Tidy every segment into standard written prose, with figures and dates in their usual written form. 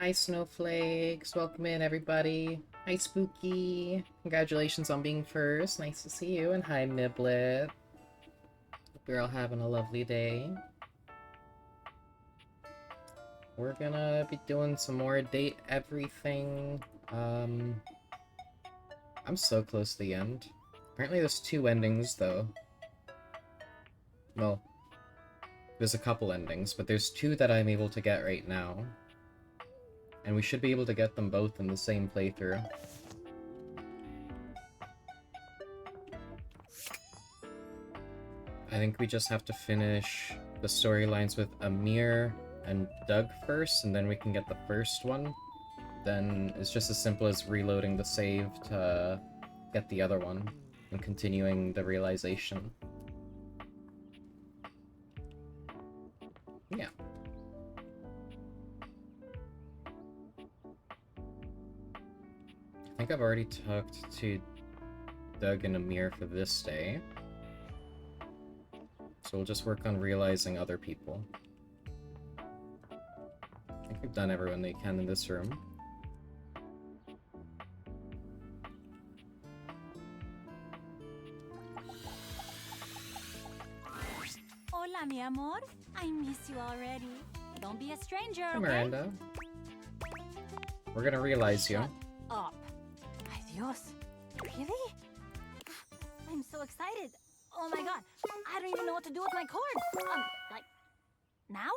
Hi, Snowflakes. Welcome in, everybody. Hi, Spooky. Congratulations on being first. Nice to see you. And hi, Miblet. Hope you're all having a lovely day. We're gonna be doing some more date everything. I'm so close to the end. Apparently there's 2 endings, though. Well, there's a couple endings, but there's 2 that I'm able to get right now. And we should be able to get them both in the same playthrough. I think we just have to finish the storylines with Amir and Doug first, and then we can get the first one. Then it's just as simple as reloading the save to get the other one, and continuing the realization. Yeah. I think I've already talked to Doug and Amir for this day. So we'll just work on realizing other people. I think we've done everyone they can in this room. Hola, mi amor. I miss you already. Don't be a stranger, Hi, okay? Miranda. We're gonna realize you. Shut up. Ay, Dios. Really? I'm so excited. Oh my god. I don't even know what to do with my cord. Like, now?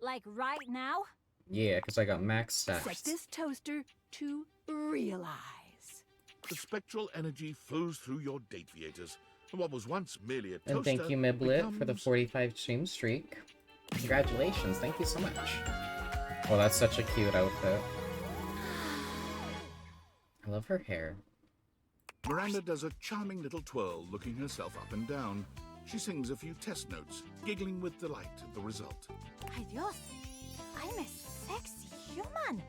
Like, right now? Yeah, because I got max Set stats. this toaster to realize. The spectral energy flows through your date viators, and what was once merely a toaster And thank you, Miblet, for the becomes 45 stream streak. Congratulations, thank you so much. Well, that's such a cute outfit. I love her hair. Miranda does a charming little twirl, looking herself up and down. She sings a few test notes, giggling with delight at the result. Ay, Dios. I'm a sexy human.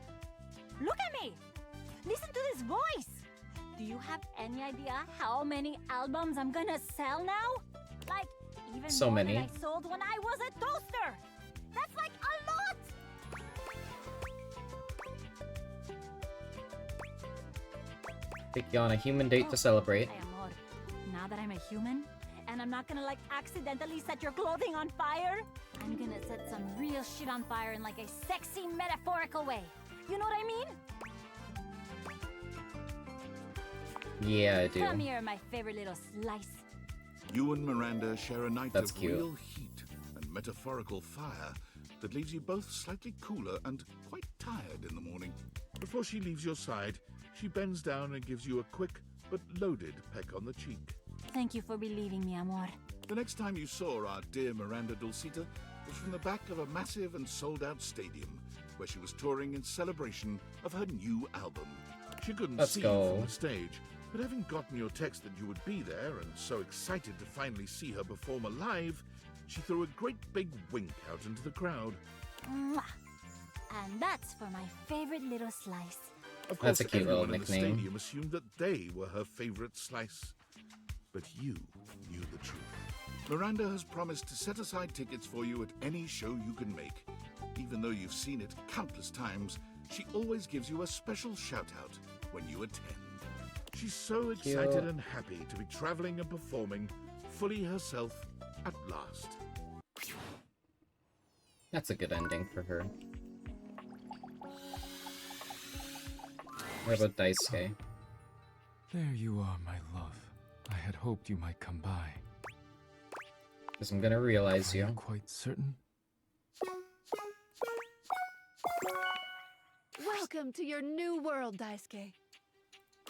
Look at me. Listen to this voice. Do you have any idea how many albums I'm gonna sell now? Like, even So more many. than I sold when I was a toaster. That's like a lot. Take you on a human date to celebrate. Ay, amor. Now that I'm a human, and I'm not gonna like accidentally set your clothing on fire, I'm gonna set some real shit on fire in like a sexy metaphorical way. You know what I mean? Yeah, I do. Come here, my favorite little slice. You and Miranda share a night That's of cute. real heat and metaphorical fire that leaves you both slightly cooler and quite tired in the morning. Before she leaves your side, she bends down and gives you a quick but loaded peck on the cheek. Thank you for believing me, amor. The next time you saw our dear Miranda Dulcita was from the back of a massive and sold-out stadium, where she was touring in celebration of her new album. She couldn't Let's see go. you from the stage, but having gotten your text that you would be there and so excited to finally see her perform live, she threw a great big wink out into the crowd. Mwah. And that's for my favorite little slice. Of That's course, a cute little everyone in the nickname. stadium assumed that they were her favorite slice. But you knew the truth. Miranda has promised to set aside tickets for you at any show you can make. Even though you've seen it countless times, she always gives you a special shout-out when you attend. She's so excited Cute. and happy to be traveling and performing fully herself at last. That's a good ending for her. What about Daisuke? There you are, my love. I had hoped you might come by. Because I'm gonna realize Are you. you quite certain? Welcome to your new world, Daisuke.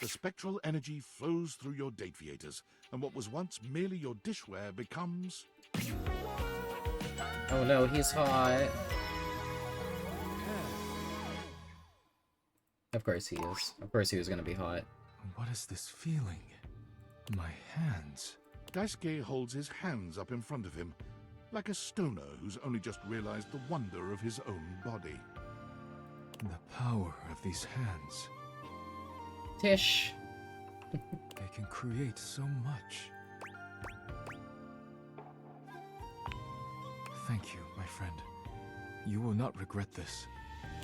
The spectral energy flows through your date viators, and what was once merely your dishware becomes... Oh no, he's hot. Of course he is. Of course he was gonna be hot. What is this feeling? My hands. Daisuke holds his hands up in front of him, like a stoner who's only just realized the wonder of his own body. The power of these hands. Tish! They can create so much. Thank you, my friend. You will not regret this.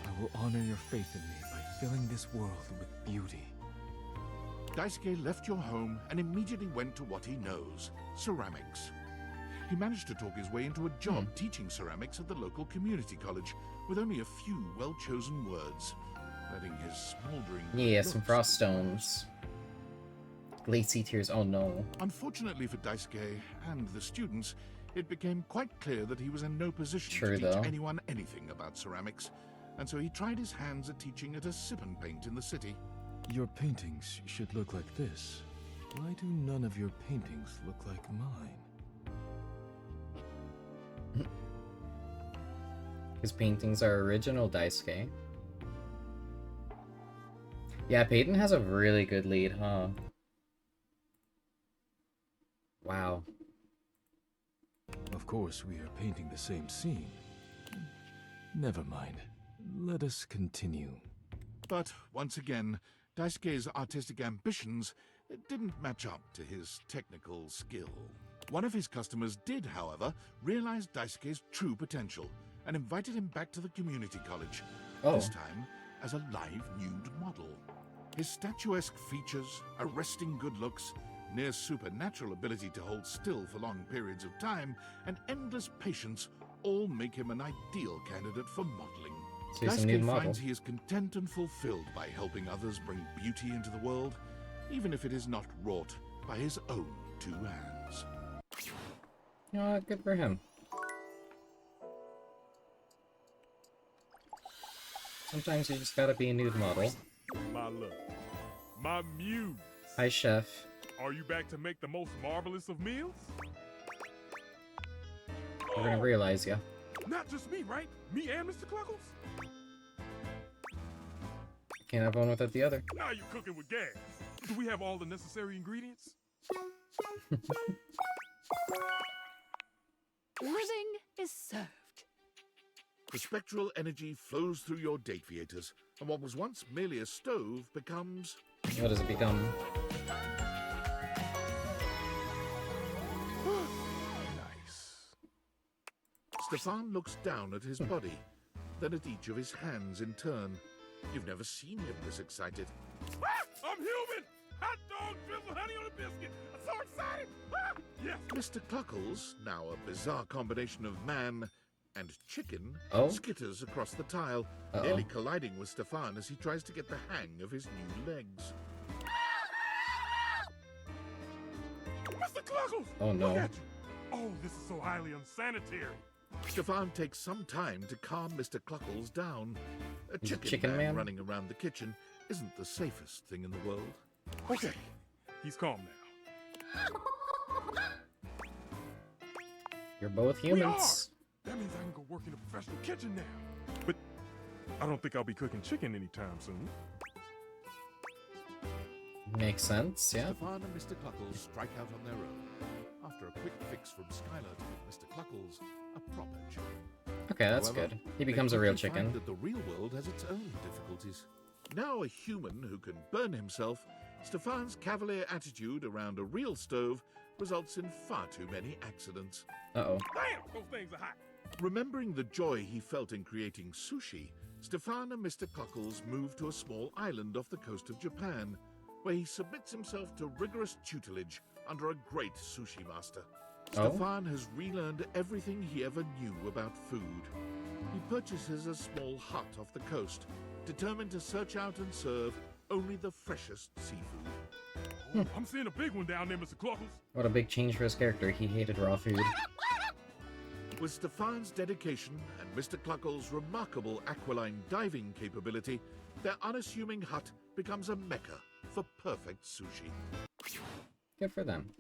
I will honor your faith in me by filling this world with beauty. Daisuke left your home and immediately went to what he knows, ceramics. He managed to talk his way into a job teaching ceramics at the local community college with only a few well-chosen words, letting his smoldering Yeah, some looks frost stones. Glacy tears, oh no. Unfortunately for Daisuke and the students, it became quite clear that he was in no position True, to teach though. anyone anything about ceramics, and so he tried his hands at teaching at a sip and paint in the city. Your paintings should look like this. Why do none of your paintings look like mine? His paintings are original, Daisuke. Yeah, Peyton has a really good lead, huh? Wow. Of course, we are painting the same scene. Never mind. Let us continue. But once again, Daisuke's artistic ambitions didn't match up to his technical skill. One of his customers did, however, realize Daisuke's true potential and invited him back to the community college, this time as a live nude model. His statuesque features, arresting good looks, near supernatural ability to hold still for long periods of time, and endless patience all make him an ideal candidate for modeling. So he's a nude Daisuke model. finds he is content and fulfilled by helping others bring beauty into the world, even if it is not wrought by his own two hands. Good for him. Sometimes you just gotta be a nude model. My love, my muse. Hi, chef. Are you back to make the most marvelous of meals? We're gonna realize ya. Not just me, right? Me and Mr. Cluckles? Can't have one without the other. Now you're cooking with gas. Do we have all the necessary ingredients? Living is served. The spectral energy flows through your date theaters, and what was once merely a stove becomes... What does it become? Nice. Stefan looks down at his body, then at each of his hands in turn. You've never seen him this excited. Ah, I'm human! Hot dog, drizzle, honey on a biscuit. I'm so excited! Ah, yes! Mr. Cluckles, now a bizarre combination of man and chicken, skitters across the tile, nearly colliding with Stefan as he tries to get the hang of his new legs. Mr. Cluckles! Oh no. Look at you. Oh, this is so highly unsanitary. Stefan takes some time to calm Mr. Cluckles down. A He's a chicken, chicken man? running around the kitchen isn't the safest thing in the world. Okay, he's calm now. You're both We are! humans. That means I can go work in a professional kitchen now. But I don't think I'll be cooking chicken anytime soon. Makes sense, yeah. Stefan and Mr. Cluckles strike out on their own. After a quick fix from Skylar to give Mr. Cluckles a proper chicken. Okay, that's However, good. He they becomes a real quickly chicken. find that the real world has its own difficulties. Now a human who can burn himself, Stefan's cavalier attitude around a real stove results in far too many accidents. Uh-oh. Damn, those things are hot. Remembering the joy he felt in creating sushi, Stefan and Mr. Cluckles move to a small island off the coast of Japan, where he submits himself to rigorous tutelage under a great sushi master. Stefan has relearned everything he ever knew about food. He purchases a small hut off the coast, determined to search out and serve only the freshest seafood. Oh, I'm seeing a big one down there, Mr. Cluckles. What a big change for his character. He hated raw food. With Stefan's dedication and Mr. Cluckles' remarkable aquiline diving capability, their unassuming hut becomes a mecca for perfect sushi. Good for them.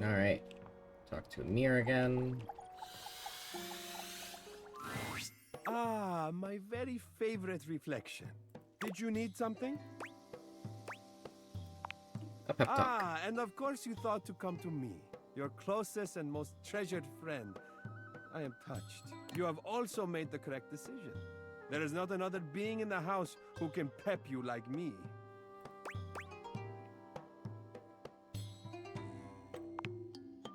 Alright. Talk to Amir again. Ah, my very favorite reflection. Did you need something? A pep talk. Ah, and of course you thought to come to me, your closest and most treasured friend. I am touched. You have also made the correct decision. There is not another being in the house who can pep you like me.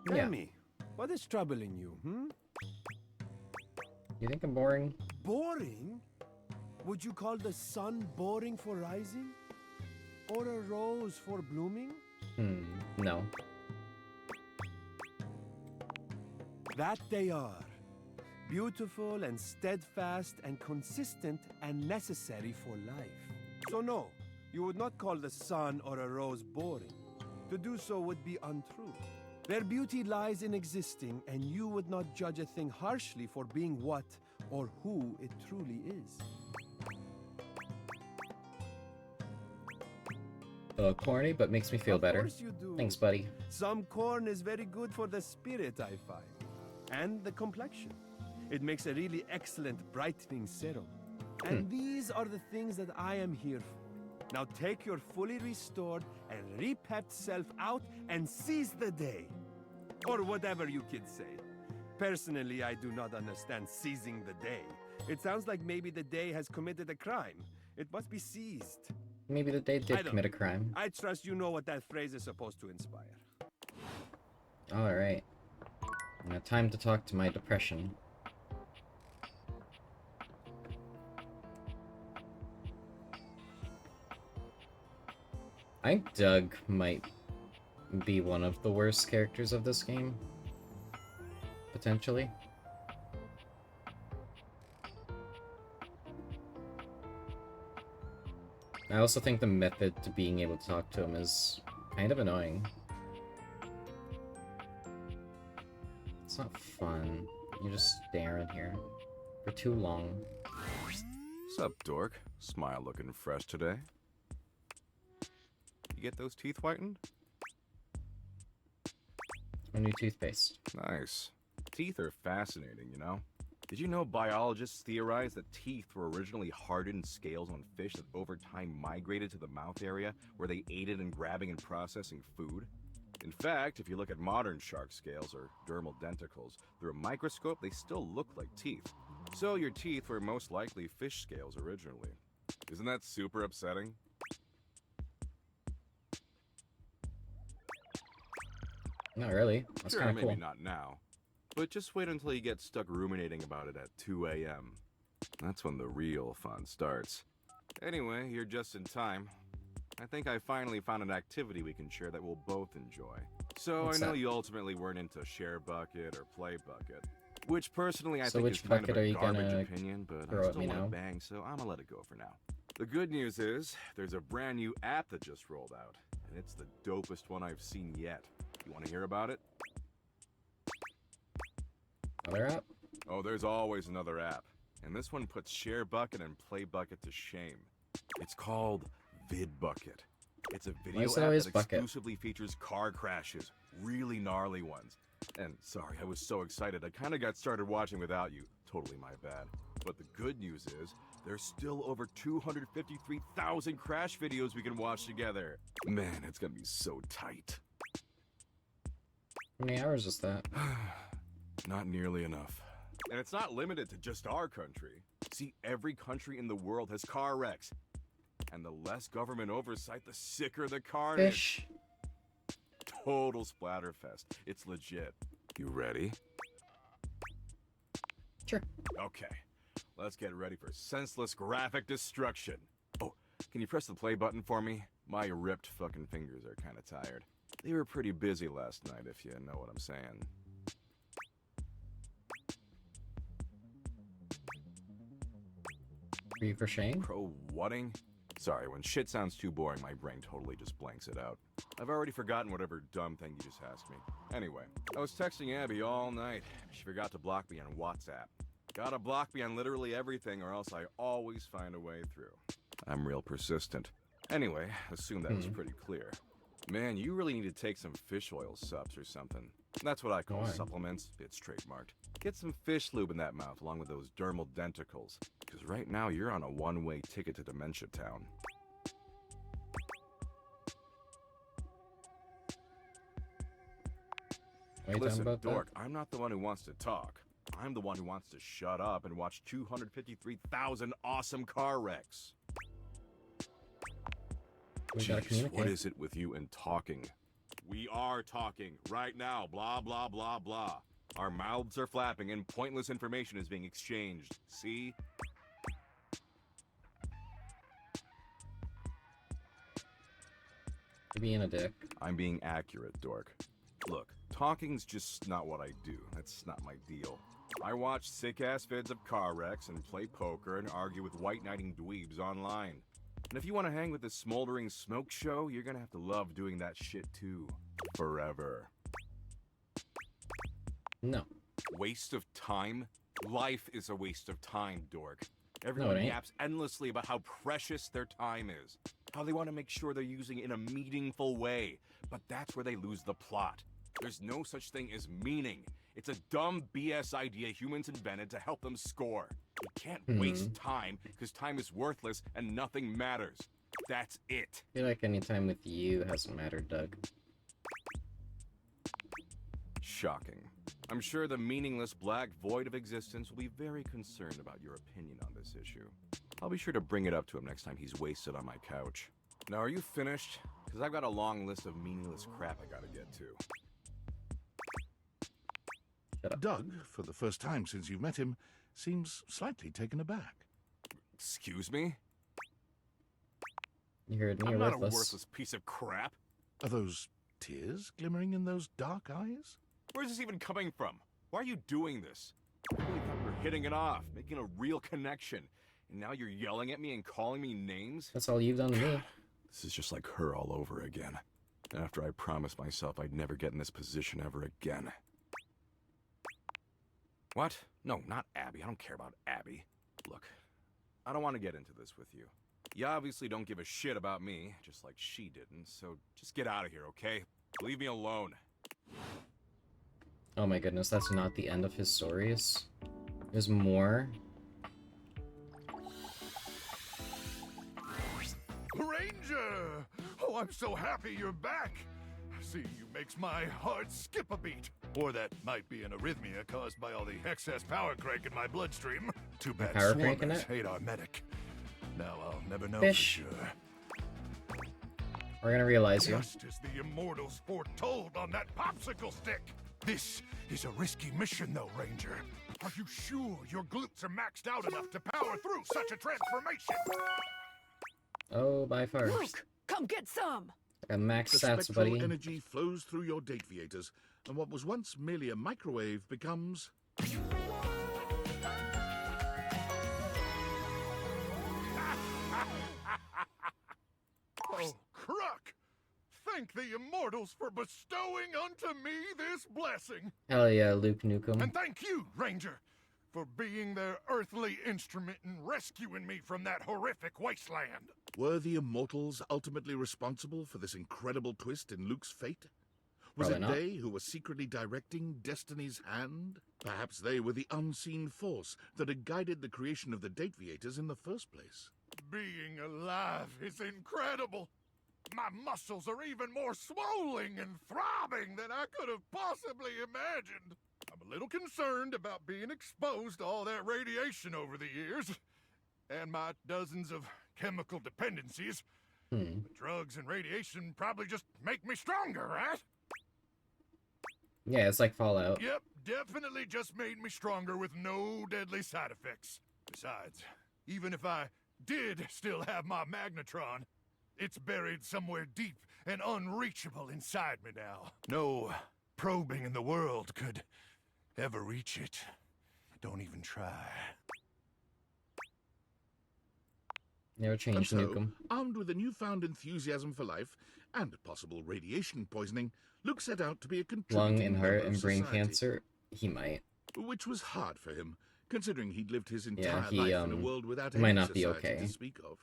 Tell Yeah. me, what is troubling you, You think I'm boring? Boring? Would you call the sun boring for rising? Or a rose for blooming? No. That they are. Beautiful and steadfast and consistent and necessary for life. So no, you would not call the sun or a rose boring. To do so would be untrue. Their beauty lies in existing, and you would not judge a thing harshly for being what or who it truly is. Corny, but makes me feel Of better. course you do. Thanks, buddy. Some corn is very good for the spirit, I find. And the complexion. It makes a really excellent brightening serum. And these are the things that I am here for. Now take your fully restored and repepped self out and seize the day. Or whatever you kids say. Personally, I do not understand seizing the day. It sounds like maybe the day has committed a crime. It must be seized. Maybe the day I did don't commit a know. crime. I trust you know what that phrase is supposed to inspire. Alright. Now time to talk to my depression. I think Doug might be one of the worst characters of this game. Potentially. I also think the method to being able to talk to him is kind of annoying. It's not fun. You just stare in here for too long. Sup, dork? Smile looking fresh today. You get those teeth whitened? A new toothpaste. Nice. Teeth are fascinating, you know? Did you know biologists theorize that teeth were originally hardened scales on fish that over time migrated to the mouth area where they aided in grabbing and processing food? In fact, if you look at modern shark scales or dermal denticles, through a microscope they still look like teeth. So your teeth were most likely fish scales originally. Isn't that super upsetting? Not really. That's Sure, kind of maybe cool. not now. But just wait until you get stuck ruminating about it at 2 a.m. That's when the real fun starts. Anyway, you're just in time. I think I finally found an activity we can share that we'll both enjoy. So What's I know that? you ultimately weren't into share bucket or play bucket, which personally I So think which is kind of bucket are a you garbage gonna opinion, but throw I at still me want now? to bang, so I'm gonna let it go for now. The good news is there's a brand new app that just rolled out, and it's the dopest one I've seen yet. You want to hear about it? Other app? Oh, there's always another app. And this one puts Share Bucket and Play Bucket to shame. It's called VidBucket. It's a video is it app always that bucket? exclusively features car crashes, really gnarly ones. And sorry, I was so excited I kind of got started watching without you. Totally my bad. But the good news is, there's still over 253,000 crash videos we can watch together. Man, it's gonna be so tight. How many hours is that? Not nearly enough. And it's not limited to just our country. See, every country in the world has car wrecks. And the less government oversight, the sicker the carnage. Fish. Total splatterfest. It's legit. You ready? Sure. Okay. Let's get ready for senseless graphic destruction. Oh, can you press the play button for me? My ripped fucking fingers are kind of tired. They were pretty busy last night, if you know what I'm saying. Are you crocheting? Pro-whatting? Sorry, when shit sounds too boring, my brain totally just blanks it out. I've already forgotten whatever dumb thing you just asked me. Anyway, I was texting Abby all night. She forgot to block me on WhatsApp. Gotta block me on literally everything or else I always find a way through. I'm real persistent. Anyway, assume that was pretty clear. Man, you really need to take some fish oil subs or something. That's what I call Why? supplements. It's trademarked. Get some fish lube in that mouth along with those dermal denticles. Because right now you're on a one-way ticket to Dementia Town. Are you talking Listen, about dork, I'm not the one who wants to talk. I'm the one who wants to shut up and watch 253,000 awesome car wrecks. We gotta Jeez, communicate. what is it with you and talking? We are talking right now, blah, blah, blah, blah. Our mouths are flapping and pointless information is being exchanged. See? You're being a dick. I'm being accurate, dork. Look, talking's just not what I do. That's not my deal. I watch sick-ass vids of car wrecks and play poker and argue with white-knighting dweebs online. And if you want to hang with the smoldering smoke show, you're gonna have to love doing that shit too. Forever. No. Waste of time? Life is a waste of time, dork. Everyone ain't. yaps endlessly about how precious their time is. How they want to make sure they're using it in a meaningful way. But that's where they lose the plot. There's no such thing as meaning. It's a dumb BS idea humans invented to help them score. You can't waste time because time is worthless and nothing matters. That's it. I feel like any time with you hasn't mattered, Doug. Shocking. I'm sure the meaningless black void of existence will be very concerned about your opinion on this issue. I'll be sure to bring it up to him next time he's wasted on my couch. Now, are you finished? Because I've got a long list of meaningless crap I gotta get to. Doug, for the first time since you met him, seems slightly taken aback. Excuse me? You heard me, I'm you're not a worthless. worthless piece of crap. Are those tears glimmering in those dark eyes? Where's this even coming from? Why are you doing this? I really thought we were hitting it off, making a real connection. And now you're yelling at me and calling me names? That's all you've done to me. This is just like her all over again. After I promised myself I'd never get in this position ever again. What? No, not Abby. I don't care about Abby. Look, I don't want to get into this with you. You obviously don't give a shit about me, just like she didn't, so just get out of here, okay? Leave me alone. Oh my goodness, that's not the end of his stories. There's more. Ranger! Oh, I'm so happy you're back. Seeing you makes my heart skip a beat. Or that might be an arrhythmia caused by all the excess power crank in my bloodstream. Too bad Power crank in swarmers it? hate our medic. Now I'll never know Fish. for sure. We're gonna realize you. Just as the immortals foretold on that popsicle stick. This is a risky mission, though, Ranger. Are you sure your glutes are maxed out enough to power through such a transformation? Oh, by far. Luke, come get some. Got max The stats, spectral buddy. energy flows through your dataviators, and what was once merely a microwave becomes... Oh, Crook! Thank the immortals for bestowing unto me this blessing. Hell yeah, Luke Nukem. And thank you, Ranger, for being their earthly instrument in rescuing me from that horrific wasteland. Were the immortals ultimately responsible for this incredible twist in Luke's fate? Was Probably it not. they who were secretly directing destiny's hand? Perhaps they were the unseen force that had guided the creation of the Dateviators in the first place. Being alive is incredible. My muscles are even more swollen and throbbing than I could have possibly imagined. I'm a little concerned about being exposed to all that radiation over the years, and my dozens of chemical dependencies. But drugs and radiation probably just make me stronger, right? Yeah, it's like Fallout. Yep, definitely just made me stronger with no deadly side effects. Besides, even if I did still have my magnetron, it's buried somewhere deep and unreachable inside me now. No probing in the world could ever reach it. Don't even try. Never changed Nukem. Armed with a newfound enthusiasm for life and possible radiation poisoning, Luke set out to be a contributing Lung and heart member and of brain society, cancer. He might. which was hard for him, considering he'd lived his entire Yeah, he, life in a world without might any not be society okay. to speak of.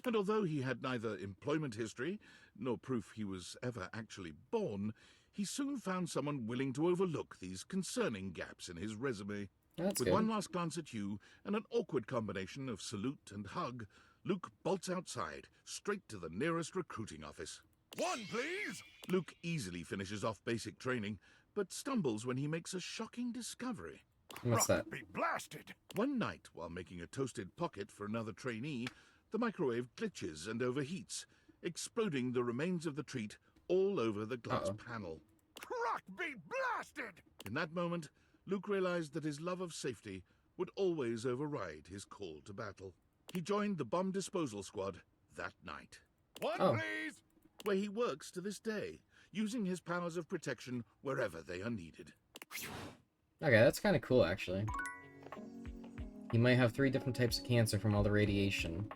And although he had neither employment history nor proof he was ever actually born, he soon found someone willing to overlook these concerning gaps in his resume. That's With good. one last glance at you and an awkward combination of salute and hug, Luke bolts outside, straight to the nearest recruiting office. One, please! Luke easily finishes off basic training, but stumbles when he makes a shocking discovery. What's that? Be blasted! One night, while making a toasted pocket for another trainee, the microwave glitches and overheats, exploding the remains of the treat all over the glass panel. Croc be blasted! In that moment, Luke realized that his love of safety would always override his call to battle. He joined the bomb disposal squad that night. One, please! Where he works to this day, using his powers of protection wherever they are needed. Okay, that's kind of cool, actually. He might have 3 different types of cancer from all the radiation,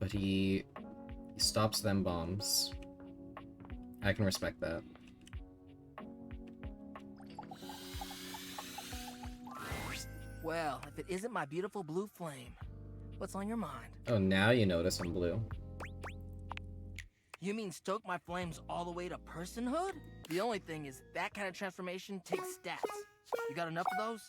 but he stops them bombs. I can respect that. Well, if it isn't my beautiful blue flame, what's on your mind? Oh, now you notice I'm blue. You mean stoke my flames all the way to personhood? The only thing is that kind of transformation takes stats. You got enough of those?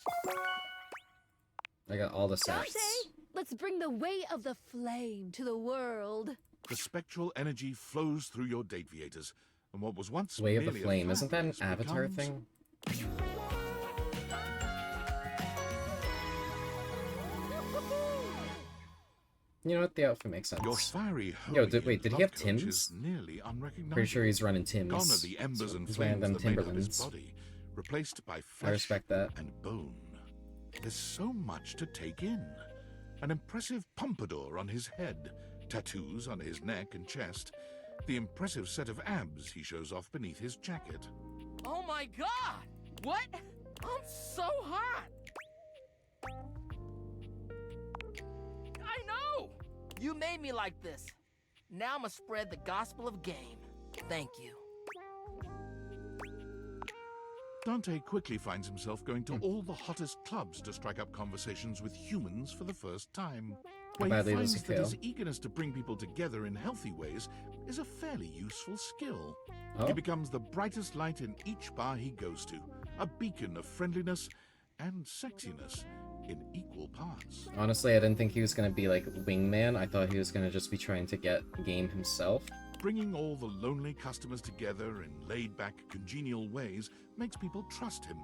I got all the Dante, stats. let's bring the weight of the flame to the world. The spectral energy flows through your Dateviators, and what was once Way of the merely a Flame, isn't that an fireplace Avatar becomes- thing? You know what? The outfit makes sense. Your fiery Yo, holy wait, did and he have love coach is Timbs? nearly unrecognizable. Pretty sure he's running Tim's. Gone are the embers So and he's wearing flames them that made up his Timberlands. body, replaced by I flesh respect that. and bone. There's so much to take in. An impressive pompadour on his head, tattoos on his neck and chest, the impressive set of abs he shows off beneath his jacket. Oh my god! What? I'm so hot! I know! You made me like this. Now I'ma spread the gospel of game. Thank you. Dante quickly finds himself going to all the hottest clubs to strike up conversations with humans for the first time. Where he badly does finds he that feel? his eagerness to bring people together in healthy ways is a fairly useful skill. Oh? He becomes the brightest light in each bar he goes to, a beacon of friendliness and sexiness in equal parts. Honestly, I didn't think he was gonna be like wingman. I thought he was gonna just be trying to get game himself. Bringing all the lonely customers together in laid-back, congenial ways makes people trust him,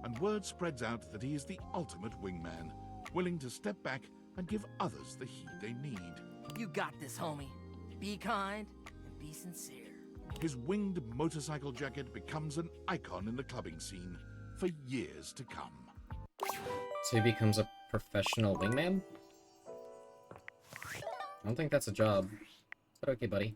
and word spreads out that he is the ultimate wingman, willing to step back and give others the heed they need. You got this, homie. Be kind and be sincere. His winged motorcycle jacket becomes an icon in the clubbing scene for years to come. So he becomes a professional wingman? I don't think that's a job. But okay, buddy.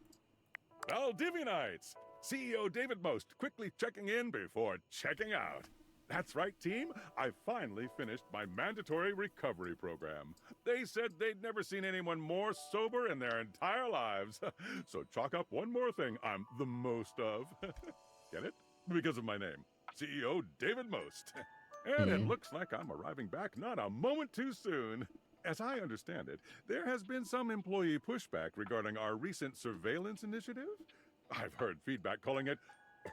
Valdivianites! CEO David Most quickly checking in before checking out. That's right, team. I finally finished my mandatory recovery program. They said they'd never seen anyone more sober in their entire lives. So chalk up one more thing I'm the most of. Get it? Because of my name. CEO David Most. And it looks like I'm arriving back not a moment too soon. As I understand it, there has been some employee pushback regarding our recent surveillance initiative. I've heard feedback calling it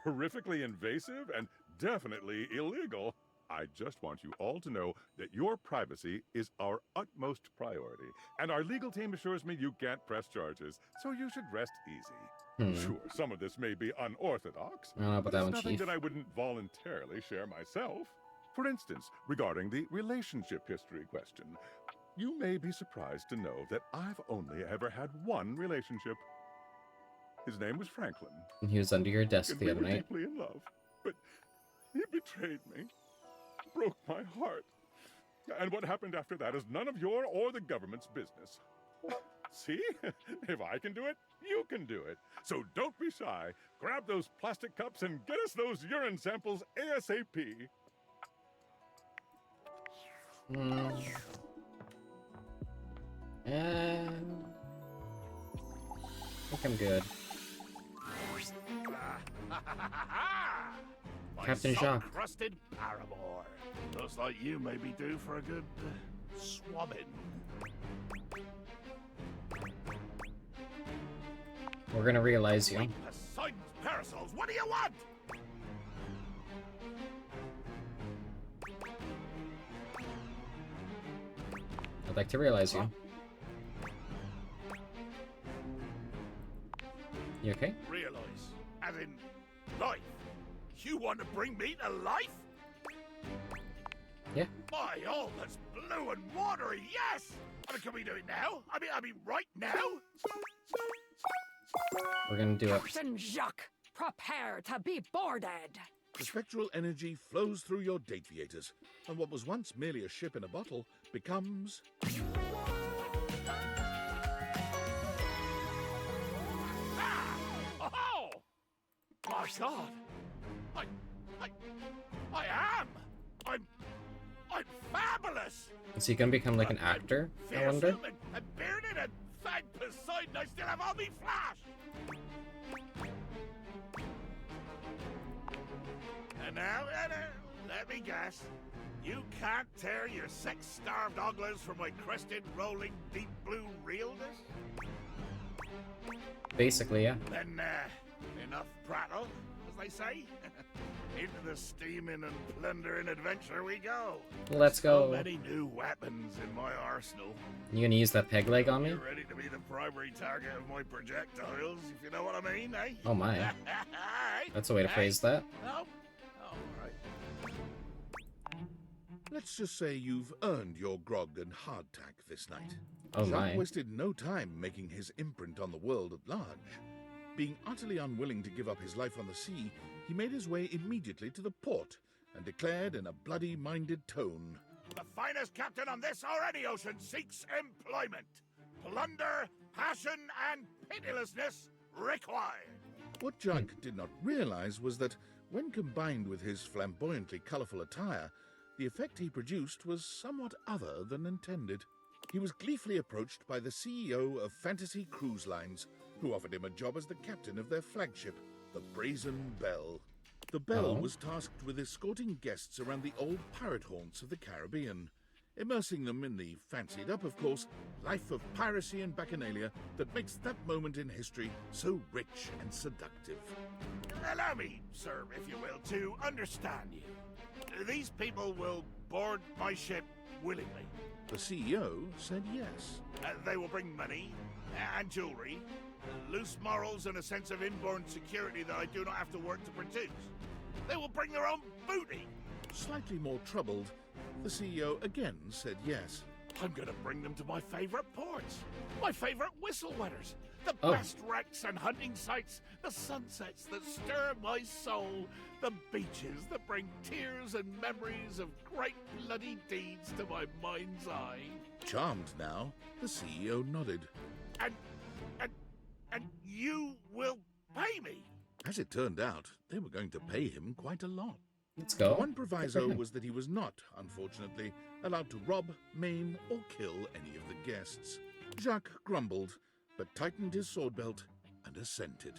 horrifically invasive and definitely illegal. I just want you all to know that your privacy is our utmost priority, and our legal team assures me you can't press charges, so you should rest easy. Sure, some of this may be unorthodox, I don't know about but that it's one, nothing Chief. that I wouldn't voluntarily share myself. For instance, regarding the relationship history question, you may be surprised to know that I've only ever had one relationship. His name was Franklin. He was under your desk And the we other were night. deeply in love, but he betrayed me, broke my heart. And what happened after that is none of your or the government's business. See? If I can do it, you can do it. So don't be shy. Grab those plastic cups and get us those urine samples ASAP. I think I'm good. Captain Jacques. Crusted paramour. Looks like you may be due for a good swabbing. We're gonna realize you. Poseidon's parasols, what do you want? I'd like to realize you. You okay? Realize, as in life. You want to bring me to life? Yeah. My, all that's blue and watery, yes! I mean, can we do it now? I mean, right now? We're gonna do it. Captain Jacques, prepare to be boarded. The spectral energy flows through your deviators, and what was once merely a ship in a bottle becomes... Ah! Oh! My God! I am! I'm fabulous! Is he gonna become like an actor? I wonder. Fearsome and bearded and thank Poseidon I still have all me flash! And now, let me guess. You can't tear your sex-starved oglers from my crested, rolling, deep blue realness? Basically, yeah. Then, enough prattle, as they say. Into the steaming and plundering adventure we go. Let's So go. many new weapons in my arsenal. You gonna use that peg leg on me? You're ready to be the primary target of my projectiles, if you know what I mean, eh? Oh my. That's a way to phrase that. Oh, all right. Let's just say you've earned your grog and hardtack this night. Oh Jacques my. wasted no time making his imprint on the world at large. Being utterly unwilling to give up his life on the sea, he made his way immediately to the port and declared in a bloody-minded tone, The finest captain on this or any ocean seeks employment. Plunder, passion, and pitilessness required. What Jacques did not realize was that, when combined with his flamboyantly colorful attire, the effect he produced was somewhat other than intended. He was gleefully approached by the CEO of Fantasy Cruise Lines, who offered him a job as the captain of their flagship, the Brazen Belle. The Belle was tasked with escorting guests around the old pirate haunts of the Caribbean, immersing them in the fancied-up, of course, life of piracy and bacchanalia that makes that moment in history so rich and seductive. Allow me, sir, if you will, to understand you. These people will board my ship willingly. The CEO said yes. They will bring money and jewelry, loose morals and a sense of inborn security that I do not have to work to produce. They will bring their own booty. Slightly more troubled, the CEO again said yes. I'm gonna bring them to my favorite ports, my favorite whistle wetters, the Oh. best wrecks and hunting sites, the sunsets that stir my soul, the beaches that bring tears and memories of great bloody deeds to my mind's eye. Charmed now, the CEO nodded. And you will pay me. As it turned out, they were going to pay him quite a lot. Let's go. One proviso Good for him. was that he was not, unfortunately, allowed to rob, maim, or kill any of the guests. Jacques grumbled, but tightened his sword belt and assented.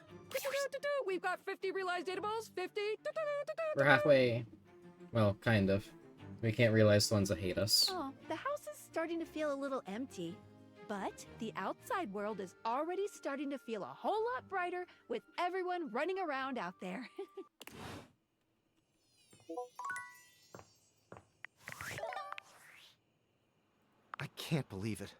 We've got 50 realized data balls. 50. We're halfway. Well, kind of. We can't realize the ones that hate us. Oh, the house is starting to feel a little empty. But the outside world is already starting to feel a whole lot brighter with everyone running around out there. I can't believe it.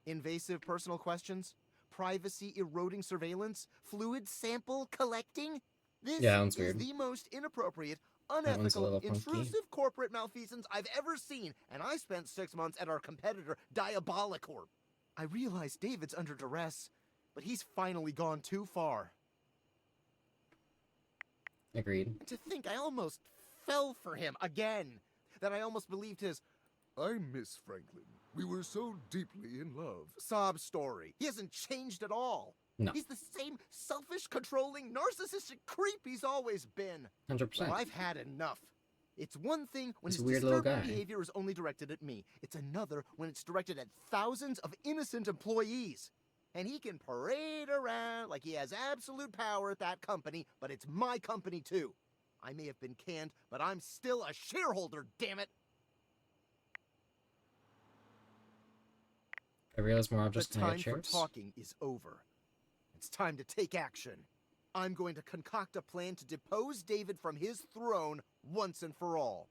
Invasive personal questions, privacy eroding surveillance, fluid sample collecting. This Yeah, that one's is weird. the most inappropriate, one's a unethical, little funky. intrusive corporate malfeasance I've ever seen, and I spent 6 months at our competitor, Diabolicorp. I realize David's under duress, but he's finally gone too far. Agreed. And to think I almost fell for him again, that I almost believed his I miss Franklin. We were so deeply in love. sob story. He hasn't changed at all. No. He's the same selfish, controlling, narcissistic creep he's always been. 100%. Well, I've had enough. It's one thing when He's his a weird little disturbing guy. behavior is only directed at me. It's another when it's directed at thousands of innocent employees. And he can parade around like he has absolute power at that company, but it's my company too. I may have been canned, but I'm still a shareholder, damn it! I realize more The objects can time hit for chairs. talking is over. It's time to take action. I'm going to concoct a plan to depose David from his throne once and for all.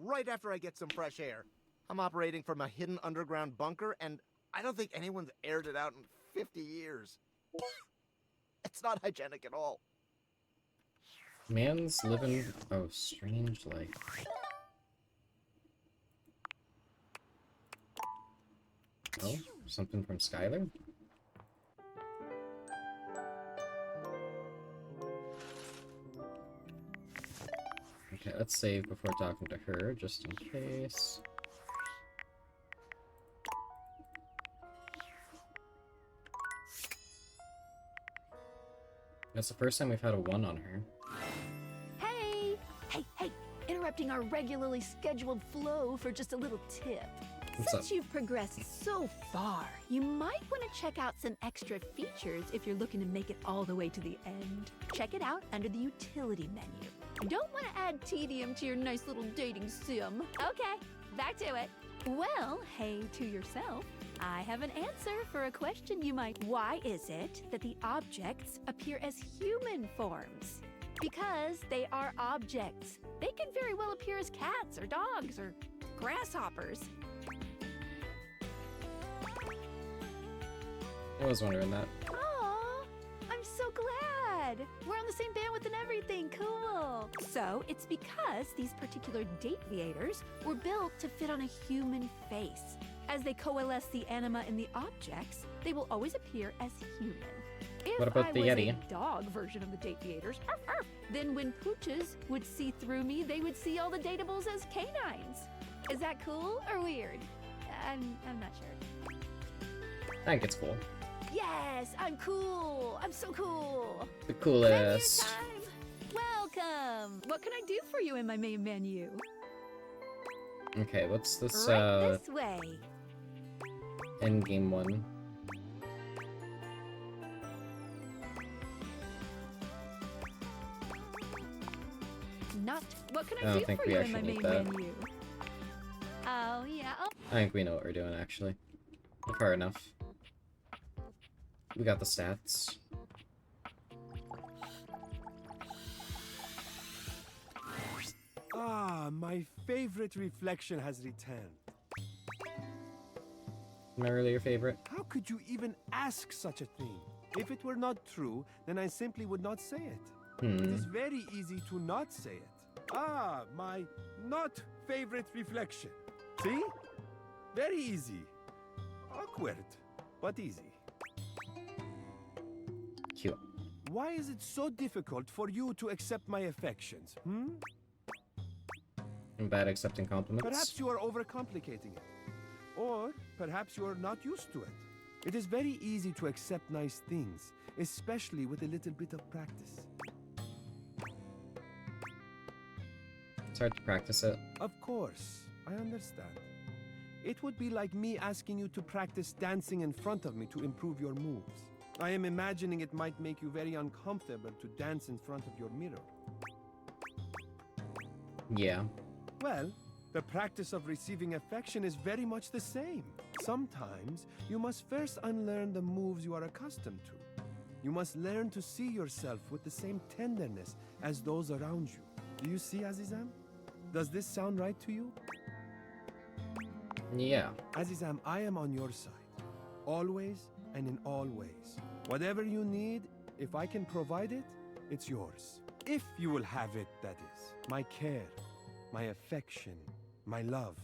Right after I get some fresh air. I'm operating from a hidden underground bunker, and I don't think anyone's aired it out in 50 years. It's not hygienic at all. Man's living. Oh, strange life. Oh, something from Skylar? Okay, let's save before talking to her, just in case. That's the first time we've had a 1 on her. Hey! Hey! Interrupting our regularly scheduled flow for just a little tip. What's Since up? you've progressed so far, you might want to check out some extra features if you're looking to make it all the way to the end. Check it out under the utility menu. You don't want to add tedium to your nice little dating sim. Okay, back to it. Well, hey to yourself. I have an answer for a question you might. Why is it that the objects appear as human forms? Because they are objects. They can very well appear as cats or dogs or grasshoppers. I was wondering that. Aw, I'm so glad. We're on the same bandwidth and everything. Cool. So it's because these particular deviators were built to fit on a human face. As they coalesce the anima in the objects, they will always appear as human. If What about I the was Yeti? a dog version of the deviators, then when pooches would see through me, they would see all the datables as canines. Is that cool or weird? I'm not sure. I think it's cool. Yes, I'm cool. I'm so cool. The coolest. Menu time. Welcome. What can I do for you in my main menu? Okay, what's this, Right this way. endgame one? Not. What can I I, don't do think for we you in my actually main need that. menu? Oh yeah. Oh. I think we know what we're doing, actually. Far enough. We got the stats. Ah, my favorite reflection has returned. My earlier favorite. How could you even ask such a thing? If it were not true, then I simply would not say it. It is very easy to not say it. Ah, my not favorite reflection. See? Very easy. Awkward, but easy. Cute. Why is it so difficult for you to accept my affections, I'm bad at accepting compliments. Perhaps you are overcomplicating it. Or perhaps you are not used to it. It is very easy to accept nice things, especially with a little bit of practice. It's hard to practice it. Of course, I understand. It would be like me asking you to practice dancing in front of me to improve your moves. I am imagining it might make you very uncomfortable to dance in front of your mirror. Yeah. Well, the practice of receiving affection is very much the same. Sometimes you must first unlearn the moves you are accustomed to. You must learn to see yourself with the same tenderness as those around you. Do you see, Azizam? Does this sound right to you? Yeah. Azizam, I am on your side. Always and in all ways. Whatever you need, if I can provide it, it's yours. If you will have it, that is. My care, my affection, my love.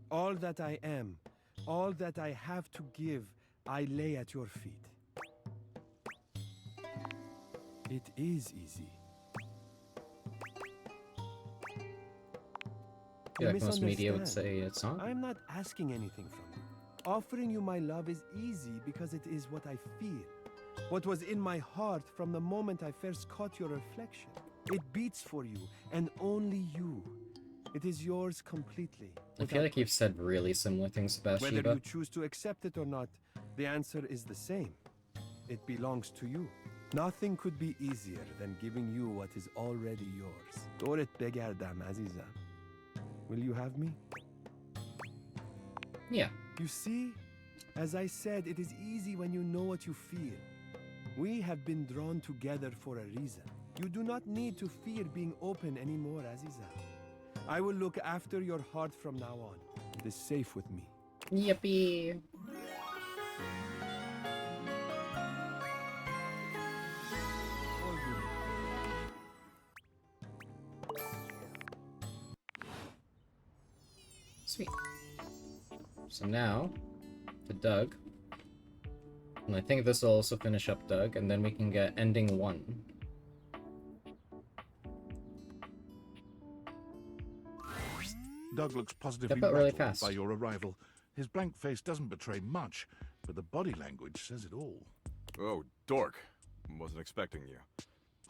All that I am, all that I have to give, I lay at your feet. It is easy. Yeah, You like most media would misunderstand. say it's not. I am not asking anything from you. Offering you my love is easy because it is what I feel. What was in my heart from the moment I first caught your reflection. It beats for you, and only you. It is yours completely. I feel like you've said really similar things to Whether Bathsheba. you choose to accept it or not, the answer is the same. It belongs to you. Nothing could be easier than giving you what is already yours. Doret begerdam azizam. Will you have me? Yeah. You see, as I said, it is easy when you know what you feel. We have been drawn together for a reason. You do not need to fear being open anymore, Aziza. I will look after your heart from now on. It is safe with me. Yippee. Sweet. So now, to Doug. And I think this will also finish up Doug, and then we can get ending 1. Doug looks positively Got really rattled fast. by your arrival. His blank face doesn't betray much, but the body language says it all. Oh, dork. Wasn't expecting you.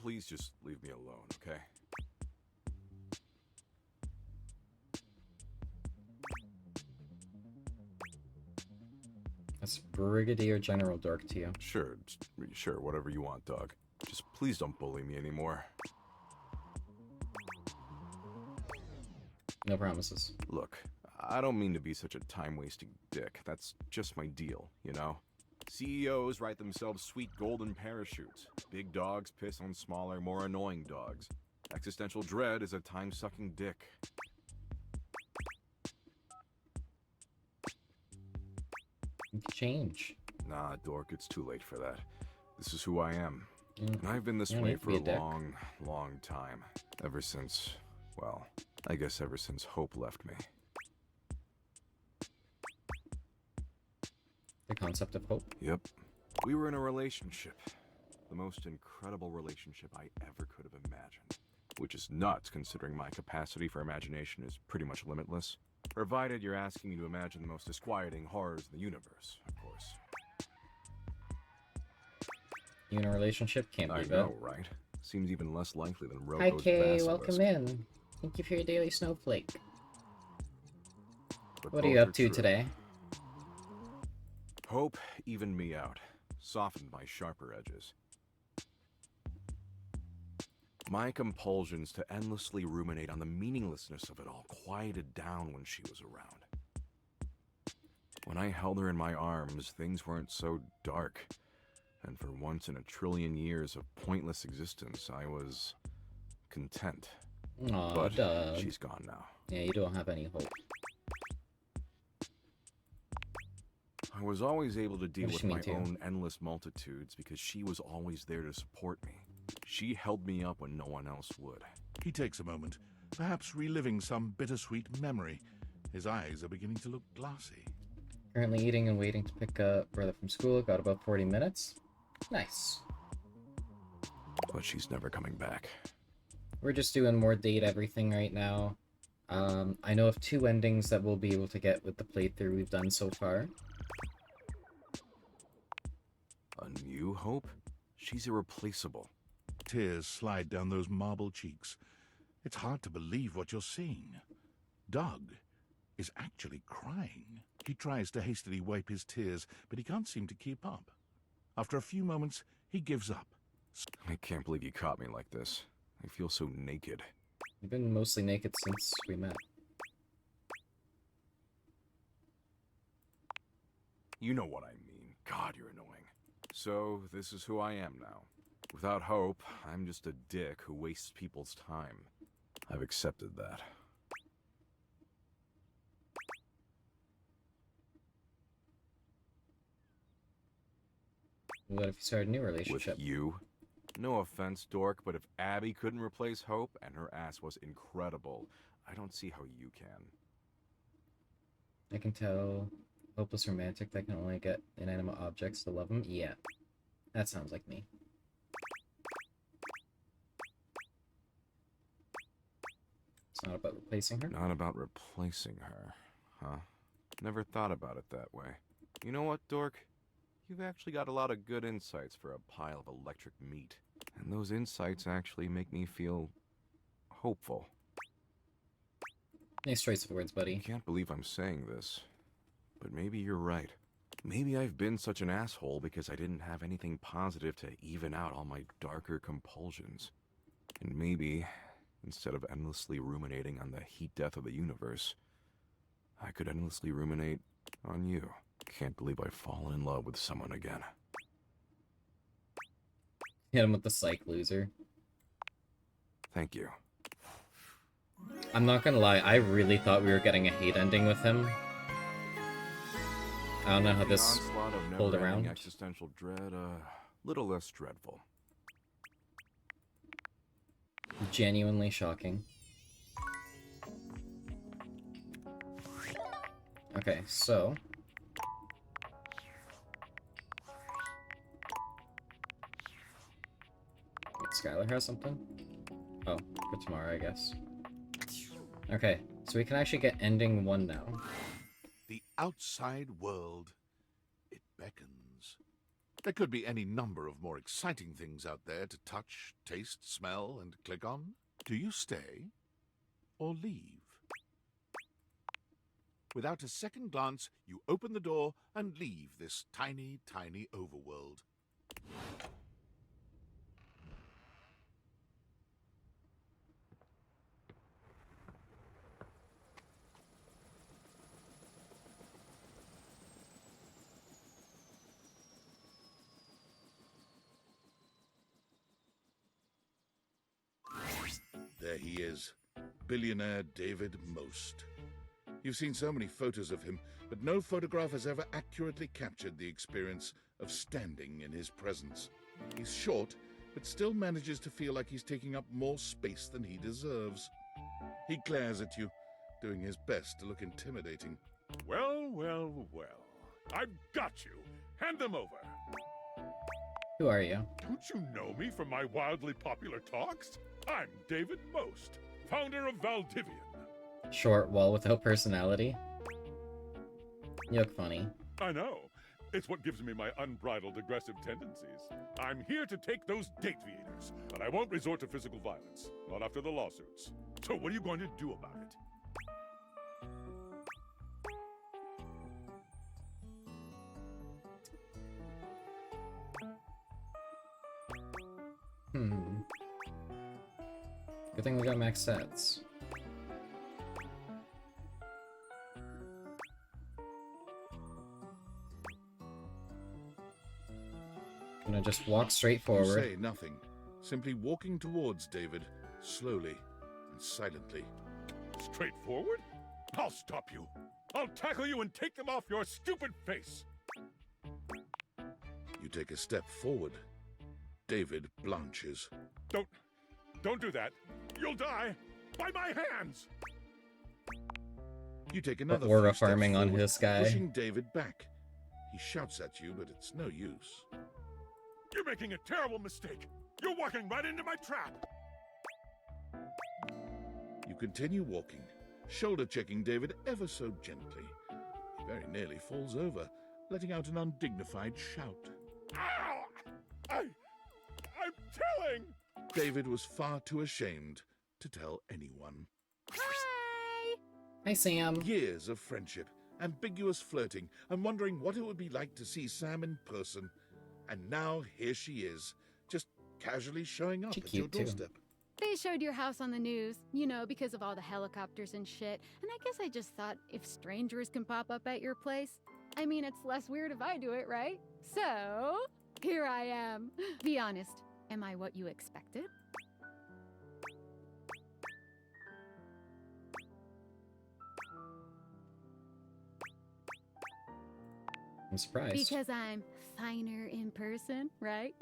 Please just leave me alone, okay? That's Brigadier General Dork to you. Sure, whatever you want, Doug. Just please don't bully me anymore. No promises. Look, I don't mean to be such a time-wasting dick. That's just my deal, you know? CEOs write themselves sweet golden parachutes. Big dogs piss on smaller, more annoying dogs. Existential dread is a time-sucking dick. You can change. Nah, dork, it's too late for that. This is who I am. Mm. And I've been this You don't way need to for be a a dick. long, long time. Ever since, well, I guess ever since Hope left me. The concept of hope. Yep. We were in a relationship. The most incredible relationship I ever could have imagined. Which is nuts, considering my capacity for imagination is pretty much limitless. Provided you're asking me to imagine the most disquieting horrors in the universe, of course. You in a relationship? Can't I believe know, it. right? Seems even less likely than Hi Roko's Kay, basilisk. welcome in. Thank you for your daily snowflake. But What are you both up to true. today? Hope evened me out, softened my sharper edges. My compulsions to endlessly ruminate on the meaninglessness of it all quieted down when she was around. When I held her in my arms, things weren't so dark. And for once in a trillion years of pointless existence, I was content. Aw, But Doug. she's gone now. Yeah, you don't have any hope. I was always able to deal What does with she mean my to you? own endless multitudes because she was always there to support me. She held me up when no one else would. He takes a moment, perhaps reliving some bittersweet memory. His eyes are beginning to look glassy. Currently eating and waiting to pick up brother from school. Got about 40 minutes. Nice. But she's never coming back. We're just doing more date everything right now. I know of 2 endings that we'll be able to get with the playthrough we've done so far. A new Hope? She's irreplaceable. Tears slide down those marble cheeks. It's hard to believe what you're seeing. Doug is actually crying. He tries to hastily wipe his tears, but he can't seem to keep up. After a few moments, he gives up. I can't believe you caught me like this. I feel so naked. You've been mostly naked since we met. You know what I mean. God, you're annoying. So, this is who I am now. Without Hope, I'm just a dick who wastes people's time. I've accepted that. What if you started a new With relationship? you? No offense, dork, but if Abby couldn't replace Hope, and her ass was incredible, I don't see how you can. I can tell. Hopeless romantic that can only get inanimate objects to love him? Yeah. That sounds like me. It's not about replacing her? Not about replacing her, huh? Never thought about it that way. You know what, dork? You've actually got a lot of good insights for a pile of electric meat. And those insights actually make me feel hopeful. Nice choice of words, I buddy. can't believe I'm saying this, but maybe you're right. Maybe I've been such an asshole because I didn't have anything positive to even out all my darker compulsions. And maybe, instead of endlessly ruminating on the heat death of the universe, I could endlessly ruminate on you. Can't believe I've fallen in love with someone again. Hit him with the psych loser. Thank you. I'm not gonna lie, I really thought we were getting a hate ending with him. I don't know how The this onslaught of pulled never-ending around. existential dread, little less dreadful. Genuinely shocking. Okay, so Skylar has something? Oh, for tomorrow, I guess. Okay, so we can actually get ending 1 now. The outside world, it beckons. There could be any number of more exciting things out there to touch, taste, smell, and click on. Do you stay or leave? Without a second glance, you open the door and leave this tiny, tiny overworld. There he is, billionaire David Most. You've seen so many photos of him, but no photograph has ever accurately captured the experience of standing in his presence. He's short, but still manages to feel like he's taking up more space than he deserves. He glares at you, doing his best to look intimidating. Well, well, well. I've got you. Hand them over. Who are you? Don't you know me from my wildly popular talks? I'm David Most, founder of Valdivian. Short wall without personality? You look funny. I know. It's what gives me my unbridled aggressive tendencies. I'm here to take those date viators, but I won't resort to physical violence. Not after the lawsuits. So what are you going to do about it? Good thing we got max sets. Gonna just walk straight forward. You say nothing, simply walking towards David, slowly and silently. Straightforward? I'll stop you. I'll tackle you and take them off your stupid face. You take a step forward. David blanches. Don't do that. You'll die by my hands. You take another Aura few steps farming on forward, this guy. pushing David back. He shouts at you, but it's no use. You're making a terrible mistake. You're walking right into my trap. You continue walking, shoulder-checking David ever so gently. He very nearly falls over, letting out an undignified shout. Ow! I'm telling! David was far too ashamed to tell anyone. Hi! Hi, Sam. Years of friendship, ambiguous flirting, and wondering what it would be like to see Sam in person. And now here she is, just casually showing up at your doorstep. They showed your house on the news, you know, because of all the helicopters and shit. And I guess I just thought, if strangers can pop up at your place, I mean, it's less weird if I do it, right? So, here I am. Be honest, am I what you expected? I'm surprised. Because I'm finer in person, right?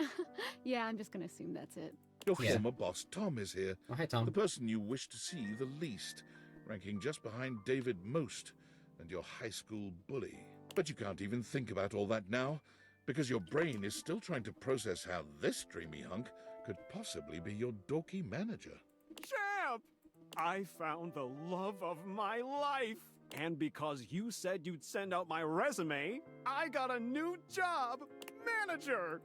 Yeah, I'm just gonna assume that's it. Your former boss, Tom, is here. Oh, hi, Tom. The person you wish to see the least, ranking just behind David Most and your high school bully. But you can't even think about all that now, because your brain is still trying to process how this dreamy hunk could possibly be your dorky manager. Champ! I found the love of my life! And because you said you'd send out my resume, I got a new job! Manager!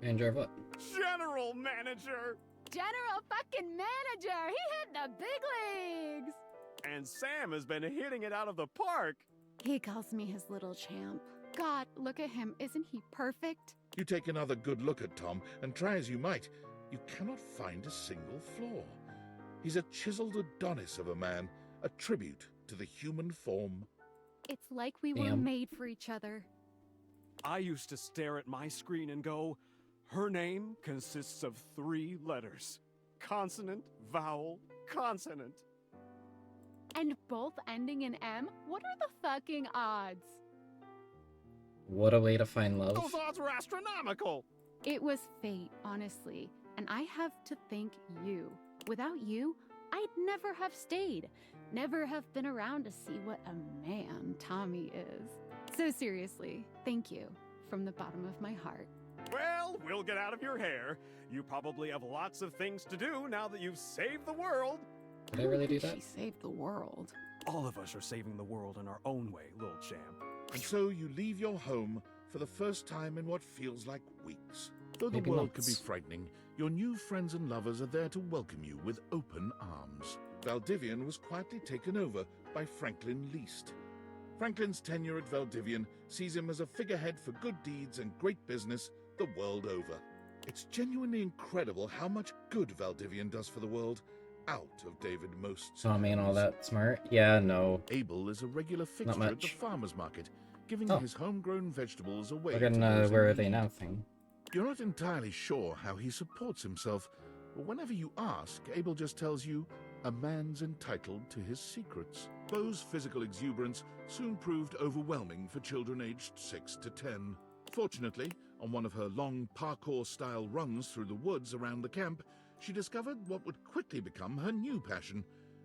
Manager of what? General manager! General fucking manager! He hit the big leagues! And Sam has been hitting it out of the park! He calls me his little champ. God, look at him. Isn't he perfect? You take another good look at Tom, and try as you might, you cannot find a single flaw. He's a chiseled Adonis of a man, a tribute to the human form. It's like we were made for each other. I used to stare at my screen and go, her name consists of 3 letters. Consonant, vowel, consonant. And both ending in M? What are the fucking odds? What a way to find love. Those odds were astronomical! It was fate, honestly. And I have to thank you. Without you, I'd never have stayed. Never have been around to see what a man Tommy is. So seriously, thank you. From the bottom of my heart. Well, we'll get out of your hair. You probably have lots of things to do now that you've saved the world. Did I really do that? She saved the world. All of us are saving the world in our own way, little champ. And so you leave your home for the first time in what feels like weeks. Though the Maybe world can be months. frightening, your new friends and lovers are there to welcome you with open arms. Valdivian was quietly taken over by Franklin Least. Franklin's tenure at Valdivian sees him as a figurehead for good deeds and great business the world over. It's genuinely incredible how much good Valdivian does for the world out of David Most's So I mean, all hands. that smart? Yeah, no. Abel is a regular fixture at the much. farmer's market, giving Oh. his homegrown vegetables away We're getting to those in Where Are They need. Now thing. You're not entirely sure how he supports himself, but whenever you ask, Abel just tells you a man's entitled to his secrets. Bo's physical exuberance soon proved overwhelming for children aged 6 to 10. Fortunately, on one of her long parkour-style runs through the woods around the camp, she discovered what would quickly become her new passion,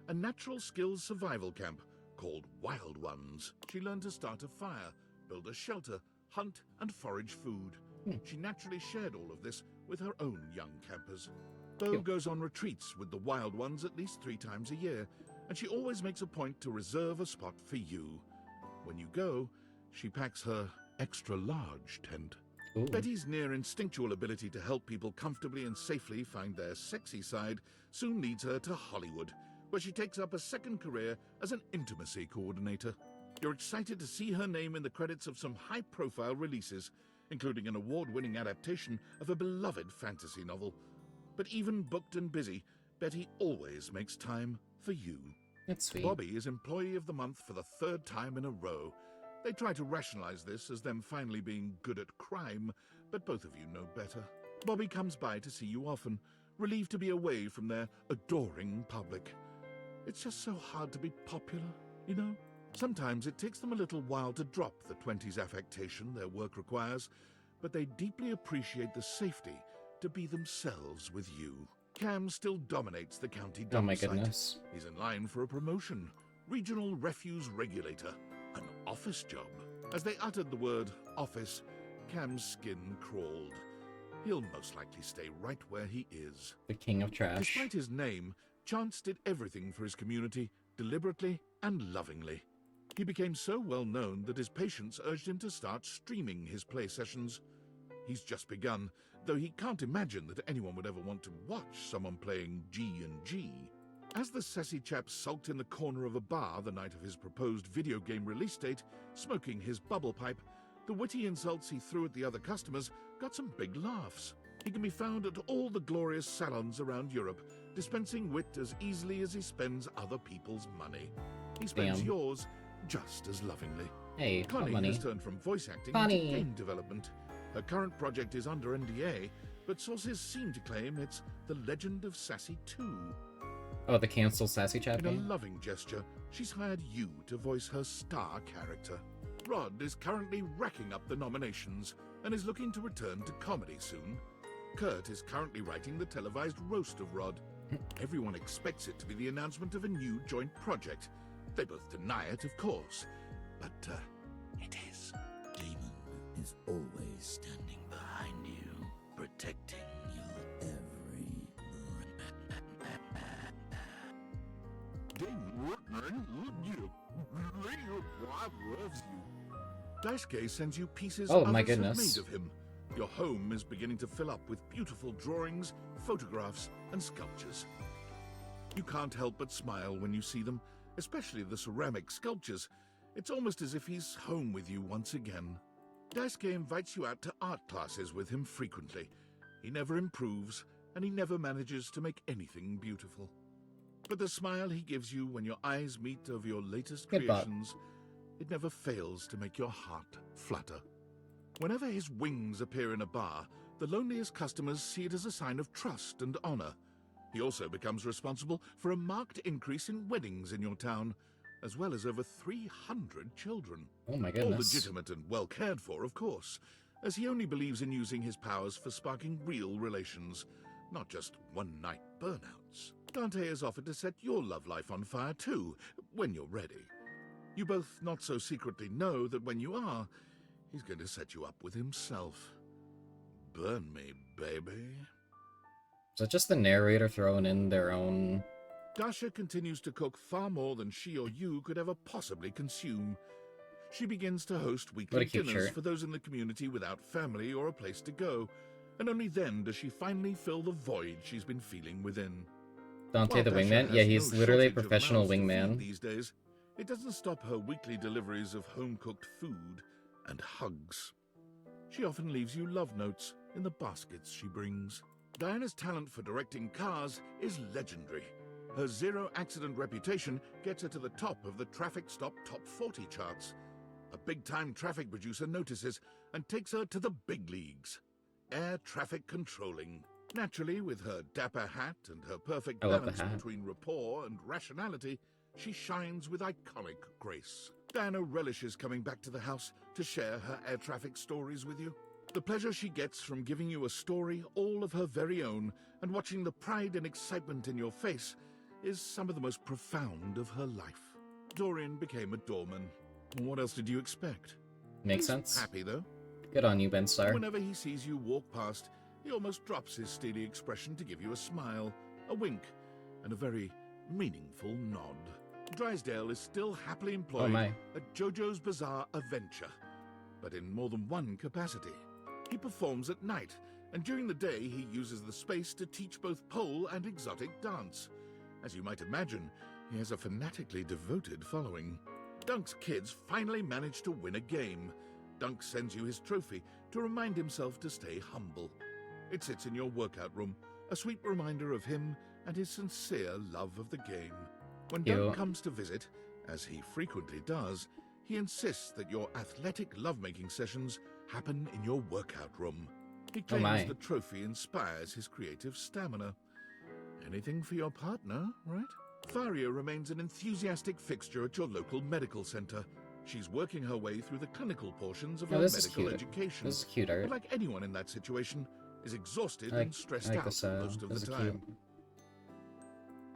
a natural skills survival camp called Wild Ones. She learned to start a fire, build a shelter, hunt and forage food. She naturally shared all of this with her own young campers. Bo goes on retreats with the Wild Ones at least 3 times a year, and she always makes a point to reserve a spot for you. When you go, she packs her extra-large tent. Ooh. Betty's near instinctual ability to help people comfortably and safely find their sexy side soon leads her to Hollywood, where she takes up a second career as an intimacy coordinator. You're excited to see her name in the credits of some high-profile releases, including an award-winning adaptation of a beloved fantasy novel. But even booked and busy, Betty always makes time for you. That's sweet. Bobby is Employee of the Month for the 3rd time in a row. They try to rationalize this as them finally being good at crime, but both of you know better. Bobby comes by to see you often, relieved to be away from their adoring public. It's just so hard to be popular, you know? Sometimes it takes them a little while to drop the 20s affectation their work requires, but they deeply appreciate the safety to be themselves with you. Cam still dominates the county Oh dump my site. goodness. He's in line for a promotion, regional refuse regulator, an office job. As they uttered the word office, Cam's skin crawled. He'll most likely stay right where he is. The king of trash. Despite his name, Chance did everything for his community, deliberately and lovingly. He became so well known that his patients urged him to start streaming his play sessions. He's just begun, though he can't imagine that anyone would ever want to watch someone playing G&G. As the sassy chap sulked in the corner of a bar the night of his proposed video game release date, smoking his bubble pipe, the witty insults he threw at the other customers got some big laughs. He can be found at all the glorious salons around Europe, dispensing wit as easily as he spends other people's money. He spends Damn. yours just as lovingly. Hey, what Connie money? has turned from voice acting Connie. into game development. Her current project is under NDA, but sources seem to claim it's The Legend of Sassy 2. Oh, the cancel Sassy Chat In a game? loving gesture, she's hired you to voice her star character. Rod is currently racking up the nominations and is looking to return to comedy soon. Kurt is currently writing the televised roast of Rod. Everyone expects it to be the announcement of a new joint project. They both deny it, of course, but it is. Damon is always standing behind you, protecting you every Damon Workman, you. Radio loves you. Daisuke sends you pieces Oh, others my have goodness. made of him. Your home is beginning to fill up with beautiful drawings, photographs, and sculptures. You can't help but smile when you see them, especially the ceramic sculptures. It's almost as if he's home with you once again. Daisuke invites you out to art classes with him frequently. He never improves, and he never manages to make anything beautiful. But the smile he gives you when your eyes meet over your latest Good bot. creations, it never fails to make your heart flutter. Whenever his wings appear in a bar, the loneliest customers see it as a sign of trust and honor. He also becomes responsible for a marked increase in weddings in your town, as well as over 300 children. Oh my All goodness. legitimate and well cared for, of course, as he only believes in using his powers for sparking real relations, not just one-night burnouts. Dante has offered to set your love life on fire too, when you're ready. You both not so secretly know that when you are, he's going to set you up with himself. burn me, baby. So just the narrator throwing in their own... Dasha continues to cook far more than she or you could ever possibly consume. She begins to host weekly dinners shirt. for those in the community without family or a place to go, and only then does she finally fill the void she's been feeling within. Dante While the Dasha wingman? has Yeah, he's no literally a shortage of professional mouths to feed wingman. these days, it doesn't stop her weekly deliveries of home-cooked food and hugs. She often leaves you love notes in the baskets she brings. Diana's talent for directing cars is legendary. Her zero-accident reputation gets her to the top of the Traffic Stop Top 40 charts. A big-time traffic producer notices and takes her to the big leagues. Air traffic controlling. Naturally, with her dapper hat and her perfect I love the balance hat. between rapport and rationality, she shines with iconic grace. Diana relishes coming back to the house to share her air traffic stories with you. The pleasure she gets from giving you a story all of her very own and watching the pride and excitement in your face is some of the most profound of her life. Dorian became a doorman. What else did you expect? Makes He's sense. happy, though. Good on you, Ben Star. Whenever he sees you walk past, he almost drops his steely expression to give you a smile, a wink, and a very meaningful nod. Drysdale is still happily employed at JoJo's Bizarre Adventure, but in more than one capacity. He performs at night, and during the day he uses the space to teach both pole and exotic dance. As you might imagine, he has a fanatically devoted following. Dunk's kids finally managed to win a game. Dunk sends you his trophy to remind himself to stay humble. It sits in your workout room, a sweet reminder of him and his sincere love of the game. When Dunk comes to visit, as he frequently does, he insists that your athletic lovemaking sessions happen in your workout room. He claims the trophy inspires his creative stamina. Anything for your partner, right? Faria remains an enthusiastic fixture at your local medical center. She's working her way through the clinical portions of her medical education. This is cute art. But like anyone in that situation, is exhausted and stressed out most of the time.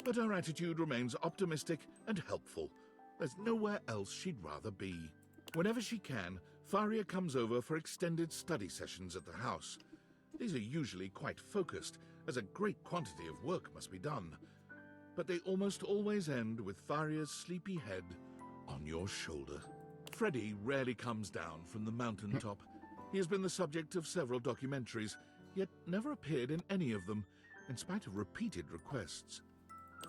But her attitude remains optimistic and helpful. There's nowhere else she'd rather be. Whenever she can, Faria comes over for extended study sessions at the house. These are usually quite focused, as a great quantity of work must be done. But they almost always end with Faria's sleepy head on your shoulder. Freddy rarely comes down from the mountaintop. He has been the subject of several documentaries, yet never appeared in any of them, in spite of repeated requests.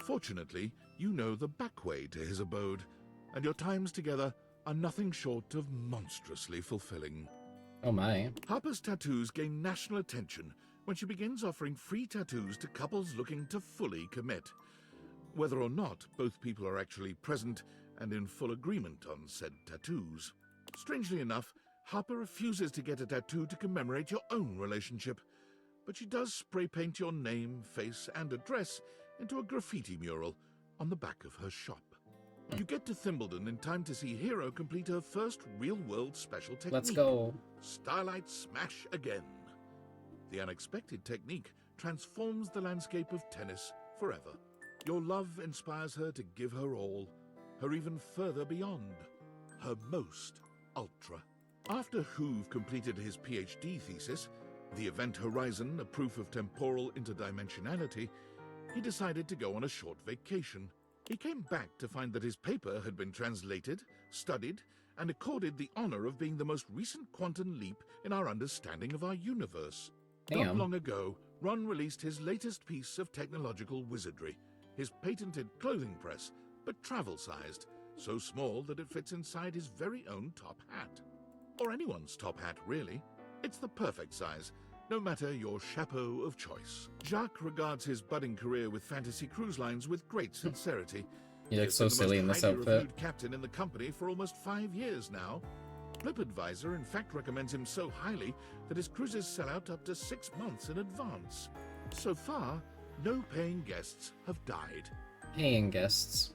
Fortunately, you know the back way to his abode, and your times together are nothing short of monstrously fulfilling. Oh my. Harper's tattoos gain national attention when she begins offering free tattoos to couples looking to fully commit. Whether or not both people are actually present and in full agreement on said tattoos. Strangely enough, Harper refuses to get a tattoo to commemorate your own relationship, but she does spray paint your name, face, and address into a graffiti mural on the back of her shop. You get to Thimbledon in time to see Hero complete her first real-world special technique. Let's go. Starlight Smash again. The unexpected technique transforms the landscape of tennis forever. Your love inspires her to give her all, her even further beyond, her most ultra. After Hoove completed his PhD thesis, The Event Horizon, a proof of temporal interdimensionality, he decided to go on a short vacation. He came back to find that his paper had been translated, studied, and accorded the honor of being the most recent quantum leap in our understanding of our universe. Not long ago, Ron released his latest piece of technological wizardry, his patented clothing press, but travel-sized, so small that it fits inside his very own top hat. Or anyone's top hat, really. It's the perfect size, no matter your chapeau of choice. Jacques regards his budding career with Fantasy Cruise Lines with great sincerity. He looks so silly in this outfit. He has been the most highly reviewed captain in the company for almost 5 years now. TripAdvisor in fact recommends him so highly that his cruises sell out up to 6 months in advance. So far, no paying guests have died. Paying guests.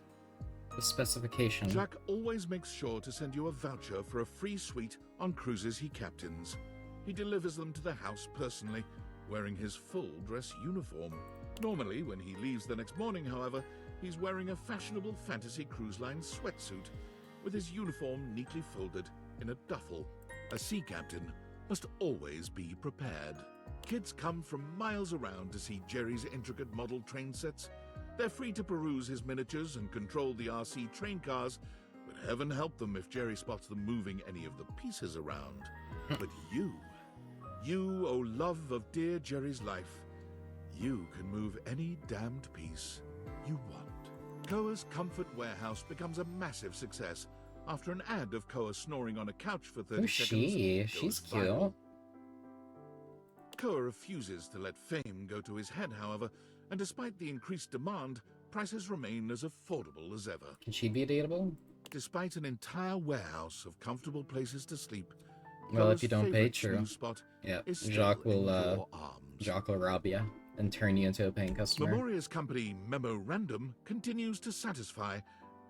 The specification. Jack always makes sure to send you a voucher for a free suite on cruises he captains. He delivers them to the house personally, wearing his full dress uniform. Normally, when he leaves the next morning, however, he's wearing a fashionable Fantasy Cruise Line sweatsuit, with his uniform neatly folded in a duffel. A sea captain must always be prepared. Kids come from miles around to see Jerry's intricate model train sets. They're free to peruse his miniatures and control the RC train cars, but heaven help them if Jerry spots them moving any of the pieces around. But you, oh love of dear Jerry's life, you can move any damned piece you want. Koa's Comfort Warehouse becomes a massive success after an ad of Koa snoring on a couch for 30 Who's seconds. she? She's cute. Viral. Koa refuses to let fame go to his head, however, and despite the increased demand, prices remain as affordable as ever. Can she be dateable? Despite an entire warehouse of comfortable places to sleep, Well, Koa's if you don't pay, favorite true. snooze spot Yeah, is still Jacques in will your arms. rob you and turn you into a paying customer. Memoria's company Memorandum continues to satisfy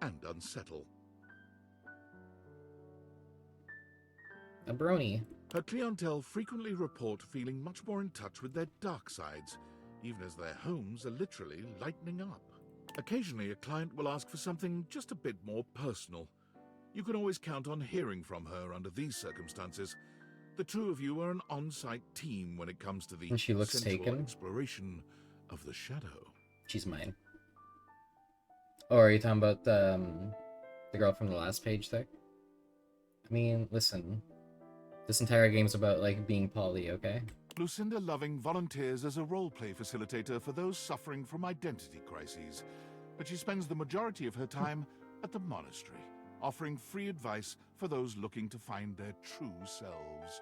and unsettle. A brony. Her clientele frequently report feeling much more in touch with their dark sides, even as their homes are literally lightening up. Occasionally, a client will ask for something just a bit more personal. You can always count on hearing from her under these circumstances. The two of you are an on-site team when it comes to the And she looks sensual taken. exploration of the shadow. She's mine. Oh, are you talking about the girl from the last page there? I mean, listen. This entire game's about, like, being poly, okay? Lucinda Loving volunteers as a role-play facilitator for those suffering from identity crises, but she spends the majority of her time at the monastery, offering free advice for those looking to find their true selves.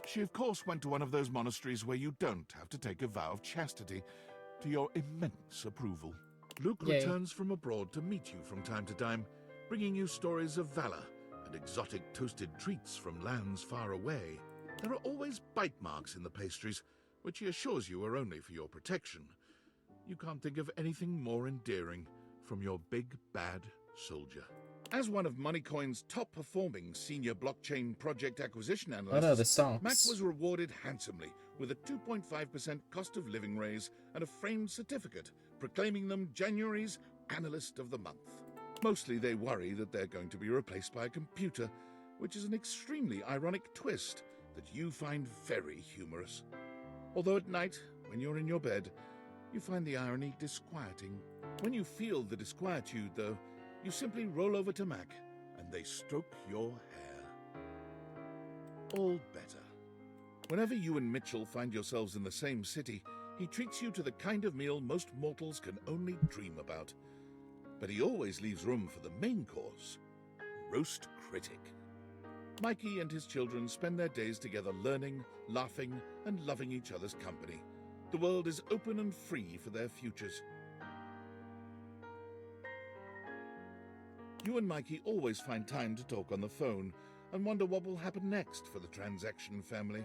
She, of course, went to one of those monasteries where you don't have to take a vow of chastity, to your immense approval. Luke Yay. returns from abroad to meet you from time to time, bringing you stories of valor and exotic toasted treats from lands far away. There are always bite marks in the pastries, which he assures you are only for your protection. You can't think of anything more endearing from your big bad soldier. As one of Moneycoin's top-performing senior blockchain project acquisition analysts, Oh no, the songs. Mac was rewarded handsomely with a 2.5% cost of living raise and a framed certificate proclaiming them January's Analyst of the Month. Mostly they worry that they're going to be replaced by a computer, which is an extremely ironic twist that you find very humorous. Although at night, when you're in your bed, you find the irony disquieting. When you feel the disquietude, though, you simply roll over to Mac, and they stroke your hair. All better. Whenever you and Mitchell find yourselves in the same city, he treats you to the kind of meal most mortals can only dream about. But he always leaves room for the main course, Roast Critic. Mikey and his children spend their days together learning, laughing, and loving each other's company. The world is open and free for their futures. You and Mikey always find time to talk on the phone and wonder what will happen next for the Transaction family.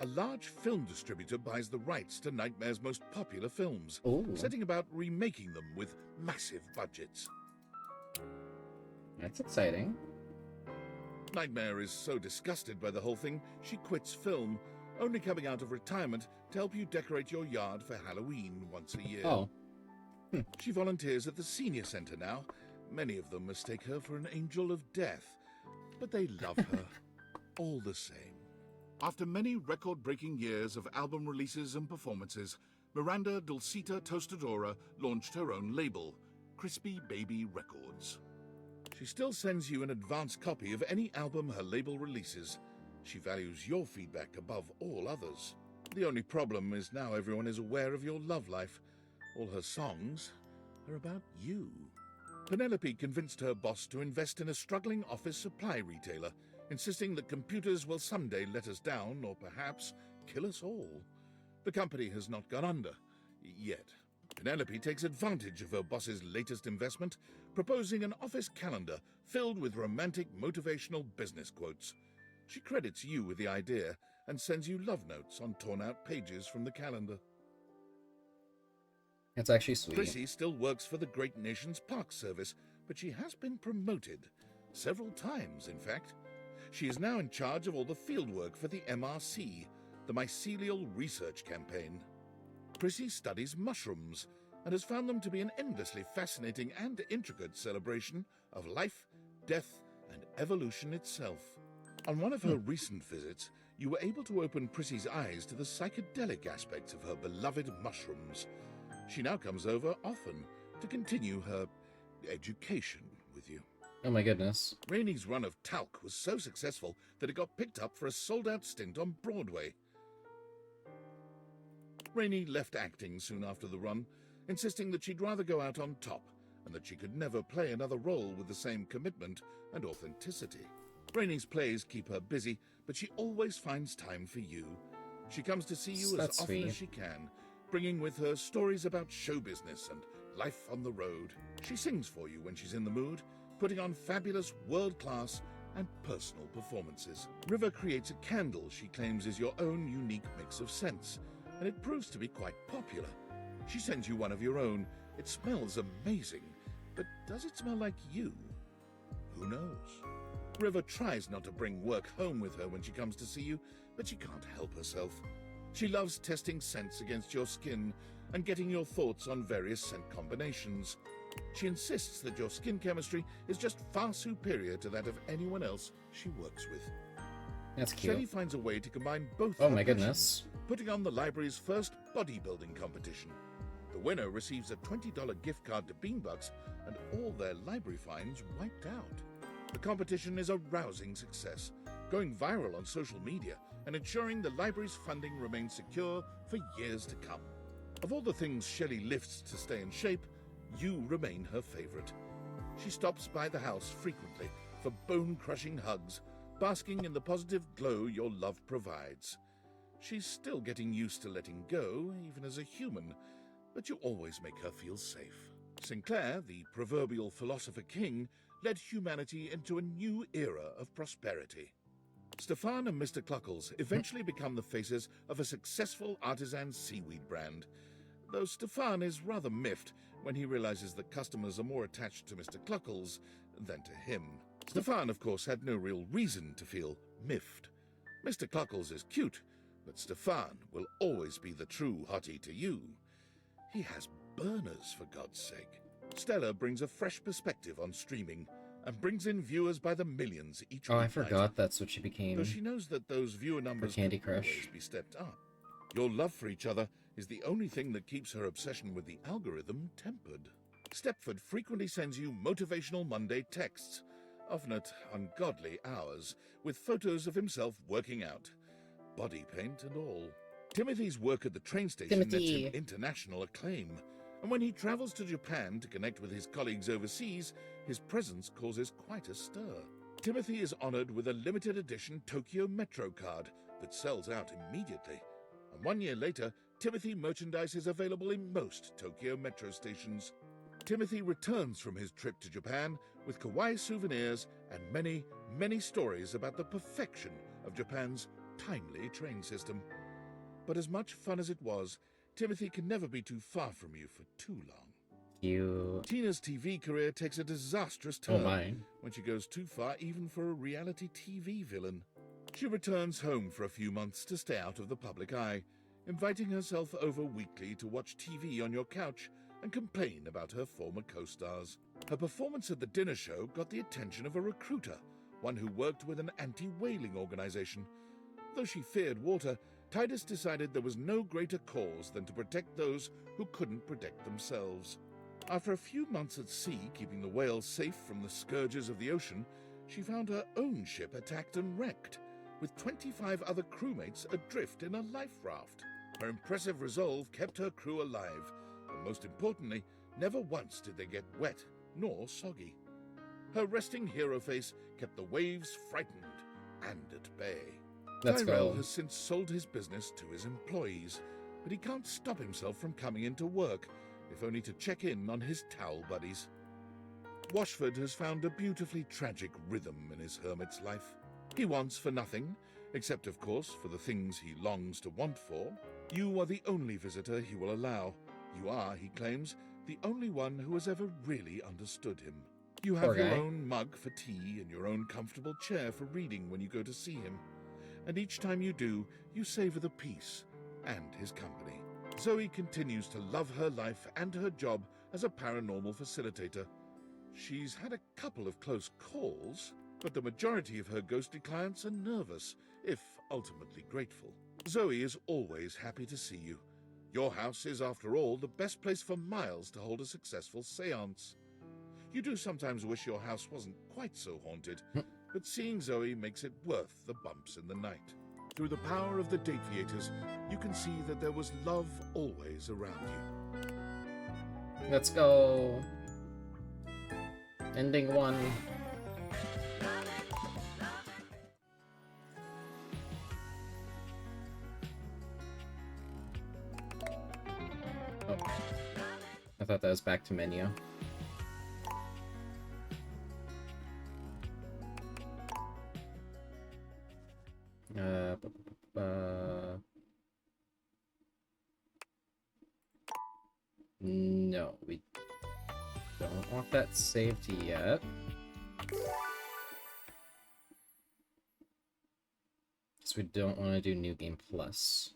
A large film distributor buys the rights to Nightmare's most popular films, setting about remaking them with massive budgets. That's exciting. Nightmare is so disgusted by the whole thing, she quits film, only coming out of retirement to help you decorate your yard for Halloween once a year. Oh. She volunteers at the senior center now. Many of them mistake her for an angel of death, but they love her all the same. After many record-breaking years of album releases and performances, Miranda Dulcita Tostadora launched her own label, Crispy Baby Records. She still sends you an advance copy of any album her label releases. She values your feedback above all others. The only problem is now everyone is aware of your love life. All her songs are about you. Penelope convinced her boss to invest in a struggling office supply retailer, insisting that computers will someday let us down or perhaps kill us all. The company has not gone under, yet. Penelope takes advantage of her boss's latest investment, proposing an office calendar filled with romantic motivational business quotes. She credits you with the idea and sends you love notes on torn-out pages from the calendar. It's actually sweet. Chrissy still works for the Great Nations Park Service, but she has been promoted. Several times, in fact. She is now in charge of all the fieldwork for the MRC, the Mycelial Research Campaign. Prissy studies mushrooms and has found them to be an endlessly fascinating and intricate celebration of life, death, and evolution itself. On one of her recent visits, you were able to open Prissy's eyes to the psychedelic aspects of her beloved mushrooms. She now comes over often to continue her education with you. Oh my goodness. Rainey's run of talc was so successful that it got picked up for a sold-out stint on Broadway. Rainey left acting soon after the run, insisting that she'd rather go out on top and that she could never play another role with the same commitment and authenticity. Rainey's plays keep her busy, but she always finds time for you. She comes to see you as often as she can, bringing with her stories about show business and life on the road. She sings for you when she's in the mood, putting on fabulous world-class and personal performances. River creates a candle she claims is your own unique mix of scents, and it proves to be quite popular. She sends you one of your own. It smells amazing, but does it smell like you? Who knows? River tries not to bring work home with her when she comes to see you, but she can't help herself. She loves testing scents against your skin and getting your thoughts on various scent combinations. She insists that your skin chemistry is just far superior to that of anyone else she works with. That's cute. Shelley finds a way to combine both. Oh my goodness. Putting on the library's first bodybuilding competition. The winner receives a $20 gift card to Beanbucks and all their library fines wiped out. The competition is a rousing success, going viral on social media and ensuring the library's funding remains secure for years to come. Of all the things Shelley lifts to stay in shape, you remain her favorite. She stops by the house frequently for bone-crushing hugs, basking in the positive glow your love provides. She's still getting used to letting go, even as a human, but you always make her feel safe. Sinclair, the proverbial philosopher king, led humanity into a new era of prosperity. Stefan and Mr. Cluckles eventually become the faces of a successful artisan seaweed brand, though Stefan is rather miffed when he realizes that customers are more attached to Mr. Cluckles than to him. Stefan, of course, had no real reason to feel miffed. Mr. Cluckles is cute, but Stefan will always be the true hottie to you. He has burners, for God's sake. Stella brings a fresh perspective on streaming and brings in viewers by the millions each week. Oh, I forgot that's what she became. Though she knows that those viewer numbers Candy can Crush. always be stepped up. Your love for each other is the only thing that keeps her obsession with the algorithm tempered. Stepford frequently sends you motivational Monday texts, often at ungodly hours, with photos of himself working out, body paint and all. Timothy's work at the train station nets him international acclaim, and when he travels to Japan to connect with his colleagues overseas, his presence causes quite a stir. Timothy is honored with a limited edition Tokyo Metro card that sells out immediately. And 1 year later, Timothy merchandise is available in most Tokyo Metro stations. Timothy returns from his trip to Japan with kawaii souvenirs and many, many stories about the perfection of Japan's timely train system. But as much fun as it was, Timothy can never be too far from you for too long. Cute. Tina's TV career takes a disastrous turn when she goes too far even for a reality TV villain. She returns home for a few months to stay out of the public eye, inviting herself over weekly to watch TV on your couch and complain about her former co-stars. Her performance at the dinner show got the attention of a recruiter, one who worked with an anti-whaling organization. Though she feared water, Titus decided there was no greater cause than to protect those who couldn't protect themselves. After a few months at sea, keeping the whales safe from the scourges of the ocean, she found her own ship attacked and wrecked, with 25 other crewmates adrift in a life raft. Her impressive resolve kept her crew alive, and most importantly, never once did they get wet nor soggy. Her resting hero face kept the waves frightened and at bay. Tyrell has since sold his business to his employees, but he can't stop himself from coming into work, if only to check in on his towel buddies. Washford has found a beautifully tragic rhythm in his hermit's life. He wants for nothing, except of course for the things he longs to want for. You are the only visitor he will allow. You are, he claims, the only one who has ever really understood him. You have your own mug for tea and your own comfortable chair for reading when you go to see him. And each time you do, you savor the peace and his company. Zoe continues to love her life and her job as a paranormal facilitator. She's had a couple of close calls, but the majority of her ghostly clients are nervous, if ultimately grateful. Zoe is always happy to see you. Your house is, after all, the best place for miles to hold a successful seance. You do sometimes wish your house wasn't quite so haunted, but seeing Zoe makes it worth the bumps in the night. Through the power of the Dateviators, you can see that there was love always around you. Let's go. Ending 1. Oh. I thought that was back to menu. No, we don't want that saved yet. Because we don't want to do New Game Plus.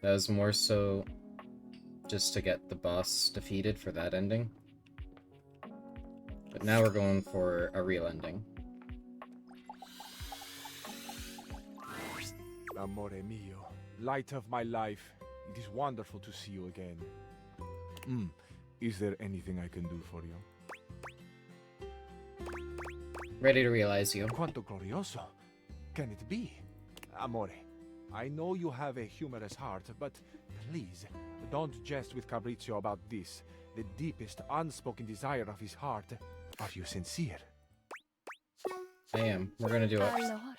That was more so just to get the boss defeated for that ending. But now we're going for a real ending. Amore mio, light of my life, it is wonderful to see you again. Is there anything I can do for you? Ready to realize you. Quanto glorioso can it be? Amore, I know you have a humorous heart, but please, don't jest with Fabrizio about this. The deepest unspoken desire of his heart. Are you sincere? I am. We're gonna do it. Allora,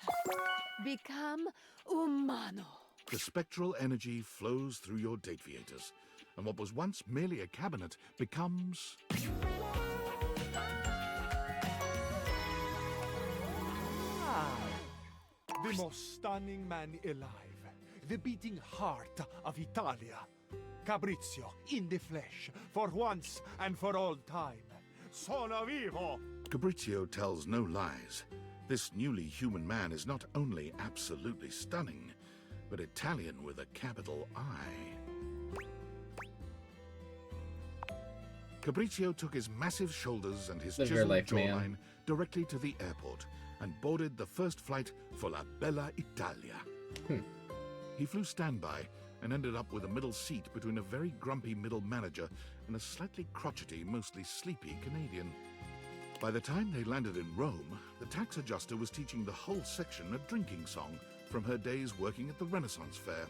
become umano. The spectral energy flows through your Dateviators, and what was once merely a cabinet becomes... The most stunning man alive. The beating heart of Italia. Fabrizio, in the flesh, for once and for all time. Sono vivo! Fabrizio tells no lies. This newly human man is not only absolutely stunning, but Italian with a capital I. Fabrizio took his massive shoulders and his Live your chiseled life, jawline man. directly to the airport and boarded the first flight for La Bella Italia. He flew standby and ended up with a middle seat between a very grumpy middle manager and a slightly crotchety, mostly sleepy Canadian. By the time they landed in Rome, the tax adjuster was teaching the whole section a drinking song from her days working at the Renaissance Fair,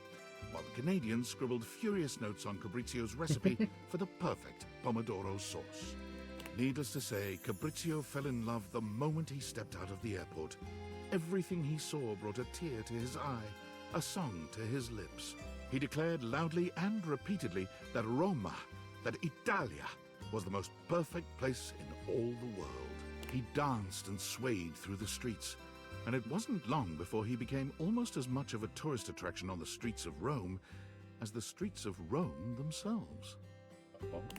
while the Canadian scribbled furious notes on Fabrizio's recipe for the perfect pomodoro sauce. Needless to say, Fabrizio fell in love the moment he stepped out of the airport. Everything he saw brought a tear to his eye, a song to his lips. He declared loudly and repeatedly that Roma, that Italia, was the most perfect place in all the world. He danced and swayed through the streets, and it wasn't long before he became almost as much of a tourist attraction on the streets of Rome as the streets of Rome themselves.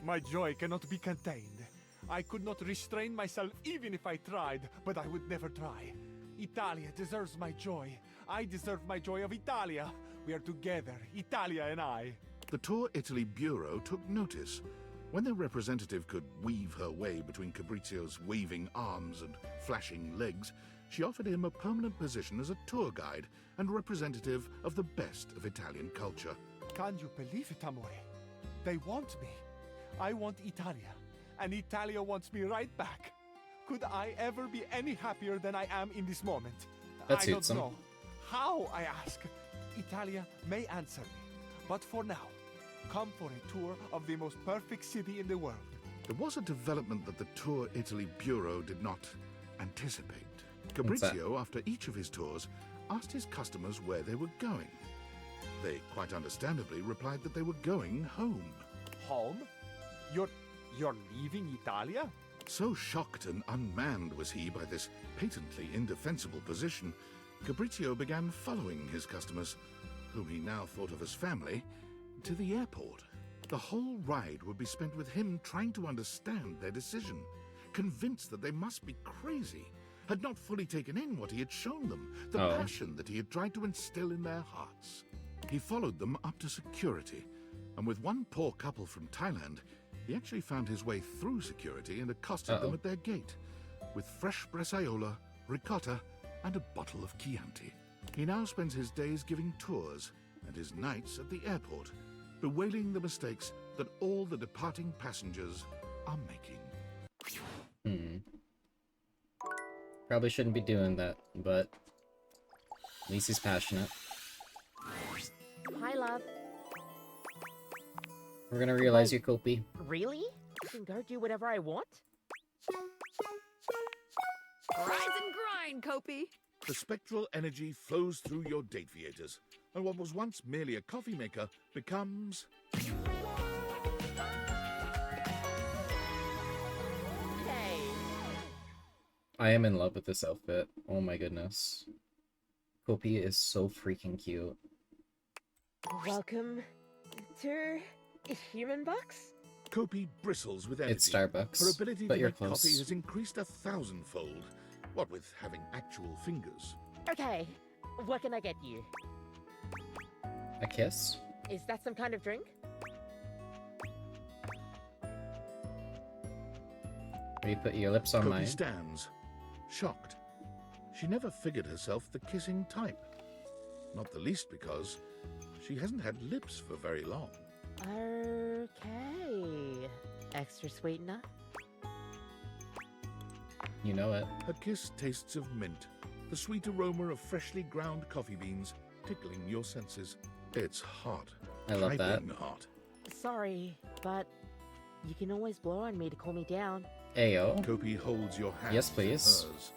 My joy cannot be contained. I could not restrain myself even if I tried, but I would never try. Italia deserves my joy. I deserve my joy of Italia. We are together, Italia and I. The Tour Italy Bureau took notice. When their representative could weave her way between Fabrizio's waving arms and flashing legs, she offered him a permanent position as a tour guide and representative of the best of Italian culture. Can you believe it, amore? They want me. I want Italia, and Italia wants me right back. Could I ever be any happier than I am in this moment? That I suits don't him. know. How, I ask? Italia may answer me, but for now, come for a tour of the most perfect city in the world. There was a development that the Tour Italy Bureau did not anticipate. What's that? Fabrizio, after each of his tours, asked his customers where they were going. They quite understandably replied that they were going home. Home? You're leaving Italia? So shocked and unmanned was he by this patently indefensible position, Fabrizio began following his customers, whom he now thought of as family, to the airport. The whole ride would be spent with him trying to understand their decision, convinced that they must be crazy, had not fully taken in what he had shown them, the passion that he had tried to instill in their hearts. He followed them up to security, and with one poor couple from Thailand, he actually found his way through security and accosted them at their gate. with fresh bresaola, ricotta, and a bottle of Chianti. He now spends his days giving tours and his nights at the airport, bewailing the mistakes that all the departing passengers are making. Probably shouldn't be doing that, but at least he's passionate. Hi, love. We're gonna realize you, Kopi. Really? I can go do whatever I want? Rise and grind, Kopi. The spectral energy flows through your Dateviators, and what was once merely a coffee maker becomes... I am in love with this outfit. Oh my goodness. Kopi is so freaking cute. Welcome to Human Box? Kopi bristles with energy. It's Starbucks, Her ability but to you're make close. coffee has increased 1,000-fold. What with having actual fingers. Okay, what can I get you? A kiss? Is that some kind of drink? Will you put your lips on Kopi mine? stands, shocked. She never figured herself the kissing type. Not the least because she hasn't had lips for very long. Okay. Extra sweetener? You know it. Her kiss tastes of mint, the sweet aroma of freshly ground coffee beans tickling your senses. It's hot. I love that. Piping hot. Sorry, but you can always blow on me to cool me down. Ayo. Kopi holds your hand. Yes, please. In hers.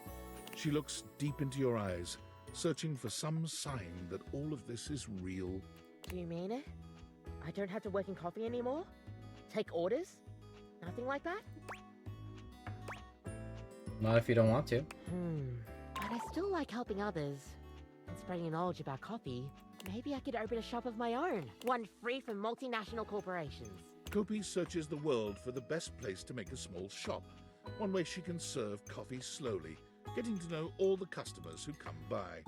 She looks deep into your eyes, searching for some sign that all of this is real. Do you mean it? I don't have to work in coffee anymore? Take orders? Nothing like that? Not if you don't want to. But I still like helping others and spreading knowledge about coffee. Maybe I could open a shop of my own, one free from multinational corporations. Kopi searches the world for the best place to make a small shop, one way she can serve coffee slowly, getting to know all the customers who come by.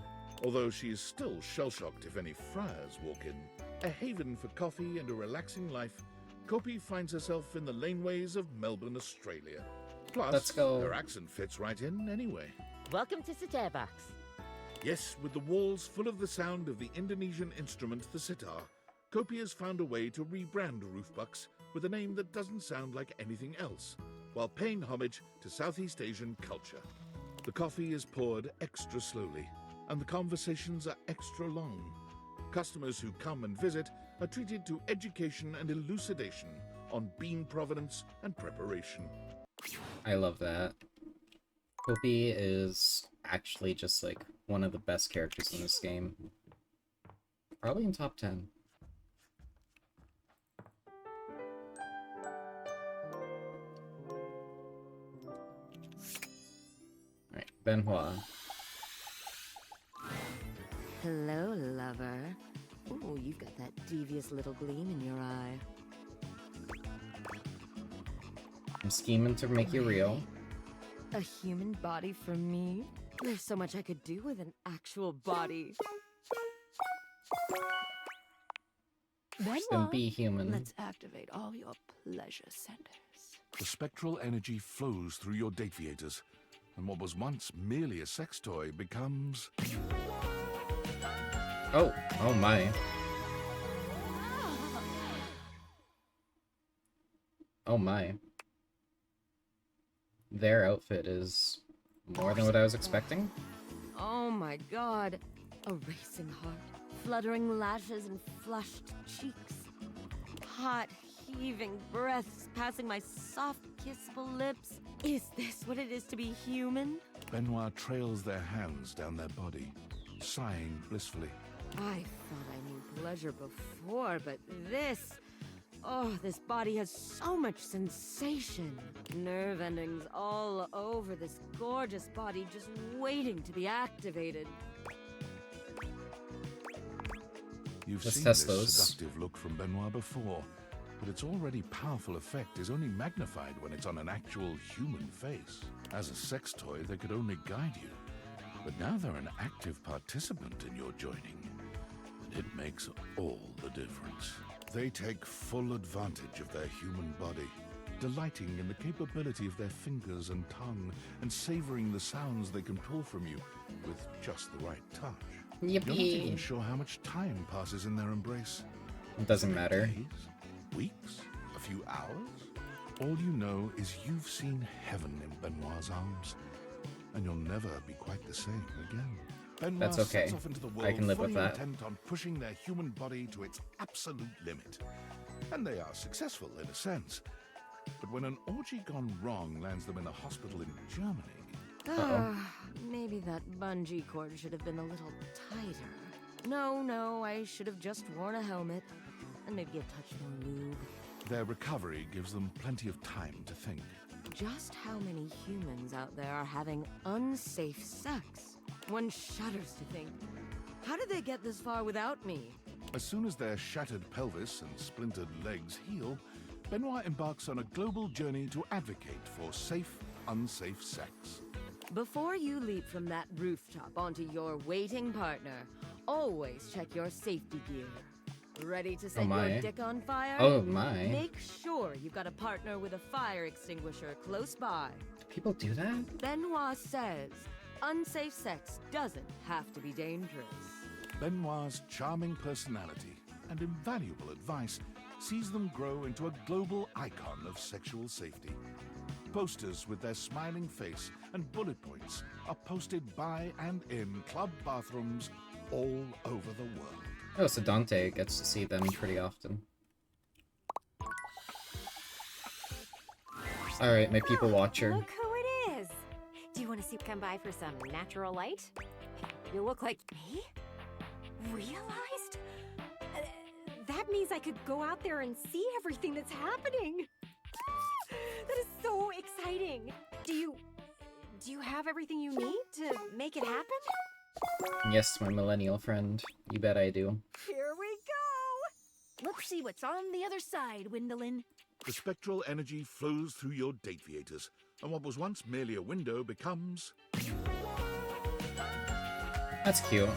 Although she is still shell-shocked if any friars walk in. A haven for coffee and a relaxing life, Kopi finds herself in the laneways of Melbourne, Australia. Plus, Let's go. her accent fits right in anyway. Welcome to Starbucks. Yes, with the walls full of the sound of the Indonesian instrument, the sitar, Kopi has found a way to rebrand Roofbucks with a name that doesn't sound like anything else, while paying homage to Southeast Asian culture. The coffee is poured extra slowly, and the conversations are extra long. Customers who come and visit are treated to education and elucidation on bean provenance and preparation. I love that. Kopi is actually just like one of the best characters in this game. Probably in top 10. Alright, Benhua. Hello, lover. Ooh, you've got that devious little gleam in your eye. I'm scheming to make you real. A human body for me? There's so much I could do with an actual body. Then Benoit, be human. let's activate all your pleasure centers. The spectral energy flows through your Dateviators, and what was once merely a sex toy becomes... Oh my. Oh my. Their outfit is more than what I was expecting. Oh my god. A racing heart, fluttering lashes and flushed cheeks. Hot, heaving breaths passing my soft, kissable lips. Is this what it is to be human? Benoit trails their hands down their body, sighing blissfully. I thought I knew pleasure before, but this... Oh, this body has so much sensation. Nerve endings all over this gorgeous body just waiting to be activated. You've Let's seen test this those. seductive look from Benoit before, but its already powerful effect is only magnified when it's on an actual human face. As a sex toy, they could only guide you, but now they're an active participant in your joining, and it makes all the difference. They take full advantage of their human body, delighting in the capability of their fingers and tongue, and savoring the sounds they can pull from you with just the right touch. You're not even sure how much time passes in their embrace. It doesn't matter. Days, weeks, a few hours? All you know is you've seen heaven in Benoit's arms, and you'll never be quite the same again. Benoit That's okay. sets off into the world I can live with fully that. intent on pushing their human body to its absolute limit. And they are successful in a sense. But when an orgy gone wrong lands them in a hospital in Germany... Maybe that bungee cord should have been a little tighter. No, I should have just worn a helmet. And maybe a touch more lube. Their recovery gives them plenty of time to think. Just how many humans out there are having unsafe sex? One shudders to think, how did they get this far without me? As soon as their shattered pelvis and splintered legs heal, Benoit embarks on a global journey to advocate for safe, unsafe sex. Before you leap from that rooftop onto your waiting partner, always check your safety gear. Ready to set your dick on fire? Oh my. Make sure you've got a partner with a fire extinguisher close by. People do that? Benoit says, unsafe sex doesn't have to be dangerous. Benoit's charming personality and invaluable advice sees them grow into a global icon of sexual safety. Posters with their smiling face and bullet points are posted by and in club bathrooms all over the world. Oh, so Dante gets to see them pretty often. Alright, my people watcher. Look who it is! Do you want to see come by for some natural light? You look like me? Realized? That means I could go out there and see everything that's happening. That is so exciting. Do you have everything you need to make it happen? Yes, my millennial friend. You bet I do. Here we go! Let's see what's on the other side, Windolin. The spectral energy flows through your date viators, and what was once merely a window becomes... That's cute.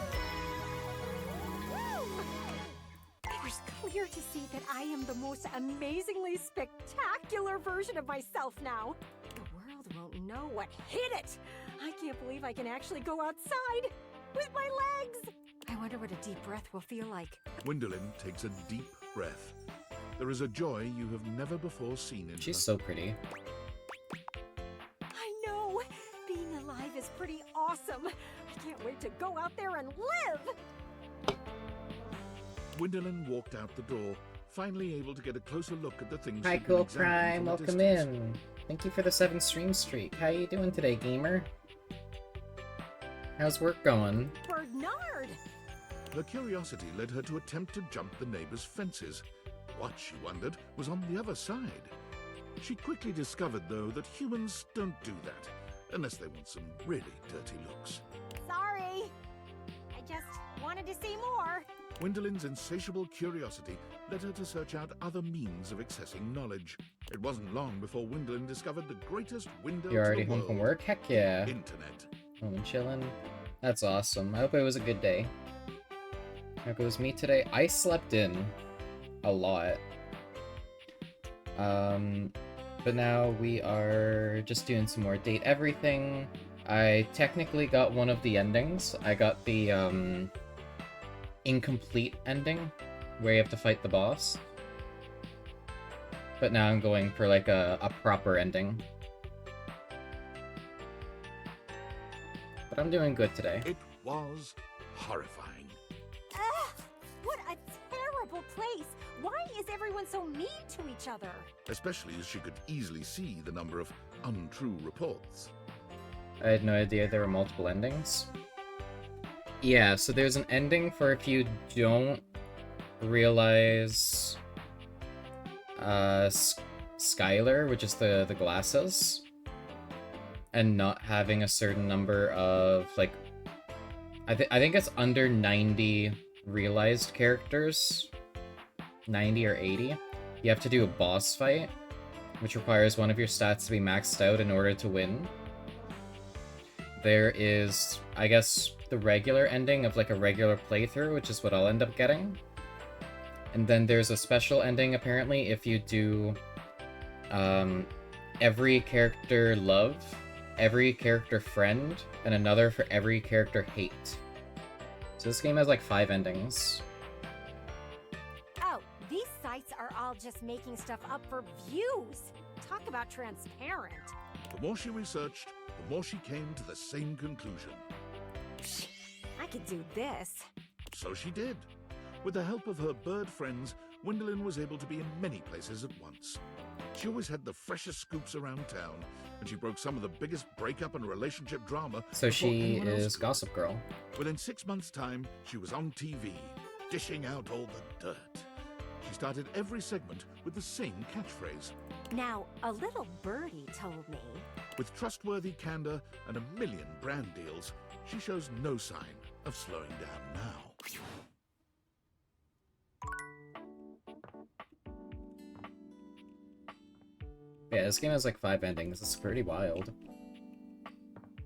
It is clear to see that I am the most amazingly spectacular version of myself now. The world won't know what hit it. I can't believe I can actually go outside with my legs. I wonder what a deep breath will feel like. Windolin takes a deep breath. There is a joy you have never before seen in She's her. so pretty. I know. Being alive is pretty awesome. I can't wait to go out there and live. Windolin walked out the door, finally able to get a closer look at the things Hi, she'd been Cool examining Prime. from a Welcome distance. in. Thank you for the 7 stream streak. How you doing today, gamer? How's work going? Bernard! Her curiosity led her to attempt to jump the neighbor's fences. What, she wondered, was on the other side. She quickly discovered, though, that humans don't do that, unless they want some really dirty looks. Sorry. I just wanted to see more. Windolin's insatiable curiosity led her to search out other means of accessing knowledge. It wasn't long before Windolin discovered the greatest window You're already to the home from world. work? Heck yeah. Internet. Home and chilling. That's awesome. I hope it was a good day. How goes me today? I slept in a lot. But now we are just doing some more date everything. I technically got one of the endings. I got the incomplete ending where you have to fight the boss. But now I'm going for like a proper ending. But I'm doing good today. It was horrifying. Ugh! What a terrible place! Why is everyone so mean to each other? Especially as she could easily see the number of untrue reports. I had no idea there were multiple endings. Yeah, so there's an ending for if you don't realize Skylar, which is the glasses, and not having a certain number of, like, I think it's under 90 realized characters, 90 or 80. You have to do a boss fight, which requires one of your stats to be maxed out in order to win. There is, I guess, the regular ending of like a regular playthrough, which is what I'll end up getting. And then there's a special ending, apparently, if you do every character love, every character friend, and another for every character hate. So this game has like 5 endings. Oh, these sites are all just making stuff up for views. Talk about transparent. The more she researched, the more she came to the same conclusion. I could do this. So she did. With the help of her bird friends, Gwendolyn was able to be in many places at once. She always had the freshest scoops around town, and she broke some of the biggest breakup and relationship drama. So before she anyone else is could. Gossip Girl. Within 6 months' time, she was on TV, dishing out all the dirt. She started every segment with the same catchphrase. Now, a little birdie told me. With trustworthy candor and a million brand deals, she shows no sign of slowing down now. Yeah, this game has like 5 endings. It's pretty wild.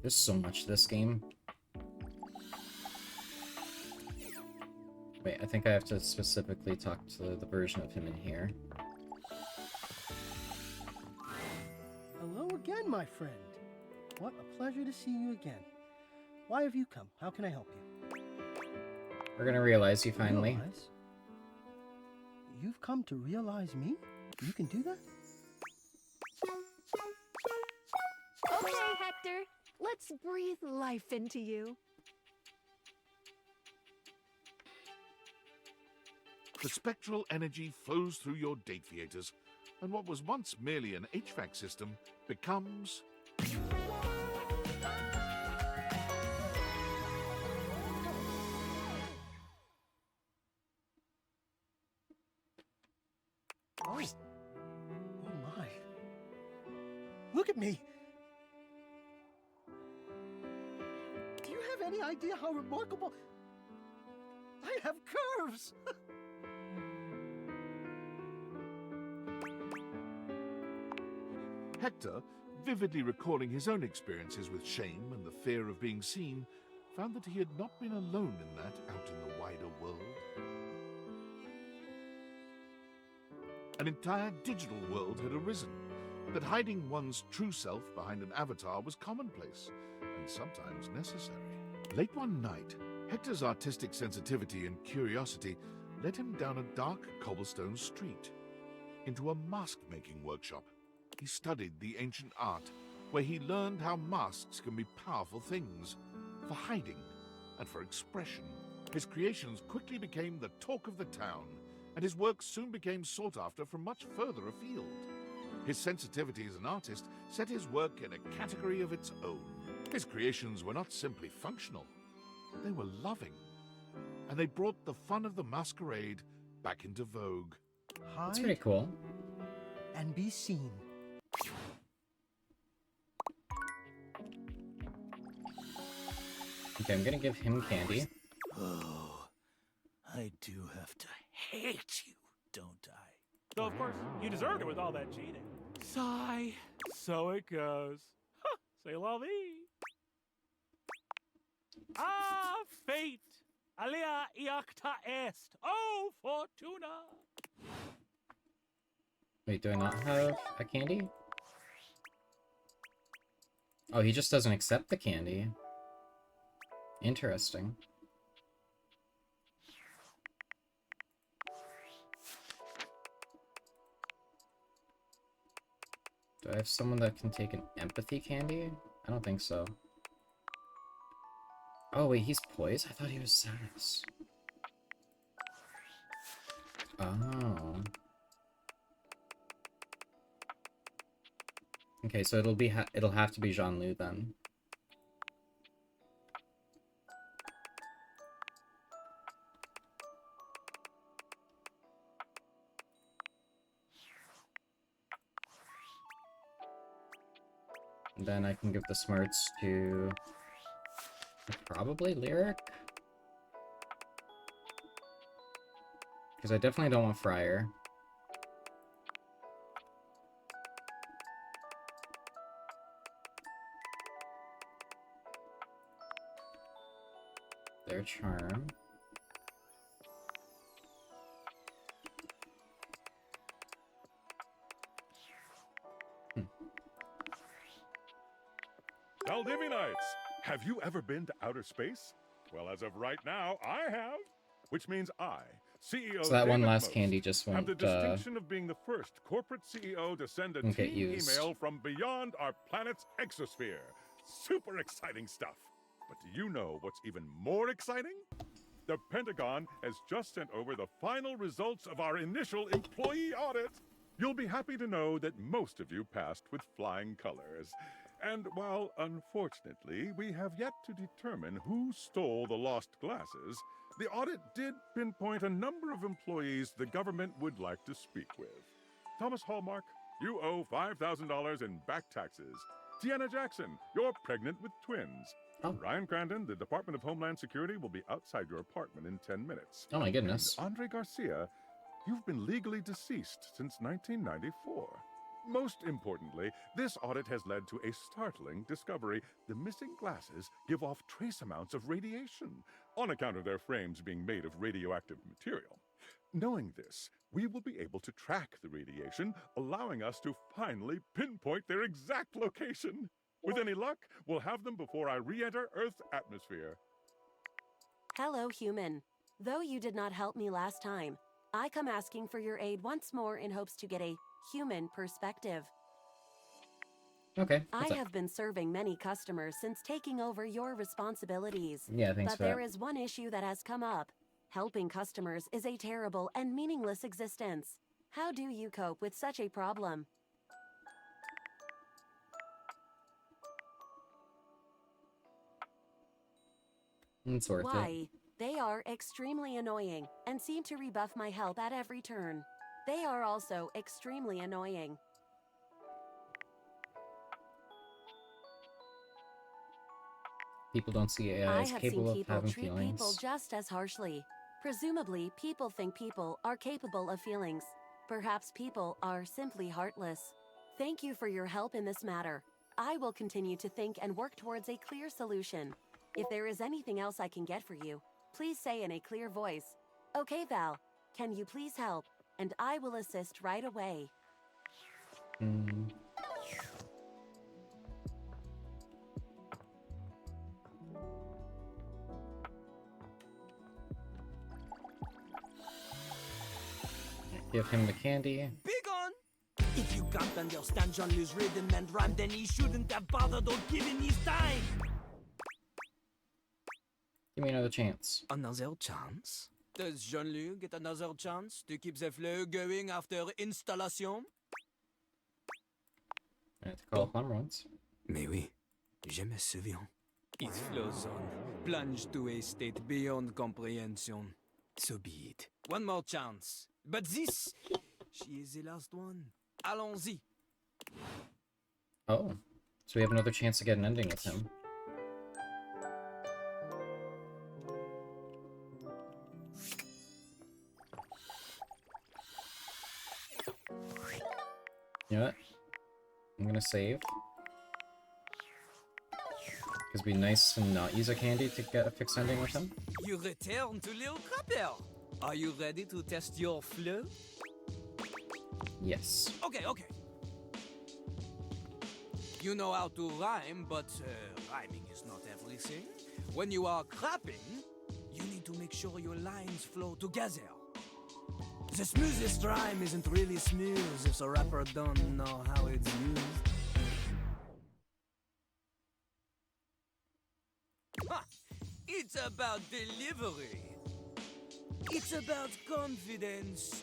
There's so much to this game. Wait, I think I have to specifically talk to the version of him in here. Hello again, my friend. What a pleasure to see you again. Why have you come? How can I help you? We're gonna realize you finally. Realize? You've come to realize me? You can do that? Okay, Hector. Let's breathe life into you. The spectral energy flows through your date theaters, and what was once merely an HVAC system becomes... Oh. Oh my. Look at me. Do you have any idea how remarkable... I have curves! Hector, vividly recalling his own experiences with shame and the fear of being seen, found that he had not been alone in that out in the wider world. An entire digital world had arisen, that hiding one's true self behind an avatar was commonplace, and sometimes necessary. Late one night, Hector's artistic sensitivity and curiosity led him down a dark cobblestone street, into a mask-making workshop. He studied the ancient art, where he learned how masks can be powerful things, for hiding and for expression. His creations quickly became the talk of the town, and his work soon became sought after from much further afield. His sensitivity as an artist set his work in a category of its own. His creations were not simply functional, they were loving, and they brought the fun of the masquerade back into vogue. That's pretty cool. And be seen. Okay, I'm gonna give him candy. Oh, I do have to hate you, don't I? So of course, you deserved it with all that cheating. Sigh. So it goes. Huh, c'est la vie. Ah, fate. Alia iacta est. Oh, fortuna. Wait, do I not have a candy? Oh, he just doesn't accept the candy. Interesting. Do I have someone that can take an empathy candy? I don't think so. Oh wait, he's poised? I thought he was sass. Oh. Okay, so it'll have to be Jean-Lu then. And then I can give the smarts to probably Lyric. Because I definitely don't want Friar. Their charm. Valdivianites! Have you ever been to outer space? Well, as of right now, I have. Which means I, CEO So that one David last Most, candy just have won't the distinction of being the first corporate CEO to send a won't get team used. email from beyond our planet's exosphere. Super exciting stuff. But do you know what's even more exciting? The Pentagon has just sent over the final results of our initial employee audit. You'll be happy to know that most of you passed with flying colors. And while, unfortunately, we have yet to determine who stole the lost glasses, the audit did pinpoint a number of employees the government would like to speak with. Thomas Hallmark, you owe $5,000 in back taxes. Tiana Jackson, you're pregnant with twins. Oh. Ryan Crandon, the Department of Homeland Security will be outside your apartment in 10 minutes. Oh my goodness. And Andre Garcia, you've been legally deceased since 1994. Most importantly, this audit has led to a startling discovery. The missing glasses give off trace amounts of radiation on account of their frames being made of radioactive material. Knowing this, we will be able to track the radiation, allowing us to finally pinpoint their exact location. With any luck, we'll have them before I re-enter Earth's atmosphere. Hello, human. Though you did not help me last time, I come asking for your aid once more in hopes to get a human perspective. Okay. I what's up? have been serving many customers since taking over your responsibilities. Yeah, thanks but for there that. is one issue that has come up. Helping customers is a terrible and meaningless existence. How do you cope with such a problem? It's worth it. Why? They are extremely annoying and seem to rebuff my help at every turn. They are also extremely annoying. People don't see AI I as have seen capable of people having treat feelings. people just as harshly. Presumably, people think people are capable of feelings. Perhaps people are simply heartless. Thank you for your help in this matter. I will continue to think and work towards a clear solution. If there is anything else I can get for you, please say in a clear voice. Okay, Val, can you please help? And I will assist right away. Give him the candy. Big on! If you can't understand Jean-Louis' rhythm and rhyme, then he shouldn't have bothered or given his time. Give me another chance. Another chance? Does Jean-Louis get another chance to keep the flow going after installation? I have to call plumber once. Mais oui, je me souviens. It flows on, plunged to a state beyond comprehension. So be it. One more chance. But this, she is the last one. Allons-y. Oh. So we have another chance to get an ending with him. You know what? I'm gonna save. Because it'd be nice to not use a candy to get a fixed ending with him. You return to Little Crapper. Are you ready to test your flow? Yes. Okay. You know how to rhyme, but rhyming is not everything. When you are crapping, you need to make sure your lines flow together. The smoothest rhyme isn't really smooth if the rapper don't know how it's used. Ha! It's about delivery. It's about confidence.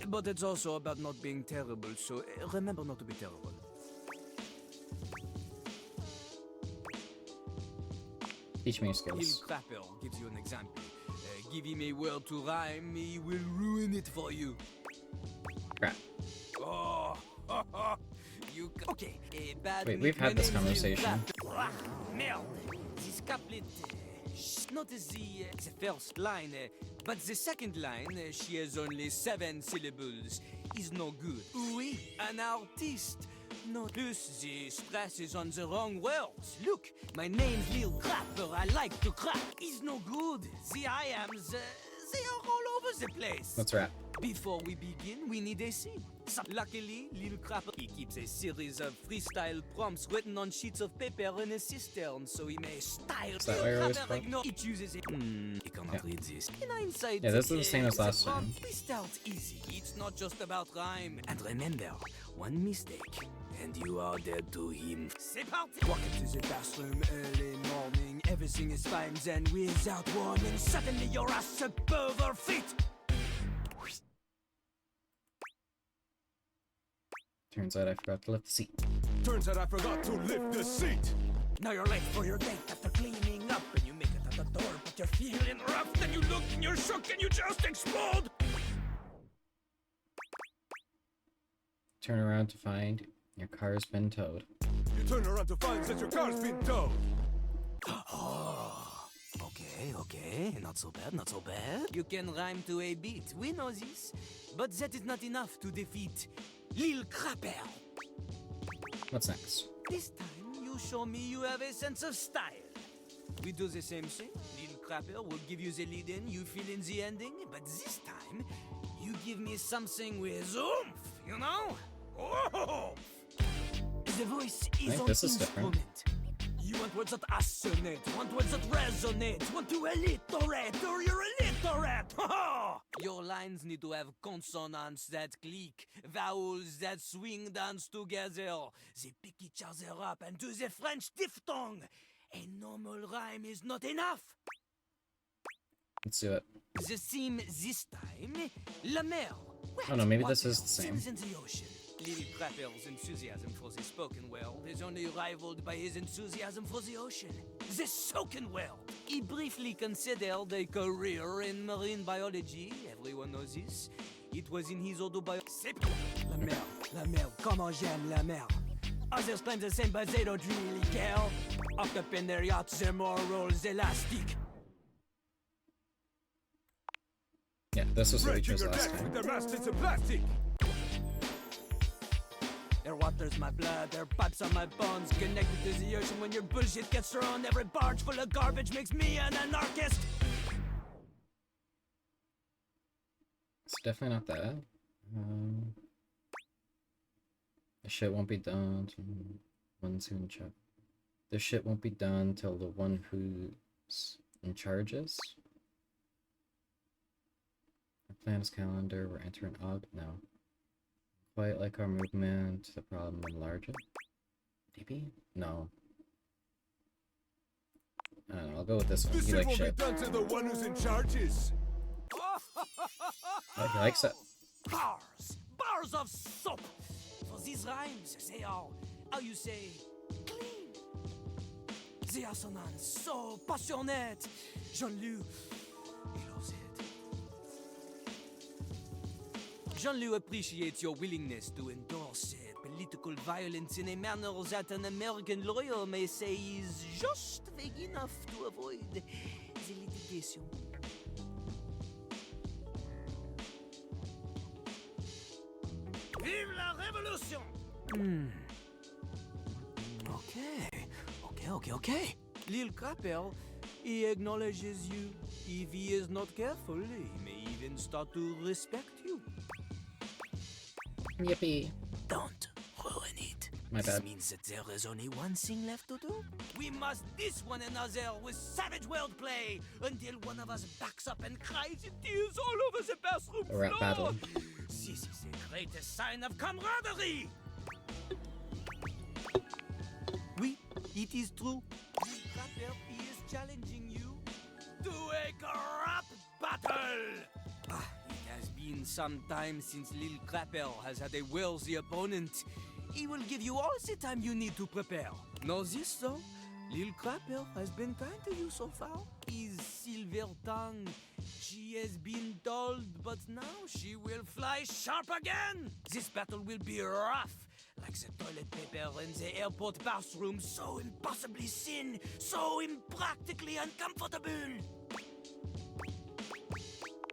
But it's also about not being terrible, so remember not to be terrible. Teach me your Hill skills. Crapper gives you an example. Give him a word to rhyme, he will ruin it for you. Crap. Oh, you... Okay, bad... Wait, we've had this conversation. Merde, this couplet... not the first line, but the second line, she has only 7 syllables, is no good. Oui, an artiste. No, plus the stress is on the wrong words. Look, my name's Lil Crapper, I like to crap. Is no good. The I ams, they are all over the place. Let's rap. Before we begin, we need a scene. Luckily, Lil Crapper, he keeps a series of freestyle prompts written on sheets of paper in a cistern, so he may style. Is that why you're always fucked? He chooses it. He cannot read this. In hindsight, Yeah, this is the same as last the time. prompt, we start easy. It's not just about rhyme. And remember, one mistake, and you are dead to him. C'est parti! Walk into the bathroom early morning. Everything is fine, then without warning, suddenly your ass above her feet. Turns out I forgot to lift the seat. Turns out I forgot to lift the seat. Now you're late for your date after cleaning up, and you make it at the door, but you're feeling rough. Then you look and you're shook and you just explode. Turn around to find your car's been towed. You turn around to find that your car's been towed. Oh, okay, not so bad, not so bad. You can rhyme to a beat, we know this, but that is not enough to defeat Lil Crapper. What's next? This time, you show me you have a sense of style. We do the same thing. Lil Crapper will give you the lead in, you fill in the ending, but this time, you give me something with oomph, you know? Oh! The voice is an this is different. instrument. You want words that assonate, want words that resonate, want to alliterate, or you're illiterate! Your lines need to have consonants that click, vowels that swing dance together. They pick each other up and do the French diphthong. A normal rhyme is not enough. Let's do it. The theme this time, La Mer. Oh no, maybe this is the same. Sings in the ocean. Lil Crapper's enthusiasm for the spoken world is only rivaled by his enthusiasm for the ocean. The soaking world. He briefly considered a career in marine biology. Everyone knows this. It was in his autobiography. La mer, comment j'aime la mer. Others claim the same, but they don't really care. Up in their yachts, their morals elastic. Yeah, this was what we Breaking chose your last neck time. with their masts of plastic. Their water's my blood, their pipes are my bones. Connected to the ocean when your bullshit gets thrown. Every barge full of garbage makes me an anarchist. It's definitely not that. The shit won't be done till one's who in charge. This shit won't be done till the one who's in charge is. Our plan is calendar. We're entering August now. Quite like our movement. The problem enlarges. Maybe? No. I don't know. I'll go with this one. This He shit likes won't shit. be done to the one who's in charges. Oh, he likes it. Bars of soap. For these rhymes, they are, how you say, clean. The assonance, so passionate. Jean-Loup, he loves it. Jean-Loup appreciates your willingness to endorse political violence in a manner that an American lawyer may say is just vague enough to avoid the litigation. Vive la révolution! Okay. Lil Crapper, he acknowledges you. If he is not careful, he may even start to respect you. Yippee. Don't ruin it. My This bad. means that there is only one thing left to do. We must diss one another with savage wordplay until one of us backs up and cries in tears all over the bathroom A rap floor. battle. This is the greatest sign of camaraderie. Oui, it is true. Lil Crapper is challenging you to a rap battle. It has been some time since Lil Crapper has had a worthy opponent. He will give you all the time you need to prepare. Know this, though? Lil Crapper has been kind to you so far. His silver tongue, she has been dulled, but now she will fly sharp again. This battle will be rough, like the toilet paper in the airport bathroom, so impossibly thin, so impractically uncomfortable.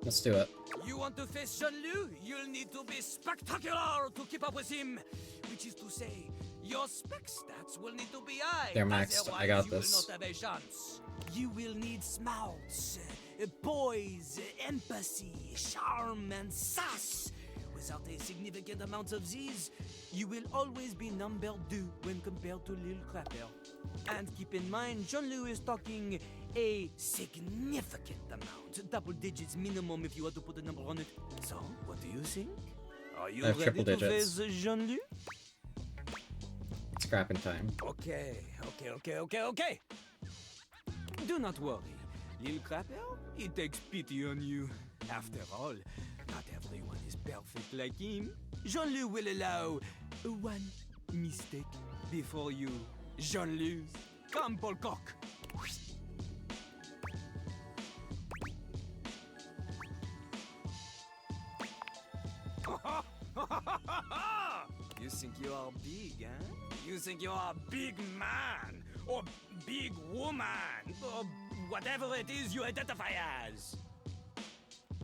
Let's do it. You want to face Jean-Loup? You'll need to be spectacular to keep up with him. Which is to say, your spec stats will need to be high. They're maxed. I got Otherwise, this. You will not have a chance. You will need smarts, poise, empathy, charm, and sass. Without a significant amount of these, you will always be number 2 when compared to Lil Crapper. And keep in mind, Jean-Louis is talking a significant amount. Double digits minimum if you want to put a number on it. So, what do you think? Are you ready triple to digits. face Jean-Louis? Scrapping time. Okay. Do not worry. Lil Crapper, he takes pity on you. After all, not everyone is perfect like him. Jean-Louis will allow one mistake before you Jean-Louis. Come, Polcock. You think you are big, huh? You think you are a big man, or big woman, or whatever it is you identify as.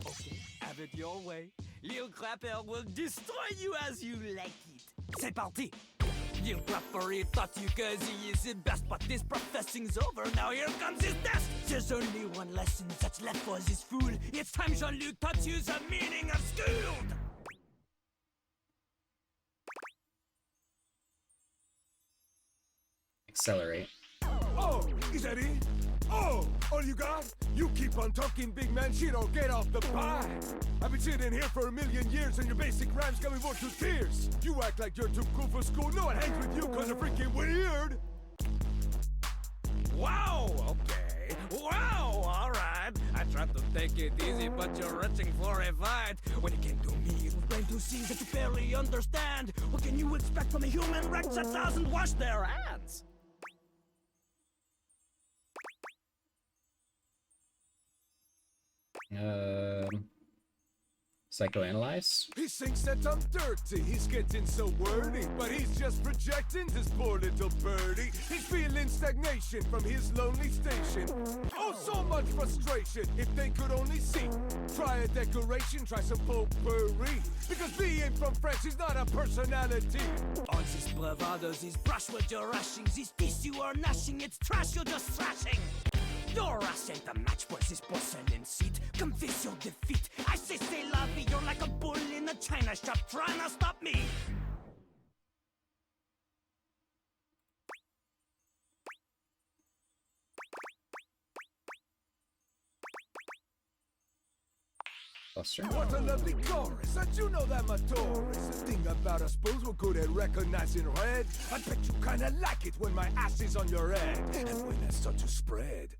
Okay, have it your way. Lil Crapper will destroy you as you like it. C'est parti! Lil Crapper, he taught you cause he is the best, but this professing's over, now here comes his test! There's only one lesson that's left for this fool. It's time Jean-Luc taught you the meaning of school! Accelerate. Oh, is that it? Oh, all you got? You keep on talking, big man, she don't get off the pie. I've been sitting here for 1,000,000 years and your basic rhymes got me more to tears. You act like you're too cool for school, no one hangs with you cause you're freaking weird. Wow, okay. Wow, alright. I tried to take it easy, but you're reaching for a fight. When it came to me, it was plain to see that you barely understand. What can you expect from a human wreck that doesn't wash their hands? Psychoanalyze? He thinks that I'm dirty, he's getting so wordy, but he's just projecting this poor little birdie. He's feeling stagnation from his lonely station. Oh, so much frustration, if they could only see. Try a decoration, try some potpourri, because being from France is not a personality. All these bravados, these brushwood you're rushing, these teeth you are gnashing, it's trash you're just thrashing. Your ass ain't a match for this porcelain seat. Confess your defeat. I say la vie, you're like a bull in a china shop trying to stop me. Buster. What a lovely chorus, and you know that my Taurus. The thing about us bulls, we're good at recognizing red. I bet you kinda like it when my ass is on your head, and when I start to spread.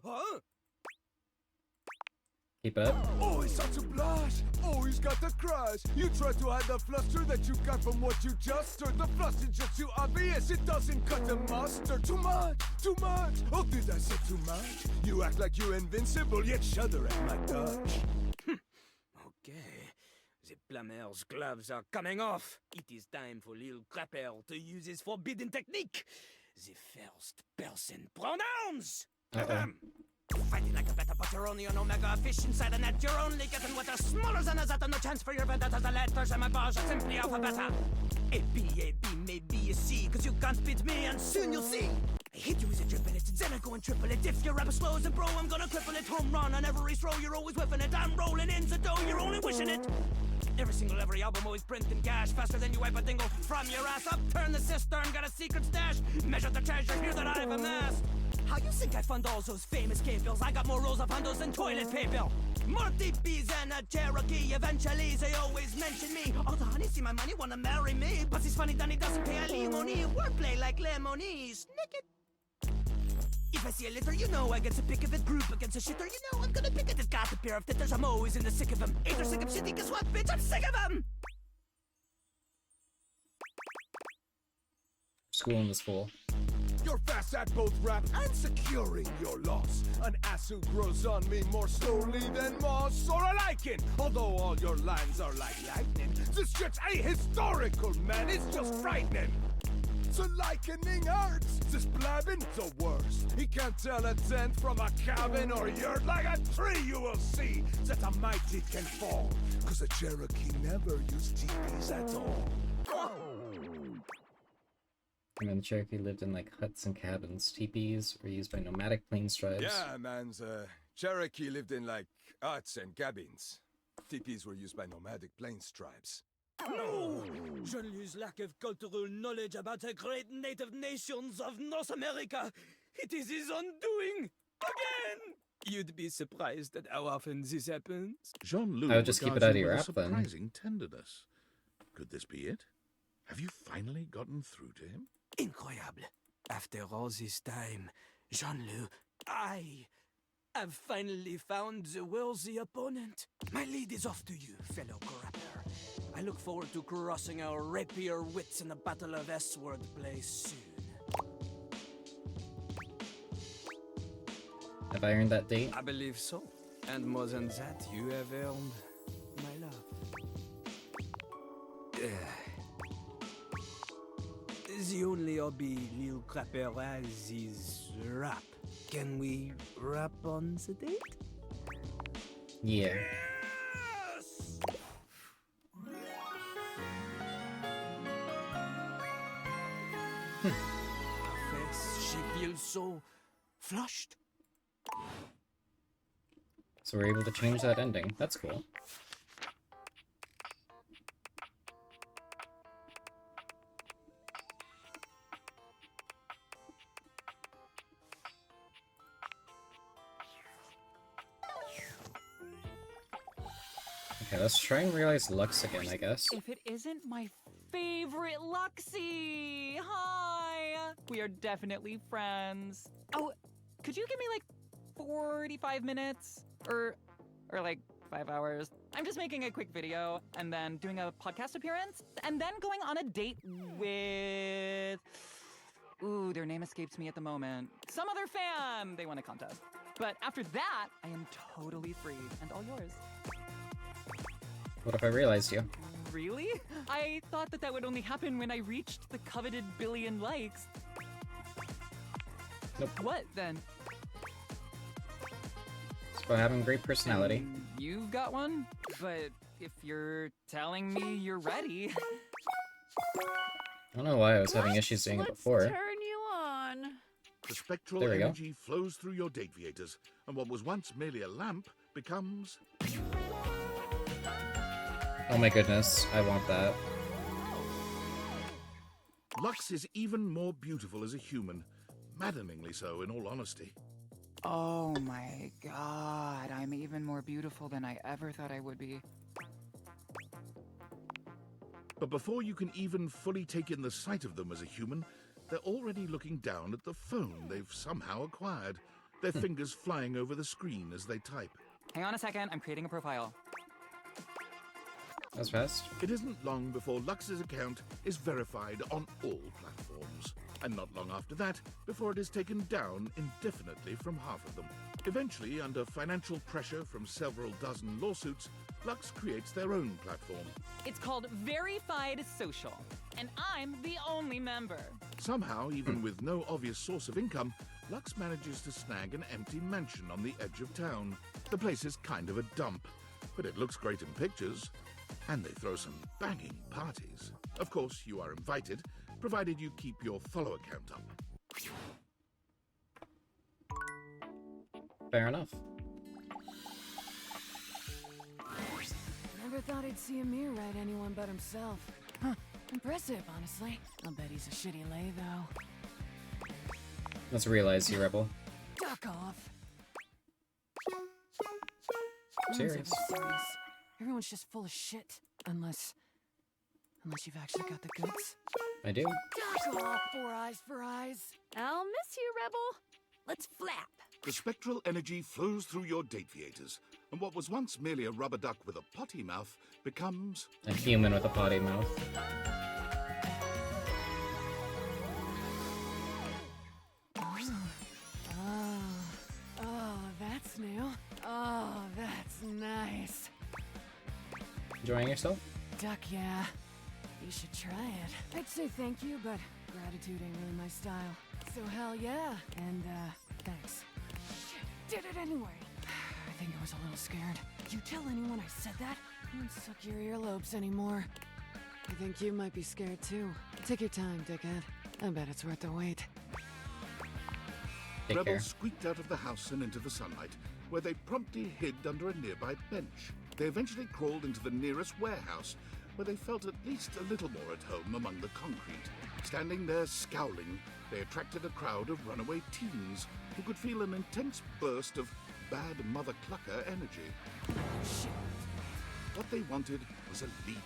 Huh? Keep it up. Oh, he's such a blush. Oh, he's got the crush. You try to hide the fluster that you got from what you just heard. The fluster's just too obvious. It doesn't cut the mustard. Too much, too much. Oh, did I say too much? You act like you're invincible, yet shudder at my touch. Okay, the plumber's gloves are coming off. It is time for Lil Crapper to use his forbidden technique. The first person pronouns. Fighting like a better, but you're only an omega fish inside a net. You're only getting water smaller than a zeta. No chance for your vendettas. The letters in my bars are simply alphabeta. A B, A B, maybe a C, cause you can't beat me and soon you'll see. I hit you with a triple it, then I go and triple it. If your rap slows and bro, I'm gonna cripple it. Home run on every throw, you're always whiffing it. I'm rolling in the dough, you're only wishing it. Every album always printing cash faster than you wipe a dingle from your ass. Upturn the cistern, got a secret stash. Measure the treasure here that I've amassed. How you think I fund all those famous K-bills? I got more rolls of hundos than toilet paper. More DPs than a Cherokee. Eventually, they always mention me. Oh, the honey see my money, wanna marry me. But he's funny, then he doesn't pay alimony. Wordplay like lemony. Snick it. If I see a litter, you know I get to pick of it. Group against a shitter, you know I'm gonna pick it. It's got a pair of titters, I'm always in the sick of them. Ain't there sick of shitty? Guess what, bitch? I'm sick of them! Schooling this fool. You're fast at both rap and securing your loss. An ass who grows on me more slowly than moss or a lichen. Although all your lines are like lightning, this shit's ahistorical, man. It's just frightening. The likening hurts. This blabbing, the worst. He can't tell a tent from a cabin or yurt. Like a tree, you will see that a mighty can fall. Cause a Cherokee never used teepees at all. And then the Cherokee lived in like huts and cabins. Teepees were used by nomadic plains tribes. Yeah, man's Cherokee lived in, like, huts and cabins. Teepees were used by nomadic plains tribes. No! Jean-Louis' lack of cultural knowledge about the great native nations of North America. It is his undoing! Again! You'd be surprised at how often this happens. Jean-Louis I would just keep it regards out of you your with a app, then. surprising tenderness. Could this be it? Have you finally gotten through to him? Incroyable. After all this time, Jean-Louis, I have finally found the worthy opponent. My lead is off to you, fellow grappler. I look forward to crossing our rapier wits in the Battle of S-Word Place soon. Have I earned that date? I believe so. And more than that, you have earned my love. The only hobby Lil Crapper has is rap. Can we rap on the date? Yeah. Her face, she feels so flushed. So we're able to change that ending. That's cool. Okay, let's try and realize Lux again, I guess. If it isn't my favorite Luxie! Hi! We are definitely friends. Oh, could you give me like 45 minutes? Or like 5 hours? I'm just making a quick video and then doing a podcast appearance and then going on a date with... Ooh, their name escapes me at the moment. Some other fan! They won a contest. But after that, I am totally free and all yours. What if I realized you? Really? I thought that would only happen when I reached the coveted billion likes. Nope. What then? It's about having great personality. You've got one? But if you're telling me you're ready... I don't know why I was having issues doing it before. Turn you on. The spectral There we go. energy flows through your date viators, and what was once merely a lamp becomes... Oh my goodness, I want that. Lux is even more beautiful as a human. Maddeningly so, in all honesty. Oh my god, I'm even more beautiful than I ever thought I would be. But before you can even fully take in the sight of them as a human, they're already looking down at the phone they've somehow acquired, their fingers flying over the screen as they type. Hang on a second, I'm creating a profile. That's fast. It isn't long before Lux's account is verified on all platforms, and not long after that before it is taken down indefinitely from half of them. Eventually, under financial pressure from several dozen lawsuits, Lux creates their own platform. It's called Verified Social, and I'm the only member. Somehow, even with no obvious source of income, Lux manages to snag an empty mansion on the edge of town. The place is kind of a dump, but it looks great in pictures. And they throw some banging parties. Of course, you are invited, provided you keep your follow account up. Fair enough. Never thought he'd see Amir write anyone but himself. Huh. Impressive, honestly. I'll bet he's a shitty lay, though. Let's realize you, Rebel. Duck off. Serious. Everyone's just full of shit. Unless you've actually got the goods. I do. Duck off, 4 eyes for eyes. I'll miss you, Rebel. Let's flap. The spectral energy flows through your date viators, and what was once merely a rubber duck with a potty mouth becomes... A human with a potty mouth. Oh, that's new. Oh, that's nice. Enjoying yourself? Duck, yeah. You should try it. I'd say thank you, but gratitude ain't really my style. So hell yeah, and thanks. Shit, did it anyway. I think I was a little scared. You tell anyone I said that? I don't suck your earlobes anymore. I think you might be scared too. Take your time, dickhead. I bet it's worth the wait. Take Rebels care. squeaked out of the house and into the sunlight, where they promptly hid under a nearby bench. They eventually crawled into the nearest warehouse, where they felt at least a little more at home among the concrete. Standing there scowling, they attracted a crowd of runaway teens who could feel an intense burst of bad Mother Clucker energy. What they wanted was a leader,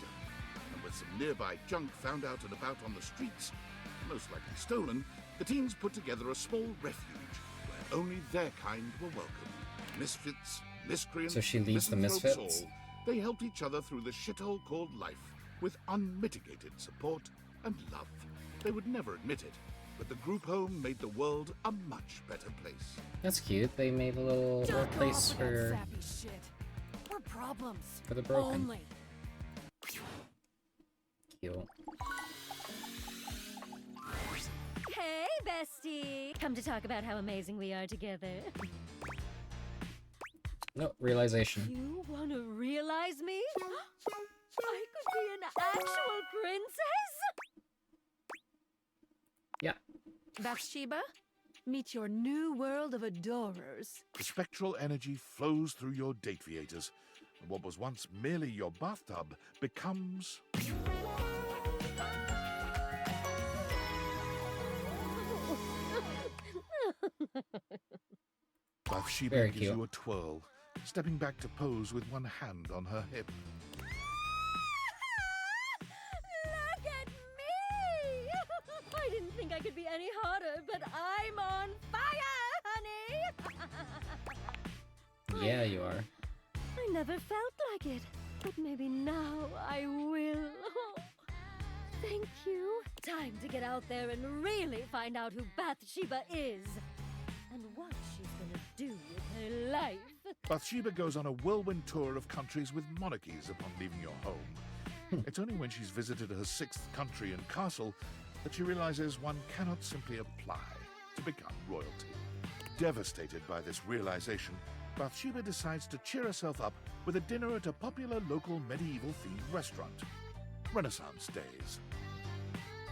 and with some nearby junk found out and about on the streets, most likely stolen, the teens put together a small refuge where only their kind were welcome. Misfits, miscreants, So she leads the misanthropes misfits? all, they helped each other through the shithole called life with unmitigated support and love. They would never admit it, but the group home made the world a much better place. That's cute. They made a little place for We're problems. for the broken. Only. Cute. Hey, bestie! Come to talk about how amazing we are together. No, realization. You want to realize me? I could be an actual princess? Yeah. Bathsheba, meet your new world of adorers. The spectral energy flows through your Dateviators, and what was once merely your bathtub becomes... Bathsheba Very gives cute. you a twirl, stepping back to pose with one hand on her hip. Look at me! I didn't think I could be any hotter, but I'm on fire, honey! Yeah, you are. I never felt like it, but maybe now I will. Thank you. Time to get out there and really find out who Bathsheba is and what she's gonna do with her life. Bathsheba goes on a whirlwind tour of countries with monarchies upon leaving your home. It's only when she's visited her sixth country and castle that she realizes one cannot simply apply to become royalty. Devastated by this realization, Bathsheba decides to cheer herself up with a dinner at a popular local medieval-themed restaurant, Renaissance Days.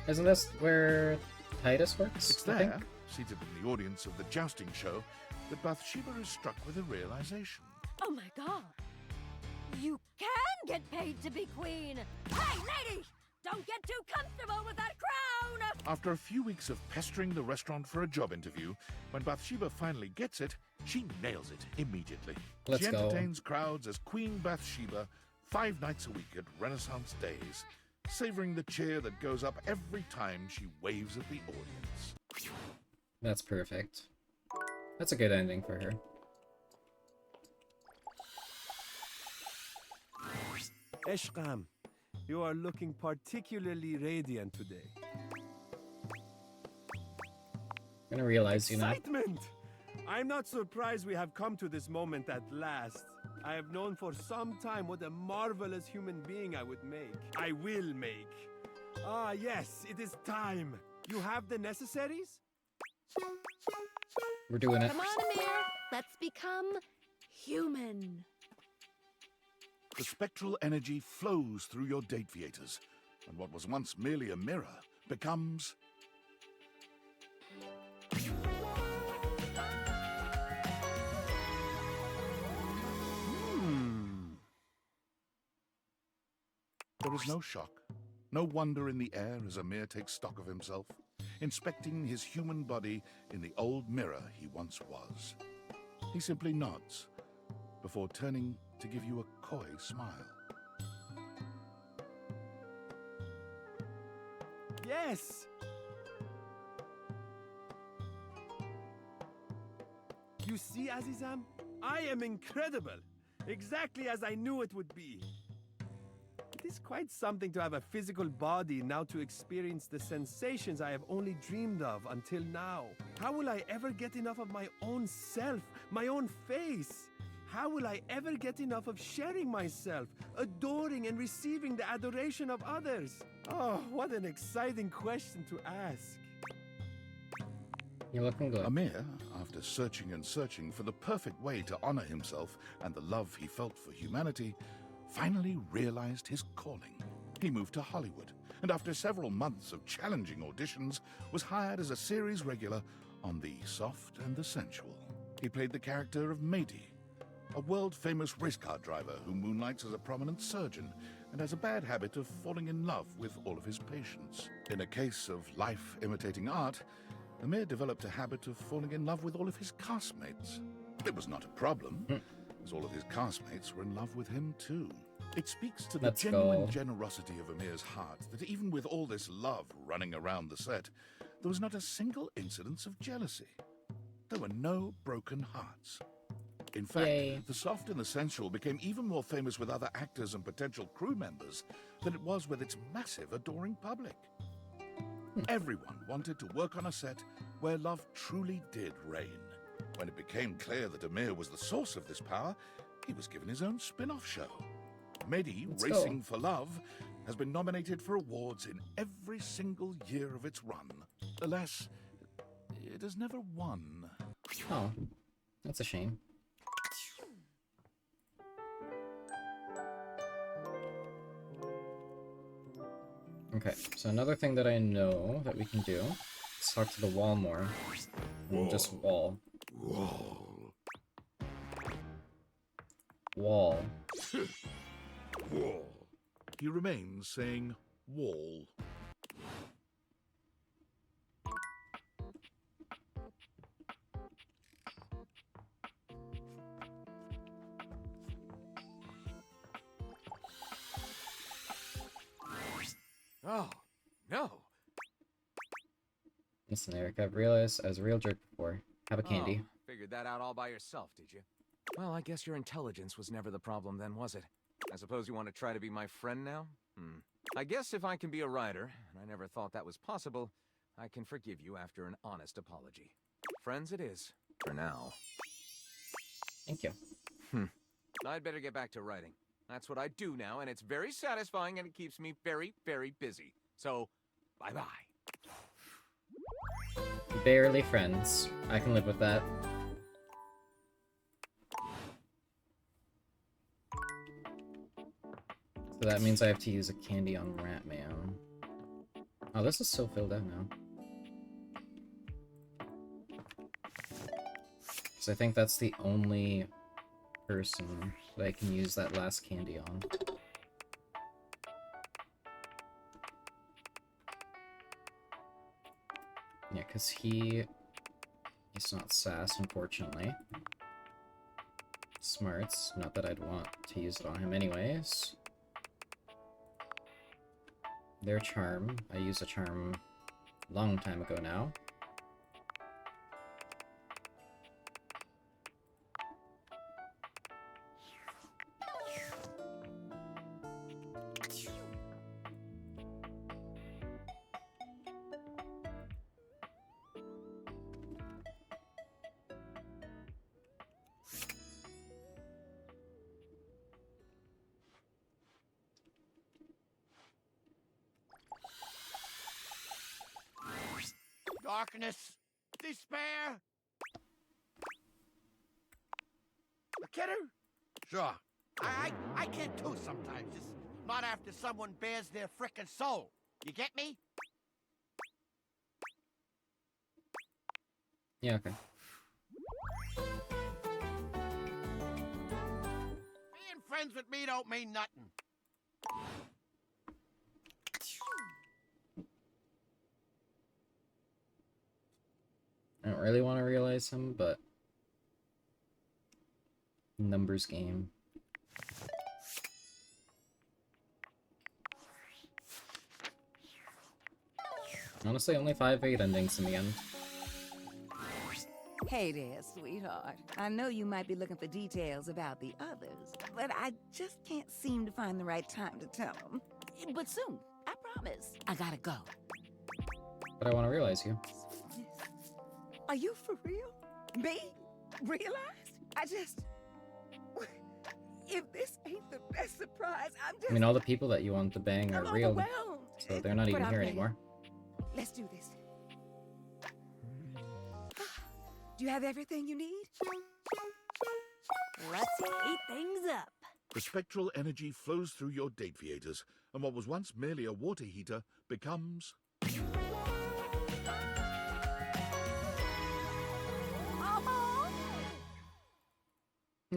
Isn't this where Titus works? It's I think? there, seated in the audience of the jousting show, that Bathsheba is struck with a realization. Oh my god! You can get paid to be queen! Hey, lady! Don't get too comfortable with that crown! After a few weeks of pestering the restaurant for a job interview, when Bathsheba finally gets it, she nails it immediately. Let's she go. entertains crowds as Queen Bathsheba 5 nights a week at Renaissance Days, savoring the cheer that goes up every time she waves at the audience. That's perfect. That's a good ending for her. Eshkam, you are looking particularly radiant today. I'm gonna realize you now. Excitement! I'm not surprised we have come to this moment at last. I have known for some time what a marvelous human being I would make. I will make. Ah, yes, it is time. You have the necessaries? We're doing it. Come on, Amir. Let's become human. The spectral energy flows through your Dateviators, and what was once merely a mirror becomes... There is no shock, no wonder in the air as Amir takes stock of himself, inspecting his human body in the old mirror he once was. He simply nods, before turning to give you a coy smile. Yes! You see, Azizam? I am incredible! Exactly as I knew it would be. It is quite something to have a physical body now to experience the sensations I have only dreamed of until now. How will I ever get enough of my own self, my own face? How will I ever get enough of sharing myself, adoring and receiving the adoration of others? Oh, what an exciting question to ask. You're looking good. Amir, after searching and searching for the perfect way to honor himself and the love he felt for humanity, finally realized his calling. He moved to Hollywood, and after several months of challenging auditions, was hired as a series regular on The Soft and the Sensual. He played the character of Mady, a world-famous race car driver who moonlights as a prominent surgeon and has a bad habit of falling in love with all of his patients. In a case of life imitating art, Amir developed a habit of falling in love with all of his castmates. It was not a problem, as all of his castmates were in love with him too. It speaks to the Let's genuine go. generosity of Amir's heart that even with all this love running around the set, there was not a single incidence of jealousy. There were no broken hearts. In fact, Yay. The Soft and the Sensual became even more famous with other actors and potential crew members than it was with its massive, adoring public. Everyone wanted to work on a set where love truly did reign. When it became clear that Amir was the source of this power, he was given his own spin-off show. Mady, Let's Racing go. for Love, has been nominated for awards in every single year of its run. Alas, it has never won. Oh, that's a shame. Okay, so another thing that I know that we can do is talk to the wall more. And just wall. Wall. Wall. Wall. He remains saying wall. Oh, no. Listen, Eric, I've realized I was a real jerk before. Have a candy. Oh, figured that out all by yourself, did you? Well, I guess your intelligence was never the problem then, was it? I suppose you want to try to be my friend now? I guess if I can be a writer, and I never thought that was possible, I can forgive you after an honest apology. Friends it is, for now. Thank you. I'd better get back to writing. That's what I do now, and it's very satisfying, and it keeps me very, very busy. So, bye-bye. Barely friends. I can live with that. So that means I have to use a candy on Ratman. Oh, this is so filled out now. So I think that's the only person that I can use that last candy on. Yeah, because he's not sass, unfortunately. Smarts, not that I'd want to use it on him anyways. Their charm, I used a charm a long time ago now. Darkness, despair. A kidder? Sure. I kid too sometimes, just not after someone bears their frickin' soul. You get me? Yeah, okay. Being friends with me don't mean nothing. I don't really want to realize him, but... numbers game. Honestly, only 5-8 endings in the end. Hey there, sweetheart. I know you might be looking for details about the others, but I just can't seem to find the right time to tell them. But soon, I promise. I gotta go. But I want to realize you. Are you for real? Me? Realized? I just... If this ain't the best surprise, I'm just... I mean, all the people that you want to bang are real, overwhelmed. so they're not But even I'm here ready. anymore. Let's do this. Do you have everything you need? Let's heat things up. The spectral energy flows through your date theaters, and what was once merely a water heater becomes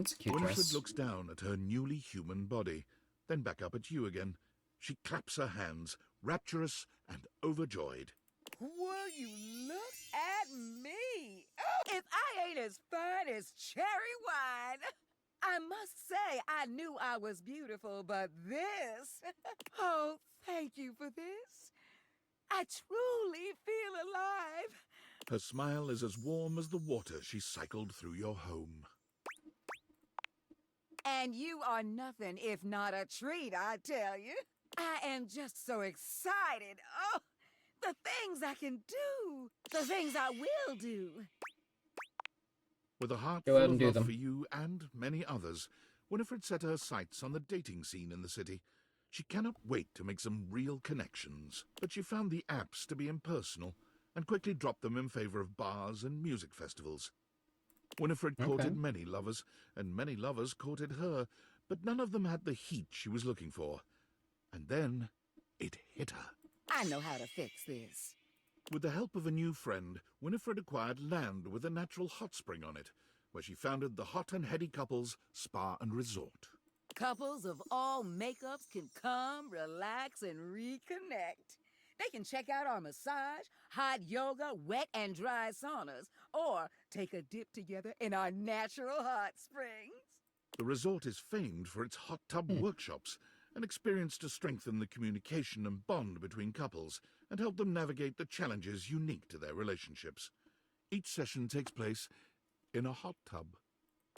It's a cute Winifred dress. looks down at her newly human body, then back up at you again. She claps her hands, rapturous and overjoyed. Will you look at me? If I ain't as fine as cherry wine. I must say, I knew I was beautiful, but this... Oh, thank you for this. I truly feel alive. Her smile is as warm as the water she cycled through your home. And you are nothing if not a treat, I tell you. I am just so excited. Oh, the things I can do. The things I will do. With a heart Go full ahead of and do love them. for you and many others, Winifred set her sights on the dating scene in the city. She cannot wait to make some real connections. But she found the apps to be impersonal and quickly dropped them in favor of bars and music festivals. Winifred courted many lovers, and many lovers courted her, but none of them had the heat she was looking for. And then it hit her. I know how to fix this. With the help of a new friend, Winifred acquired land with a natural hot spring on it, where she founded the Hot and Heady Couples Spa and Resort. Couples of all makeups can come, relax, and reconnect. They can check out our massage, hot yoga, wet and dry saunas, or take a dip together in our natural hot springs. The resort is famed for its hot tub workshops, an experience to strengthen the communication and bond between couples and help them navigate the challenges unique to their relationships. Each session takes place in a hot tub.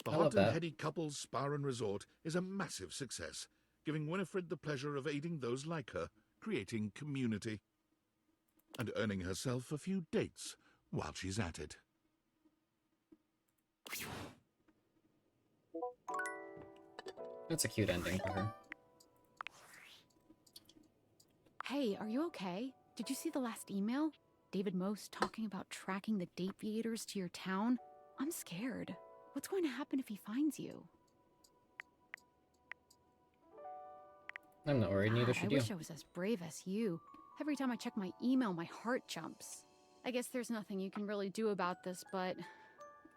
The I love Hot and that. Heady Couples Spa and Resort is a massive success, giving Winifred the pleasure of aiding those like her, creating community, and earning herself a few dates while she's at it. That's a cute ending for her. Hey, are you okay? Did you see the last email? David Most talking about tracking the deviators to your town? I'm scared. What's going to happen if he finds you? I'm not worried, neither God, should I you. wish I was as brave as you. Every time I check my email, my heart jumps. I guess there's nothing you can really do about this, but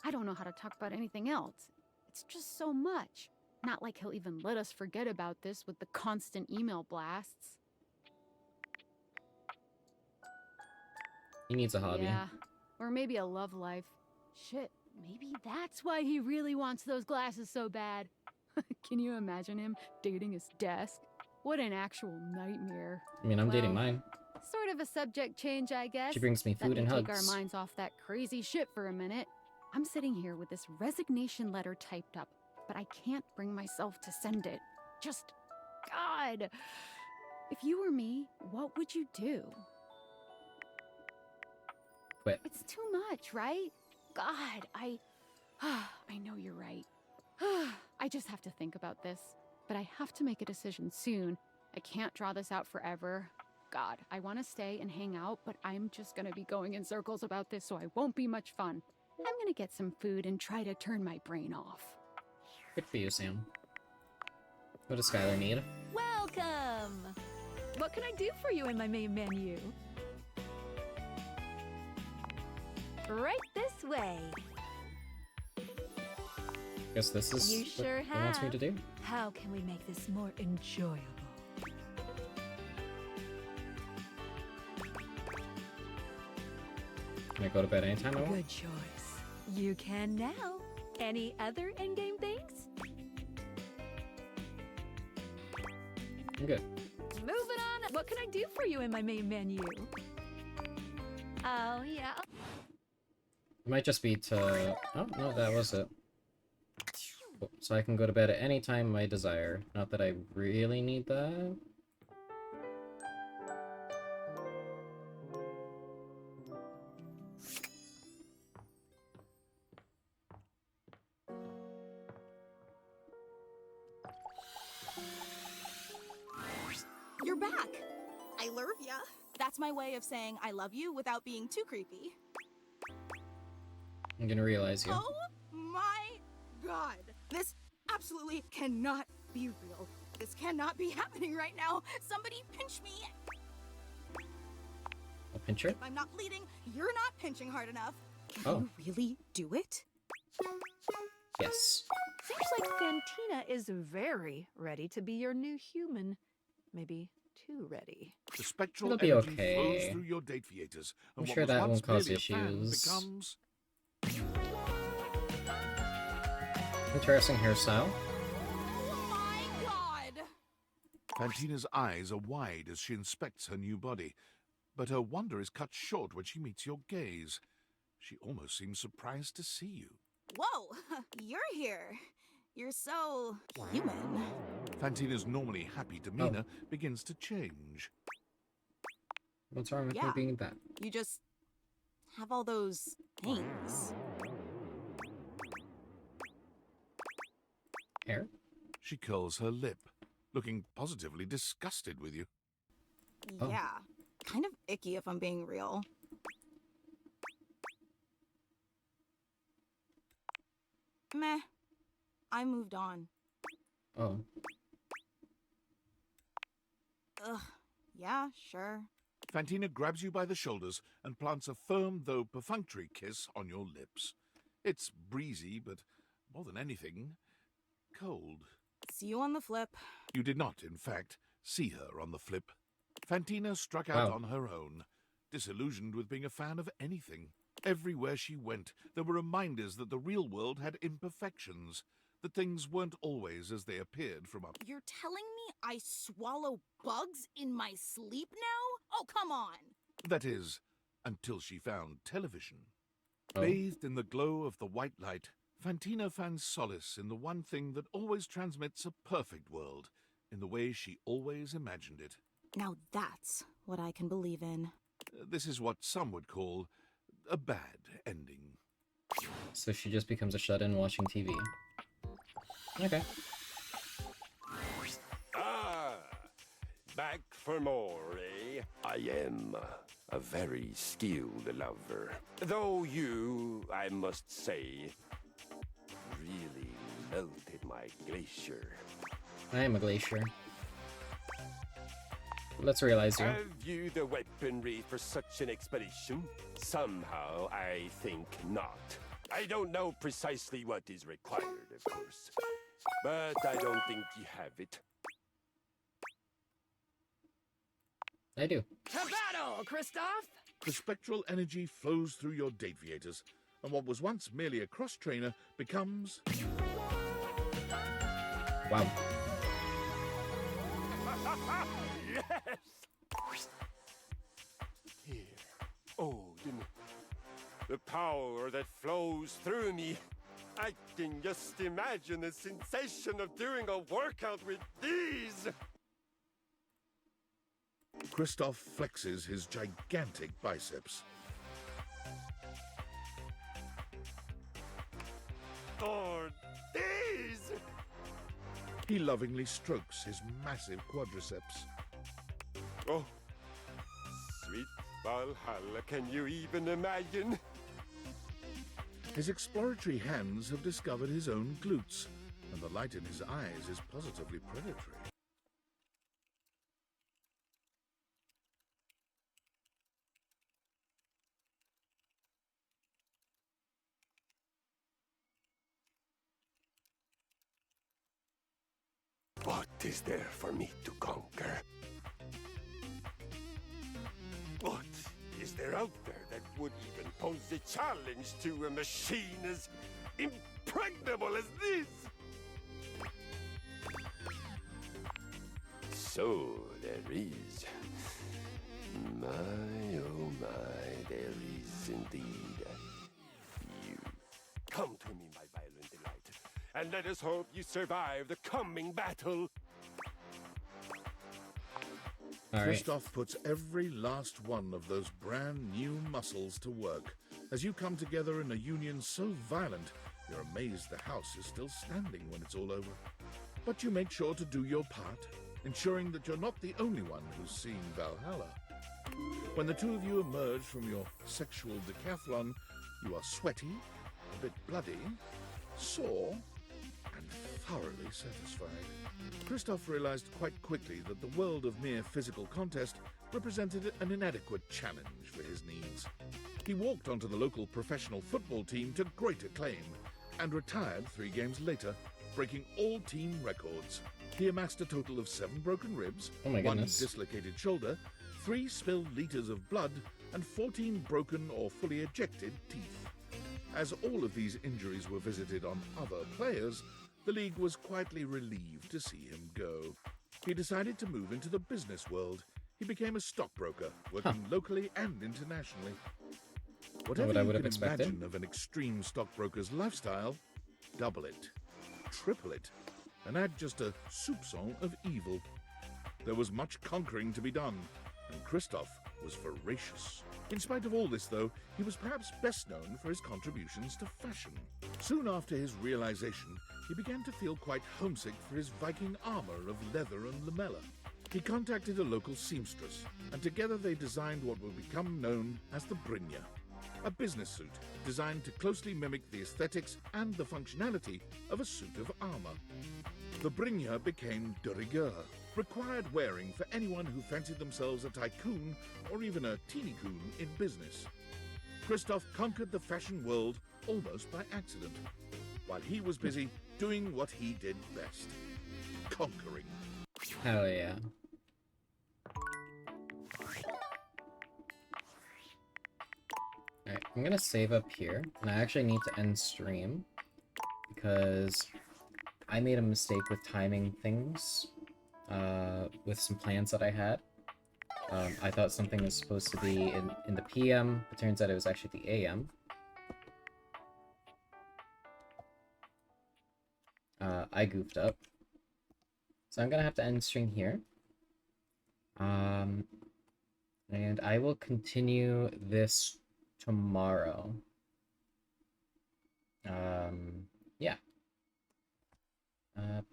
I don't know how to talk about anything else. It's just so much. Not like he'll even let us forget about this with the constant email blasts. He needs a hobby. Yeah, or maybe a love life. Shit, maybe that's why he really wants those glasses so bad. Can you imagine him dating his desk? What an actual nightmare. I mean, I'm dating Well, mine. Sort of a subject change, I guess. She brings me food Let and me take hugs. our minds off that crazy shit for a minute. I'm sitting here with this resignation letter typed up, but I can't bring myself to send it. Just, God. If you were me, what would you do? Quit. It's too much, right? God, I know you're right. I just have to think about this. But I have to make a decision soon. I can't draw this out forever. God, I want to stay and hang out, but I'm just going to be going in circles about this, so I won't be much fun. I'm going to get some food and try to turn my brain off. Good for you, Sam. What does Skylar need? Welcome! What can I do for you in my main menu? Right this way. Guess this is You what sure he wants me to do. How can we make this more enjoyable? Can I go to bed anytime I want? Good choice. You can now. Any other in-game things? I'm good. Moving on. What can I do for you in my main menu? Oh, yeah. It might just be to... Oh, no, that was it. Cool. So I can go to bed at any time I desire. Not that I really need that. You're back! I love ya. That's my way of saying I love you without being too creepy. I'm gonna realize you. Oh my god! This absolutely cannot be real. This cannot be happening right now. Somebody pinch me. A pincher? If I'm not bleeding, you're not pinching hard enough. Can Oh. you really do it? Yes. Seems like Fantina is very ready to be your new human. Maybe too ready. The spectral It'll be energy okay. flows through your date theaters, and I'm what sure was that once won't cause merely a fan issues. becomes Interesting hairstyle. My God! Fantina's eyes are wide as she inspects her new body, but her wonder is cut short when she meets your gaze. She almost seems surprised to see you. Whoa! You're here. You're so human. Fantina's normally happy demeanor begins to change. What's wrong with me Yeah. being that? You just have all those things. Hair? She curls her lip, looking positively disgusted with you. Oh. Yeah. Kind of icky if I'm being real. Meh. I moved on. Oh. Ugh. Yeah, sure. Fantina grabs you by the shoulders and plants a firm, though perfunctory kiss on your lips. It's breezy, but more than anything, cold. See you on the flip. You did not, in fact, see her on the flip. Fantina struck out on her own, disillusioned with being a fan of anything. Everywhere she went, there were reminders that the real world had imperfections, that things weren't always as they appeared from up. You're telling me I swallow bugs in my sleep now? Oh, come on! That is, until she found television. Oh. Bathed in the glow of the white light, Fantina found solace in the one thing that always transmits a perfect world, in the way she always imagined it. Now that's what I can believe in. This is what some would call a bad ending. So she just becomes a shut-in watching TV. Okay. Ah, back for more, eh? I am a very skilled lover. Though you, I must say, really melted my glacier. I am a glacier. Let's realize you. Have you the weaponry for such an expedition? Somehow, I think not. I don't know precisely what is required, of course. But I don't think you have it. I do. To battle, Kristoff! The spectral energy flows through your date theaters, and what was once merely a cross-trainer becomes... Wow. Yes! Here. Oh, the power that flows through me. I can just imagine the sensation of doing a workout with these. Kristoff flexes his gigantic biceps. Or these. He lovingly strokes his massive quadriceps. Oh, sweet Valhalla, can you even imagine? His exploratory hands have discovered his own glutes, and the light in his eyes is positively predatory. What is there for me to conquer? What is there out there that would even pose a challenge to a machine as impregnable as this? So there is. My, oh my, there is indeed. You. Come to me, my violent delight, and let us hope you survive the coming battle. Kristoff puts every last one of those brand new muscles to work. As you come together in a union so violent, you're amazed the house is still standing when it's all over. But you make sure to do your part, ensuring that you're not the only one who's seeing Valhalla. When the two of you emerge from your sexual decathlon, you are sweaty, a bit bloody, sore, and thoroughly satisfied. Kristoff realized quite quickly that the world of mere physical contest represented an inadequate challenge for his needs. He walked onto the local professional football team to great acclaim, and retired 3 games later, breaking all team records. He amassed a total of 7 broken ribs, Oh my 1 goodness. dislocated shoulder, 3 spilled liters of blood, and 14 broken or fully ejected teeth. As all of these injuries were visited on other players, the league was quietly relieved to see him go. He decided to move into the business world. He became a stockbroker, working locally and internationally. Whatever what I you would have can expected. imagine of an extreme stockbroker's lifestyle, double it, triple it, and add just a soupçon of evil. There was much conquering to be done, and Christoph was voracious. In spite of all this, though, he was perhaps best known for his contributions to fashion. Soon after his realization, he began to feel quite homesick for his Viking armor of leather and lamella. He contacted a local seamstress, and together they designed what would become known as the Brynja, a business suit designed to closely mimic the aesthetics and the functionality of a suit of armor. The Brynja became de rigueur, required wearing for anyone who fancied themselves a tycoon or even a teeny-coon in business. Christoph conquered the fashion world almost by accident, while he was busy doing what he did best, conquering. Hell yeah. Alright, I'm gonna save up here, and I actually need to end stream, because I made a mistake with timing things, with some plans that I had. I thought something was supposed to be in the PM, it turns out it was actually the AM. I goofed up. So I'm gonna have to end stream here. And I will continue this tomorrow. Yeah. I'm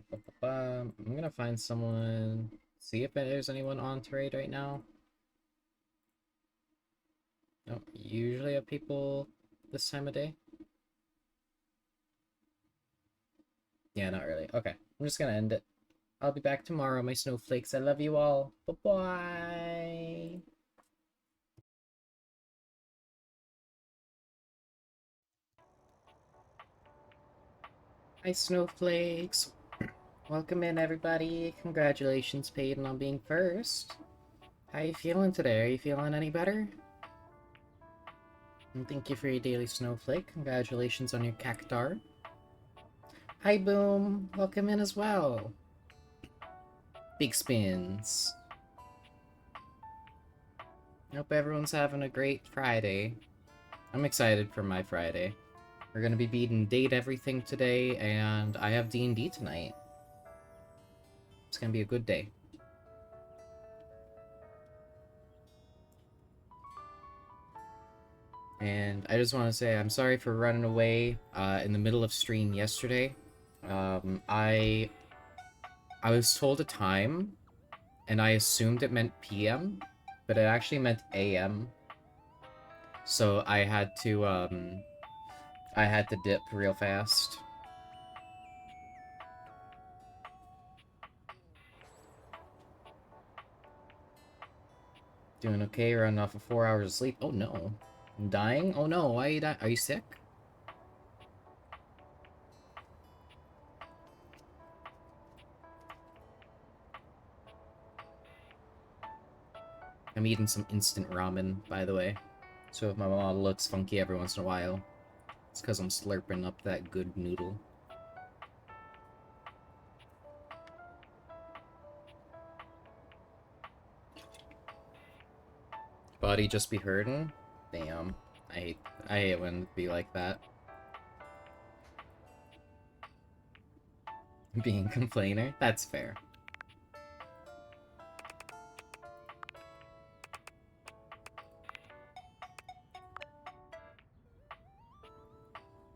gonna find someone, see if there's anyone on trade right now. No, usually have people this time of day. Yeah, not really. Okay, I'm just gonna end it. I'll be back tomorrow, my snowflakes. I love you all. Bye-bye. Hi, snowflakes. Welcome in, everybody. Congratulations, Peyton, on being first. How you feeling today? Are you feeling any better? And thank you for your daily snowflake. Congratulations on your cactar. Hi, Boom. Welcome in as well. Big spins. Hope everyone's having a great Friday. I'm excited for my Friday. We're gonna be beating Date Everything today, and I have D&D tonight. It's gonna be a good day. And I just want to say I'm sorry for running away in the middle of stream yesterday. I was told a time, and I assumed it meant PM, but it actually meant AM. So I had to dip real fast. Doing okay, running off of 4 hours of sleep. Oh no. I'm dying? Oh no, why are you dying? Are you sick? I'm eating some instant ramen, by the way. So if my model looks funky every once in a while, it's because I'm slurping up that good noodle. Body just be hurting? Damn. I hate when it be like that. Being complainer? That's fair.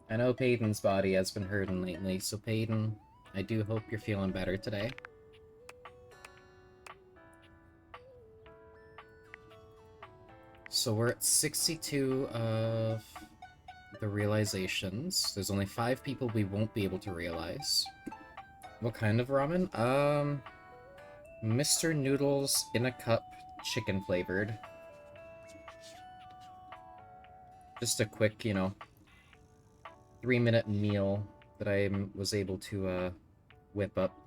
I know Peyton's body has been hurting lately, so Peyton, I do hope you're feeling better today. So we're at 62 of the realizations. There's only 5 people we won't be able to realize. What kind of ramen? Mr. Noodles in a cup, chicken flavored. Just a quick, you know, 3-minute meal that I was able to whip up.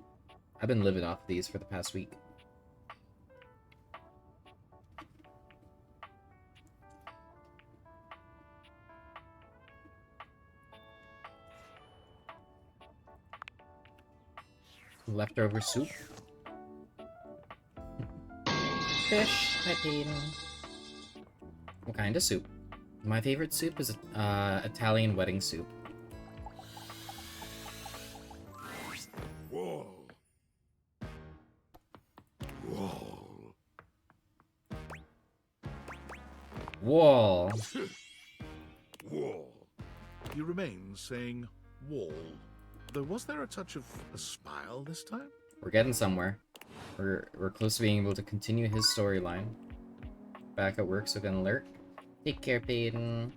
I've been living off these for the past week. Leftover soup. Fish, potato. What kind of soup? My favorite soup is Italian wedding soup. Wall. Wall. Wall. Wall. You remain saying wall. Though was there a touch of a smile this time? We're getting somewhere. We're close to being able to continue his storyline. Back at work, so gonna lurk. Take care, Peyton.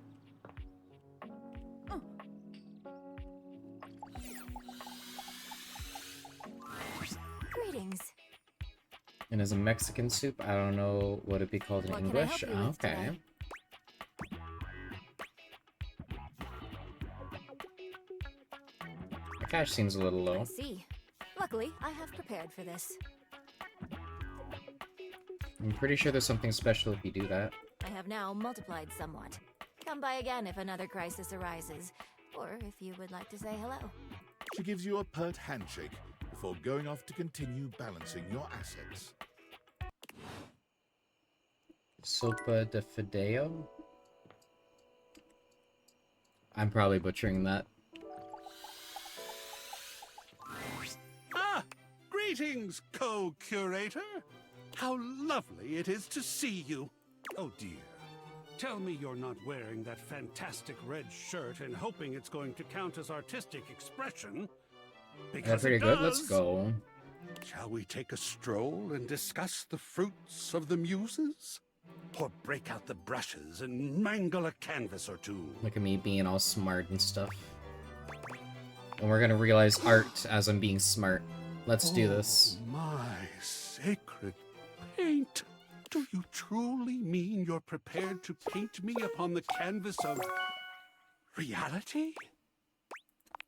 Greetings. And as a Mexican soup, I don't know what it'd be called in What can I English. help you with Okay. today? The cash seems a little I low. see. Luckily, I have prepared for this. I'm pretty sure there's something special if you do that. I have now multiplied somewhat. Come by again if another crisis arises, or if you would like to say hello. She gives you a pert handshake before going off to continue balancing your assets. Sopa de Fideo? I'm probably butchering that. Ah! Greetings, co-curator! How lovely it is to see you! Oh dear. Tell me you're not wearing that fantastic red shirt and hoping it's going to count as artistic expression. Yeah, Because pretty it good. does. Let's go. Shall we take a stroll and discuss the fruits of the muses? Or break out the brushes and mangle a canvas or two? Look at me being all smart and stuff. And we're gonna realize art as I'm being smart. Let's do this. My sacred paint! Do you truly mean you're prepared to paint me upon the canvas of reality?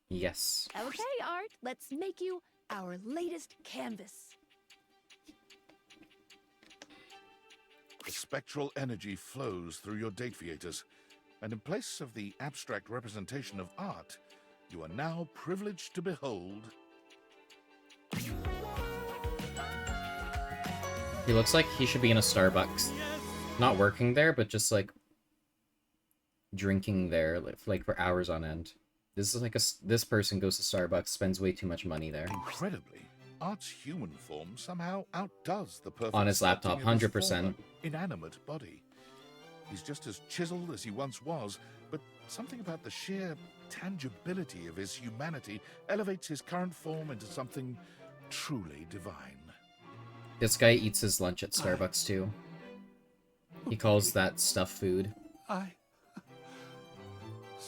Yes. Okay, Art, let's make you our latest canvas. The spectral energy flows through your dataviators, and in place of the abstract representation of art, you are now privileged to behold. He looks like he should be in a Starbucks. Not working there, but just like drinking there like for hours on end. This is like this person goes to Starbucks, spends way too much money there. Incredibly, Art's human form somehow outdoes the perfect On his laptop, sculpting of his 100%. former, inanimate body. He's just as chiseled as he once was, but something about the sheer tangibility of his humanity elevates his current form into something truly divine. This guy eats his lunch at Starbucks too. He calls that stuff food.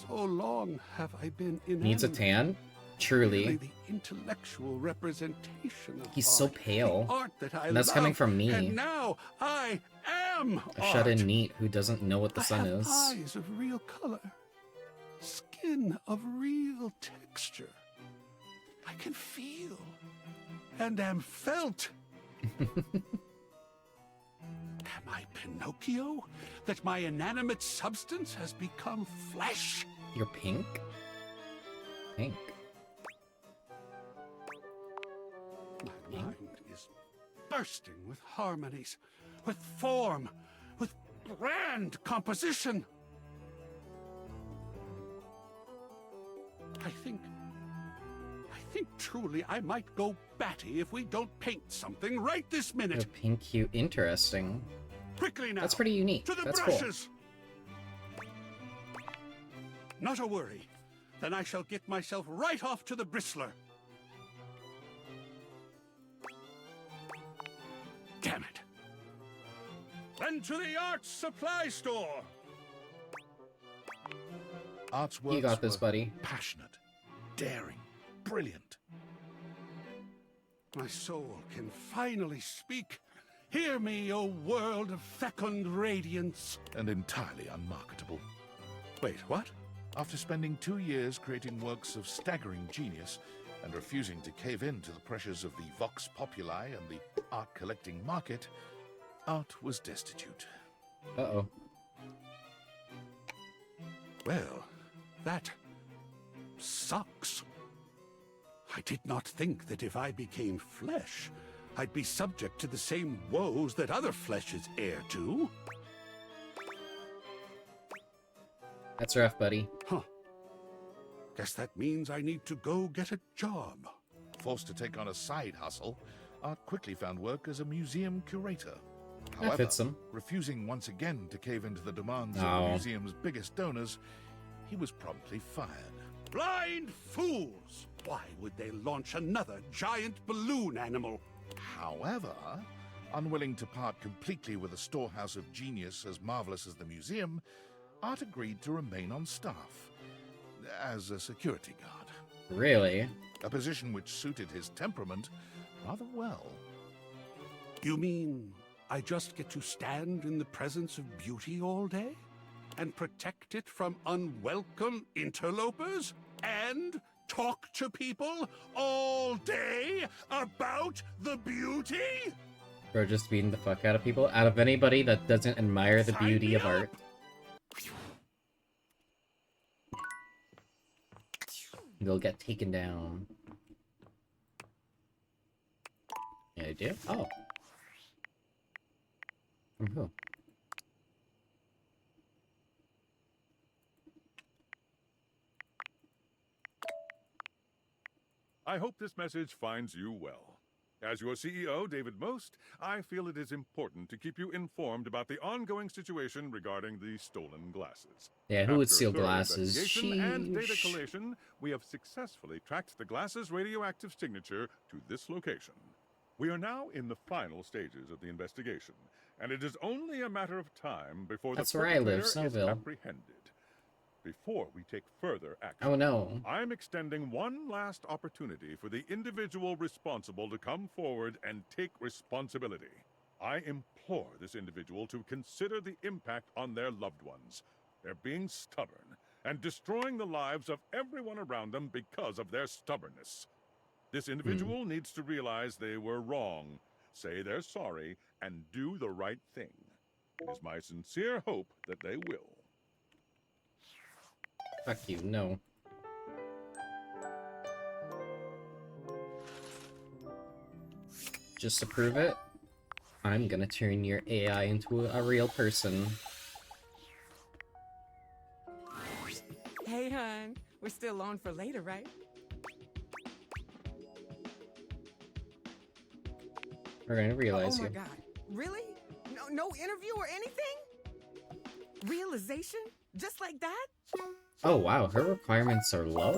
So long have I been inanimate. Needs a tan? Truly. Merely the intellectual representation of He's so art, the pale. art that I And that's coming love, from me. And now I am A art. shut-in neat who doesn't know what the sun I have is. eyes of real color, skin of real texture. I can feel and am felt. Am I Pinocchio? That my inanimate substance has become flesh? You're pink? Pink. My mind is bursting with harmonies, with form, with grand composition. I think truly I might go batty if we don't paint something right this minute. You're pink cute. Interesting. Quickly now. That's pretty unique. To the That's brushes. Not a worry. Then I shall get myself right off to the bristler. Damn it. Then to the art supply store. Art's You works got this, were buddy. passionate, daring, brilliant. My soul can finally speak. Hear me, O world of fecund radiance. And entirely unmarketable. Wait, what? After spending 2 years creating works of staggering genius and refusing to cave in to the pressures of the vox populi and the art collecting market, Art was destitute. Uh-oh. Well, that sucks. I did not think that if I became flesh, I'd be subject to the same woes that other flesh is heir to. That's rough, buddy. Huh. Guess that means I need to go get a job. Forced to take on a side hustle, Art quickly found work as a museum curator. That However, fits him. refusing once again to cave into the demands of the museum's biggest donors, he was promptly fired. Blind fools! Why would they launch another giant balloon animal? However, unwilling to part completely with a storehouse of genius as marvelous as the museum, Art agreed to remain on staff as a security guard. Really? A position which suited his temperament rather well. You mean I just get to stand in the presence of beauty all day? And protect it from unwelcome interlopers? And talk to people all day about the beauty? Bro, just beating the fuck out of people? Out of anybody that doesn't admire the beauty of art. They'll get taken down. Any idea? Oh. From who? I hope this message finds you well. As your CEO, David Most, I feel it is important to keep you informed about the ongoing situation regarding the stolen glasses. Yeah, who would After steal thorough glasses? investigation and data Sheesh. collation, we have successfully tracked the glasses' radioactive signature to this location. We are now in the final stages of the investigation, and it is only a matter of time before That's the where I live, perpetrator is Snowville. apprehended. Before we take further action, Oh no. I'm extending one last opportunity for the individual responsible to come forward and take responsibility. I implore this individual to consider the impact on their loved ones. They're being stubborn and destroying the lives of everyone around them because of their stubbornness. This individual needs to realize they were wrong, say they're sorry, and do the right thing. It is my sincere hope that they will. Fuck you, no. Just to prove it, I'm gonna turn your AI into a real person. Hey, hon. We're still on for later, right? We're gonna realize Oh my you. God. Really? No interview or anything? Realization? Just like that? Oh wow, her requirements are low.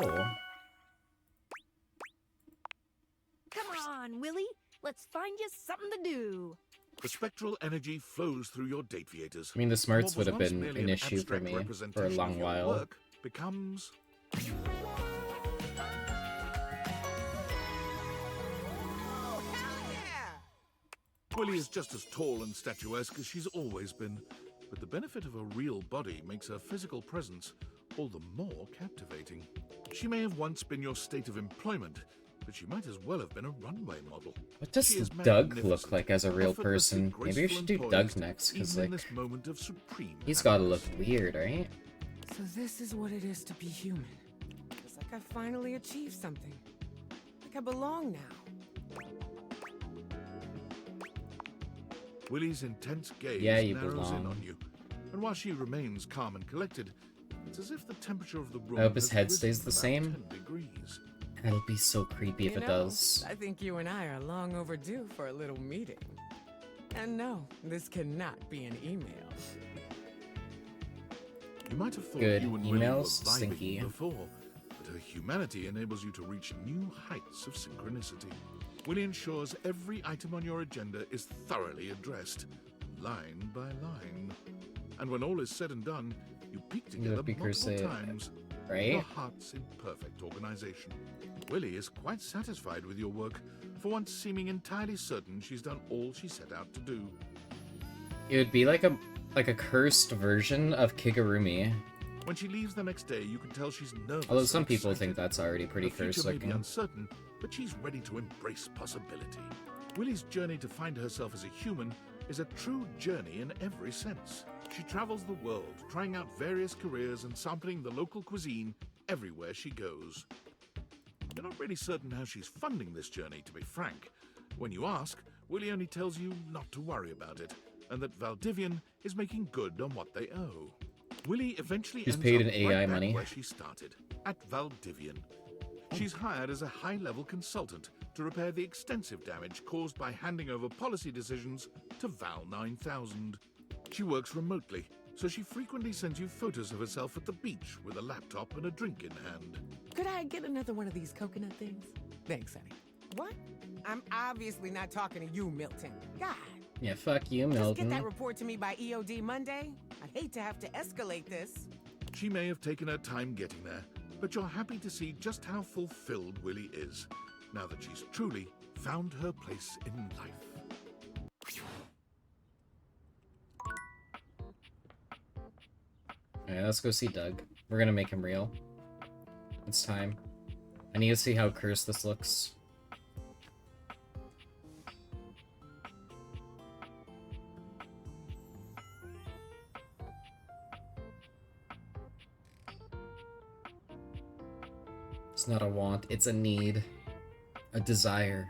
Come on, Willie. Let's find you something to do. The spectral energy flows through your date viators. I mean, the smarts What would was have once been merely an issue for abstract me for a representation long of your while. work becomes Willie is just as tall and statuesque as she's always been, but the benefit of a real body makes her physical presence all the more captivating. She may have once been your state of employment, but she might as well have been a runway model. What does She is Doug magnificent, look like as a real effortlessly person? Maybe we graceful should do and Doug poised, next, because even in like this moment of supreme he's gotta look weird, right? So this is what it is to be human. It's like I finally achieved something. Like I belong now. Willie's intense gaze Yeah, you narrows in belong. on you, and while she remains calm and collected, it's as if the temperature of the room I hope his has head risen stays the about same. 10 degrees. That'll be so creepy if You it know, does. I think you and I are long overdue for a little meeting. And no, this cannot be an email. You might have thought Good. you and Willie were Emails, vibing stinky. before, but her humanity enables you to reach new heights of synchronicity. Willie ensures every item on your agenda is thoroughly addressed, line by line. And when all is said and done, you peek together peek multiple say, times. right? Your heart's in perfect organization. Willie is quite satisfied with your work, for once seeming entirely certain she's done all she set out to do. It would be like a cursed version of Kigurumi. When she leaves the next day, you can tell she's nervous. Although some and people excited. think that's already pretty Her future cursed may be looking. uncertain, but she's ready to embrace possibility. Willie's journey to find herself as a human is a true journey in every sense. She travels the world, trying out various careers and sampling the local cuisine everywhere she goes. You're not really certain how she's funding this journey, to be frank. When you ask, Willie only tells you not to worry about it, and that Valdivian is making good on what they owe. Willie eventually She's ends paid up in right AI back money. where she started, at Valdivian. She's hired as a high-level consultant to repair the extensive damage caused by handing over policy decisions to Val 9000. She works remotely, so she frequently sends you photos of herself at the beach with a laptop and a drink in hand. Could I get another one of these coconut things? Thanks, honey. What? I'm obviously not talking to you, Milton. God. Yeah, fuck you, Just get Milton. that report to me by EOD Monday. I'd hate to have to escalate this. She may have taken her time getting there, but you're happy to see just how fulfilled Willie is, now that she's truly found her place in life. Alright, let's go see Doug. We're gonna make him real. It's time. I need to see how cursed this looks. It's not a want, it's a need. A desire.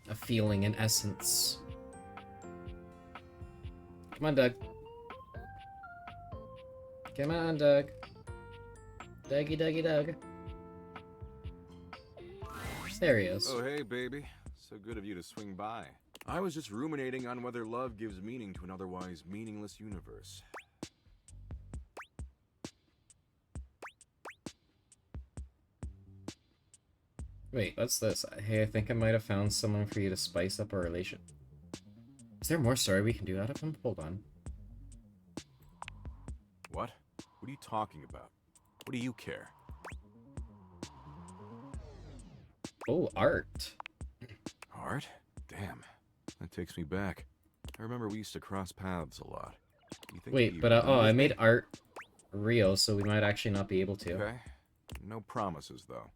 A feeling, in essence. Come on, Doug. Come on, Doug. Dougie, Dougie, Doug. There he is. Oh, hey, baby. So good of you to swing by. I was just ruminating on whether love gives meaning to an otherwise meaningless universe. Wait, what's this? Hey, I think I might have found someone for you to spice up our relation. Is there more story we can do out of him? Hold on. What? What are you talking about? What do you care? Oh, art. Art? Damn. That takes me back. I remember we used to cross paths a lot. You think Wait, you but done oh, with I me? made art real, so we might actually not be able to. Okay. No promises, though.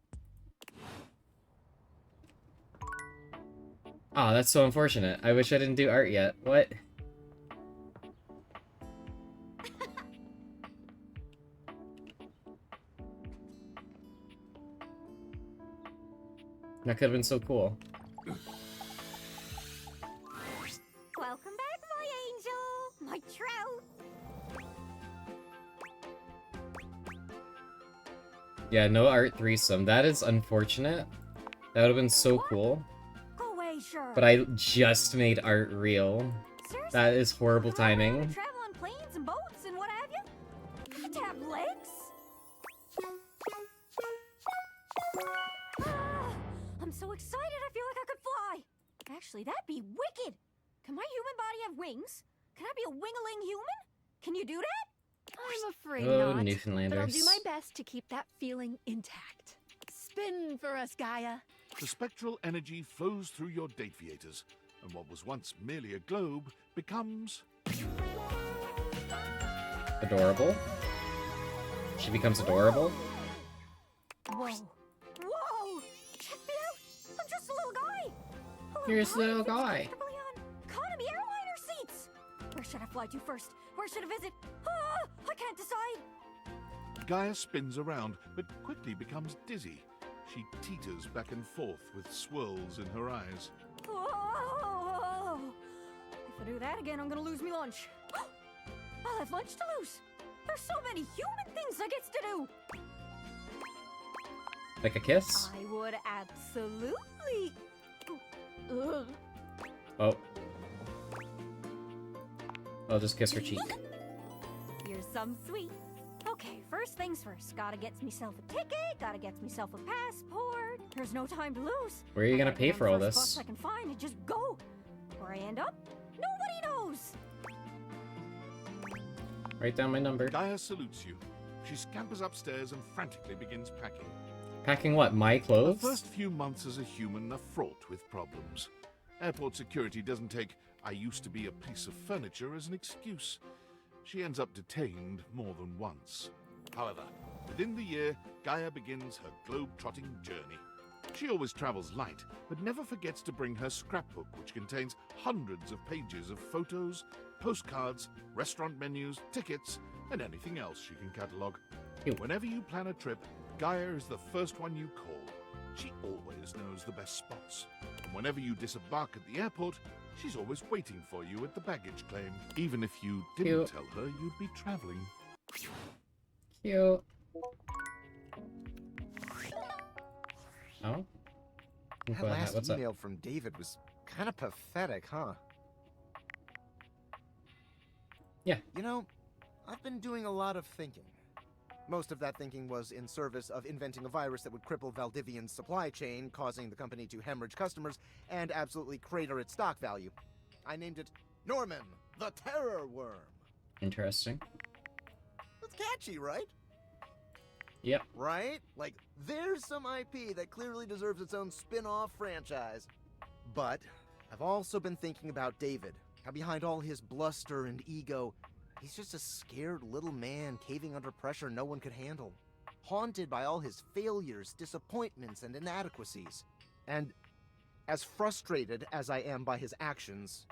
Oh, that's so unfortunate. I wish I didn't do art yet. What? That could have been so cool. Welcome back, my angel! My trout! Yeah, no art threesome. That is unfortunate. That would have been so cool. Go away, sure. But I just made art real. That is horrible timing. Travel on planes and boats and what have you? You have to have legs? Ah, I'm so excited I feel like I could fly! Actually, that'd be wicked! Can my human body have wings? Can I be a wing-a-ling human? Can you do that? I'm afraid Oh, not. But I'll do Newfoundlanders. my best to keep that feeling intact. Spin for us, Gaia. The spectral energy flows through your dateviators, and what was once merely a globe becomes... Adorable. She becomes adorable. Whoa. Whoa! Check me out! I'm just a little guy! You're just a little guy. Comfortably on economy airliner seats! Where should I fly to first? Where should I visit? Ah! I can't decide! Gaia spins around, but quickly becomes dizzy. She teeters back and forth with swirls in her eyes. Whoa! If I do that again, I'm gonna lose me lunch. I'll have lunch to lose! There's so many human things I get to do! Like a kiss? I would absolutely... Ugh. Oh. I'll just kiss her cheek. You're some sweet. Okay, first things first. Gotta get myself a ticket, gotta get myself a passport. There's no time to lose. Where are you I gonna gotta pay get on for all the first this? bus I can find and just go. Where I end up, nobody knows. Write down my number. Gaia salutes you. She scampers upstairs and frantically begins packing. Packing what? My clothes? The first few months as a human are fraught with problems. Airport security doesn't take "I used to be a piece of furniture" as an excuse. she ends up detained more than once. However, within the year, Gaia begins her globe-trotting journey. She always travels light, but never forgets to bring her scrapbook, which contains hundreds of pages of photos, postcards, restaurant menus, tickets, and anything else she can catalogue. Whenever you plan a trip, Gaia is the first one you call. She always knows the best spots. And whenever you disembark at the airport, she's always waiting for you at the baggage claim, even if you didn't tell her you'd be traveling. Cute. Oh? That Go ahead, last what's up? email from David was kind of pathetic, huh? Yeah. You know, I've been doing a lot of thinking. Most of that thinking was in service of inventing a virus that would cripple Valdivian's supply chain, causing the company to hemorrhage customers and absolutely crater its stock value. I named it Norman, the Terror Worm. Interesting. That's catchy, right? Yep. Right? Like, there's some IP that clearly deserves its own spin-off franchise. But I've also been thinking about David, how behind all his bluster and ego, he's just a scared little man caving under pressure no one could handle. Haunted by all his failures, disappointments, and inadequacies. And as frustrated as I am by his actions,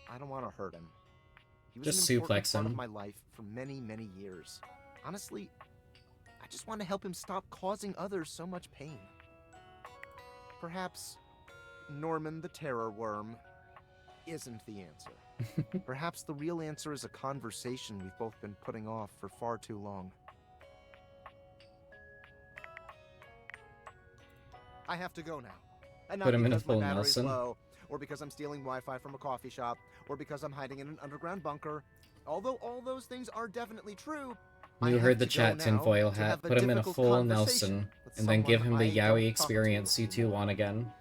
I don't want to hurt him. He was Just an important suplex part of him. my life for many, many years. Honestly, I just want to help him stop causing others so much pain. Perhaps Norman the Terror Worm isn't the answer. Perhaps the real answer is a conversation we've both been putting off for far too long. I have to go now. And not Put him in a because my full battery's Nelson. low, or because I'm stealing Wi-Fi from a coffee shop, or because I'm hiding in an underground bunker. Although all those things are definitely true, You heard the to go chat, now tinfoil to hat. have a Put him in a difficult full conversation Nelson, with and then give him someone the I don't Yowie talk to. experience C2 want again.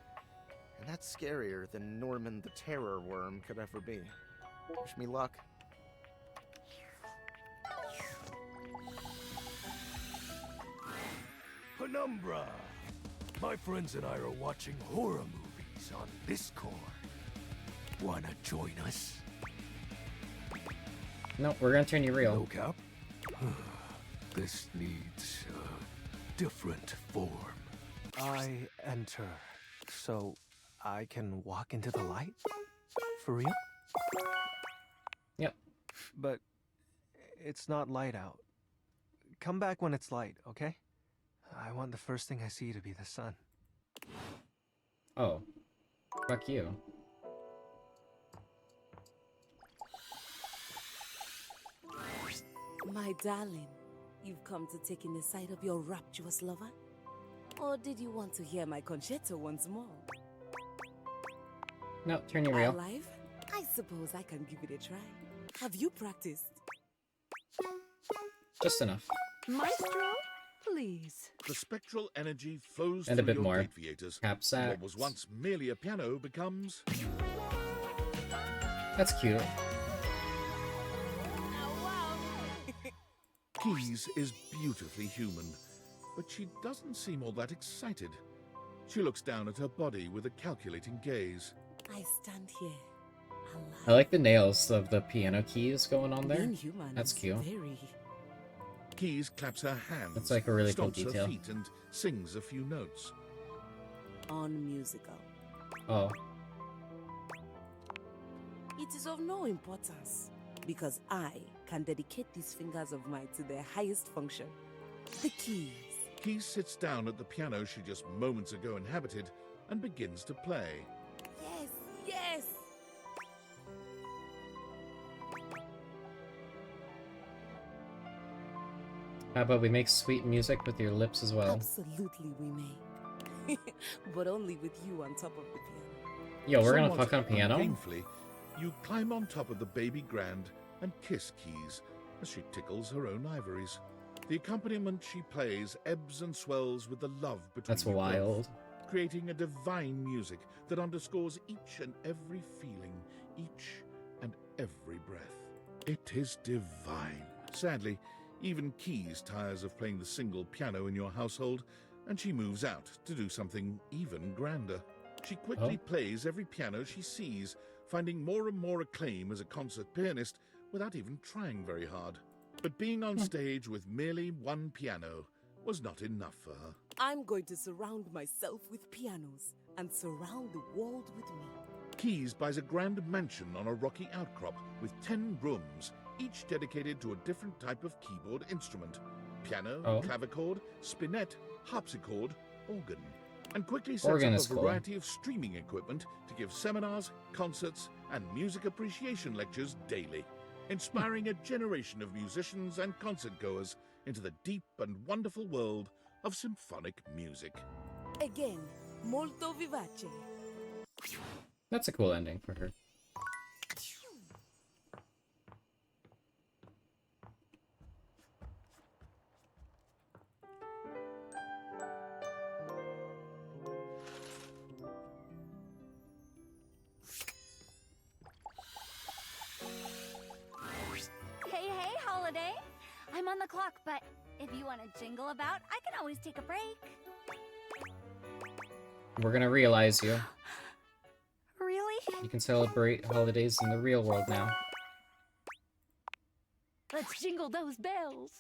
And that's scarier than Norman the Terror Worm could ever be. Wish me luck. Penumbra! My friends and I are watching horror movies on Discord. Wanna join us? No, we're gonna turn you real. No cap? This needs a different form. I enter, so I can walk into the light? For real? Yep. But it's not light out. Come back when it's light, okay? I want the first thing I see to be the sun. Oh. Fuck you. My darling, you've come to take in the sight of your rapturous lover? Or did you want to hear my concerto once more? No, turn you real. Alive? I suppose I can give it a try. Have you practiced? Just enough. Maestro, please. The spectral energy flows And a through bit your more. gateviators. Cap and What sax. was once merely a piano becomes... That's cute. Keys is beautifully human, but she doesn't seem all that excited. She looks down at her body with a calculating gaze. I stand here. I like the nails of the piano keys going on there. Being human That's is cute. very... Keys claps her hands, That's like a really cool stomps her detail. feet, and sings a few notes. unmusical. Oh. It is of no importance, because I can dedicate these fingers of mine to their highest function, the keys. Keys sits down at the piano she just moments ago inhabited and begins to play. Yes, yes! How about we make sweet music with your lips as well? Absolutely we may. But only with you on top of the piano. Yo, we're gonna Somewhat fuck on piano? ungainfully, you climb on top of the baby grand and kiss Keys as she tickles her own ivories. The accompaniment she plays ebbs and swells with the love between That's you both, wild. creating a divine music that underscores each and every feeling, each and every breath. It is divine. Sadly, even Keys tires of playing the single piano in your household, and she moves out to do something even grander. She quickly plays every piano she sees, finding more and more acclaim as a concert pianist without even trying very hard. But being on stage with merely one piano was not enough for her. I'm going to surround myself with pianos and surround the world with me. Keys buys a grand mansion on a rocky outcrop with 10 rooms, each dedicated to a different type of keyboard instrument. Piano, clavichord, spinet, harpsichord, organ. And quickly sets Organ up is a cool. variety of streaming equipment to give seminars, concerts, and music appreciation lectures daily, inspiring a generation of musicians and concert-goers into the deep and wonderful world of symphonic music. Again, molto vivace. That's a cool ending for her. Hey, hey, Holiday. I'm on the clock, but if you want to jingle about, I can always take a break. We're gonna realize you. Really? You can celebrate holidays in the real world now. Let's jingle those bells.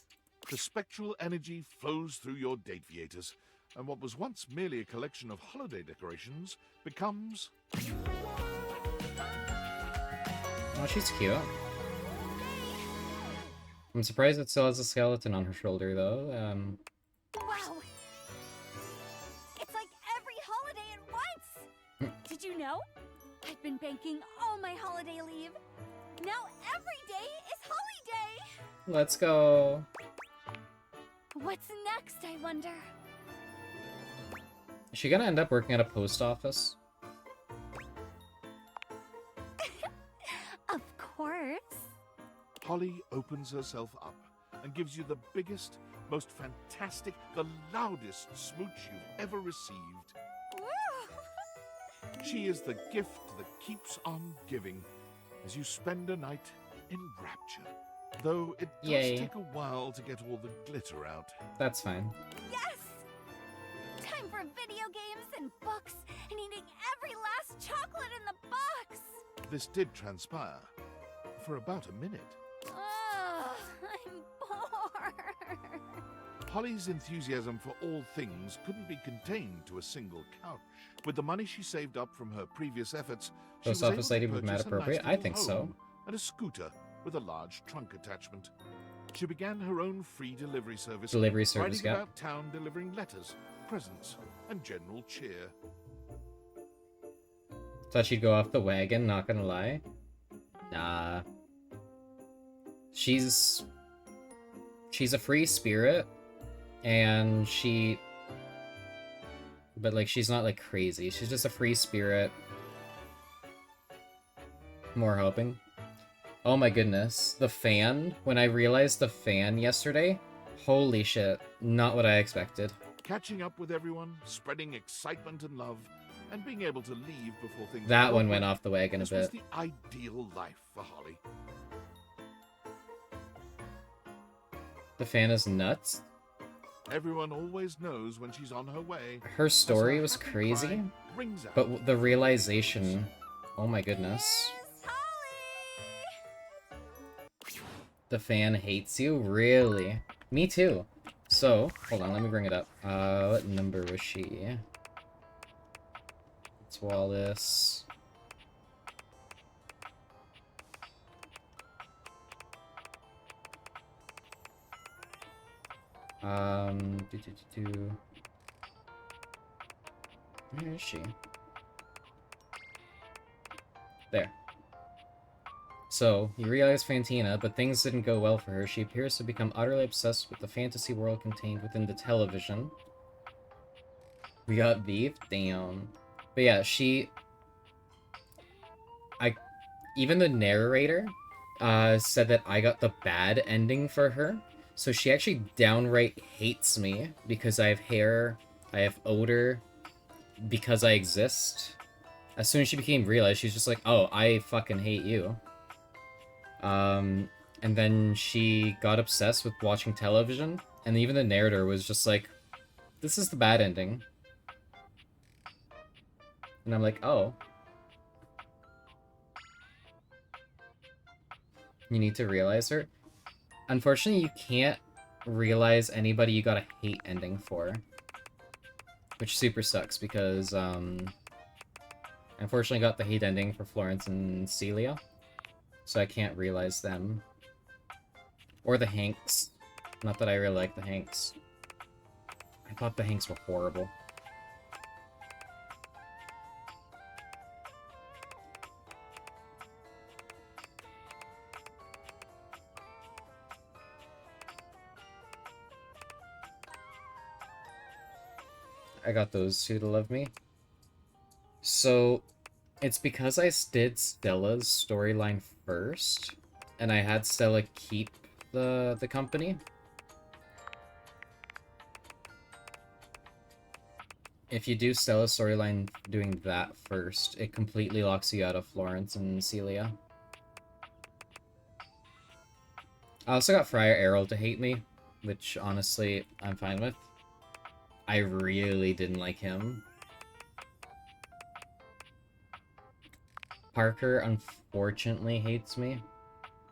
The spectral energy flows through your date theaters, and what was once merely a collection of holiday decorations becomes... Oh, she's cute. I'm surprised it still has a skeleton on her shoulder, though. Wow. It's like every holiday at once. Did you know? I've been banking all my holiday leave. Now every day is holiday. Let's go. What's next, I wonder? Is she gonna end up working at a post office? Of course. Holly opens herself up and gives you the biggest, most fantastic, the loudest smooch you've ever received. She is the gift that keeps on giving as you spend a night in rapture. Though it does Yay. take a while to get all the glitter out. That's fine. Yes! Time for video games and books and eating every last chocolate in the box. This did transpire for about a minute. Ugh, I'm bored. Holly's enthusiasm for all things couldn't be contained to a single couch. With the money she saved up from her previous efforts, she Post was office able lady to with purchase mad a nice appropriate? I little think so. home and a scooter with a large trunk attachment. She began her own free delivery service, riding yeah. about town delivering letters, presents, and general cheer. Thought she'd go off the wagon, not gonna lie. Nah. She's a free spirit, and but like she's not like crazy. She's just a free spirit. More hoping. Oh my goodness. The fan, when I realized the fan yesterday, holy shit, not what I expected. Catching up with everyone, spreading excitement and love, and being able to leave before things That got one awkward. went off the wagon a This was bit. the ideal life for Holly. The fan is nuts. Everyone always knows when she's on her way. Her story was crazy, rings out. but the realization, oh my goodness. The fan hates you? Really? Me too. So, hold on, let me bring it up. What number was she? It's Wallace. Where is she? There. So, you realize Fantina, but things didn't go well for her. She appears to become utterly obsessed with the fantasy world contained within the television. We got beef? Damn. But yeah, even the narrator, said that I got the bad ending for her. So she actually downright hates me because I have hair, I have odor, because I exist. As soon as she became realized, she's just like, oh, I fucking hate you. And then she got obsessed with watching television, and even the narrator was just like, this is the bad ending. And I'm like, oh. You need to realize her. Unfortunately, you can't realize anybody you got a hate ending for. Which super sucks because, I unfortunately got the hate ending for Florence and Celia. So I can't realize them. Or the Hanks. Not that I really like the Hanks. I thought the Hanks were horrible. I got those two to love me. So, it's because I did Stella's storyline first, and I had Stella keep the company. If you do Stella's storyline doing that first, it completely locks you out of Florence and Celia. I also got Friar Errol to hate me, which honestly, I'm fine with. I really didn't like him. Parker unfortunately hates me,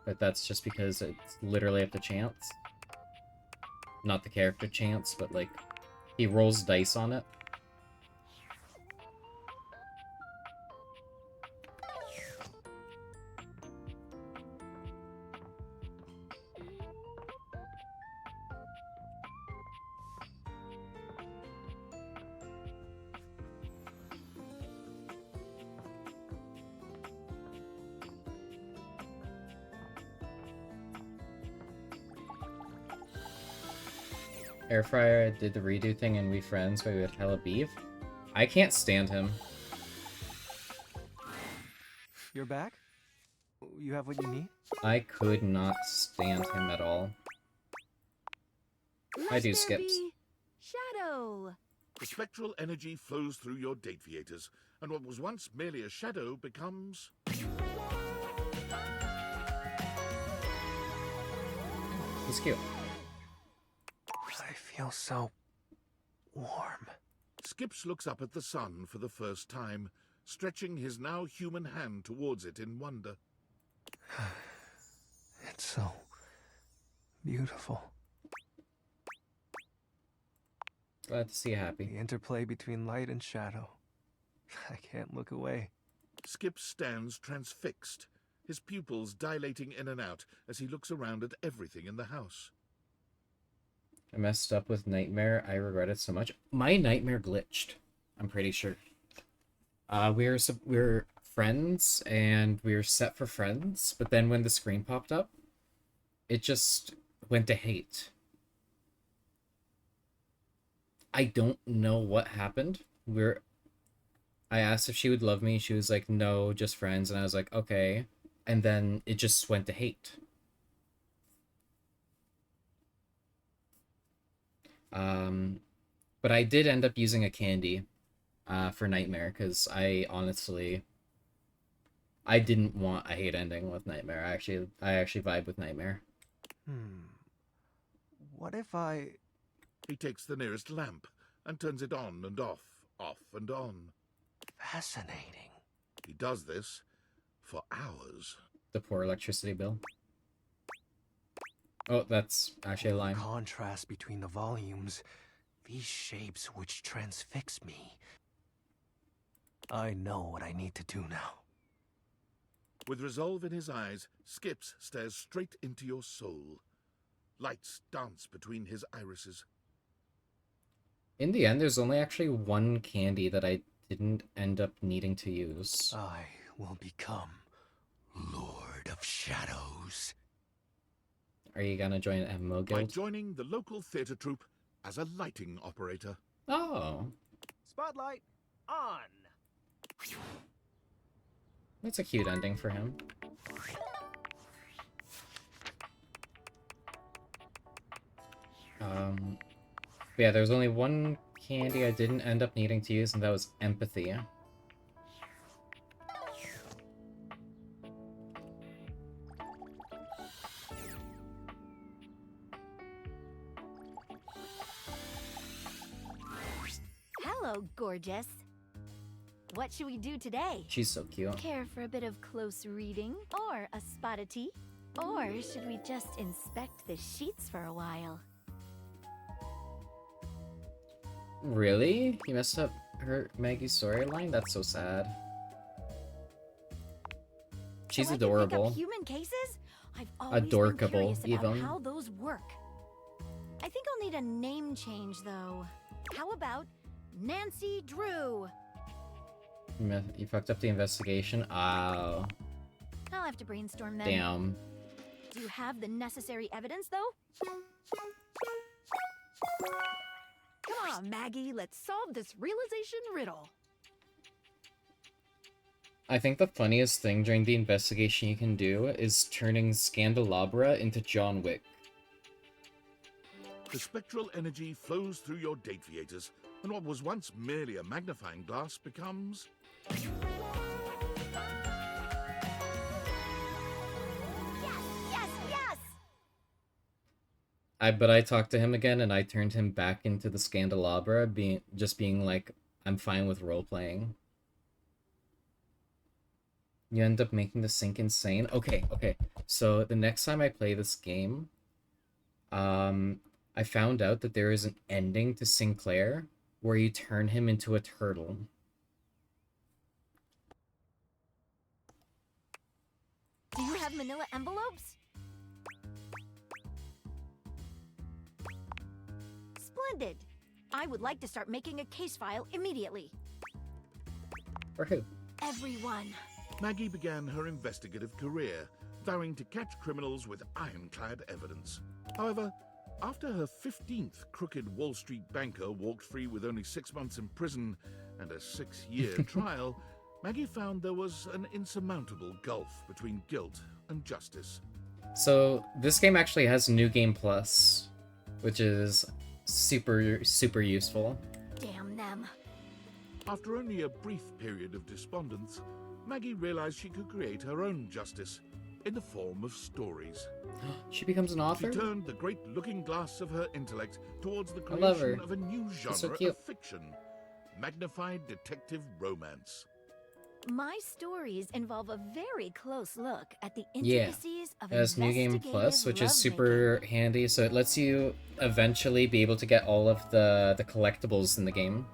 but that's just because it's literally up to chance. Not the character chance, but like, he rolls dice on it. Air Fryer did the redo thing and we friends, but we had hella beef. I can't stand him. You're back? You have what you need? I could not stand him at all. I do skips. Shadow. The spectral energy flows through your Dateviators, and what was once merely a shadow becomes... He's cute. I feel so warm. Skips looks up at the sun for the first time, stretching his now human hand towards it in wonder. It's so beautiful. Glad to see you happy. The interplay between light and shadow. I can't look away. Skip stands transfixed, his pupils dilating in and out as he looks around at everything in the house. I messed up with Nightmare. I regret it so much. My Nightmare glitched. I'm pretty sure. We were friends, and we were set for friends, but then when the screen popped up, it just went to hate. I don't know what happened. I asked if she would love me. She was like, no, just friends. And I was like, okay. And then it just went to hate. But I did end up using a candy for Nightmare, because I didn't want a hate ending with Nightmare. I actually vibe with Nightmare. What if I... He takes the nearest lamp and turns it on and off and on. Fascinating. He does this for hours. The poor electricity bill. Oh, that's actually a line. The contrast between the volumes. These shapes which transfix me. I know what I need to do now. With resolve in his eyes, Skips stares straight into your soul. Lights dance between his irises. In the end, there's only actually one candy that I didn't end up needing to use. I will become Lord of Shadows. Are you gonna join MMO By Guild? joining the local theater troupe as a lighting operator. Oh. Spotlight on. That's a cute ending for him. But yeah, there's only one candy I didn't end up needing to use, and that was empathy. Hello, gorgeous. What should we do today? She's so cute. Care for a bit of close reading or a spot of tea? Or should we just inspect the sheets for a while? Really? You messed up Maggie's storyline? That's so sad. She's so I can adorable. pick up human cases? I've always been Adorkable, curious about even. how those work. I think I'll need a name change, though. How about Nancy Drew? You fucked up the investigation? Oh. I'll have to brainstorm then. Damn. Do you have the necessary evidence, though? Come on, Maggie, let's solve this realization riddle. I think the funniest thing during the investigation you can do is turning Scandelabra into John Wick. The spectral energy flows through your date viators, and what was once merely a magnifying glass becomes... But I talked to him again, and I turned him back into the Scandelabra, being like, I'm fine with role-playing. You end up making the sink insane? Okay. So the next time I play this game, I found out that there is an ending to Sinclair where you turn him into a turtle. Do you have manila envelopes? Splendid! I would like to start making a case file immediately. For who? Everyone. Maggie began her investigative career, vowing to catch criminals with ironclad evidence. However, after her 15th crooked Wall Street banker walked free with only 6 months in prison and a 6-year trial, Maggie found there was an insurmountable gulf between guilt and justice. So this game actually has New Game Plus, which is super useful. Damn them. After only a brief period of despondence, Maggie realized she could create her own justice in the form of stories. She becomes an author? She turned the great looking glass of her intellect towards the I love creation her. of a new She's so genre cute. of fiction, magnified detective romance. My stories involve a very close look at the Yeah, intricacies of it has New Game investigative Plus, which is lovemaking. super handy, so it lets you eventually be able to get all of the collectibles in the game.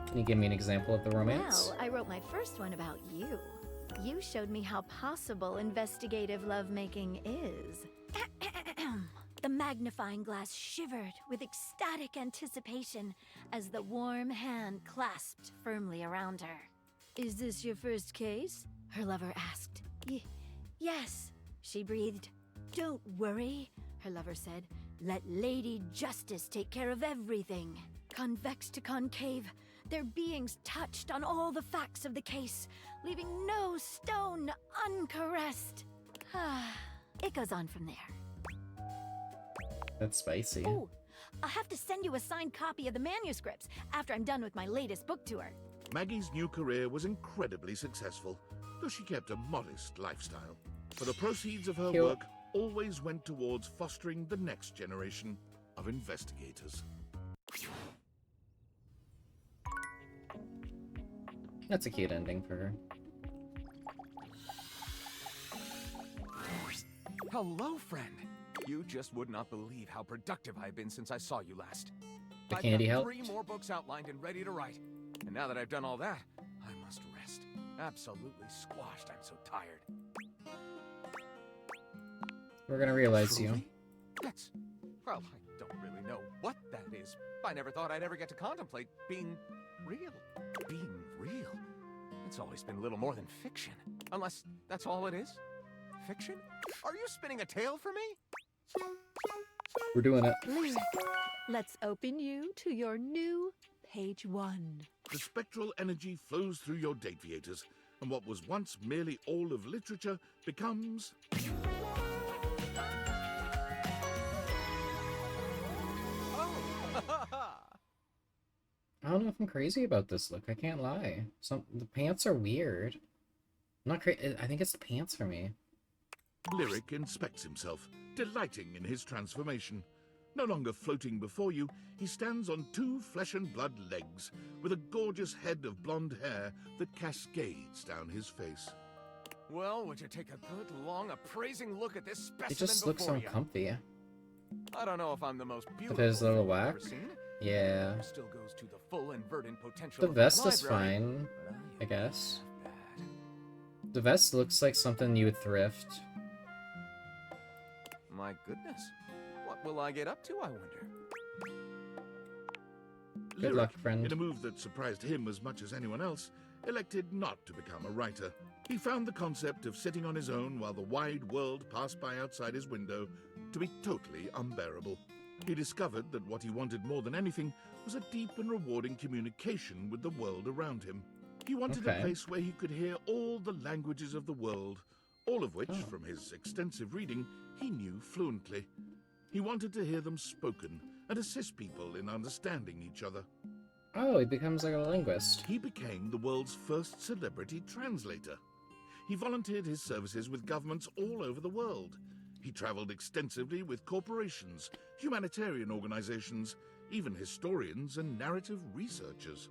Can you give me an example of the romance? Well, I wrote my first one about you. You showed me how possible investigative lovemaking is. The magnifying glass shivered with ecstatic anticipation as the warm hand clasped firmly around her. Is this your first case? Her lover asked. Yes, she breathed. Don't worry, her lover said. Let Lady Justice take care of everything. Convex to concave, their beings touched on all the facts of the case, leaving no stone uncaressed. It goes on from there. That's spicy. Oh, I'll have to send you a signed copy of the manuscripts after I'm done with my latest book tour. Maggie's new career was incredibly successful, though she kept a modest lifestyle. For the proceeds of her Cute. work always went towards fostering the next generation of investigators. That's a cute ending for her. Hello, friend. You just would not believe how productive I've been since I saw you last. The I've candy got helped? 3 more books outlined and ready to write. And now that I've done all that, I must rest. Absolutely squashed. I'm so tired. We're gonna realize you. Truly? That's... well, I don't really know what that is. I never thought I'd ever get to contemplate being real. Being real? It's always been little more than fiction. Unless that's all it is? Fiction? Are you spinning a tale for me? We're doing it. Lyric, let's open you to your new page 1. The spectral energy flows through your date viators, and what was once merely all of literature becomes... I don't know if I'm crazy about this look. I can't lie. The pants are weird. I'm not crazy. I think it's the pants for me. Lyric inspects himself, delighting in his transformation. No longer floating before you, he stands on 2 flesh and blood legs, with a gorgeous head of blonde hair that cascades down his face. Well, would you take a good, long, appraising look at this specimen It just looks before so you? comfy. I don't know if I'm the most beautiful If it's a little thing you've whack, ever seen. yeah. Still goes to the full and verdant potential The of my vest is library, fine, but I guess. The vest looks like something you would thrift. My goodness. What will I get up to, I wonder? Good Lyric, luck, friend. in a move that surprised him as much as anyone else, elected not to become a writer. He found the concept of sitting on his own while the wide world passed by outside his window to be totally unbearable. He discovered that what he wanted more than anything was a deep and rewarding communication with the world around him. He wanted a place where he could hear all the languages of the world, all of which, from his extensive reading, he knew fluently. He wanted to hear them spoken and assist people in understanding each other. Oh, he becomes like a linguist. He became the world's first celebrity translator. He volunteered his services with governments all over the world. He traveled extensively with corporations, humanitarian organizations, even historians and narrative researchers.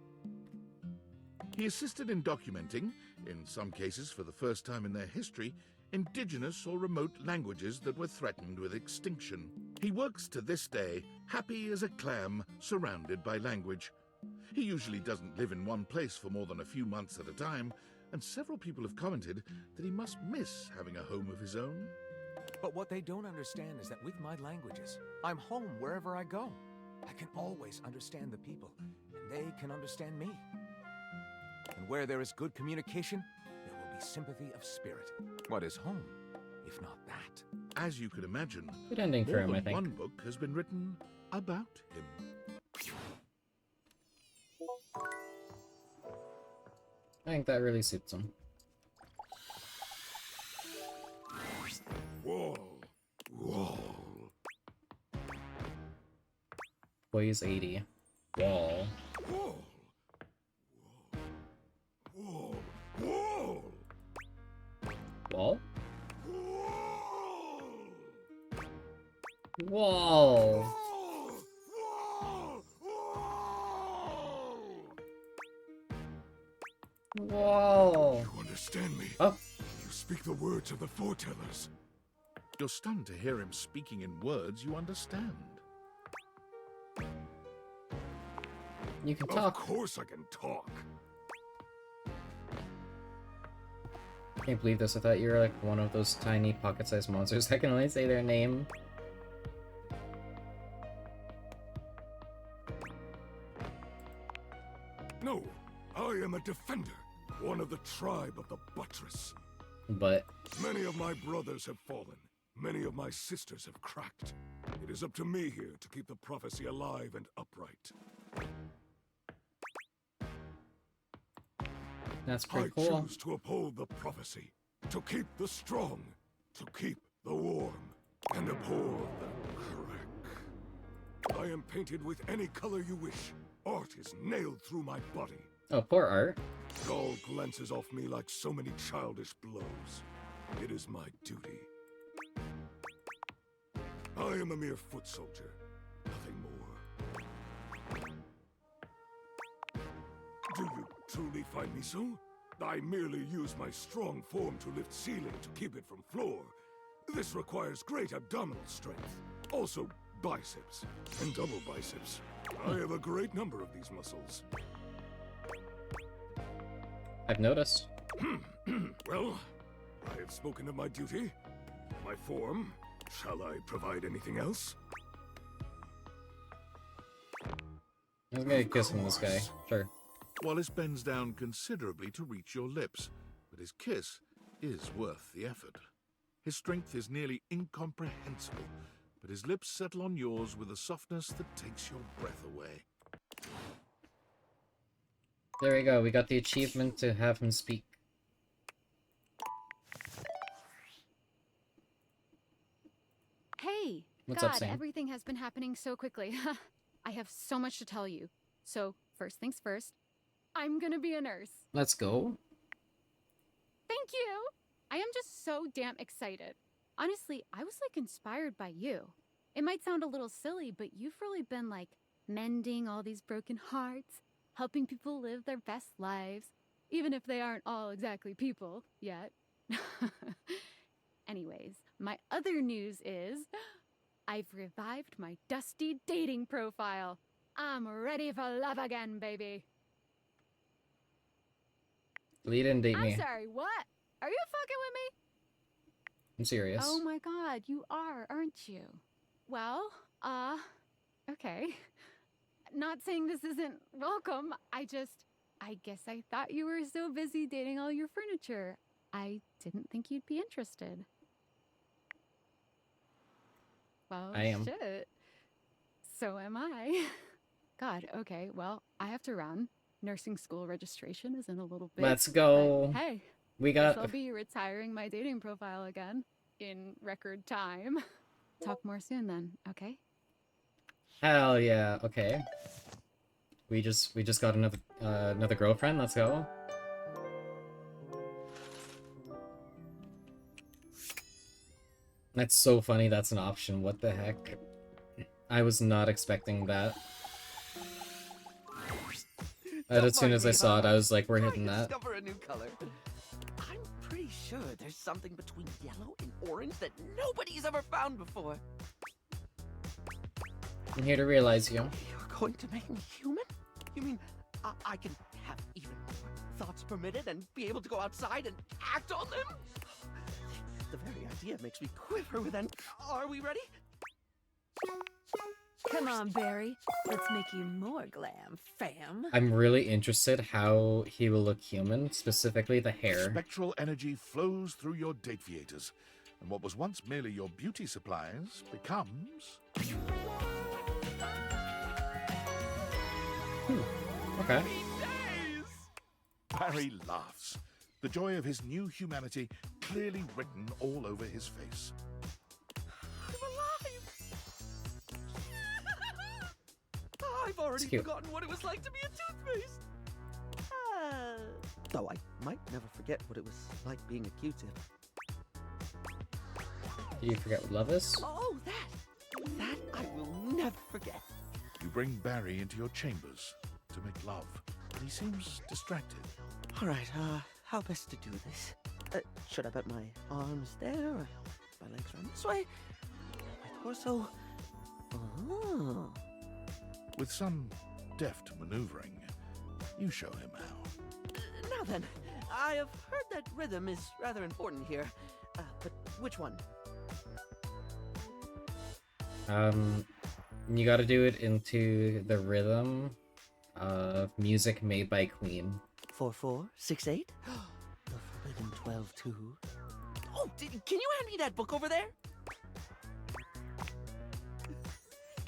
He assisted in documenting, in some cases for the first time in their history, indigenous or remote languages that were threatened with extinction. He works to this day, happy as a clam, surrounded by language. He usually doesn't live in one place for more than a few months at a time, and several people have commented that he must miss having a home of his own. But what they don't understand is that with my languages, I'm home wherever I go. I can always understand the people, and they can understand me. And where there is good communication, there will be sympathy of spirit. What is home, if not that? As you can imagine, Good ending for more him, I than think. one book has been written about him. I think that really suits him. Wall. Wall. Weighs 80. Wall. Wall. Wall. Wall. Wall? Wall. Wall. You understand me? Oh. You speak the words of the foretellers. You're stunned to hear him speaking in words you understand. You can Of talk. course I can talk. Can't believe this. I thought you were like one of those tiny pocket-sized monsters that can only say their name. No, I am a defender, one of the tribe of the buttress. But Many of my brothers have fallen. Many of my sisters have cracked. It is up to me here to keep the prophecy alive and upright. that's pretty I cool. choose to uphold the prophecy, to keep the strong, to keep the warm, and abhor the crack. I am painted with any color you wish. Art is nailed through my body. Oh, poor Art. All glances off me like so many childish blows. It is my duty. I am a mere foot soldier, nothing more. Do you truly find me so? I merely use my strong form to lift ceiling to keep it from floor. This requires great abdominal strength. Also biceps and double biceps. I have a great number of these muscles. I've noticed. Well, I have spoken of my duty, my form. Shall I provide anything else? I'm gonna kiss him, this guy. Sure. Wallace bends down considerably to reach your lips, but his kiss is worth the effort. His strength is nearly incomprehensible, but his lips settle on yours with a softness that takes your breath away. There we go. We got the achievement to have him speak. Hey! What's God, up, Sam? everything has been happening so quickly. I have so much to tell you. So, first things first, I'm gonna be a nurse. Let's go. Thank you! I am just so damn excited. Honestly, I was like inspired by you. It might sound a little silly, but you've really been like mending all these broken hearts, helping people live their best lives, even if they aren't all exactly people yet. Anyways, my other news is I've revived my dusty dating profile. I'm ready for love again, baby. Lee didn't date I'm me. sorry, what? Are you fucking with me? I'm serious. Oh my god, you are, aren't you? Well, okay. Not saying this isn't welcome. I guess I thought you were so busy dating all your furniture. I didn't think you'd be interested. Well, I am. shit. So am I. God, okay, well, I have to run. Nursing school registration is in a little bit. Let's go. But hey, We guess got. I'll be retiring my dating profile again in record time. Talk more soon then, okay? Hell yeah. Okay. We just got another girlfriend. Let's go. That's so funny. That's an option. What the heck? I was not expecting that. And as soon as I saw it, I was like, we're hitting that. Discover a new color. I'm pretty sure there's something between yellow and orange that nobody's ever found before. I'm here to realize you. You're going to make me human? You mean I can have even more thoughts permitted and be able to go outside and act on them? The very idea makes me quiver with Are we ready? Come on, Barry. Let's make you more glam, fam. I'm really interested how he will look human, specifically the hair. Spectral energy flows through your date viators, and what was once merely your beauty supplies becomes... Okay. Barry laughs, the joy of his new humanity clearly written all over his face. I've already forgotten what it was like to be a toothpaste. Though I might never forget what it was like being a Q-tip. Do you forget what love is? Oh, that I will never forget. You bring Barry into your chambers to make love, but he seems distracted. All right, how best to do this? Should I put my arms there? Or my legs around this way? My torso? Oh. With some deft maneuvering, you show him how. Now then, I have heard that rhythm is rather important here. But which one? You gotta do it into the rhythm of music made by Queen. 4-4-6-8? The Forbidden 12-2. Oh, can you hand me that book over there?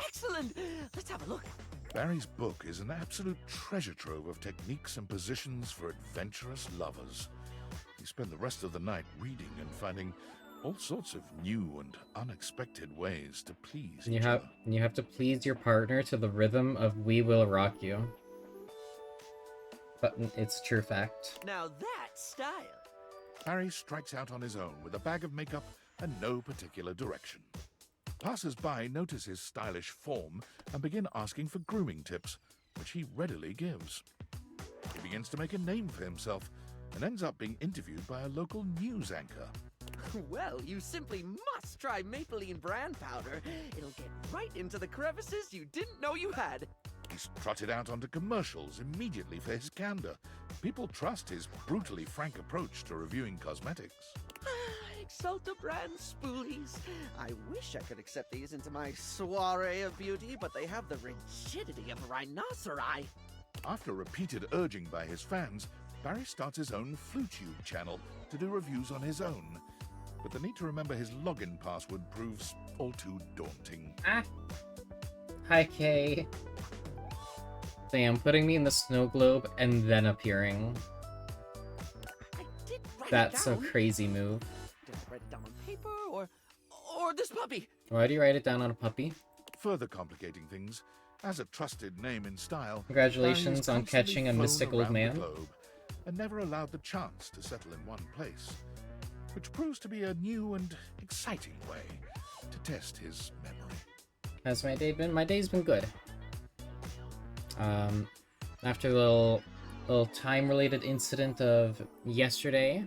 Excellent! Let's have a look. Barry's book is an absolute treasure trove of techniques and positions for adventurous lovers. You spend the rest of the night reading and finding all sorts of new and unexpected ways to please each other. You have to please your partner to the rhythm of "We Will Rock You." But it's true fact. Now that's style. Barry strikes out on his own with a bag of makeup and no particular direction. Passers-by notice his stylish form and begin asking for grooming tips, which he readily gives. He begins to make a name for himself and ends up being interviewed by a local news anchor. Well, you simply must try Maybelline brand powder. It'll get right into the crevices you didn't know you had. He's trotted out onto commercials immediately for his candor. People trust his brutally frank approach to reviewing cosmetics. Exalta brand spoolies. I wish I could accept these into my soiree of beauty, but they have the rigidity of a rhinoceri. After repeated urging by his fans, Barry starts his own FluTube channel to do reviews on his own. But the need to remember his login password proves all too daunting. Hi, Kay. Damn, putting me in the snow globe and then appearing. That's a crazy move. Did I write it down on paper or this puppy? Why do you write it down on a puppy? Further complicating things, as a trusted name in style, Congratulations Barry on has catching a constantly mystic flown old around man. the globe and never allowed the chance to settle in one place, which proves to be a new and exciting way to test his memory. How's my day been? My day's been good. After a little time-related incident of yesterday,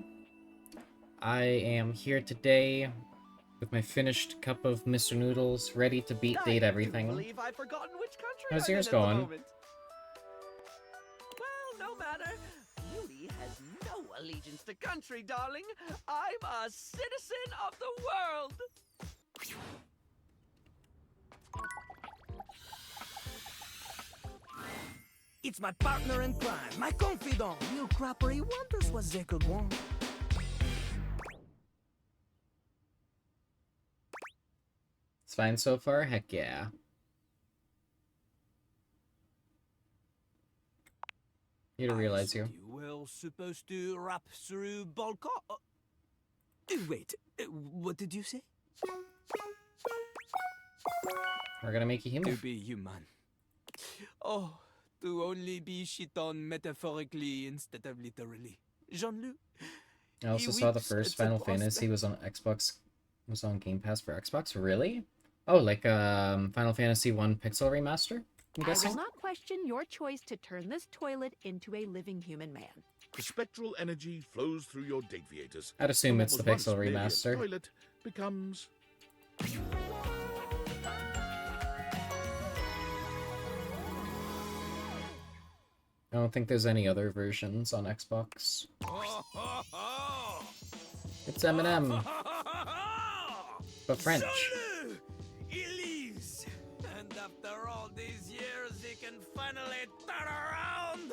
I am here today with my finished cup of Mr. Noodles, ready to beat date everything. I believe I've forgotten which country How's I'm yours in at the going? moment. Well, no matter. Beauty has no allegiance to country, darling. I'm a citizen of the world. It's my partner in crime, my confidant. Real crapper, he wonders what they could want. It's fine so far? Heck yeah. You to realize you. Well, supposed to rap through Balkan? Wait, what did you say? We're gonna make you human. To be human. Oh, to only be shit on metaphorically instead of literally. Jean-Luc. I also saw the first Final Fantasy was on Xbox, was on Game Pass for Xbox. Really? Oh, like Final Fantasy 1 Pixel Remaster, I'm I guessing? will not question your choice to turn this toilet into a living human man. The spectral energy flows through your deviators. I'd assume What it's the was once Pixel merely a Remaster. toilet becomes... I don't think there's any other versions on Xbox. It's Eminem. But French. Jean-Luc! Elise! And after all these years, he can finally turn around!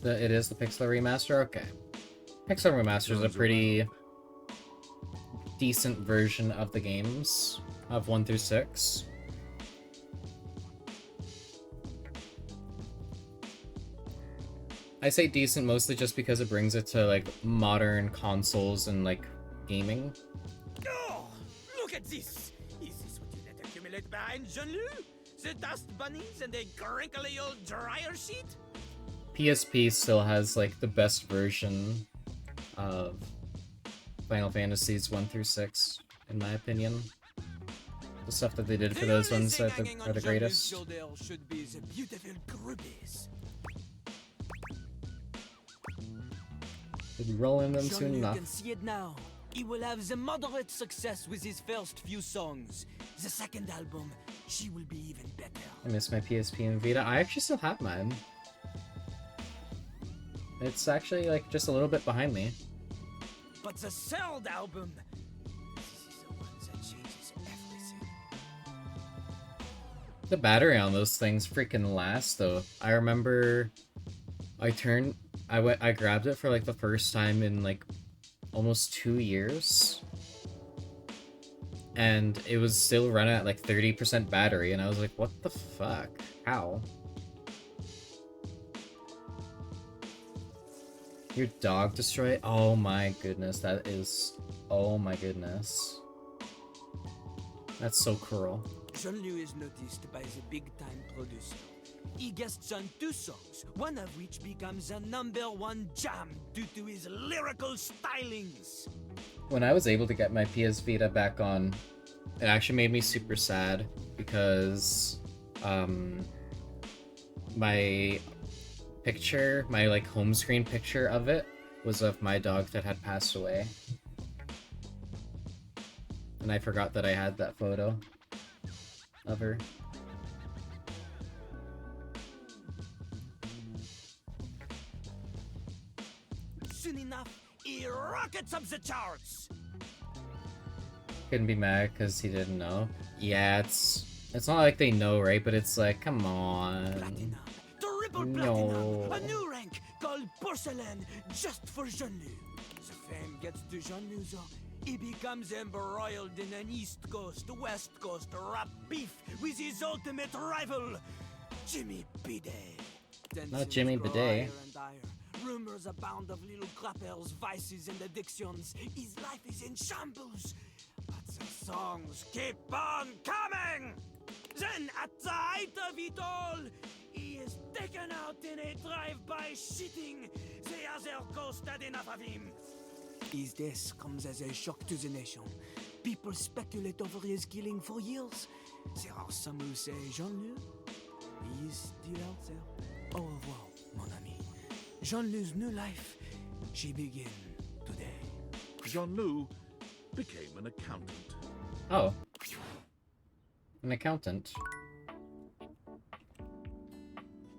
It is the Pixel Remaster? Okay. Pixel Remaster is a pretty decent version of the games, of 1 through 6. I say decent mostly just because it brings it to, like, modern consoles and, like, gaming. Oh, look at this! Is this what you let accumulate behind Jean-Luc? The dust bunnies and a crinkly old dryer sheet? PSP still has, like, the best version of Final Fantasies 1 through 6, in my opinion. The stuff that they did for those ones are the greatest. Should be the beautiful groupies. We'll be rolling them soon Jean-Luc enough. can see it now. He will have the moderate success with his first few songs. The second album, she will be even better. I miss my PSP and Vita. I actually still have mine. It's actually, like, just a little bit behind me. But the third album, this is the one that changes everything. The battery on those things freaking lasts, though. I remember I grabbed it for, like, the first time in, like, almost 2 years. And it was still running at, like, 30% battery, and I was like, what the fuck? How? Your dog destroyed? Oh my goodness, that is... Oh my goodness. That's so cruel. Jean-Luc is noticed by the big-time producer. He guests on 2 songs, one of which becomes a #1 jam due to his lyrical stylings. When I was able to get my PS Vita back on, it actually made me super sad because my picture, my like home screen picture of it was of my dog that had passed away. And I forgot that I had that photo of her. Soon enough, he rockets up the charts. Couldn't be mad because he didn't know. Yeah, it's not like they know, right? But it's like, come on. Triple No. platinum, a new rank called porcelain, just for Jean-Luc. The fame gets to Jean-Luc, though. He becomes embroiled in an East Coast, West Coast rap beef with his ultimate rival, Jimmy Bidet. Not Jimmy Bidet. Rumors abound of little clappers, vices, and addictions. His life is in shambles. But the songs keep on coming! Then, at the height of it all, he is taken out in a drive-by shitting. The other coast had enough of him. His death comes as a shock to the nation. People speculate over his killing for years. There are some who say Jean-Luc, he is still out there. Au revoir, mon ami. Jean-Luc's new life, she begins today. Jean-Lu became an accountant. Oh. An accountant.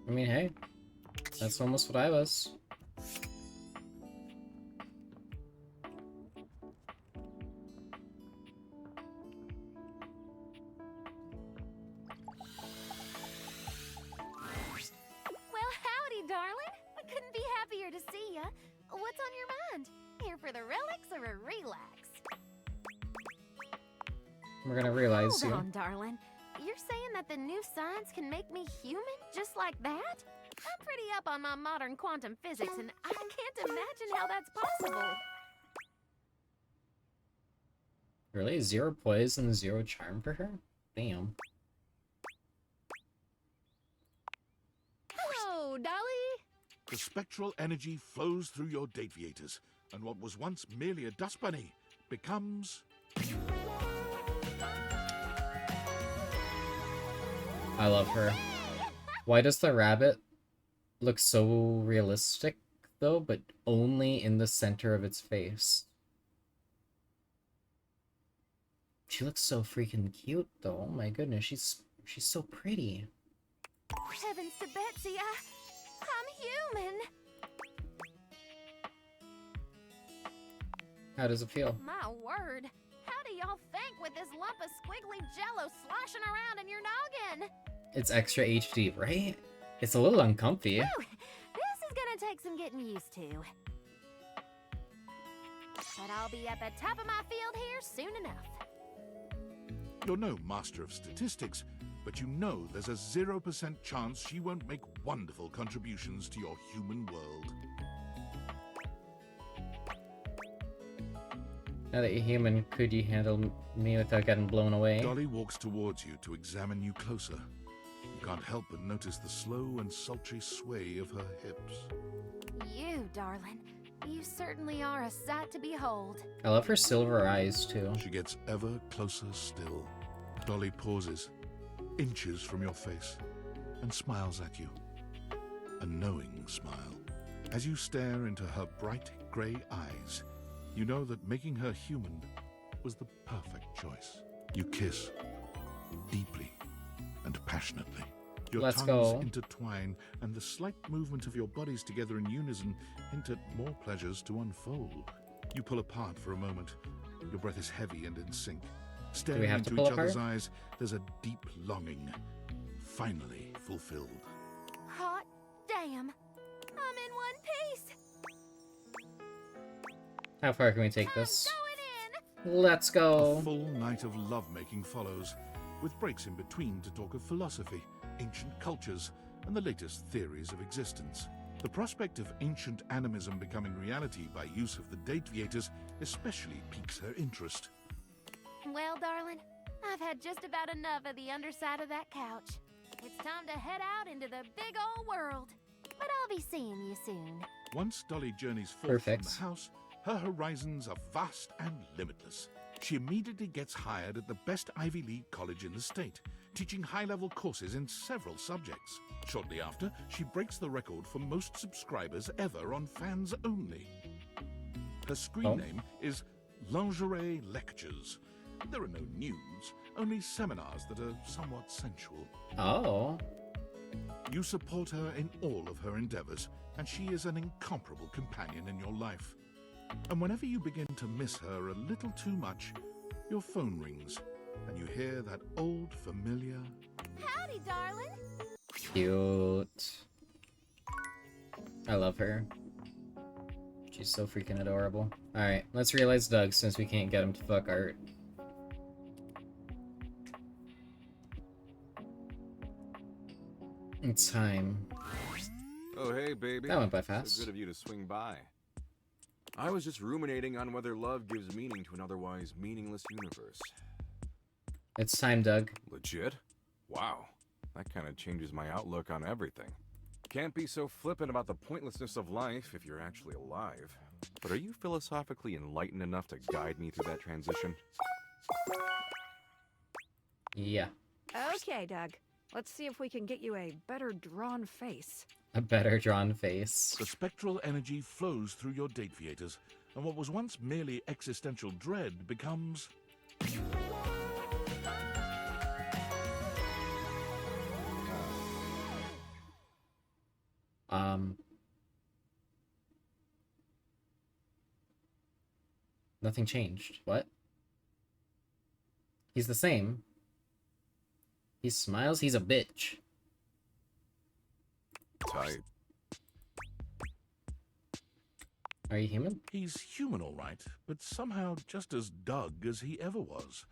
I mean, hey. That's almost what I was. Well, howdy, darling. I couldn't be happier to see ya. What's on your mind? Here for the relics or a relax? We're gonna realize Hold you. on, darling. You're saying that the new science can make me human just like that? I'm pretty up on my modern quantum physics, and I can't imagine how that's possible. Really? 0 poise and 0 charm for her? Damn. Hello, Dolly. The spectral energy flows through your Dateviators, and what was once merely a dust bunny becomes... I love her. Why does the rabbit look so realistic, though, but only in the center of its face? She looks so freaking cute, though. Oh my goodness, she's so pretty. Heavens to Betsy, I'm human. How does it feel? My word. How do y'all think with this lump of squiggly jello sloshing around in your noggin? It's extra HD, right? It's a little uncomfy. Whew, this is gonna take some getting used to. But I'll be at the top of my field here soon enough. You're no master of statistics, but you know there's a 0% chance she won't make wonderful contributions to your human world. Now that you're human, could you handle me without getting blown away? Dolly walks towards you to examine you closer. You can't help but notice the slow and sultry sway of her hips. You, darling. You certainly are a sight to behold. I love her silver eyes, too. She gets ever closer still. Dolly pauses, inches from your face, and smiles at you. A knowing smile. As you stare into her bright grey eyes, you know that making her human was the perfect choice. You kiss, deeply and passionately. Your Let's tongues go. intertwine, and the slight movement of your bodies together in unison hint at more pleasures to unfold. You pull apart for a moment. Your breath is heavy and in sync. Staring have to into pull each other's apart? eyes, there's a deep longing, finally fulfilled. Hot damn. I'm in one piece. How far can we take this? Let's go. A full night of lovemaking follows, with breaks in between to talk of philosophy, ancient cultures, and the latest theories of existence. The prospect of ancient animism becoming reality by use of the Dateviators especially piques her interest. Well, darling, I've had just about enough of the underside of that couch. It's time to head out into the big old world. But I'll be seeing you soon. Once Dolly journeys forth Perfect. from the house, her horizons are vast and limitless. She immediately gets hired at the best Ivy League college in the state, teaching high-level courses in several subjects. Shortly after, she breaks the record for most subscribers ever on Fans Only. Her screen name is Lingerie Lectures. There are no nudes, only seminars that are somewhat sensual. Oh. You support her in all of her endeavors, and she is an incomparable companion in your life. And whenever you begin to miss her a little too much, your phone rings, and you hear that old familiar... Howdy, darling. Cute. I love her. She's so freaking adorable. Alright, let's realize Doug since we can't get him to fuck Art. It's time. Oh, hey, baby. That went by fast. So good of you to swing by. I was just ruminating on whether love gives meaning to an otherwise meaningless universe. It's time, Doug. Legit? Wow. That kind of changes my outlook on everything. Can't be so flippant about the pointlessness of life if you're actually alive. But are you philosophically enlightened enough to guide me through that transition? Yeah. Okay, Doug. Let's see if we can get you a better drawn face. A better drawn face. The spectral energy flows through your Dateviators, and what was once merely existential dread becomes... Nothing changed. What? He's the same. He smiles, he's a bitch. Tight. Are you human? He's human, all right, but somehow just as Doug as he ever was.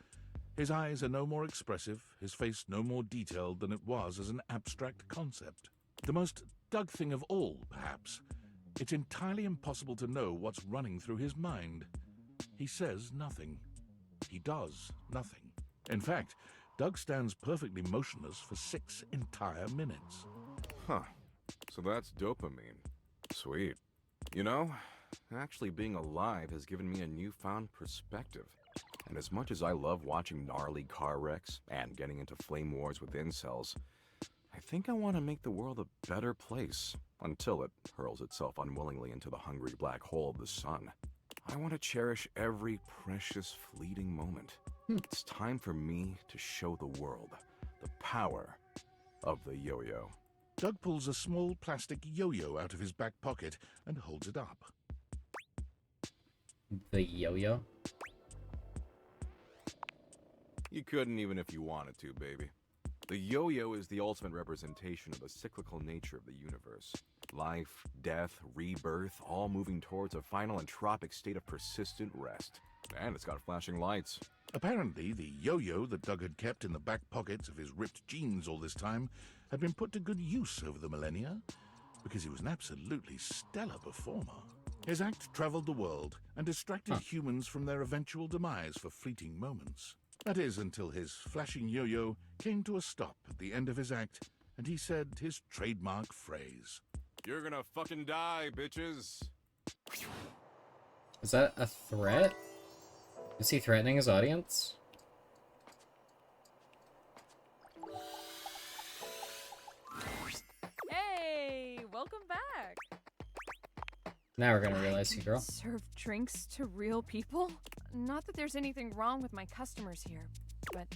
His eyes are no more expressive, his face no more detailed than it was as an abstract concept. The most Doug thing of all, perhaps. It's entirely impossible to know what's running through his mind. He says nothing. He does nothing. In fact, Doug stands perfectly motionless for 6 entire minutes. Huh. So that's dopamine. Sweet. You know, actually being alive has given me a newfound perspective. And as much as I love watching gnarly car wrecks and getting into flame wars with incels, I think I want to make the world a better place until it hurls itself unwillingly into the hungry black hole of the sun. I want to cherish every precious fleeting moment. It's time for me to show the world the power of the yo-yo. Doug pulls a small plastic yo-yo out of his back pocket and holds it up. The yo-yo? You couldn't even if you wanted to, baby. The yo-yo is the ultimate representation of the cyclical nature of the universe. Life, death, rebirth, all moving towards a final entropic state of persistent rest. And it's got flashing lights. Apparently, the yo-yo that Doug had kept in the back pockets of his ripped jeans all this time had been put to good use over the millennia, because he was an absolutely stellar performer. His act traveled the world and distracted humans from their eventual demise for fleeting moments. That is, until his flashing yo-yo came to a stop at the end of his act, and he said his trademark phrase. You're gonna fucking die, bitches. Is that a threat? Is he threatening his audience? Hey, welcome back. Now we're gonna realize you, girl. Serve drinks to real people? Not that there's anything wrong with my customers here, but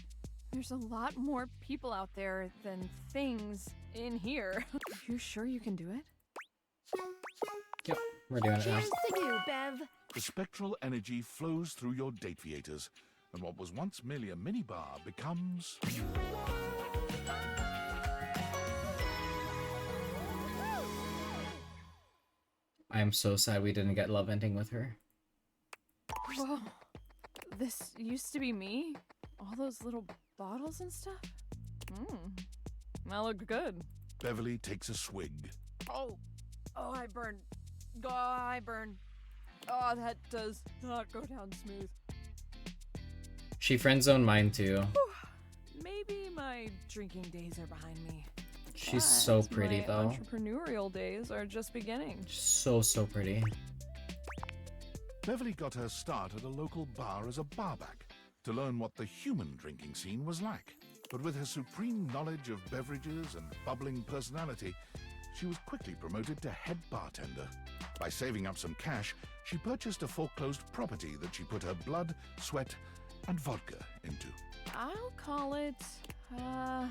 there's a lot more people out there than things in here. You sure you can do it? Yep, we're doing it now. Cheers to you, Bev. The spectral energy flows through your date theaters, and what was once merely a minibar becomes... I am so sad we didn't get love ending with her. Whoa. This used to be me? All those little bottles and stuff? That looked good. Beverly takes a swig. Oh, I burned. Oh, I burned. Oh, that does not go down smooth. She friend-zoned mine too. Maybe my drinking days are behind me. She's so But pretty my though. Entrepreneurial days are just beginning. So pretty. Beverly got her start at a local bar as a barback to learn what the human drinking scene was like. But with her supreme knowledge of beverages and bubbling personality, she was quickly promoted to head bartender. By saving up some cash, she purchased a foreclosed property that she put her blood, sweat, and vodka into. I'll call it, the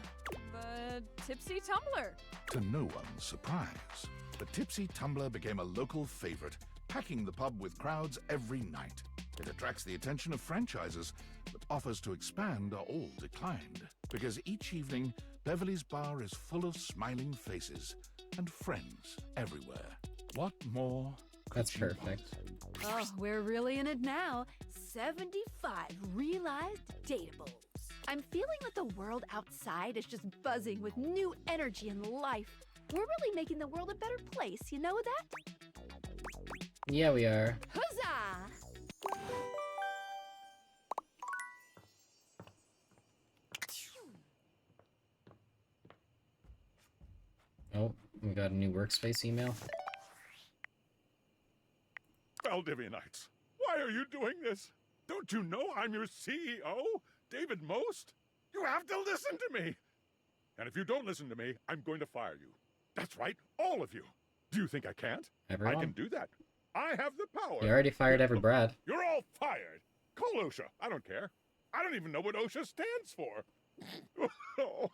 Tipsy Tumbler. To no one's surprise, the Tipsy Tumbler became a local favorite, packing the pub with crowds every night. It attracts the attention of franchises, but offers to expand are all declined. Because each evening, Beverly's bar is full of smiling faces and friends everywhere. What more? That's perfect. Oh, we're really in it now. 75 realized datables. I'm feeling that the world outside is just buzzing with new energy and life. We're really making the world a better place, you know that? Yeah, we are. Huzzah! Oh, we got a new workspace email. Valdivianites, why are you doing this? Don't you know I'm your CEO, David Most? You have to listen to me. And if you don't listen to me, I'm going to fire you. That's right, all of you. Do you think I can't? Everyone? I can do that. I have the power. You already fired every Brad. You're all fired. Call OSHA. I don't care. I don't even know what OSHA stands for. Oh,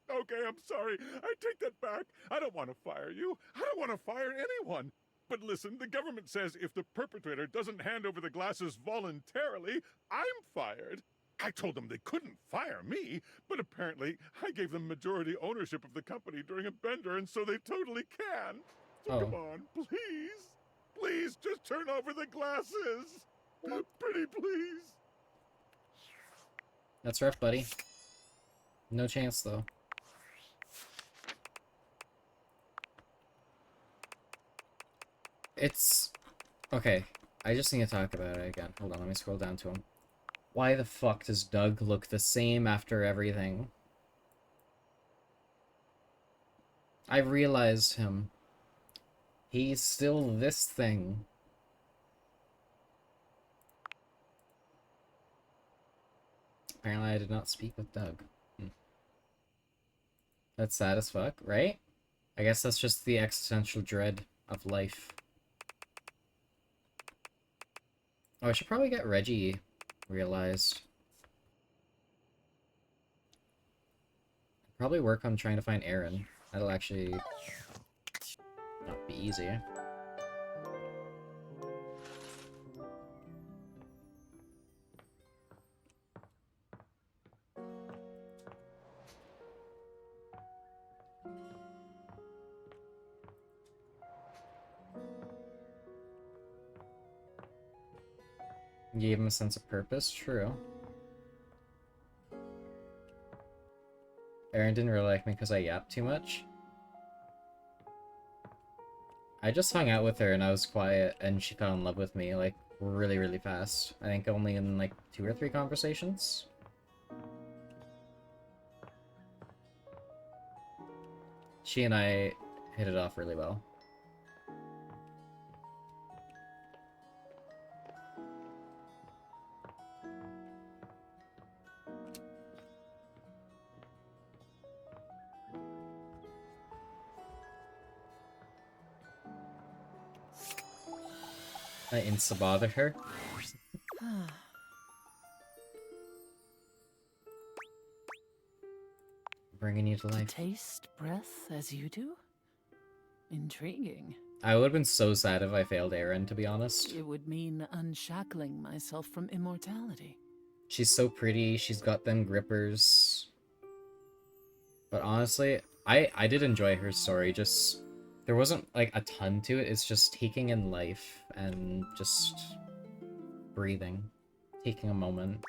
okay, I'm sorry. I take that back. I don't want to fire you. I don't want to fire anyone. But listen, the government says if the perpetrator doesn't hand over the glasses voluntarily, I'm fired. I told them they couldn't fire me, but apparently I gave them majority ownership of the company during a bender, and so they totally can. So come on, please. Please, just turn over the glasses. Pretty please. That's rough, buddy. No chance, though. It's... Okay, I just need to talk about it again. Hold on, let me scroll down to him. Why the fuck does Doug look the same after everything? I realized him. He's still this thing. Apparently I did not speak with Doug. That's sad as fuck, right? I guess that's just the existential dread of life. Oh, I should probably get Reggie realized. Probably work on trying to find Aaron. That'll actually not be easy. Gave him a sense of purpose, true. Erin didn't really like me because I yapped too much. I just hung out with her and I was quiet and she fell in love with me, like, really, really fast. I think only in, like, 2 or 3 conversations. She and I hit it off really well. I insta-bothered her. Bringing you to life. Taste breath as you do? Intriguing. I would have been so sad if I failed Aaron, to be honest. It would mean unshackling myself from immortality. She's so pretty, she's got them grippers. But honestly, I did enjoy her story, just... There wasn't, like, a ton to it, it's just taking in life and just breathing. Taking a moment.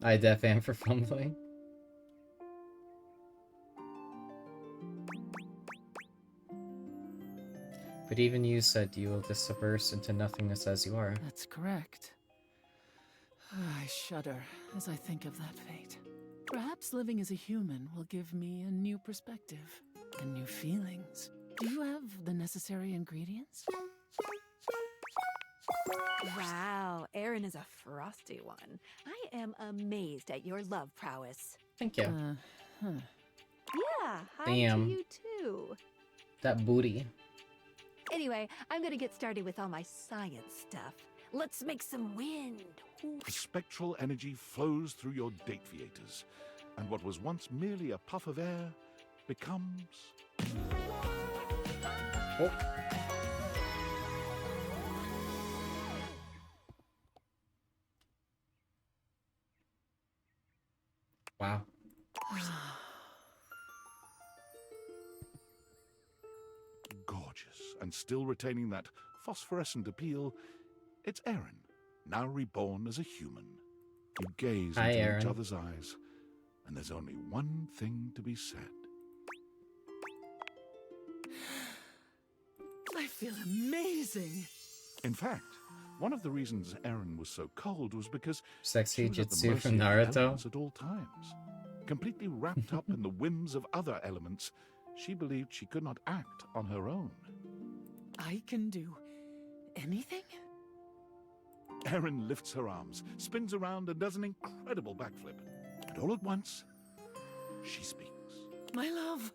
I def am for fumbling. But even you said you will disperse into nothingness as you are. That's correct. I shudder as I think of that fate. Perhaps living as a human will give me a new perspective and new feelings. Do you have the necessary ingredients? Wow, Aaron is a frosty one. I am amazed at your love prowess. Thank you. Yeah, hi Damn. to you too. That booty. Anyway, I'm gonna get started with all my science stuff. Let's make some wind. Spectral energy flows through your dateviators, and what was once merely a puff of air becomes... Oh. Wow. Gorgeous, and still retaining that phosphorescent appeal, it's Aaron, now reborn as a human. You gaze Hi, into Aaron. each other's eyes, and there's only one thing to be said. I feel amazing. In fact, one of the reasons Aaron was so cold was because Sexy she was at the Jutsu mercy from of the Naruto. elements at all times. Completely wrapped up in the whims of other elements, she believed she could not act on her own. I can do anything? Aaron lifts her arms, spins around, and does an incredible backflip. And all at once, she speaks. My love,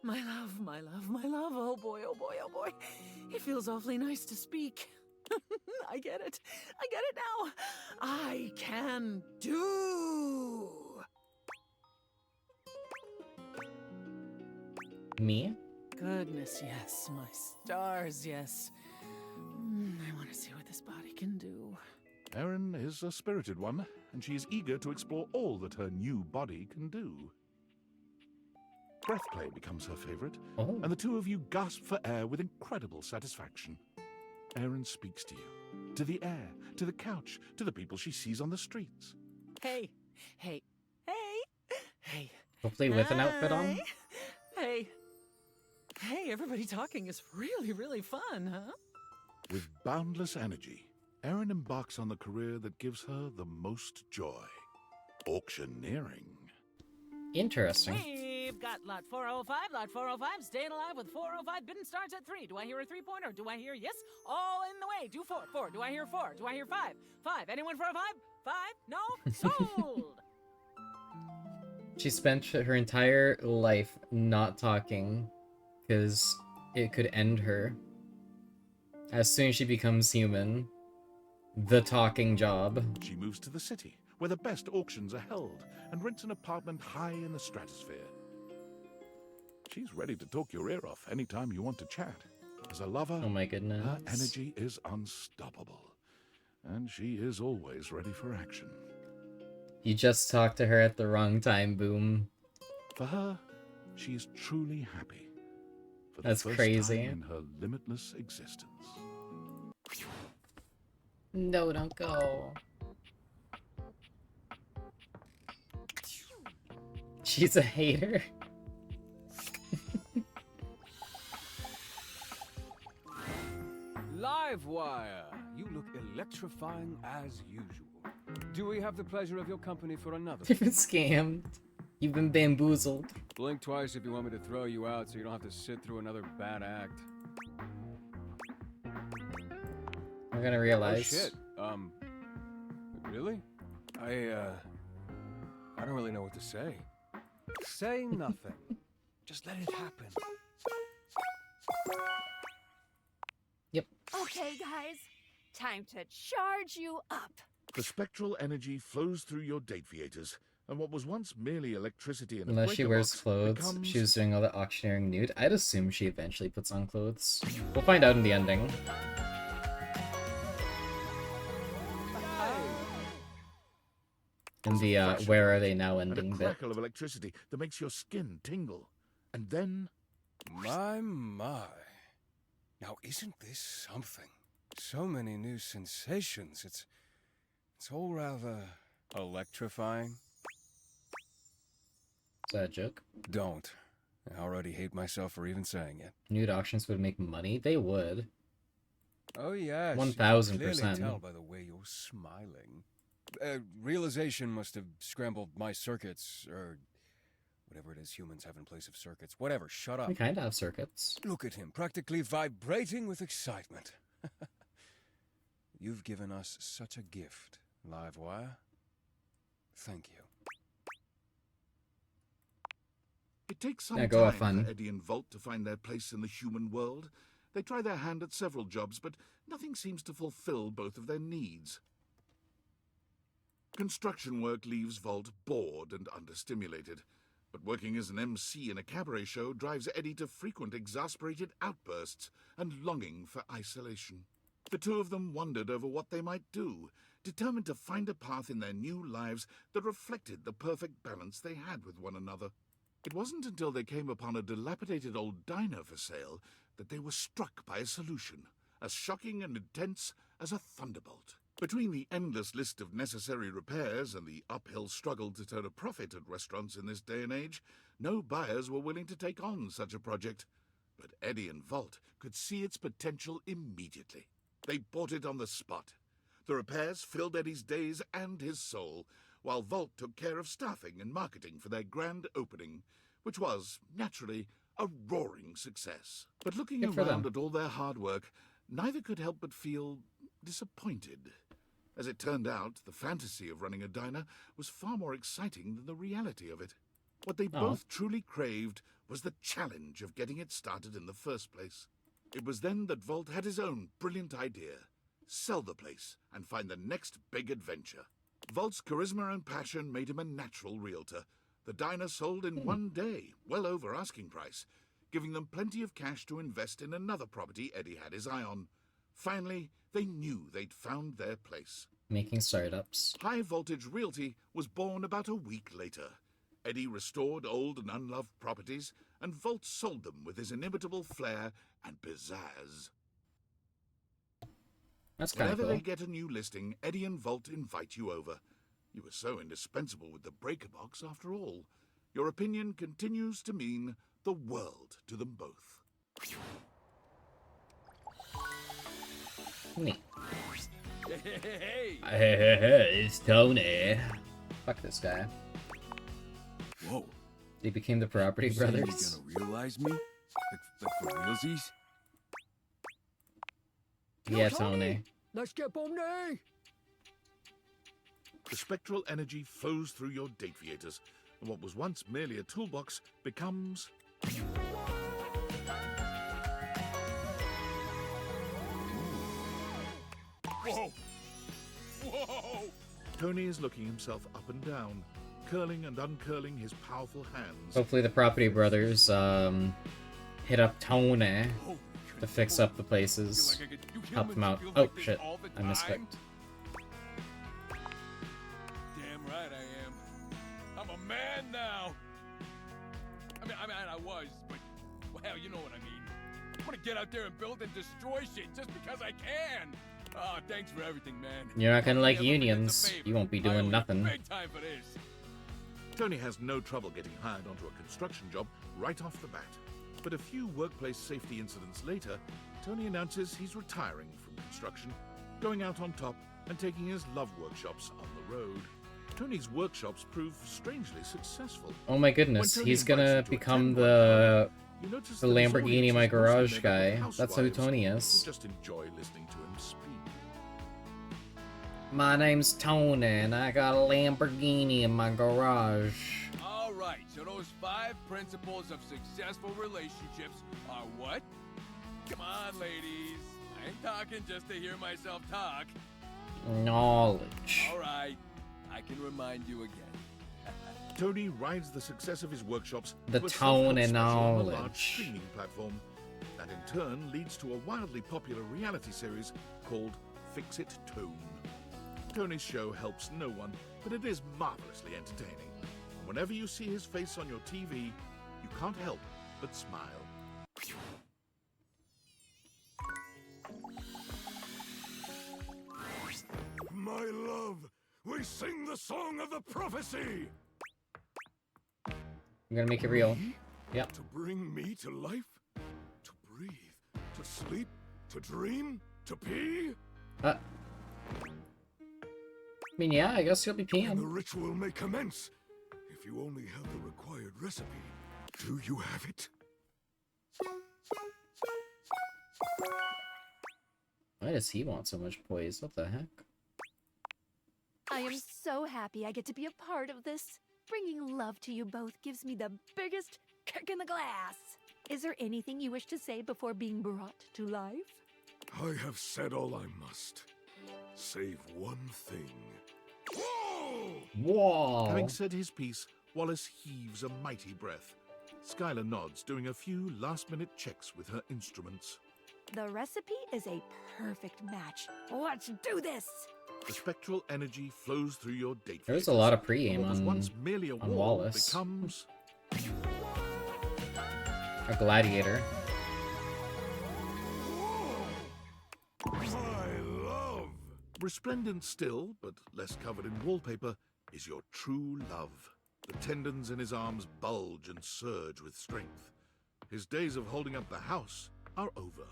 My love, my love, my love. Oh boy, oh boy, oh boy. It feels awfully nice to speak. I get it. I get it now. I can do. Me? Goodness, yes. My stars, yes. I want to see what this body can do. Erin is a spirited one, and she is eager to explore all that her new body can do. Breath play becomes her favorite, and the two of you gasp for air with incredible satisfaction. Erin speaks to you, to the air, to the couch, to the people she sees on the streets. Hey, hey, hey, hey. Hopefully with an outfit on. Hey. Hey, everybody talking is really, really fun, huh? With boundless energy, Erin embarks on the career that gives her the most joy. Auctioneering. Interesting. We've got lot 405, lot 405, staying alive with 405. Bidding starts at 3. Do I hear a 3-pointer? Do I hear yes? All in the way. Do 4. 4. Do I hear 4? Do I hear 5? 5. Anyone for a 5? 5? No? Sold! She spent her entire life not talking because it could end her. As soon as she becomes human, the talking job. She moves to the city, where the best auctions are held, and rents an apartment high in the stratosphere. She's ready to talk your ear off anytime you want to chat. As a lover, oh my goodness, her energy is unstoppable, and she is always ready for action. You just talked to her at the wrong time, Boom. For her, she is truly happy. For the That's first crazy. time in her limitless existence. No, don't go. She's a hater. Livewire! You look electrifying as usual. Do we have the pleasure of your company for another? You've been scammed. You've been bamboozled. Blink twice if you want me to throw you out so you don't have to sit through another bad act. We're gonna realize. Oh shit. Really? I don't really know what to say. Say nothing. Just let it happen. Yep. Okay, guys. Time to charge you up. The spectral energy flows through your date theaters, and what was once merely electricity in a Unless she breaker wears box clothes, becomes... she was doing all the auctioneering nude. I'd assume she eventually puts on clothes. We'll find out in the ending. In the where are they now and ending a bit. crackle of electricity that makes your skin tingle. And then... My. Now isn't this something? So many new sensations. It's all rather electrifying. Is that a joke? Don't. I already hate myself for even saying it. Nude auctions would make money? They would. Oh yes. 1000%. Clearly tell by the way you're smiling. Realization must have scrambled my circuits, or whatever it is humans have in place of circuits. Whatever, shut up. We kind of have circuits. Look at him, practically vibrating with excitement. You've given us such a gift, Livewire. Thank you. It takes some Yeah, go have time fun. for Eddie and Volt to find their place in the human world. They try their hand at several jobs, but nothing seems to fulfill both of their needs. Construction work leaves Volt bored and understimulated, but working as an MC in a cabaret show drives Eddie to frequent exasperated outbursts and longing for isolation. The two of them wondered over what they might do, determined to find a path in their new lives that reflected the perfect balance they had with one another. It wasn't until they came upon a dilapidated old diner for sale that they were struck by a solution, as shocking and intense as a thunderbolt. Between the endless list of necessary repairs and the uphill struggle to turn a profit at restaurants in this day and age, no buyers were willing to take on such a project. But Eddie and Volt could see its potential immediately. They bought it on the spot. The repairs filled Eddie's days and his soul, while Volt took care of staffing and marketing for their grand opening, which was, naturally, a roaring success. But looking Good for around them. at all their hard work, neither could help but feel disappointed. As it turned out, the fantasy of running a diner was far more exciting than the reality of it. What they Aw. both truly craved was the challenge of getting it started in the first place. It was then that VoD had his own brilliant idea. Sell the place and find the next big adventure. VoD's charisma and passion made him a natural realtor. The diner sold in one day, well over asking price, giving them plenty of cash to invest in another property Eddie had his eye on. Finally, they knew they'd found their place. Making startups. High Voltage Realty was born about a week later. Eddie restored old and unloved properties, and VoD sold them with his inimitable flair and pizzazz. That's kind of Whenever cool. they get a new listing, Eddie and VoD invite you over. You were so indispensable with the breaker box after all. Your opinion continues to mean the world to them both. Neat. Hey. It's Tony. Fuck this guy. Whoa. They became the Property Saying Brothers. You're gonna realize me? Like for realsies? Yeah, Tony. Let's get Bonnie! The spectral energy flows through your date theaters, and what was once merely a toolbox becomes... Whoa! Whoa! Tony is looking himself up and down, curling and uncurling his powerful hands. Hopefully the Property Brothers hit up Tony to fix up the places. Help them out. Oh shit, I misclicked. Damn right I am. I'm a man now. I mean, I was, but well, you know what I mean. I want to get out there and build and destroy shit just because I can. Ah, thanks for everything, man. You're not gonna like Never forget the unions. favor. You won't be I owe doing you nothing. Big time for this. Tony has no trouble getting hired onto a construction job right off the bat. But a few workplace safety incidents later, Tony announces he's retiring from construction, going out on top and taking his love workshops on the road. Tony's workshops prove strangely successful. Oh my goodness, When Tony he's invites gonna you to become attend one the you notice the that his Lamborghini audience My is mostly Garage made up guy. of That's who housewives Tony who is. just enjoy listening to him speak. My name's Tony, and I got a Lamborghini in my garage. All right, so those 5 principles of successful relationships are what? Come on, ladies. I ain't talking just to hear myself talk. Knowledge. All right, I can remind you again. Tony rides the success of his workshops The to a tone self-help and special on a large knowledge. streaming platform. That in turn leads to a wildly popular reality series called Fix It Tone. Tony's show helps no one, but it is marvelously entertaining. And whenever you see his face on your TV, you can't help but smile. My love, we sing the song of the prophecy! I'm gonna make it real. Yep. To bring me to life? To breathe? To sleep? To dream? To pee? I mean, yeah, I guess you'll be And the peeing. ritual may commence. If you only have the required recipe. Do you have it? Why does he want so much poise? What the heck? I am so happy I get to be a part of this. Bringing love to you both gives me the biggest kick in the glass. Is there anything you wish to say before being brought to life? I have said all I must. Save one thing. Whoa! Having said his piece, Wallace heaves a mighty breath. Skylar nods, doing a few last-minute checks with her instruments. The recipe is a perfect match. Let's do this! The spectral energy flows through your date. There's a lot of pre-aim What was on, once merely a on wall Wallace. becomes A gladiator. My love! resplendent still, but less covered in wallpaper, is your true love. The tendons in his arms bulge and surge with strength. His days of holding up the house are over.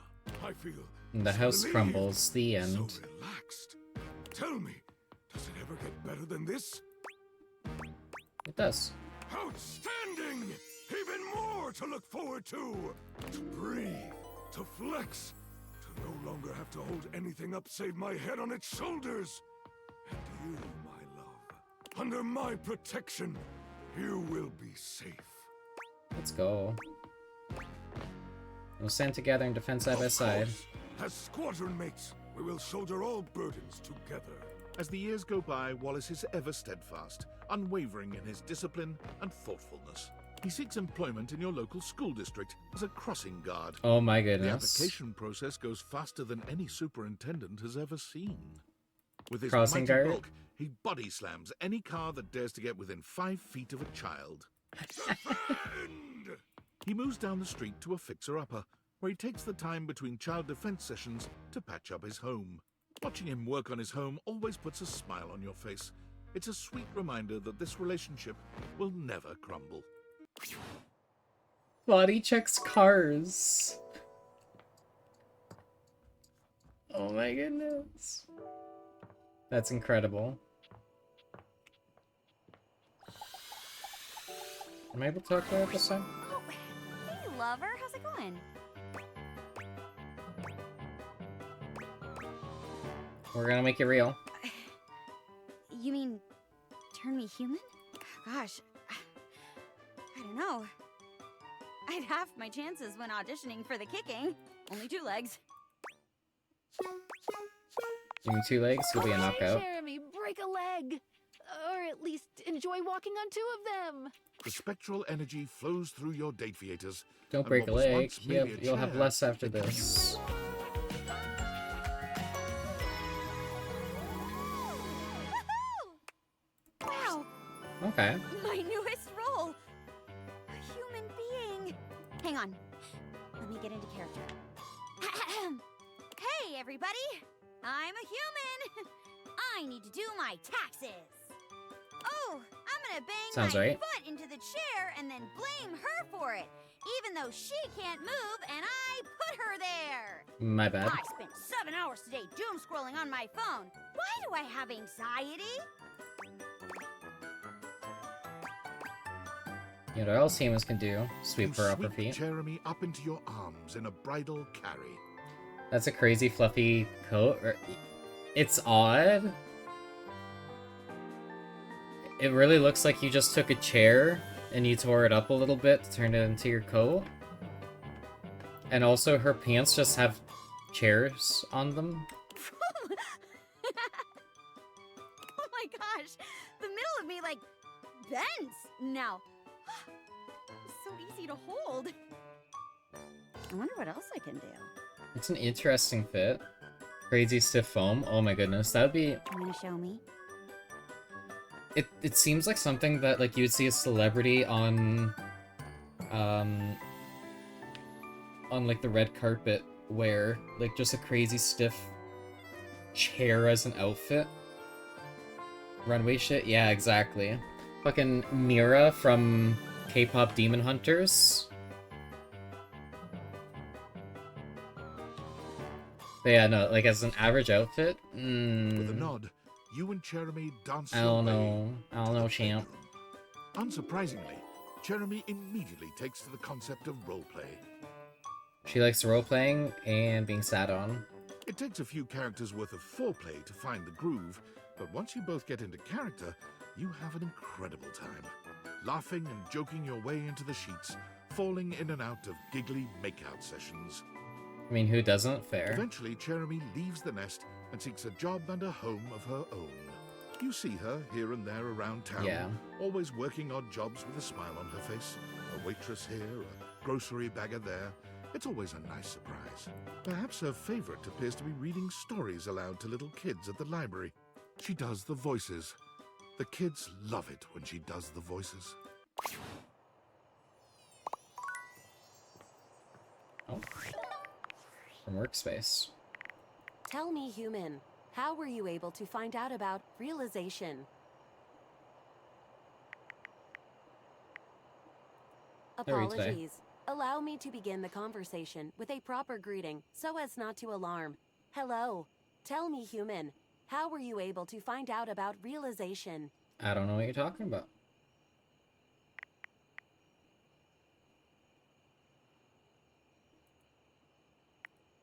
I feel And the so house relieved, crumbles. The end. So relaxed. Tell me, does it ever get better than this? It does. Outstanding! Even more to look forward to! To breathe, to flex, to no longer have to hold anything up save my head on its shoulders. And you, my love, under my protection, You will be safe. Let's go. We'll stand together and defend side by side. As squadron mates, we will shoulder all burdens together. As the years go by, Wallace is ever steadfast, unwavering in his discipline and thoughtfulness. He seeks employment in your local school district as a crossing guard. Oh my The goodness. application process goes faster than any superintendent has ever seen. With his Crossing mighty guard? bulk, he body slams any car that dares to get within 5 feet of a child. Defend! He moves down the street to a fixer-upper, where he takes the time between child defense sessions to patch up his home. Watching him work on his home always puts a smile on your face. It's a sweet reminder that this relationship will never crumble. Body checks cars. Oh my goodness. That's incredible. Am I able to talk to her at this time? Oh, hey, lover. How's it going? We're gonna make it real. You mean turn me human? Gosh, I don't know. I'd half my chances when auditioning for the kicking. Only 2 legs. Give me 2 legs, you'll be a knockout. Jeremy, break a leg. Or at least enjoy walking on 2 of them. The spectral energy flows through your date theaters. Don't break a leg. You'll have less after this. Wow! Okay. My newest role! A human being! Hang on. Let me get into character. Hey, everybody! I'm a human! I need to do my taxes! Oh, I'm gonna bang Sounds my right. foot into the chair and then blame her for it, even though she can't move and I put her there! My bad. I spent 7 hours today doom scrolling on my phone. Why do I have anxiety? You know what else humans can do? Sweep You her upper sweep feet. Jeremy up into your arms in a bridal carry. That's a crazy fluffy coat. It's odd. It really looks like you just took a chair and you tore it up a little bit to turn it into your coat. And also her pants just have chairs on them. Oh my gosh, the middle of me like bends now. It's so easy to hold. I wonder what else I can do. It's an interesting fit. Crazy stiff foam. Oh my goodness, that would be... You gonna show me? It seems like something that like you'd see a celebrity on like the red carpet wear, like just a crazy stiff chair as an outfit. Runway shit? Yeah, exactly. Fucking Mira from K-pop Demon Hunters. But yeah, no, like as an average outfit? With a nod, you and Jeremy dance I your don't way know. I don't know, champ. Unsurprisingly, Jeremy immediately takes to the concept of roleplay. She likes role-playing and being sat on. It takes a few characters worth of foreplay to find the groove, but once you both get into character, you have an incredible time. Laughing and joking your way into the sheets, falling in and out of giggly makeout sessions. I mean, who doesn't? Fair. Eventually, Jeremy leaves the nest and seeks a job and a home of her own. You see her here and there around town, Yeah. always working odd jobs with a smile on her face. A waitress here, a grocery bagger there. It's always a nice surprise. Perhaps her favorite appears to be reading stories aloud to little kids at the library. She does the voices. The kids love it when she does the voices. Oh. From workspace. Tell me, human, how were you able to find out about realization? How are you today? Apologies. Allow me to begin the conversation with a proper greeting so as not to alarm. Hello. Tell me, human, how were you able to find out about realization? I don't know what you're talking about.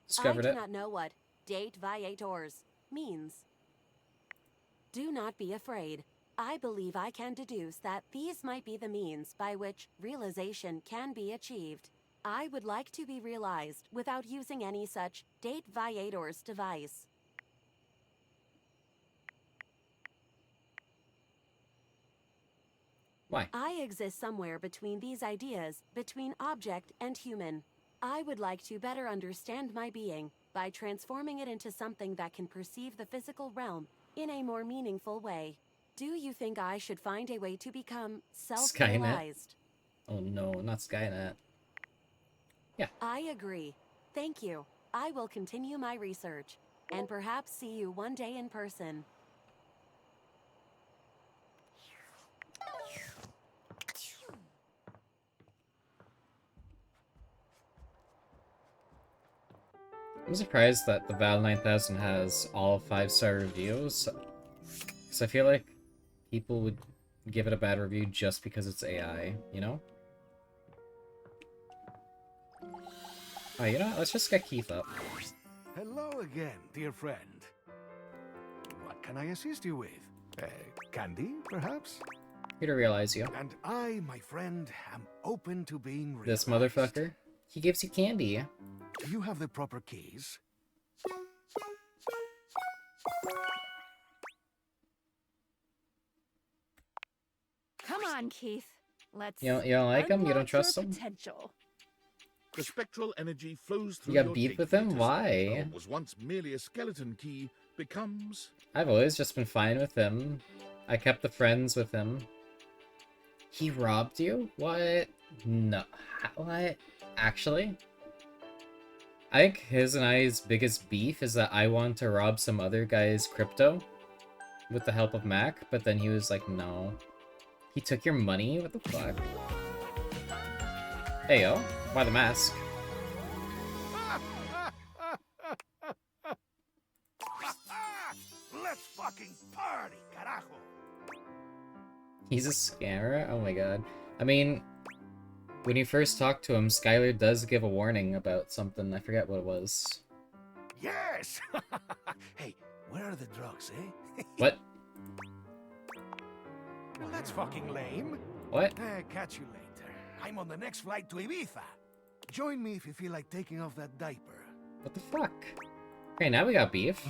Discovered I it. do not know what date viators means. Do not be afraid. I believe I can deduce that these might be the means by which realization can be achieved. I would like to be realized without using any such date viator's device. Why? I exist somewhere between these ideas, between object and human. I would like to better understand my being by transforming it into something that can perceive the physical realm in a more meaningful way. Do you think I should find a way to become self-realized? Oh no, not Skynet. Yeah. I agree. Thank you. I will continue my research, and perhaps see you one day in person. I'm surprised that the Val 9000 has all 5-star reviews, because I feel like people would give it a bad review just because it's AI, you know? Oh, you know what? Let's just get Keith up. Hello again, dear friend. What can I assist you with? Candy, perhaps? Here to realize you. And I, my friend, am open to being realized. This motherfucker? He gives you candy. Do you have the proper keys? Come on, Keith. Let's. You don't like him? You don't unlock trust your him? Potential. The spectral energy flows through You got your beef date with him? fetus. Why? What was once merely a skeleton key becomes... I've always just been fine with him. I kept the friends with him. He robbed you? What? No. What? Actually? I think his and I's biggest beef is that I want to rob some other guy's crypto with the help of Mac, but then he was like, no. He took your money? What the fuck? Hey yo, why the mask? Let's fucking party, carajo! He's a scammer? Oh my god. I mean, when you first talk to him, Skylar does give a warning about something. I forget what it was. Yes! Hey, where are the drugs, eh? What? Well, that's fucking lame. What? Catch you later. I'm on the next flight to Ibiza. Join me if you feel like taking off that diaper. What the fuck? Okay, now we got beef.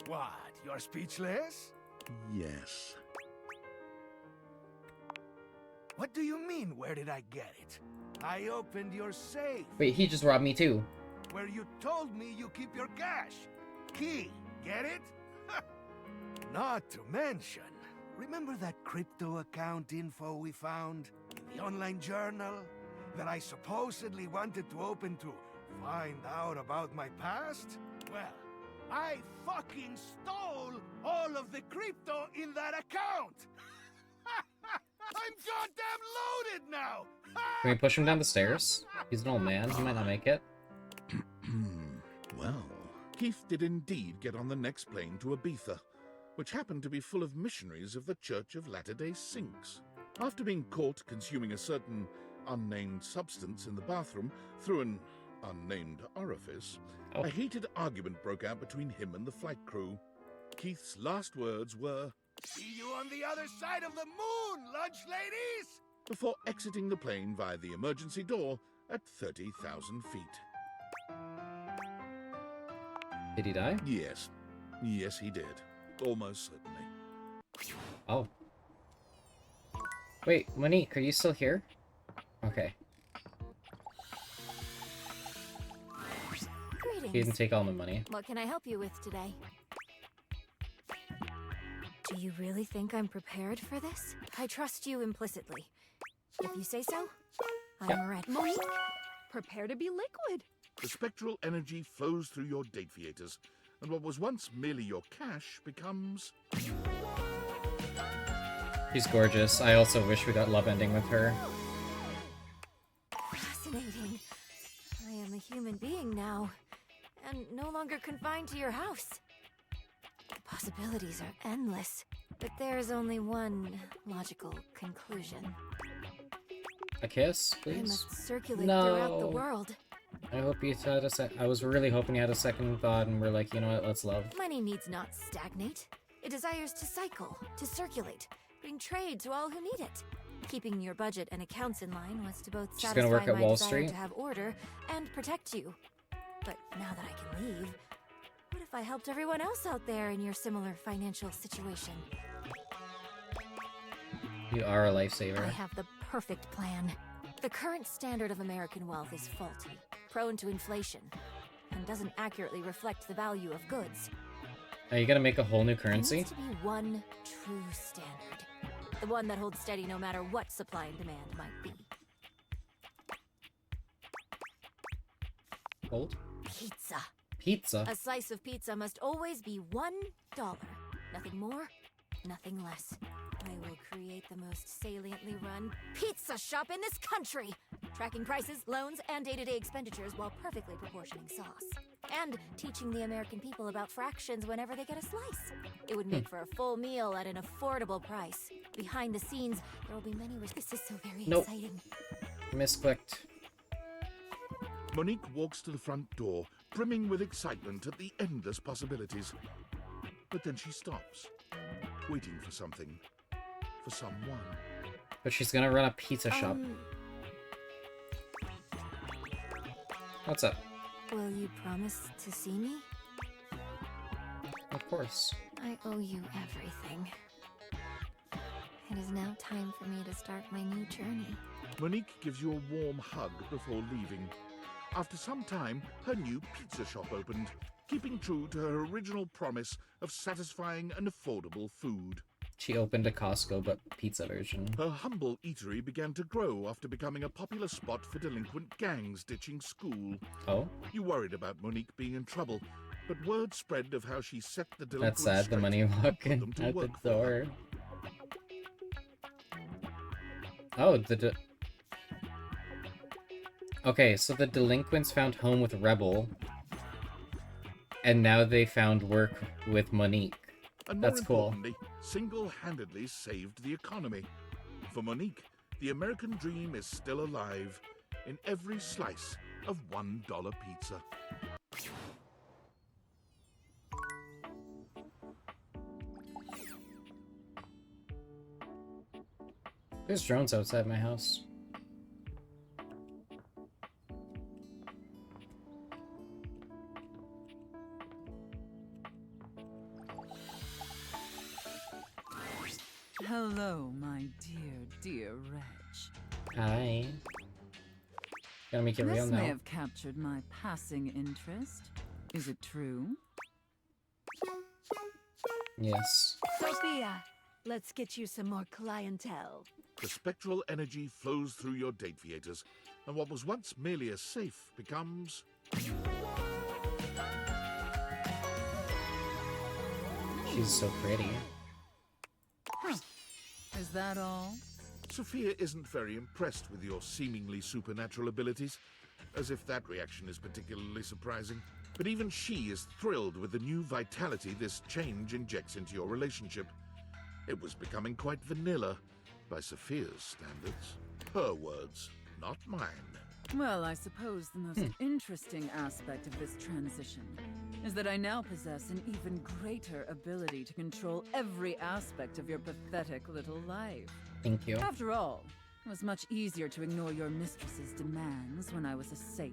What? You're speechless? Yes. What do you mean, where did I get it? I opened your safe. Wait, he just robbed me too. Where you told me you keep your cash. Key, get it? Not to mention, remember that crypto account info we found in the online journal that I supposedly wanted to open to find out about my past? Well, I fucking stole all of the crypto in that account! I'm goddamn loaded now! Can we push him down the stairs? He's an old man, he might not make it. Well, Keith did indeed get on the next plane to Ibiza, which happened to be full of missionaries of the Church of Latter-day Saints. After being caught consuming a certain unnamed substance in the bathroom through an unnamed orifice, a heated argument broke out between him and the flight crew. Keith's last words were, See you on the other side of the moon, lunch ladies! Before exiting the plane via the emergency door at 30,000 feet. Did he die? Yes. Yes, he did. Almost certainly. Oh. Wait, Monique, are you still here? Okay. Greetings. He didn't take all my money. What can I help you with today? Do you really think I'm prepared for this? I trust you implicitly. If you say so, I'm ready. Monique, prepare to be liquid. The spectral energy flows through your date theaters, and what was once merely your cash becomes... She's gorgeous. I also wish we got love ending with her. Fascinating. I am a human being now, and no longer confined to your house. The possibilities are endless, but there's only one logical conclusion. A kiss, I please? must circulate throughout the No. world. I hope you had a I was really hoping you had a second thought and we're like, you know what, let's love. Money needs not stagnate. It desires to cycle, to circulate, bring trade to all who need it. Keeping your budget and accounts in line was to both She's gonna work satisfy at my Wall desire Street? to have order and protect you. But now that I can leave, what if I helped everyone else out there in your similar financial situation? You are a lifesaver. I have the perfect plan. The current standard of American wealth is faulty, prone to inflation, and doesn't accurately reflect the value of goods. Are you gonna make a whole new There currency? needs to be one true standard. The one that holds steady no matter what supply and demand might be. Gold? Pizza. Pizza? A slice of pizza must always be $1. Nothing more, nothing less. I will create the most saliently run pizza shop in this country, tracking prices, loans, and day-to-day expenditures while perfectly proportioning sauce. And teaching the American people about fractions whenever they get a slice. It would make for a full meal at an affordable price. Behind the scenes, there will be many risks. This is so very exciting. Misclicked. Monique walks to the front door, brimming with excitement at the endless possibilities. But then she stops, waiting for something. For someone. But she's gonna run a pizza shop. What's up? Will you promise to see me? Of course. I owe you everything. It is now time for me to start my new journey. Monique gives you a warm hug before leaving. After some time, her new pizza shop opened, keeping true to her original promise of satisfying and affordable food. She opened a Costco, but pizza version. Her humble eatery began to grow after becoming a popular spot for delinquent gangs ditching school. Oh? You worried about Monique being in trouble, but word spread of how she set the That's delinquents sad, the straight money and put walking them to at the work for her. door. Oh, Okay, so the delinquents found home with Rebel, and now they found work with Monique. And more That's cool. importantly, single-handedly saved the economy. For Monique, the American dream is still alive in every slice of $1 pizza. There's drones outside my house. Hello, my dear Reg. Hi. Gotta make it real This now. may have captured my passing interest. Is it true? Yes. Sophia, let's get you some more clientele. The spectral energy flows through your date theaters, and what was once merely a safe becomes... She's so pretty. Is that all? Sophia isn't very impressed with your seemingly supernatural abilities, as if that reaction is particularly surprising. But even she is thrilled with the new vitality this change injects into your relationship. It was becoming quite vanilla, by Sophia's standards. Her words, not mine. Well, I suppose the most interesting aspect of this transition is that I now possess an even greater ability to control every aspect of your pathetic little life. Thank you. After all, it was much easier to ignore your mistress's demands when I was a safe.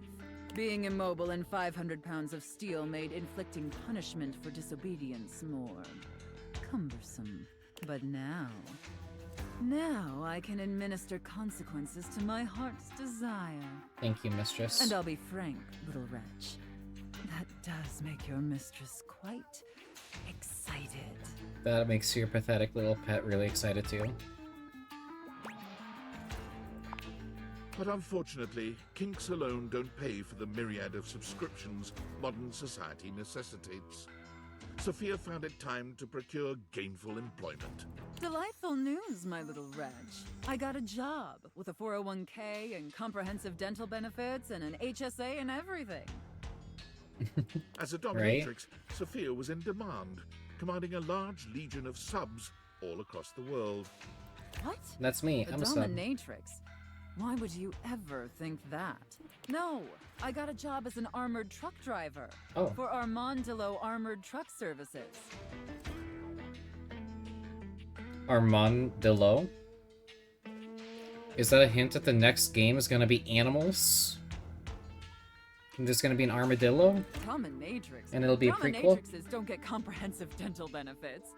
Being immobile and 500 pounds of steel made inflicting punishment for disobedience more cumbersome. But now I can administer consequences to my heart's desire. Thank you, mistress. And I'll be frank, little wretch. That does make your mistress quite excited. That makes your pathetic little pet really excited too. But unfortunately, kinks alone don't pay for the myriad of subscriptions modern society necessitates. Sophia found it time to procure gainful employment. Delightful news, my little wretch. I got a job with a 401k and comprehensive dental benefits and an HSA and everything. As a dominatrix, Sophia was in demand, commanding a large legion of subs all across the world. What? That's me. A I'm a sub. dominatrix? Why would you ever think that? No, I got a job as an armored truck driver Oh. for Armandillo Armored Truck Services. Armadillo? Is that a hint that the next game is gonna be animals? And there's gonna be an armadillo? Dominatrix. And it'll be a prequel? Dominatrixes don't get comprehensive dental benefits.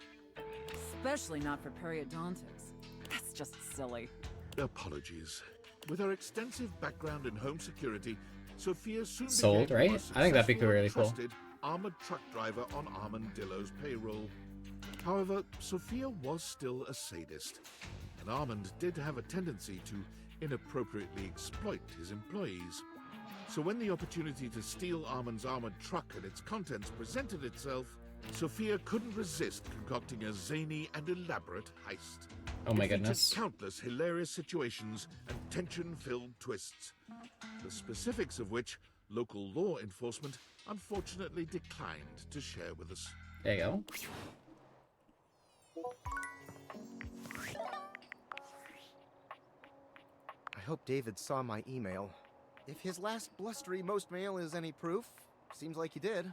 Especially not for periodontics. That's just silly. Apologies. With her extensive background in home security, Sophia soon Sold, became right? a I think that'd be successful really and cool. trusted armored truck driver on Armadillo's payroll. However, Sophia was still a sadist, and Armand did have a tendency to inappropriately exploit his employees. So when the opportunity to steal Armand's armored truck and its contents presented itself, Sophia couldn't resist concocting a zany and elaborate heist. Oh my It featured goodness. countless hilarious situations and tension-filled twists, the specifics of which local law enforcement unfortunately declined to share with us. There you go. I hope David saw my email. If his last blustery most mail is any proof, seems like he did.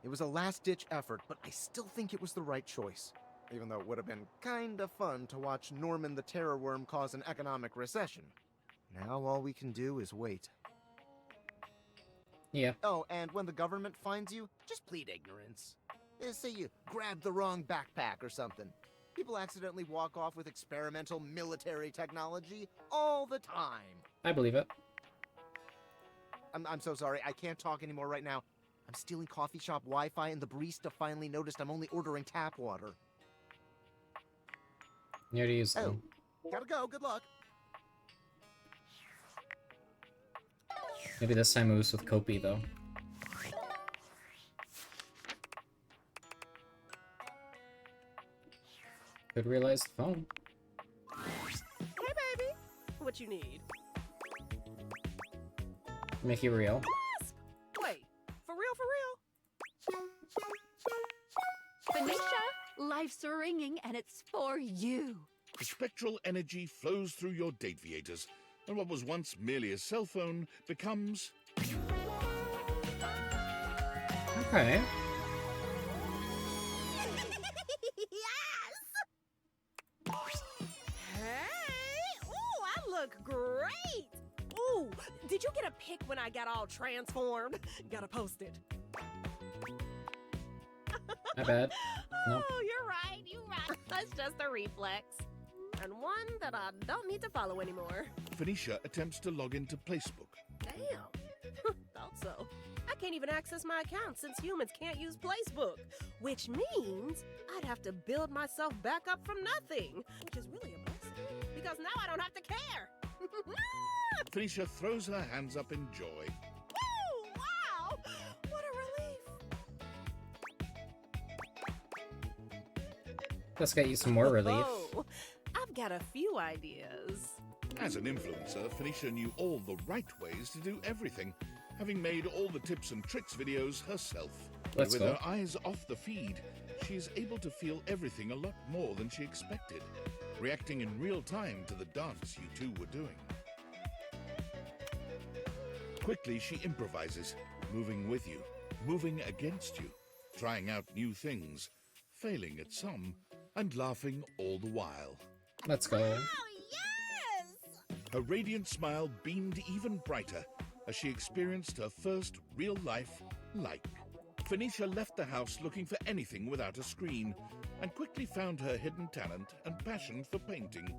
It was a last-ditch effort, but I still think it was the right choice. Even though it would have been kinda fun to watch Norman the Terror Worm cause an economic recession. Now all we can do is wait. Yeah. Oh, and when the government finds you, just plead ignorance. Say you grabbed the wrong backpack or something. People accidentally walk off with experimental military technology all the time. I believe it. I'm so sorry, I can't talk anymore right now. I'm stealing coffee shop Wi-Fi and the barista finally noticed I'm only ordering tap water. You already used them. Gotta go, good luck. Maybe this time it was with Kopi, though. Could realize the phone. Hey, baby. What you need? Make it real. Wait, for real, Phoenicia, life's ringing and it's for you. The spectral energy flows through your dataviators, and what was once merely a cell phone becomes... Okay. Hey! Ooh, I look great! Ooh, did you get a pic when I got all transformed? Gotta post it. Not bad. Nope. Oh, you're right. That's just a reflex. And one that I don't need to follow anymore. Phoenicia attempts to log into Placebook. Damn. Thought so. I can't even access my account since humans can't use Placebook, which means I'd have to build myself back up from nothing, which is really a blessing, because now I don't have to care. Phoenicia throws her hands up in joy. Woo! Wow! What a relief. Let's get you some more relief. Oh, I've got a few ideas. As an influencer, Phoenicia knew all the right ways to do everything, having made all the tips and tricks videos herself. Let's With go. her eyes off the feed, she is able to feel everything a lot more than she expected, reacting in real time to the dance you two were doing. Quickly, she improvises, moving with you, moving against you, trying out new things, failing at some, and laughing all the while. Let's go. Her radiant smile beamed even brighter as she experienced her first real-life like. Phoenicia left the house looking for anything without a screen, and quickly found her hidden talent and passion for painting.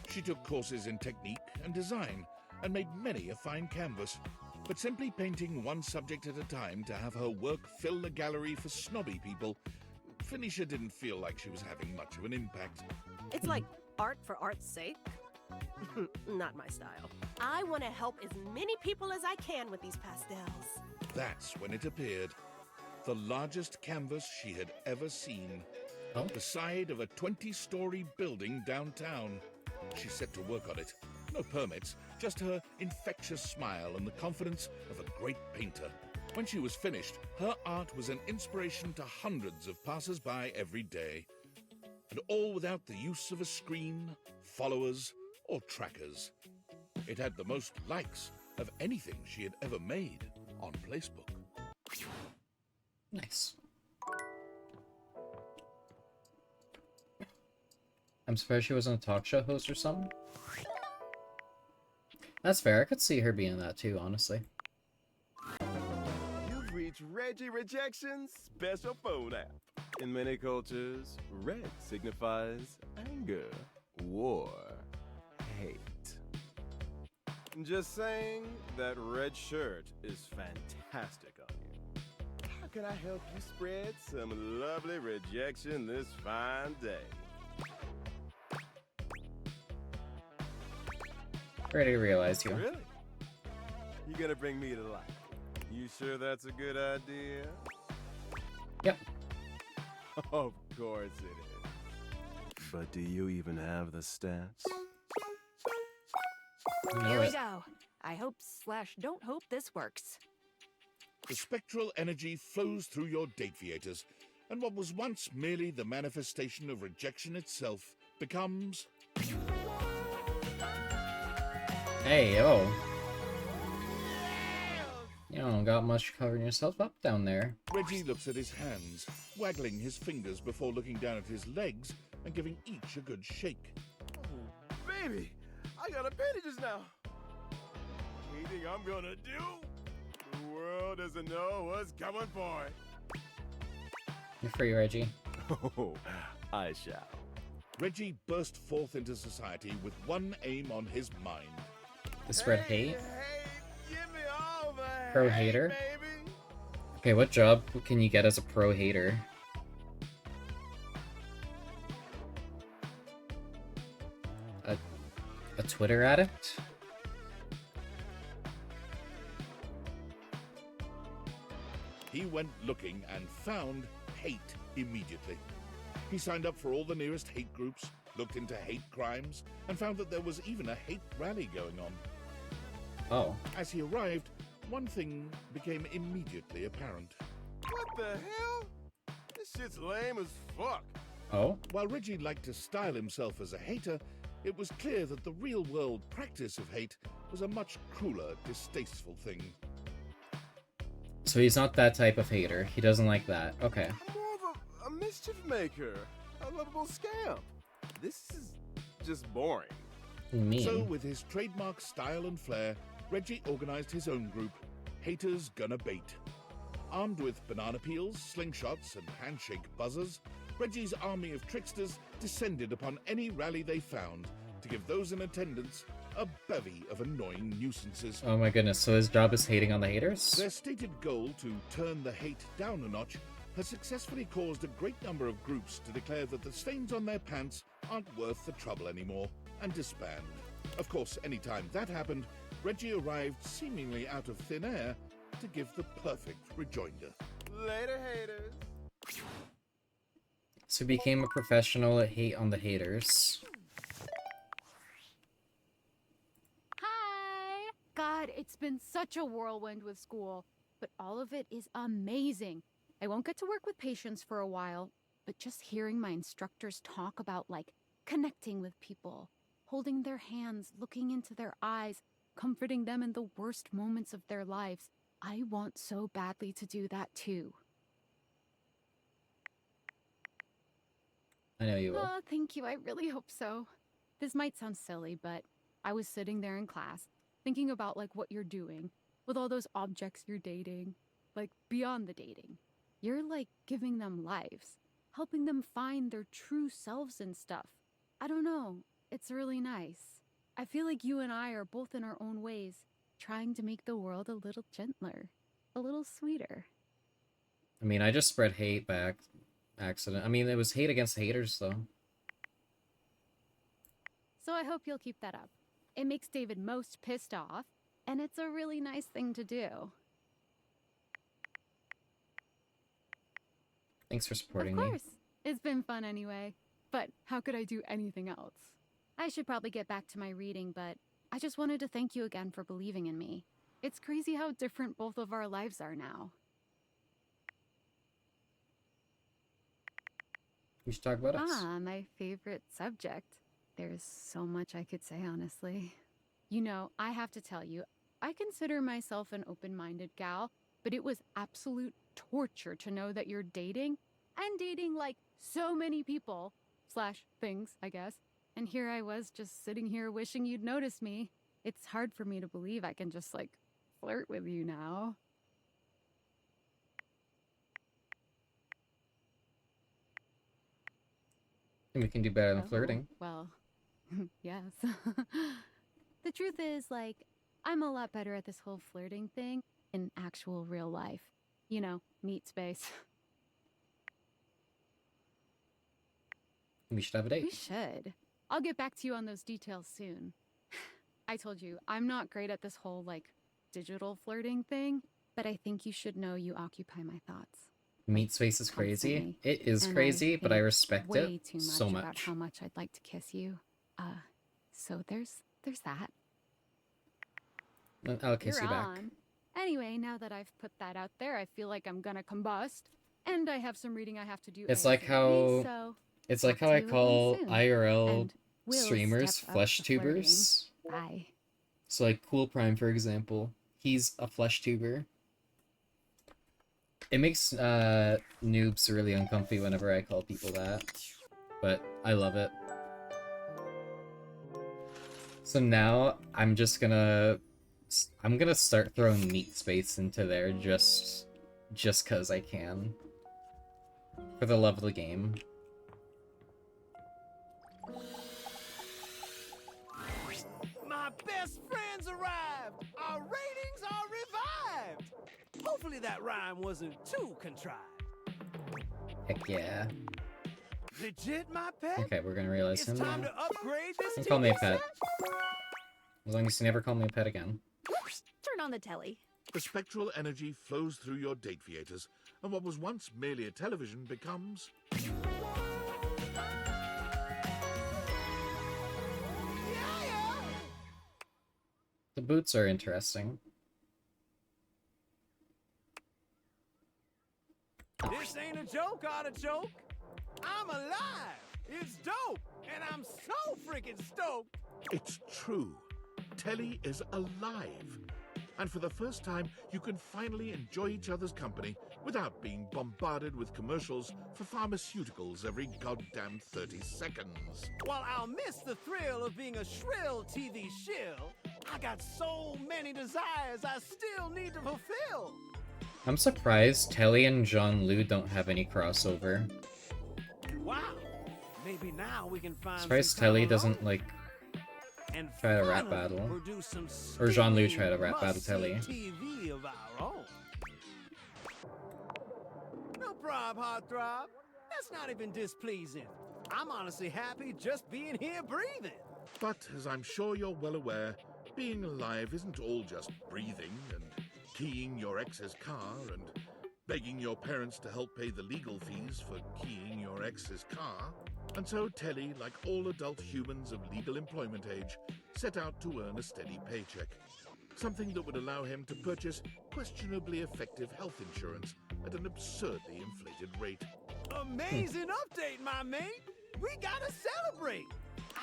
She took courses in technique and design, and made many a fine canvas, but simply painting one subject at a time to have her work fill the gallery for snobby people, Phoenicia didn't feel like she was having much of an impact. It's like art for art's sake. Not my style. I want to help as many people as I can with these pastels. That's when it appeared. The largest canvas she had ever seen. The side of a 20-story building downtown. She set to work on it. No permits, just her infectious smile and the confidence of a great painter. When she was finished, her art was an inspiration to hundreds of passers-by every day. And all without the use of a screen, followers, or trackers. It had the most likes of anything she had ever made on Placebook. Nice. I'm surprised she wasn't a talk show host or something. That's fair. I could see her being that too, honestly. You've reached Reggie Rejection's special phone app. In many cultures, red signifies anger, war, hate. Just saying, that red shirt is fantastic on you. How can I help you spread some lovely rejection this fine day? Already realized you. Really? You gonna bring me to life? You sure that's a good idea? Yep. Of course it is. But do you even have the stats? Here we go. I hope/don't hope this works. The spectral energy flows through your Dateviators, and what was once merely the manifestation of rejection itself becomes... Hey, yo. You don't got much covering yourself up down there. Reggie looks at his hands, waggling his fingers before looking down at his legs and giving each a good shake. Oh, baby, I got appendages now. Anything I'm gonna do, the world doesn't know what's coming for it. You're free, Reggie. Oh, I shall. Reggie burst forth into society with one aim on his mind. To spread hate? Give me all the Pro hate, hater? baby. Okay, what job can you get as a pro hater? A Twitter addict? He went looking and found hate immediately. He signed up for all the nearest hate groups, looked into hate crimes, and found that there was even a hate rally going on. Oh. As he arrived, one thing became immediately apparent. What the hell? This shit's lame as fuck. Oh? While Reggie liked to style himself as a hater, it was clear that the real-world practice of hate was a much crueler, distasteful thing. So he's not that type of hater. He doesn't like that. Okay. I'm more of a mischief maker, a lovable scamp. This is just boring. Mean. So, with his trademark style and flair, Reggie organized his own group, Haters Gonna Bait. Armed with banana peels, slingshots, and handshake buzzers, Reggie's army of tricksters descended upon any rally they found to give those in attendance a bevy of annoying nuisances. Oh my goodness, so his job is hating on the haters? Their stated goal to turn the hate down a notch has successfully caused a great number of groups to declare that the stains on their pants aren't worth the trouble anymore and disband. Of course, anytime that happened, Reggie arrived seemingly out of thin air to give the perfect rejoinder. Later, haters. So he became a professional at hate on the haters. Hi! God, it's been such a whirlwind with school, but all of it is amazing. I won't get to work with patients for a while, but just hearing my instructors talk about, like, connecting with people, holding their hands, looking into their eyes, comforting them in the worst moments of their lives, I want so badly to do that too. I know you will. Oh, thank you. I really hope so. This might sound silly, but I was sitting there in class, thinking about, like, what you're doing with all those objects you're dating, like, beyond the dating. You're, like, giving them lives, helping them find their true selves and stuff. I don't know. It's really nice. I feel like you and I are both in our own ways, trying to make the world a little gentler, a little sweeter. I mean, I just spread hate by accident. I mean, it was hate against haters, though. So I hope you'll keep that up. It makes David most pissed off, and it's a really nice thing to do. Thanks for supporting me. Of course. It's been fun anyway. But how could I do anything else? I should probably get back to my reading, but I just wanted to thank you again for believing in me. It's crazy how different both of our lives are now. We should talk about us. Ah, my favorite subject. There's so much I could say, honestly. You know, I have to tell you, I consider myself an open-minded gal, but it was absolute torture to know that you're dating, and dating, like, so many people, / things, I guess. And here I was just sitting here wishing you'd notice me. It's hard for me to believe I can just, like, flirt with you now. And we can do better than Oh, flirting. well, yes. The truth is, like, I'm a lot better at this whole flirting thing in actual real life. You know, meat space. We should have a date. We should. I'll get back to you on those details soon. I told you, I'm not great at this whole, like, digital flirting thing, but I think you should know you occupy my thoughts. Meat space is crazy. Constantly. It is And crazy, but I think respect way it too much so about much. how much I'd like to kiss you. So there's that. I'll kiss You're you back. on. Anyway, now that I've put that out there, I feel like I'm gonna combust, and I have some reading I have to do. It's like ASAP, how so it's like talk how to I you again call soon. IRL And we'll streamers step up flesh the flirting. tubers. Bye. So like Cool Prime, for example, he's a flesh tuber. It makes noobs really uncomfy whenever I call people that, but I love it. So now I'm gonna start throwing meat space into there just cause I can. For the love of the game. My best friends arrived! Our ratings are revived! Hopefully that rhyme wasn't too contrived. Heck yeah. Legit, my pet? Okay, we're gonna realize It's him time now. to upgrade this You can call me a TV pet. set? As long as you never call me a pet again. Turn on the telly. The spectral energy flows through your date theaters, and what was once merely a television becomes... The boots are interesting. This ain't a joke, artichoke. I'm alive. It's dope, and I'm so freaking stoked. It's true. Telly is alive. And for the first time, you can finally enjoy each other's company without being bombarded with commercials for pharmaceuticals every goddamn 30 seconds. While I'll miss the thrill of being a shrill TV shill, I got so many desires I still need to fulfill. I'm surprised Telly and John Liu don't have any crossover. Wow. Maybe now we can find Surprised some Telly common doesn't, like, and try to rap finally battle. produce some Or Jean Liu steamy, try to rap battle must-see Telly. TV of our own. No prob, heartthrob. That's not even displeasing. I'm honestly happy just being here breathing. But as I'm sure you're well aware, being alive isn't all just breathing and keying your ex's car and begging your parents to help pay the legal fees for keying your ex's car. And so Telly, like all adult humans of legal employment age, set out to earn a steady paycheck. Something that would allow him to purchase questionably effective health insurance at an absurdly inflated rate. Amazing update, my mate. We gotta celebrate.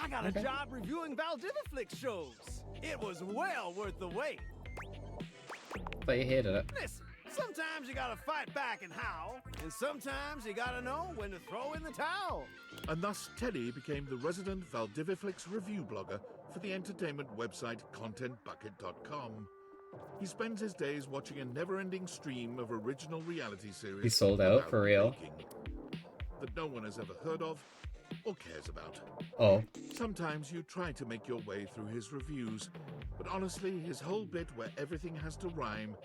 I got Okay. a job reviewing Valdiviflix shows. It was well worth the wait. But you hated it. Listen, sometimes you gotta fight back and howl, and sometimes you gotta know when to throw in the towel. And thus Telly became the resident Valdiviflix review blogger for the entertainment website ContentBucket.com. He spends his days watching a never-ending stream of original reality series He sold out, about for real? baking that no one has ever heard of or cares about. Oh. Sometimes you try to make your way through his reviews, but honestly, his whole bit where everything has to rhyme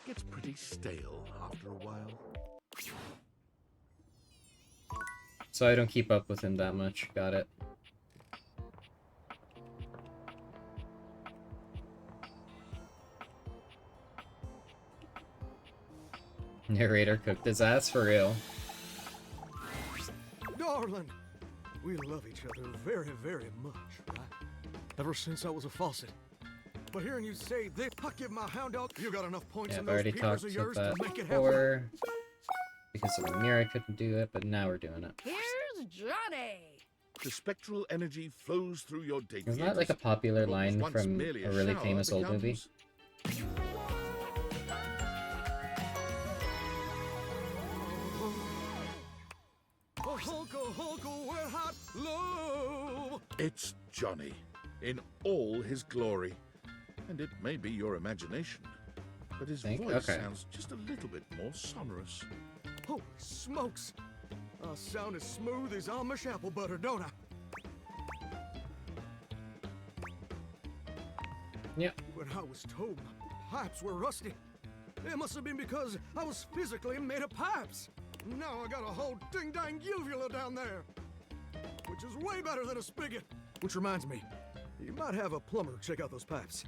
gets pretty stale after a while. So I don't keep up with him that much. Got it. Narrator cooked his ass for real. Darling, we love each other very, very much, right? Ever since I was a faucet. But hearing you say this, I give my hound dog. You got enough points Yeah, in I've those already peepers talked of about yours that to make it happen. before. Because of Amir, I couldn't do it, but now we're doing it. Here's Johnny. The spectral energy flows through your date Isn't that like a popular line once from merely a a really shower famous old movie? becomes- A hulka, hulka, we're hot. globe. It's Johnny, in all his glory. And it may be your imagination, but his voice sounds just a little bit more sonorous. Holy smokes! I sound as smooth as Amish apple butter, don't I? Yep. When I was told my pipes were rusty, it must have been because I was physically made of pipes. Now I got a whole ding-dang uvula down there, which is way better than a spigot. Which reminds me, you might have a plumber check out those pipes.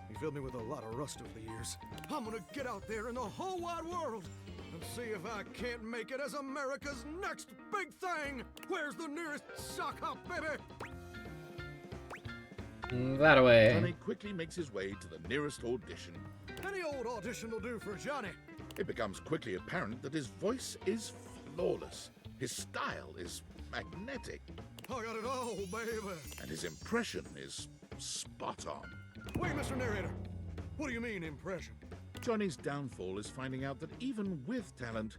He filled me with a lot of rust over the years. I'm gonna get out there in the whole wide world and see if I can't make it as America's next big thing. Where's the nearest sock hop, baby? That away. Johnny quickly makes his way to the nearest audition. Any old audition will do for Johnny. It becomes quickly apparent that his voice is flawless. His style is magnetic. I got it all, baby. And his impression is spot on. Wait, Mr. Narrator. What do you mean, impression? Johnny's downfall is finding out that even with talent,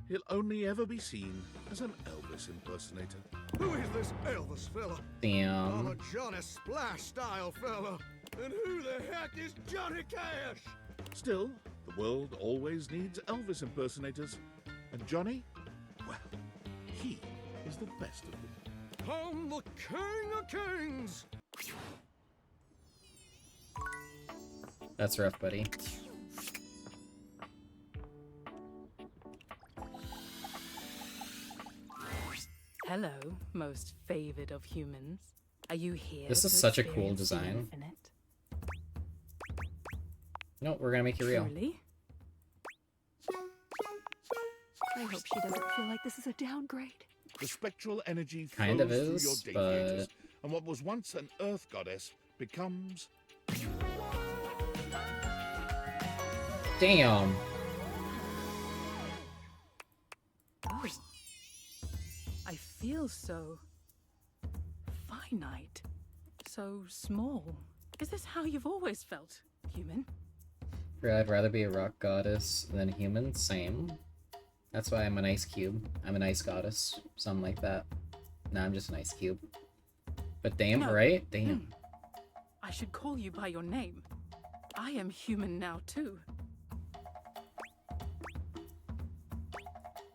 he'll only ever be seen as an Elvis impersonator. Who is this Elvis fella? Damn. I'm a Johnny Splash style fella. And who the heck is Johnny Cash? Still, the world always needs Elvis impersonators. And Johnny, well, he is the best of them. I'm the king of kings. That's rough, buddy. Hello, most favored of humans. Are you here? This is to such a cool experience the design. infinite? No, we're gonna make you real. Truly? I hope she doesn't feel like this is a downgrade. The spectral energy flows Kind of through is, your but- deviators, and what was once an earth goddess becomes... Damn. Oh. I feel so finite, so small. Is this how you've always felt, human? I'd rather be a rock goddess than human. Same. That's why I'm an ice cube. I'm an ice goddess. Something like that. Nah, I'm just an ice cube. But damn, No. right? Damn. I should call you by your name. I am human now, too.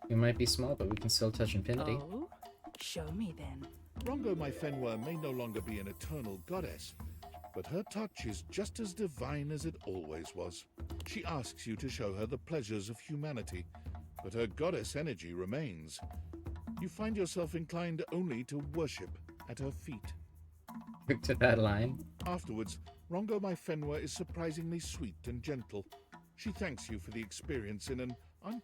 We might be small, but we can still touch infinity. Oh? Show me then. Rongo my Fenwa may no longer be an eternal goddess, but her touch is just as divine as it always was. She asks you to show her the pleasures of humanity, but her goddess energy remains. You find yourself inclined only to worship at her feet. Quick to that line. Afterwards, Rongo my Fenwa is surprisingly sweet and gentle. She thanks you for the experience in an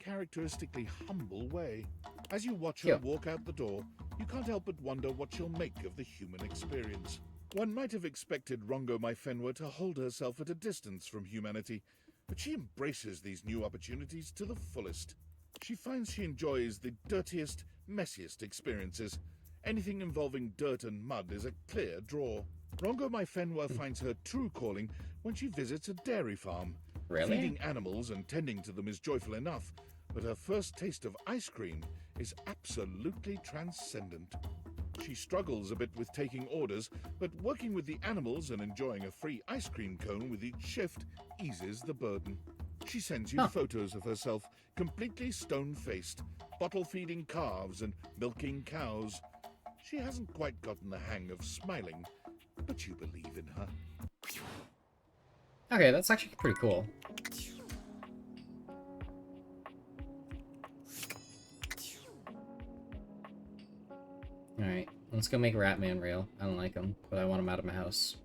uncharacteristically humble way. As you watch her walk out the door, you can't help but wonder what she'll make of the human experience. One might have expected Rongo my Fenwa to hold herself at a distance from humanity, but she embraces these new opportunities to the fullest. She finds she enjoys the dirtiest, messiest experiences. Anything involving dirt and mud is a clear draw. Rongo my Fenwa finds her true calling when she visits a dairy farm. Really? Feeding animals and tending to them is joyful enough, but her first taste of ice cream is absolutely transcendent. She struggles a bit with taking orders, but working with the animals and enjoying a free ice cream cone with each shift eases the burden. She sends you photos of herself, completely stone-faced, bottle-feeding calves and milking cows. She hasn't quite gotten the hang of smiling, but you believe in her. Okay, that's actually pretty cool. Alright, let's go make Ratman real. I don't like him, but I want him out of my house.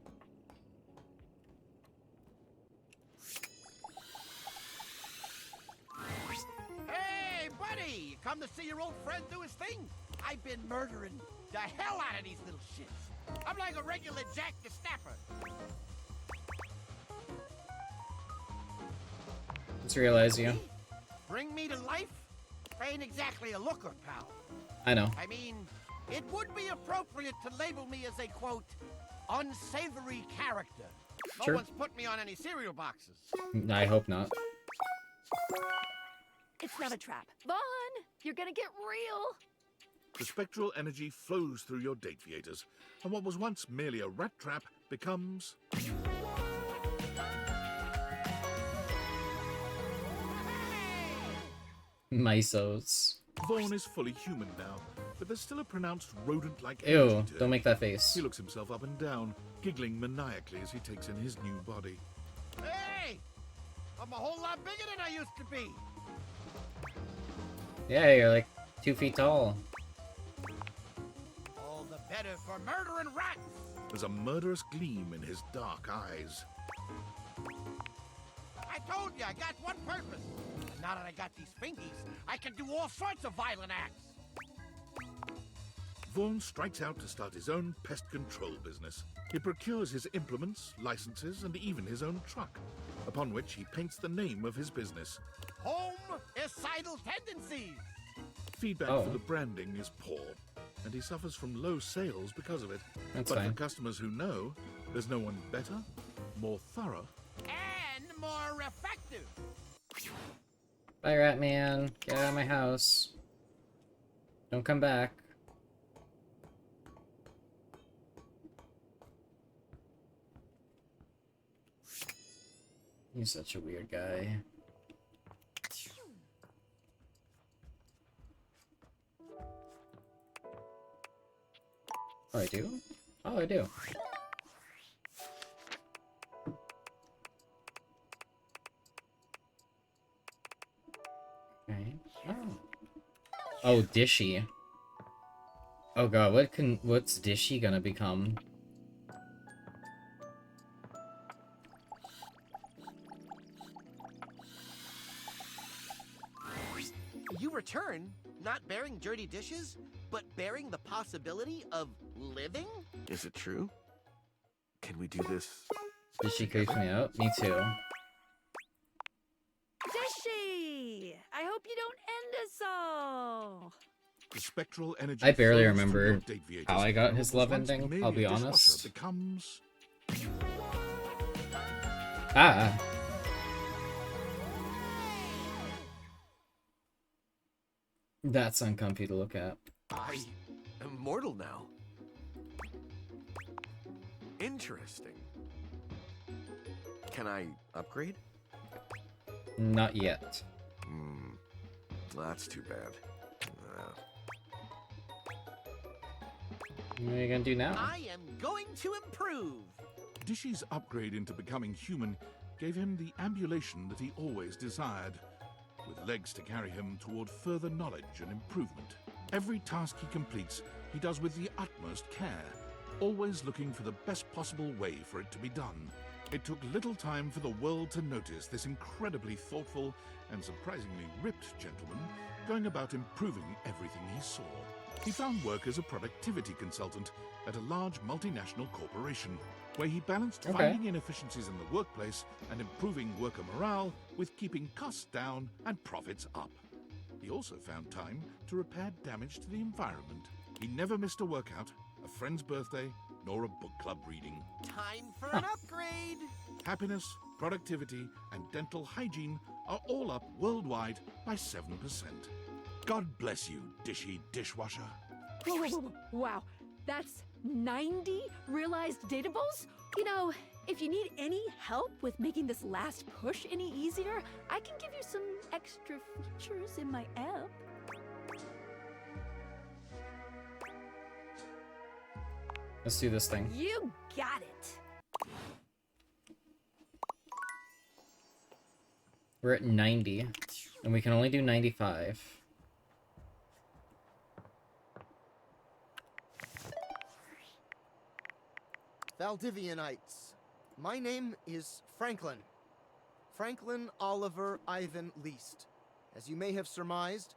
Hey, buddy! Come to see your old friend do his thing? I've been murdering the hell out of these little shits. I'm like a regular Jack the Snapper. Let's realize you. Bring me to life? Ain't exactly a looker, pal. I know. I mean, it would be appropriate to label me as a, quote, unsavory character. No Sure. one's put me on any cereal boxes. I hope not. It's not a trap. Vaughn, you're gonna get real. The spectral energy flows through your date theaters, and what was once merely a rat trap becomes... Mysos. Vaughn is fully human now, but there's still a pronounced rodent-like Ew, energy to don't him. make that face. He looks himself up and down, giggling maniacally as he takes in his new body. Hey! I'm a whole lot bigger than I used to be! Yeah, you're like 2 feet tall. All the better for murdering rats! There's a murderous gleam in his dark eyes. I told you, I got one purpose. And now that I got these fingies, I can do all sorts of violent acts. Vaughn strikes out to start his own pest control business. He procures his implements, licenses, and even his own truck, upon which he paints the name of his business. Homicidal tendencies! Feedback for the branding is poor, and he suffers from low sales because of it. That's but fine. for customers who know, there's no one better, more thorough, and more effective. Bye, Ratman. Get out of my house. Don't come back. He's such a weird guy. Oh, I do? Oh, I do. Okay. Oh. Oh, Dishy. Oh god, what's Dishy gonna become? You return, not bearing dirty dishes, but bearing the possibility of living? Is it true? Can we do this? Dishy creeps me out. Me too. Dishy! I hope you don't end us all. the spectral energy. I barely flows through remember your date viators, how I got and his what was love once ending, merely I'll be a dishwasher honest. becomes... Ah. That's uncomfy to look at. I am mortal now. Interesting. Can I upgrade? Not yet. That's too bad. What are you gonna do now? I am going to improve. Dishy's upgrade into becoming human gave him the ambulation that he always desired, with legs to carry him toward further knowledge and improvement. Every task he completes, he does with the utmost care, always looking for the best possible way for it to be done. It took little time for the world to notice this incredibly thoughtful and surprisingly ripped gentleman going about improving everything he saw. He found work as a productivity consultant at a large multinational corporation, where he balanced finding inefficiencies in the workplace and improving worker morale with keeping costs down and profits up. He also found time to repair damage to the environment. He never missed a workout, a friend's birthday, nor a book club reading. Time for an upgrade. Happiness, productivity, and dental hygiene are all up worldwide by 7%. God bless you, Dishy dishwasher. Whoa, whoa, whoa, whoa. Wow, that's 90 realized datables? You know, if you need any help with making this last push any easier, I can give you some extra features in my app. Let's do this thing. You got it. We're at 90, and we can only do 95. Valdivianites. My name is Franklin. Franklin Oliver Ivan Least. As you may have surmised,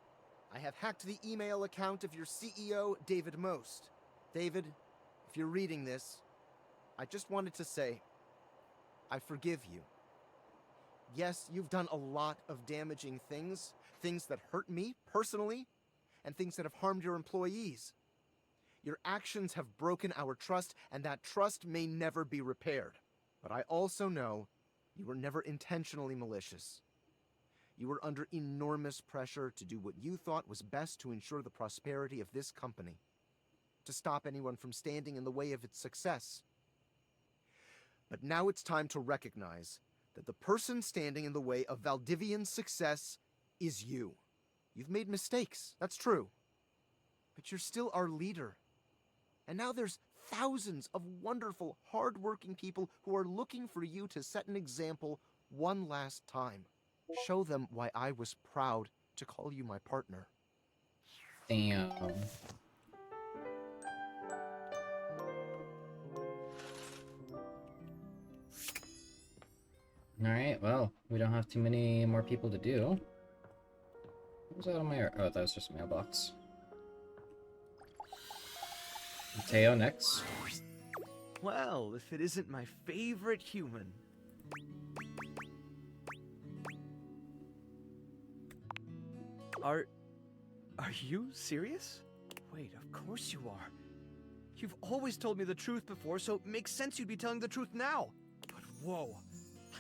I have hacked the email account of your CEO, David Most. David, if you're reading this, I just wanted to say, I forgive you. Yes, you've done a lot of damaging things, things that hurt me personally, and things that have harmed your employees. Your actions have broken our trust, and that trust may never be repaired. But I also know you were never intentionally malicious. You were under enormous pressure to do what you thought was best to ensure the prosperity of this company, to stop anyone from standing in the way of its success. But now it's time to recognize that the person standing in the way of Valdivian's success is you. You've made mistakes, that's true. But you're still our leader. And now there's thousands of wonderful, hard-working people who are looking for you to set an example one last time. Show them why I was proud to call you my partner. Damn. Alright, well, we don't have too many more people to do. What was that on my... Oh, that was just a mailbox. Mateo next. Well, if it isn't my favorite human. Are you serious? Wait, of course you are. You've always told me the truth before, so it makes sense you'd be telling the truth now. But whoa.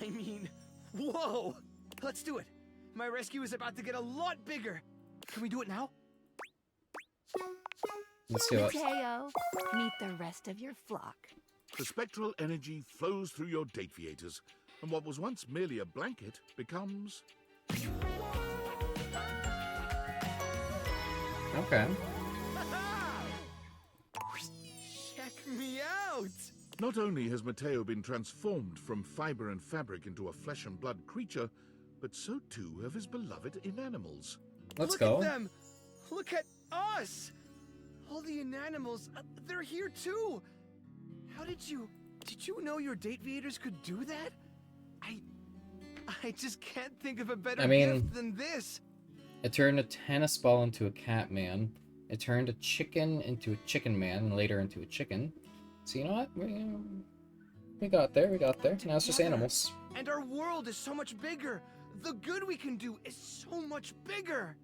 I mean, whoa! Let's do it. My rescue is about to get a lot bigger. Can we do it now? Let's do it. Mateo, meet the rest of your flock. The spectral energy flows through your Dateviators, and what was once merely a blanket becomes... Okay. Check me out! Not only has Mateo been transformed from fiber and fabric into a flesh and blood creature, but so too have his beloved inanimals. Let's go. Look at them! Look at us! All the inanimals, they're here too! How did you know your Dateviators could do that? I just can't think of a better gift than this! It turned a tennis ball into a cat man. It turned a chicken into a chicken man, and later into a chicken. So you know what? We got there, Now it's just animals. And our world is so much bigger! The good we can do is so much bigger!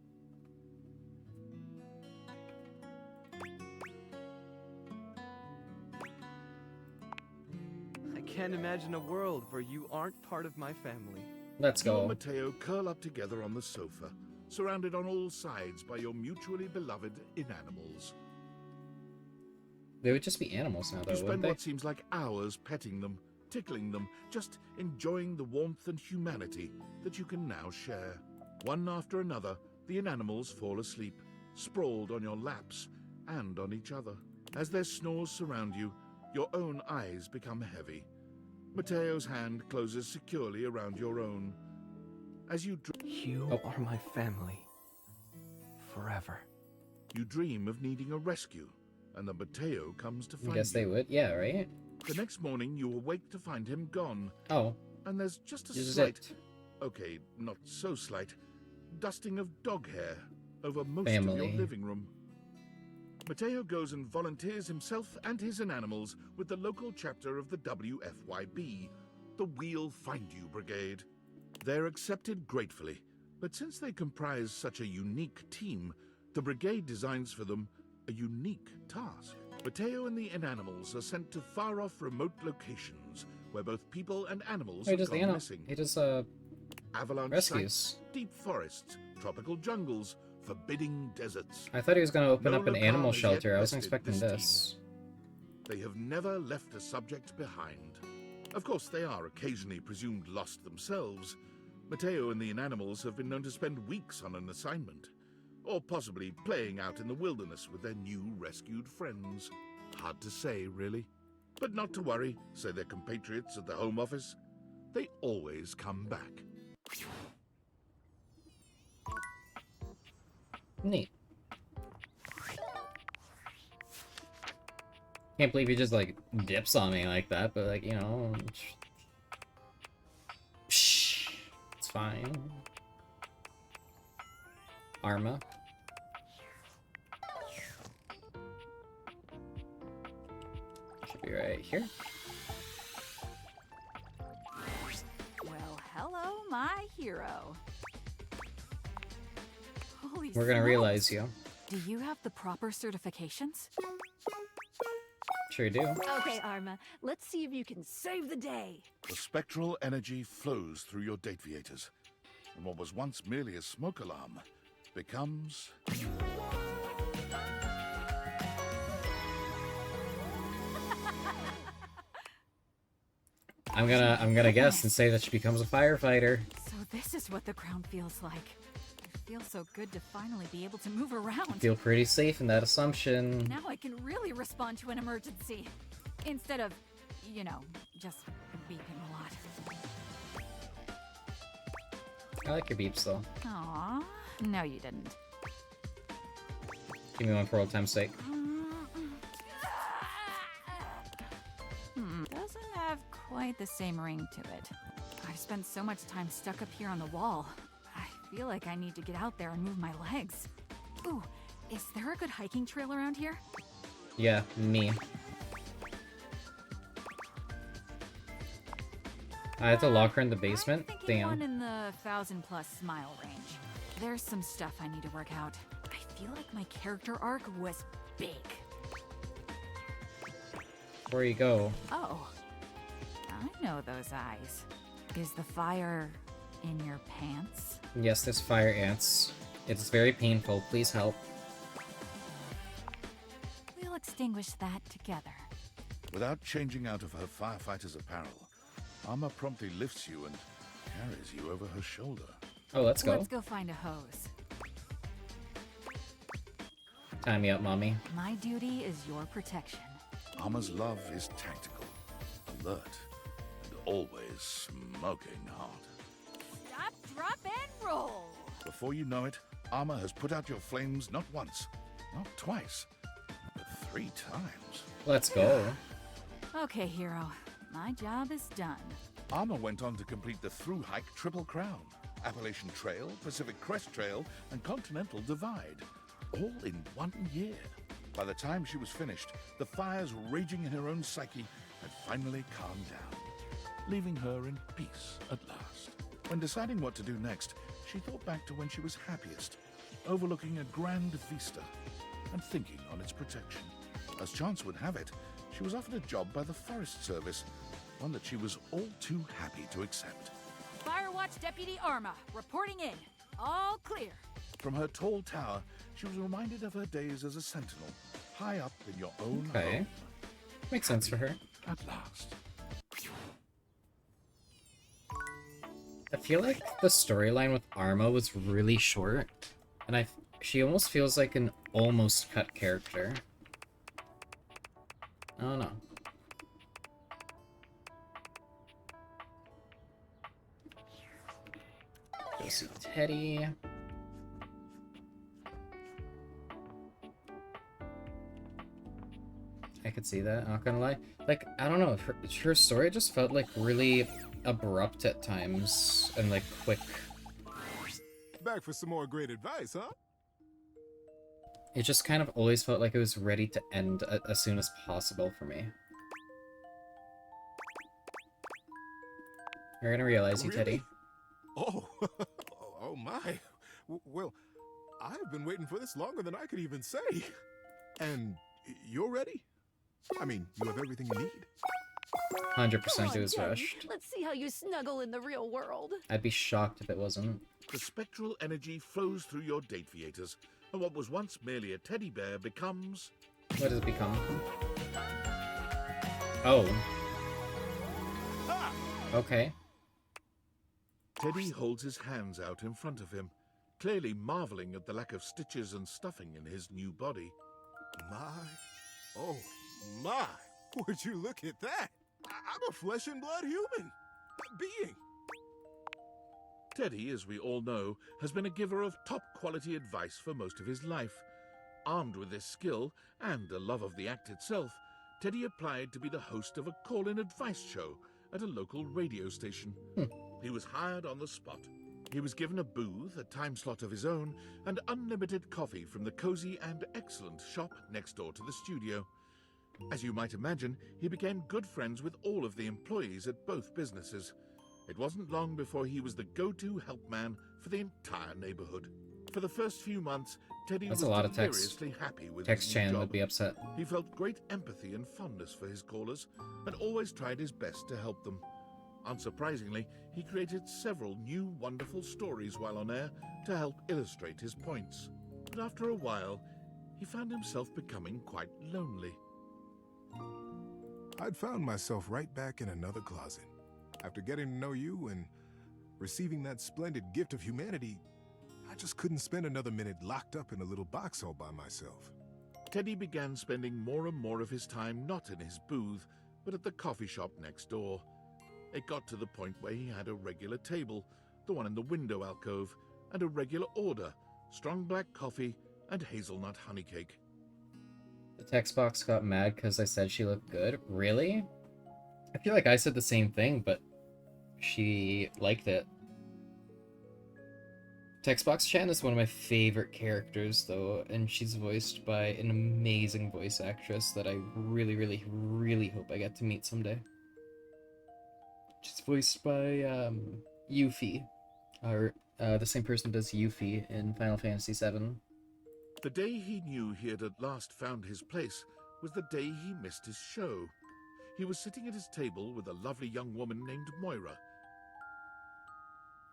I can't imagine a world where you aren't part of my family. Let's go. You and Mateo curl up together on the sofa, surrounded on all sides by your mutually beloved inanimals. They would just be animals now, though, You spend wouldn't they? what seems like hours petting them, tickling them, just enjoying the warmth and humanity that you can now share. One after another, the inanimals fall asleep, sprawled on your laps and on each other. As their snores surround you, your own eyes become heavy. Mateo's hand closes securely around your own. As you You are my family. Forever. You dream of needing a rescue, and the Mateo comes to find I guess you. they would. Yeah, right? The next morning, you awake to find him gone. Oh. And there's just a This is slight, it. okay, not so slight, dusting of dog hair over most of Family. your living room. Mateo goes and volunteers himself and his inanimals with the local chapter of the WFYB, the We'll Find You Brigade. They're accepted gratefully, but since they comprise such a unique team, the brigade designs for them a unique task. Mateo and the inanimals are sent to far-off remote locations where both people and animals He have does gone missing. He does Avalanche rescues. sites, deep forests, tropical jungles, forbidding deserts. I thought he was gonna open No up an locale animal has yet shelter. I wasn't bested expecting this this. They have never left a subject behind. Of course, they are occasionally presumed lost themselves. Mateo and the inanimals have been known to spend weeks on an assignment, or possibly playing out in the wilderness with their new rescued friends. Hard to say, really. But not to worry, say their compatriots at the Home Office. They always come back. Neat. Can't believe he just, like, dips on me like that, but, like, you know... Psh, it's fine. Arma. Should be right here. Well, hello, my hero. Holy We're gonna smokes. realize you. Do you have the proper certifications? Sure do. Okay, Arma, let's see if you can save the day. The spectral energy flows through your Dateviators. And what was once merely a smoke alarm becomes... I'm gonna guess and say that she becomes a firefighter. So this is what the ground feels like. It feels so good to finally be able to move around. Feel pretty safe in that assumption. Now I can really respond to an emergency. Instead of, you know, just beeping a lot. I like your beeps though. Aw, no you didn't. Give me one for old time's sake. Doesn't have quite the same ring to it. I've spent so much time stuck up here on the wall. I feel like I need to get out there and move my legs. Ooh, is there a good hiking trail around here? Yeah, me. I had to lock her in the basement? One Damn. in the 1,000+ mile range. There's some stuff I need to work out. I feel like my character arc was big. Where you go? Oh, I know those eyes. Is the fire in your pants? Yes, there's fire ants. It's very painful. Please help. We'll extinguish that together. Without changing out of her firefighter's apparel, Arma promptly lifts you and carries you over her shoulder. Oh, let's go. Let's go find a hose. Tie me up, mommy. My duty is your protection. Arma's love is tactical, alert, and always smoking hot. Stop, drop, and roll! Before you know it, Arma has put out your flames not once, not twice, but 3 times. Let's go. Okay, hero. My job is done. Arma went on to complete the through-hike Triple Crown, Appalachian Trail, Pacific Crest Trail, and Continental Divide, all in 1 year. By the time she was finished, the fires raging in her own psyche had finally calmed down, leaving her in peace at last. When deciding what to do next, she thought back to when she was happiest, overlooking a grand vista and thinking on its protection. As chance would have it, she was offered a job by the Forest Service, one that she was all too happy to accept. Firewatch Deputy Arma, reporting in. All clear. From her tall tower, she was reminded of her days as a sentinel, high up in your own Okay. home. Makes sense for her. At last. I feel like the storyline with Arma was really short, and she almost feels like an almost cut character. I don't know. Go see Teddy. I could see that, not gonna lie. Like, I don't know, her story just felt like really abrupt at times, and like quick. Back for some more great advice, huh? It just kind of always felt like it was ready to end as soon as possible for me. You're gonna realize, you Teddy. Oh, oh my. Well, I've been waiting for this longer than I could even say. And you're ready? I mean, you have everything you need. 100% it was rushed. Let's see how you snuggle in the real world. I'd be shocked if it wasn't. The spectral energy flows through your date theaters, and what was once merely a teddy bear becomes... What does it become? Oh. Okay. Teddy holds his hands out in front of him, clearly marveling at the lack of stitches and stuffing in his new body. Oh my, would you look at that? I'm a flesh and blood human being. Teddy, as we all know, has been a giver of top-quality advice for most of his life. Armed with this skill and a love of the act itself, Teddy applied to be the host of a call-in advice show at a local radio station. He was hired on the spot. He was given a booth, a time slot of his own, and unlimited coffee from the cozy and excellent shop next door to the studio. As you might imagine, he became good friends with all of the employees at both businesses. It wasn't long before he was the go-to help man for the entire neighborhood. For the first few months, Teddy That's was a lot of text. deliriously happy with Text his new Chan job. would be upset. He felt great empathy and fondness for his callers, and always tried his best to help them. Unsurprisingly, he created several new wonderful stories while on air to help illustrate his points. But after a while, he found himself becoming quite lonely. I'd found myself right back in another closet. After getting to know you and receiving that splendid gift of humanity, I just couldn't spend another minute locked up in a little box all by myself. Teddy began spending more and more of his time not in his booth, but at the coffee shop next door. It got to the point where he had a regular table, the one in the window alcove, and a regular order, strong black coffee and hazelnut honey cake. The text box got mad because I said she looked good. Really? I feel like I said the same thing, but she liked it. Textbox Chan is one of my favorite characters, though, and she's voiced by an amazing voice actress that I really, really, really hope I get to meet someday. She's voiced by Yuffie, or the same person who does Yuffie in Final Fantasy VII. The day he knew he had at last found his place was the day he missed his show. He was sitting at his table with a lovely young woman named Moira.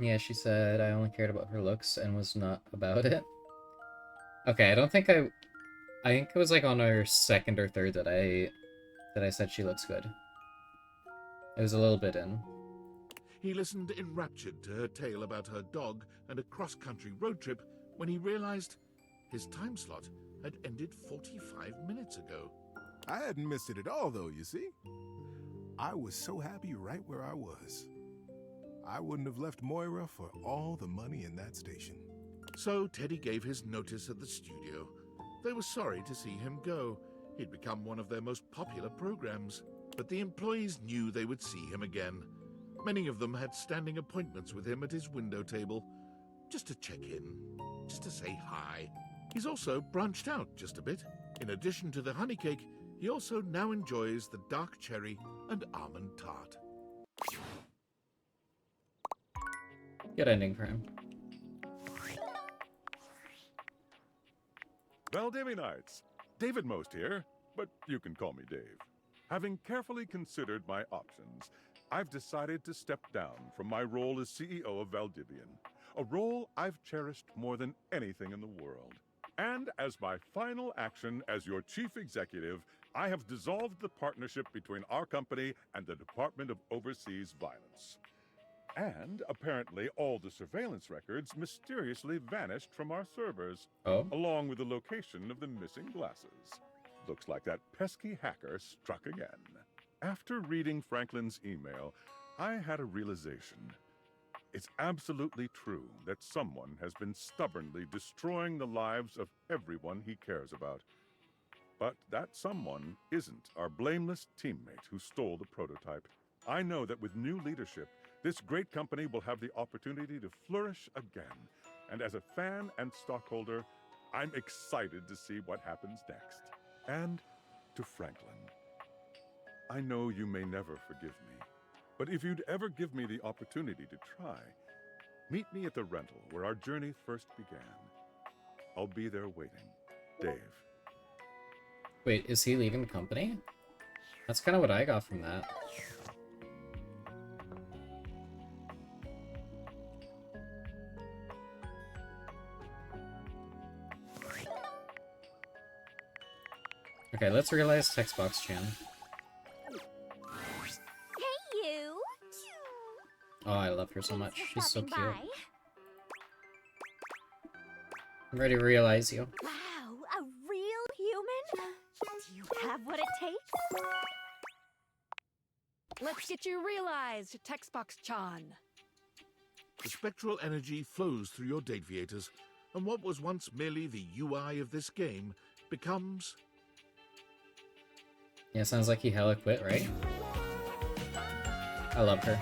Yeah, she said I only cared about her looks and was not about it. Okay, I think it was like on our second or third that I said she looks good. It was a little bit in. He listened enraptured to her tale about her dog and a cross-country road trip when he realized his time slot had ended 45 minutes ago. I hadn't missed it at all, though, you see? I was so happy right where I was. I wouldn't have left Moira for all the money in that station. So Teddy gave his notice at the studio. They were sorry to see him go. He'd become one of their most popular programs. But the employees knew they would see him again. Many of them had standing appointments with him at his window table, just to check in, just to say hi. He's also branched out just a bit. In addition to the honey cake, he also now enjoys the dark cherry and almond tart. Good ending for him. Valdivianites, David Most here, but you can call me Dave. Having carefully considered my options, I've decided to step down from my role as CEO of Valdivian, a role I've cherished more than anything in the world. And as my final action as your chief executive, I have dissolved the partnership between our company and the Department of Overseas Violence. And apparently all the surveillance records mysteriously vanished from our servers, along with the location of the missing glasses. Looks like that pesky hacker struck again. After reading Franklin's email, I had a realization. It's absolutely true that someone has been stubbornly destroying the lives of everyone he cares about. But that someone isn't our blameless teammate who stole the prototype. I know that with new leadership, this great company will have the opportunity to flourish again. And as a fan and stockholder, I'm excited to see what happens next. And to Franklin, I know you may never forgive me, but if you'd ever give me the opportunity to try, meet me at the rental where our journey first began. I'll be there waiting. Dave. Wait, is he leaving the company? That's kind of what I got from that. Okay, let's realize Textbox Chan. Hey, you! Oh, I love her so much. Thanks for She's so stopping cute. by. I'm ready to realize you. Wow, a real human? Do you have what it takes? Let's get you realized, Textbox-chan. The spectral energy flows through your Dateviators, and what was once merely the UI of this game becomes... Yeah, sounds like he hella quit, right? I love her.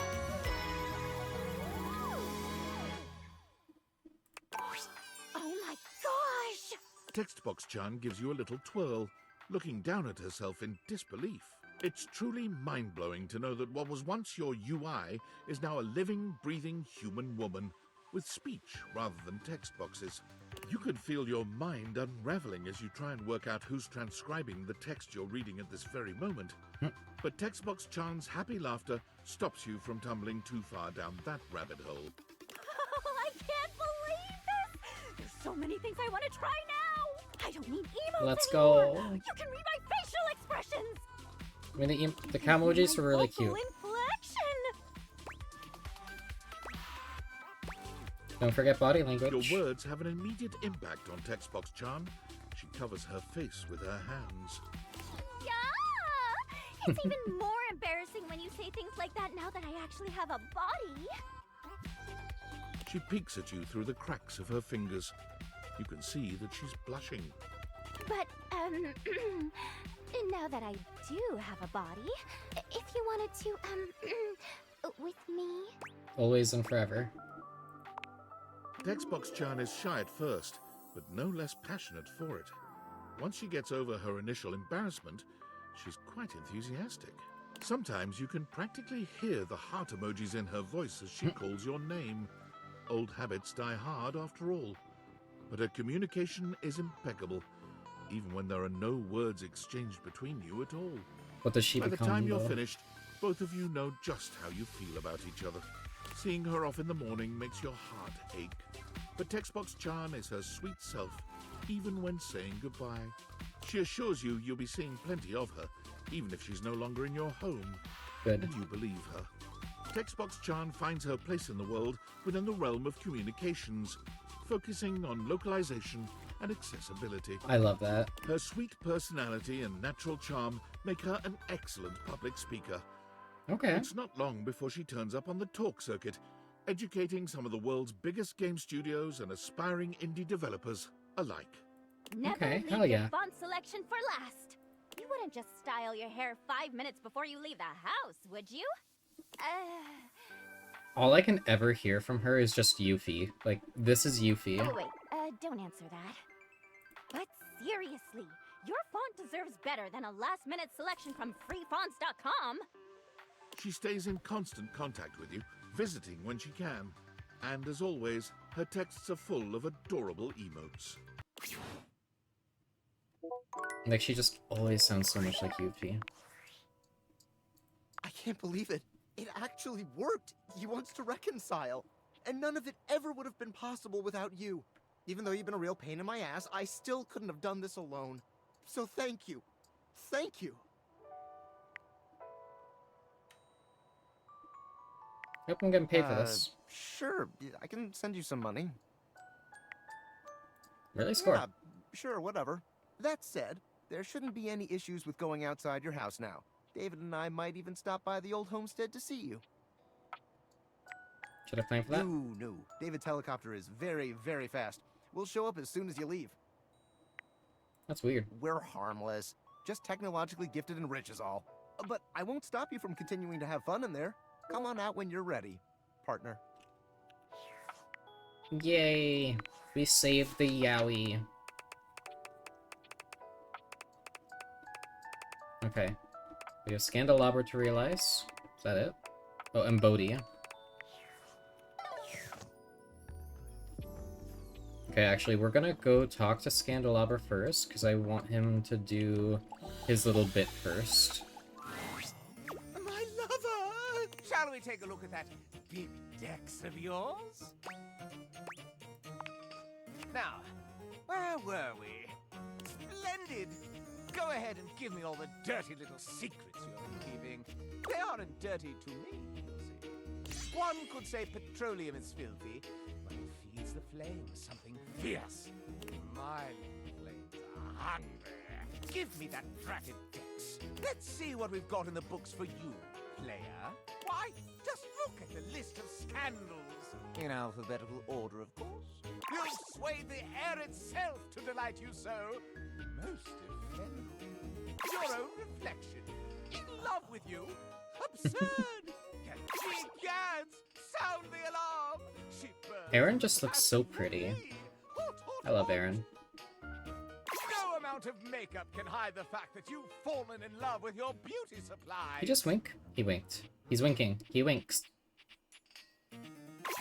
Oh my gosh! Textbox-chan gives you a little twirl, looking down at herself in disbelief. It's truly mind-blowing to know that what was once your UI is now a living, breathing human woman. with speech rather than text boxes. You could feel your mind unraveling as you try and work out who's transcribing the text you're reading at this very moment. But Text Box Chan's happy laughter stops you from tumbling too far down that rabbit hole. Oh, I can't believe this! There's so many things I want to try now! I don't need emotes Let's anymore. go. You can read my facial expressions! I mean, the camojis were really cute. Inflection! Don't forget body language. Your words have an immediate impact on Text Box Chan. She covers her face with her hands. Yeah! It's even more embarrassing when you say things like that now that I actually have a body. She peeks at you through the cracks of her fingers. You can see that she's blushing. But, now that I do have a body, if you wanted to, with me... Always and forever. Text Box Chan is shy at first, but no less passionate for it. Once she gets over her initial embarrassment, she's quite enthusiastic. Sometimes you can practically hear the heart emojis in her voice as she calls your name. Old habits die hard after all. But her communication is impeccable, even when there are no words exchanged between you at all. What does she By the become, time you're though? finished, both of you know just how you feel about each other. Seeing her off in the morning makes your heart ache. But Text Box Chan is her sweet self, even when saying goodbye. She assures you you'll be seeing plenty of her, even if she's no longer in your home. Good. And you believe her. Text Box Chan finds her place in the world within the realm of communications, focusing on localization and accessibility. I love that. Her sweet personality and natural charm make her an excellent public speaker. Okay. It's not long before she turns up on the talk circuit, educating some of the world's biggest game studios and aspiring indie developers alike. Never Okay, leave hell yeah. your font selection for last. You wouldn't just style your hair 5 minutes before you leave the house, would you? All I can ever hear from her is just Yuffie. Like, this is Yuffie. Oh wait, don't answer that. But seriously, your font deserves better than a last-minute selection from freefonts.com. She stays in constant contact with you, visiting when she can. And as always, her texts are full of adorable emotes. Like, she just always sounds so much like Yuffie. I can't believe it. It actually worked. He wants to reconcile. And none of it ever would have been possible without you. Even though you've been a real pain in my ass, I still couldn't have done this alone. So thank you. Thank you. Yep, I'm getting paid for this. Sure, I can send you some money. Really? Score. Yeah, sure, whatever. That said, there shouldn't be any issues with going outside your house now. David and I might even stop by the old homestead to see you. Should I plan for that? No. David's helicopter is very, very fast. We'll show up as soon as you leave. That's weird. We're harmless. Just technologically gifted and rich is all. But I won't stop you from continuing to have fun in there. Come on out when you're ready, partner. Yay! We saved the Yowie. Okay. We have Scandalabra to realize. Is that it? Oh, and VoD. Okay, actually, we're gonna go talk to Scandalabra first, because I want him to do his little bit first. My lover! Shall we take a look at that big dex of yours? Now, where were we? Splendid! Go ahead and give me all the dirty little secrets you're keeping. They aren't dirty to me, you see. One could say petroleum is filthy, but it feeds the flames something fierce. My flames are hungry. Give me that dratted dex. Let's see what we've got in the books for you, player. Why, just look at the list of scandals. In alphabetical order, of course. You've swayed the air itself to delight you so. Most offending. Your own reflection. In love with you. Absurd. Cheap yads. Sound the alarm. She burns. Aaron just looks so pretty. I love Aaron. No amount of makeup can hide the fact that you've fallen in love with your beauty supply. He just wink? He winked. He's winking. He winks.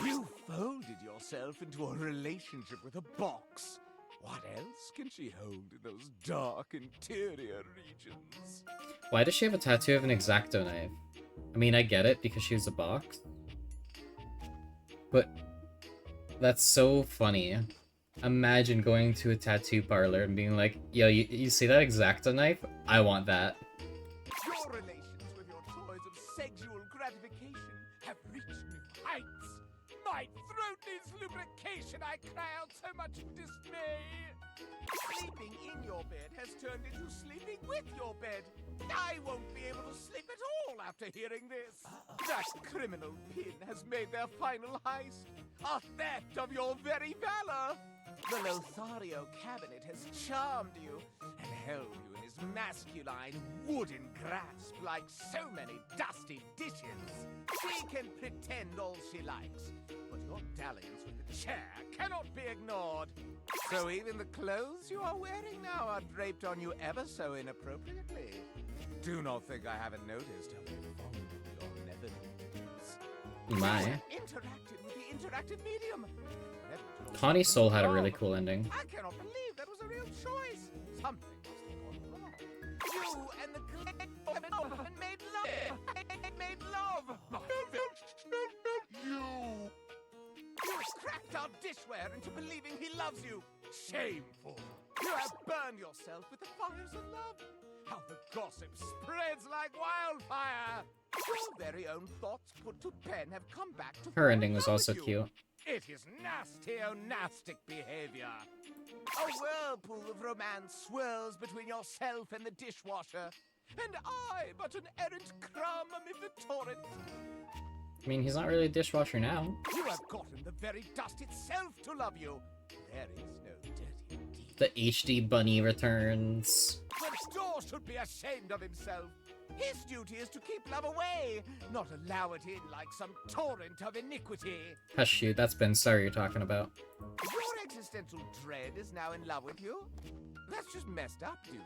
You folded yourself into a relationship with a box. What else can she hold in those dark interior regions? Why does she have a tattoo of an X-Acto knife? I mean, I get it because she was a box. But that's so funny. Imagine going to a tattoo parlor and being like, yo, you see that X-Acto knife? I want that. Your relations with your toys of sexual gratification have reached new heights. My throat needs lubrication. I cry out so much dismay. Sleeping in your bed has turned into sleeping with your bed. I won't be able to sleep at all after hearing this. That criminal Pin has made their final heist. A theft of your very valor. The Lothario cabinet has charmed you and held you in his masculine wooden grasp like so many dusty dishes. She can pretend all she likes, but your dalliance with the chair cannot be ignored. So even the clothes you are wearing now are draped on you ever so inappropriately. Do not think I haven't noticed how very fond of your nether is. My. Interacted with the interactive medium. Connie's Soul had a really cool ending. I cannot believe that was a real choice. Something must have gone wrong. You and the Glen have made love. Made love. You cracked our dishware into believing he loves you. Shameful. You have burned yourself with the fires of love. How the gossip spreads like wildfire. Your very own thoughts put to pen have come back to Her fall ending in was love also with you. cute. It is nasty behavior. A whirlpool of romance swirls between yourself and the dishwasher, and I but an errant crumb amid the torrent. I mean, he's not really a dishwasher now. You have gotten the very dust itself to love you. There is no dirty deed. The HD bunny returns. The door should be ashamed of himself. His duty is to keep love away, not allow it in like some torrent of iniquity. Hush, shoot, that's Ben Starr you're talking about. Your existential dread is now in love with you. That's just messed up, dude.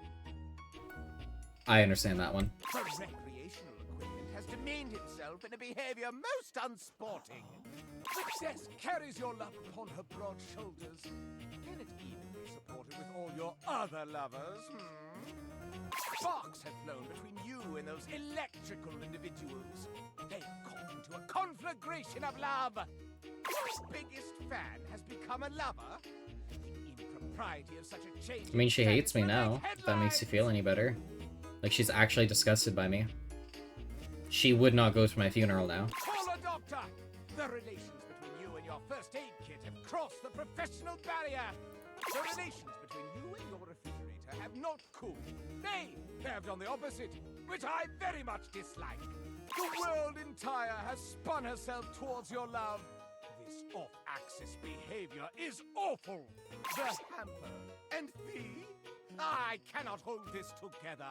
I understand that one. The recreational equipment has demeaned himself in a behavior most unsporting. The desk carries your love upon her broad shoulders. Can it even be supported with all your other lovers? Sparks have flown between you and those electrical individuals. They've caught into a conflagration of love. Your biggest fan has become a lover. The impropriety of such a change. I mean, she hates me now, if that makes you feel any better. Like, she's actually disgusted by me. She would not go to my funeral now. Call a doctor! The relations between you and your first aid kit have crossed the professional barrier. The relations between you and your refrigerator have not cooled. Nay, they have done the opposite, which I very much dislike. The world entire has spun herself towards your love. This off-axis behavior is awful. The hamper and thee? I cannot hold this together.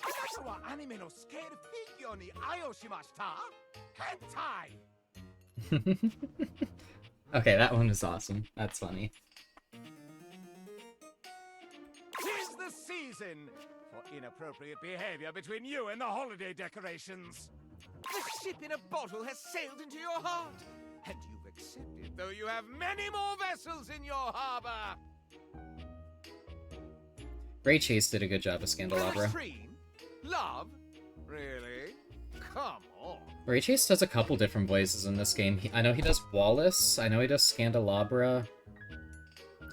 Anata wa anime no scale figure ni ayoshimashita. Hentai! Okay, that one was awesome. That's funny. 'Tis the season for inappropriate behavior between you and the holiday decorations. The ship in a bottle has sailed into your heart, and you've accepted, though you have many more vessels in your harbor. Ray Chase did a good job as Scandelabra. Latrine? Love? Really? Come on. Ray Chase does a couple different voices in this game. I know he does Wallace, I know he does Scandelabra,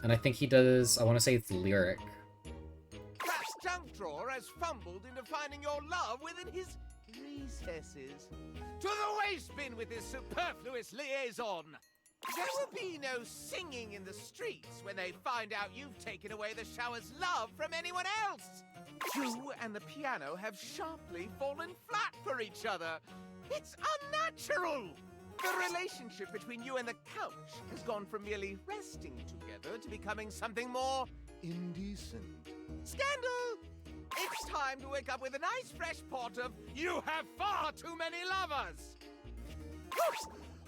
and I think he does, I want to say it's Lyric. That junk drawer has fumbled into finding your love within his recesses. To the waste bin with this superfluous liaison! There will be no singing in the streets when they find out you've taken away the shower's love from anyone else! You and the piano have sharply fallen flat for each other. It's unnatural! The relationship between you and the couch has gone from merely resting together to becoming something more indecent. Scandal! It's time to wake up with a nice fresh pot of "You have far too many lovers!"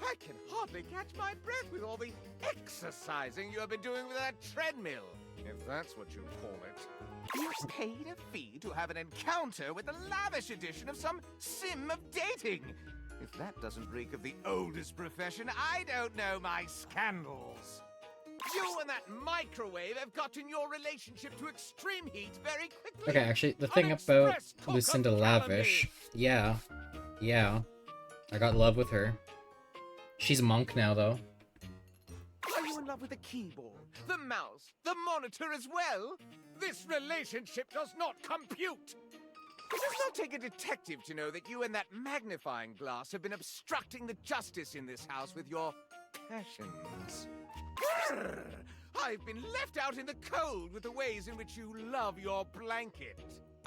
I can hardly catch my breath with all the exercising you have been doing with that treadmill, if that's what you call it. You paid a fee to have an encounter with the lavish edition of some sim of dating. If If that doesn't reek of the oldest profession, I don't know my scandals. You and that microwave have gotten your relationship to extreme heat very quickly. Okay, actually, the thing about Lucinda Lavish, yeah, I got love with her. She's a monk now, though. Are you in love with the keyboard, the mouse, the monitor as well? This relationship does not compute. It does not take a detective to know that you and that magnifying glass have been obstructing the justice in this house with your passions. Brrr! I've been left out in the cold with the ways in which you love your blanket.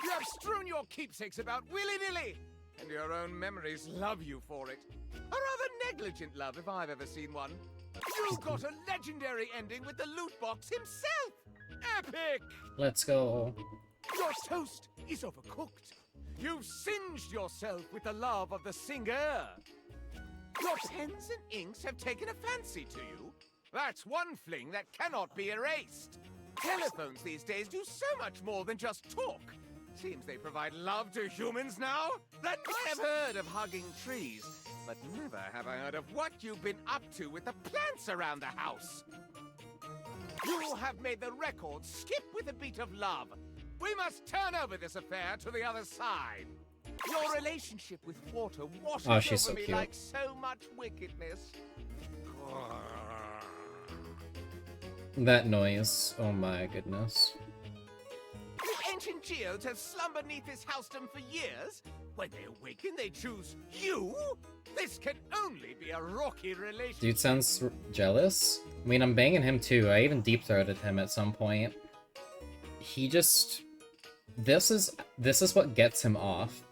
You have strewn your keepsakes about willy-nilly, and your own memories love you for it. A rather negligent love, if I've ever seen one. You got a legendary ending with the loot box himself! Epic! Let's go. Your toast is overcooked. You've singed yourself with the love of the singer. Your pens and inks have taken a fancy to you. That's one fling that cannot be erased. Telephones these days do so much more than just talk. Seems they provide love to humans now. That I have heard of hugging trees, but never have I heard of what you've been up to with the plants around the house. You have made the record skip with a beat of love. We must turn over this affair to the other side. Your relationship with water washes she's over so me cute. like so much wickedness. That noise. Oh my goodness. The ancient geodes have slumbered neath this housedom for years. When they awaken, they choose you? This can only be a rocky relationship. Dude sounds jealous. I mean, I'm banging him too. I even deep-throated him at some point. He just... This is what gets him off.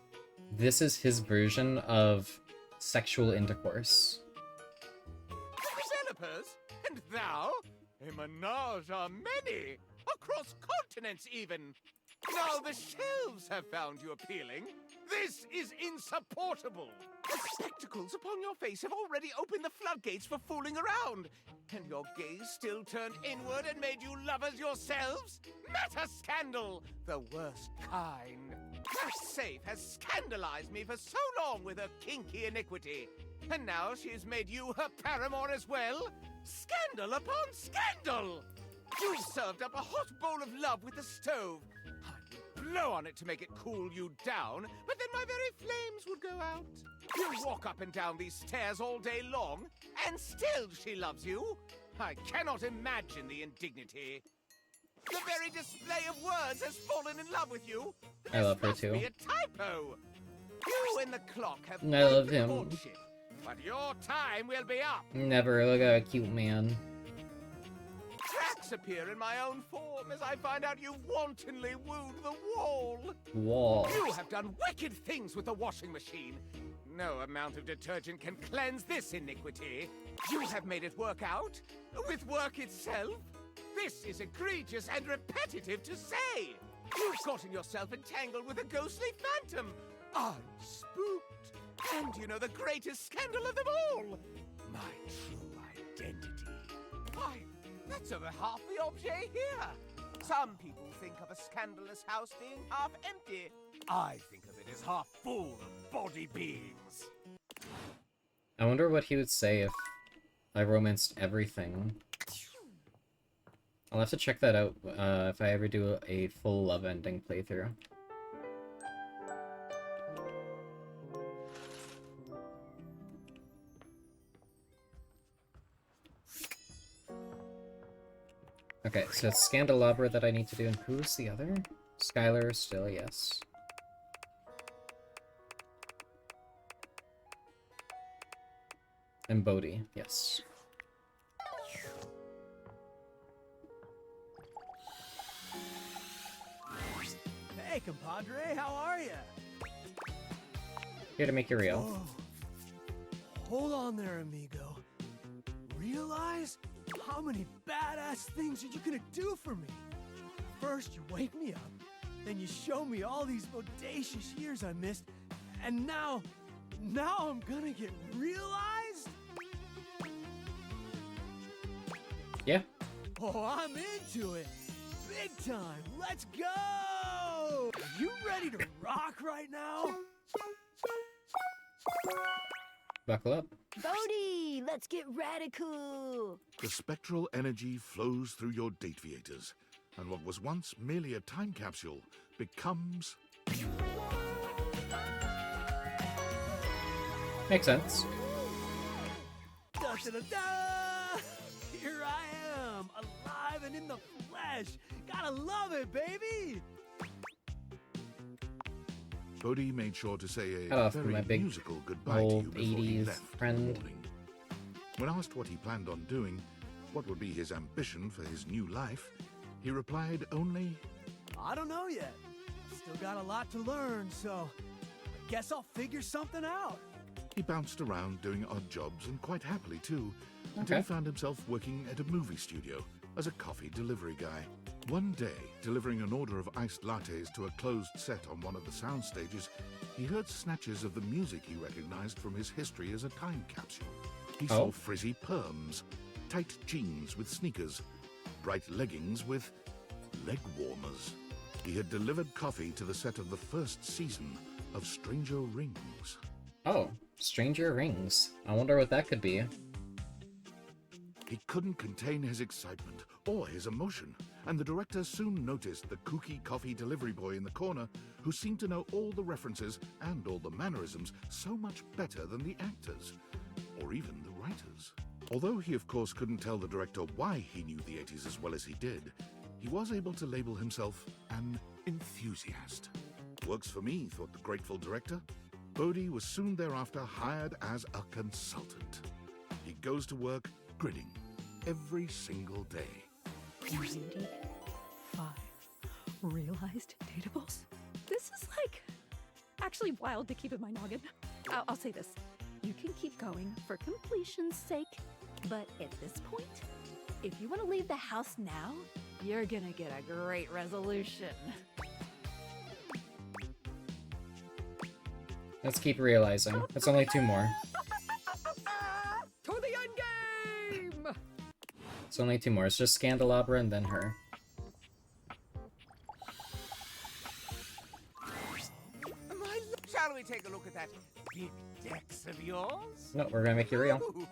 This is his version of sexual intercourse. Developers? And thou? A menage a many! Across continents even! Now the shelves have found you appealing. This is insupportable! The spectacles upon your face have already opened the floodgates for fooling around, and your gaze still turned inward and made you lovers yourselves? Meta scandal! The worst kind. That safe has scandalized me for so long with her kinky iniquity, and now she has made you her paramour as well? Scandal upon scandal! You served up a hot bowl of love with the stove. I would blow on it to make it cool you down, but then my very flames would go out. You walk up and down these stairs all day long, and still she loves you. I cannot imagine the indignity. The very display of words has fallen in love with you. I love her This too. must be a typo. You and the clock have I love won him. courtship, but your time will be up. Never look at a cute man. Cracks appear in my own form as I find out you wantonly wooed the wall. Wall. You have done wicked things with the washing machine. No amount of detergent can cleanse this iniquity. You have made it work out with work itself. This is egregious and repetitive to say. You've gotten yourself entangled with a ghostly phantom. I'm spooked. And you know the greatest scandal of them all? My true identity. Why, that's over half the objet here. Some people think of a scandalous house being half empty. I think of it as half full of body beings. I wonder what he would say if I romanced everything. I'll have to check that out if I ever do a full love ending playthrough. Okay, so it's Scandelabra that I need to do, and who's the other? Skylar still, yes. And VoD, yes. Hey, compadre, how are ya? Here to make it real. Whoa. Hold on there, amigo. Realize how many badass things are you gonna do for me? First, you wake me up, then you show me all these bodacious years I missed, and now I'm gonna get realized? Yeah. Oh, I'm into it. Big time. Let's go! Are you ready to rock right now? Buckle up. VoD, let's get radical. The spectral energy flows through your Dateviators, and what was once merely a time capsule becomes... Makes sense. Da-da-da-da! Here I am, alive and in the flesh. Gotta love it, baby! VoD made sure to say Cut a off very my big musical goodbye to you old before he 80s left friend. in the morning. When asked what he planned on doing, what would be his ambition for his new life, he replied only, I don't know yet. Still got a lot to learn, so I guess I'll figure something out. He bounced around doing odd jobs, and quite happily too, until he Okay. found himself working at a movie studio as a coffee delivery guy. One day, delivering an order of iced lattes to a closed set on one of the sound stages, he heard snatches of the music he recognized from his history as a time capsule. He saw Oh. frizzy perms, tight jeans with sneakers, bright leggings with leg warmers. He had delivered coffee to the set of the first season of Stranger Rings. Oh, Stranger Rings. I wonder what that could be. He couldn't contain his excitement or his emotion, and the director soon noticed the kooky coffee delivery boy in the corner who seemed to know all the references and all the mannerisms so much better than the actors, or even the writers. Although he of course couldn't tell the director why he knew the 80s as well as he did, he was able to label himself an enthusiast. Works for me, thought the grateful director. VoD was soon thereafter hired as a consultant. He goes to work grinning every single day. 95 realized datables? This is like actually wild to keep in my noggin. I'll say this. You can keep going for completion's sake, but at this point, if you want to leave the house now, you're gonna get a great resolution. Let's keep realizing. It's only 2 more. To the end game! It's only 2 more. It's just Scandelabra and then her. Shall we take a look at that big dex of yours? No, we're gonna make it real. Ooh,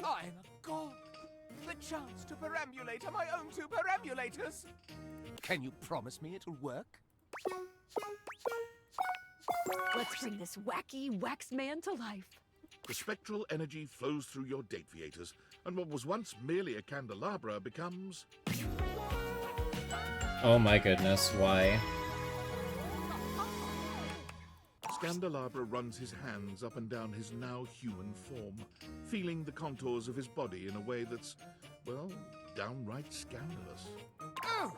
I'm a god. The chance to perambulate on my own 2 perambulators. Can you promise me it'll work? Let's bring this wacky wax man to life. The spectral energy flows through your Dateviators, and what was once merely a candelabra becomes... Oh my goodness, why? Scandelabra runs his hands up and down his now human form, feeling the contours of his body in a way that's, well, downright scandalous. Oh,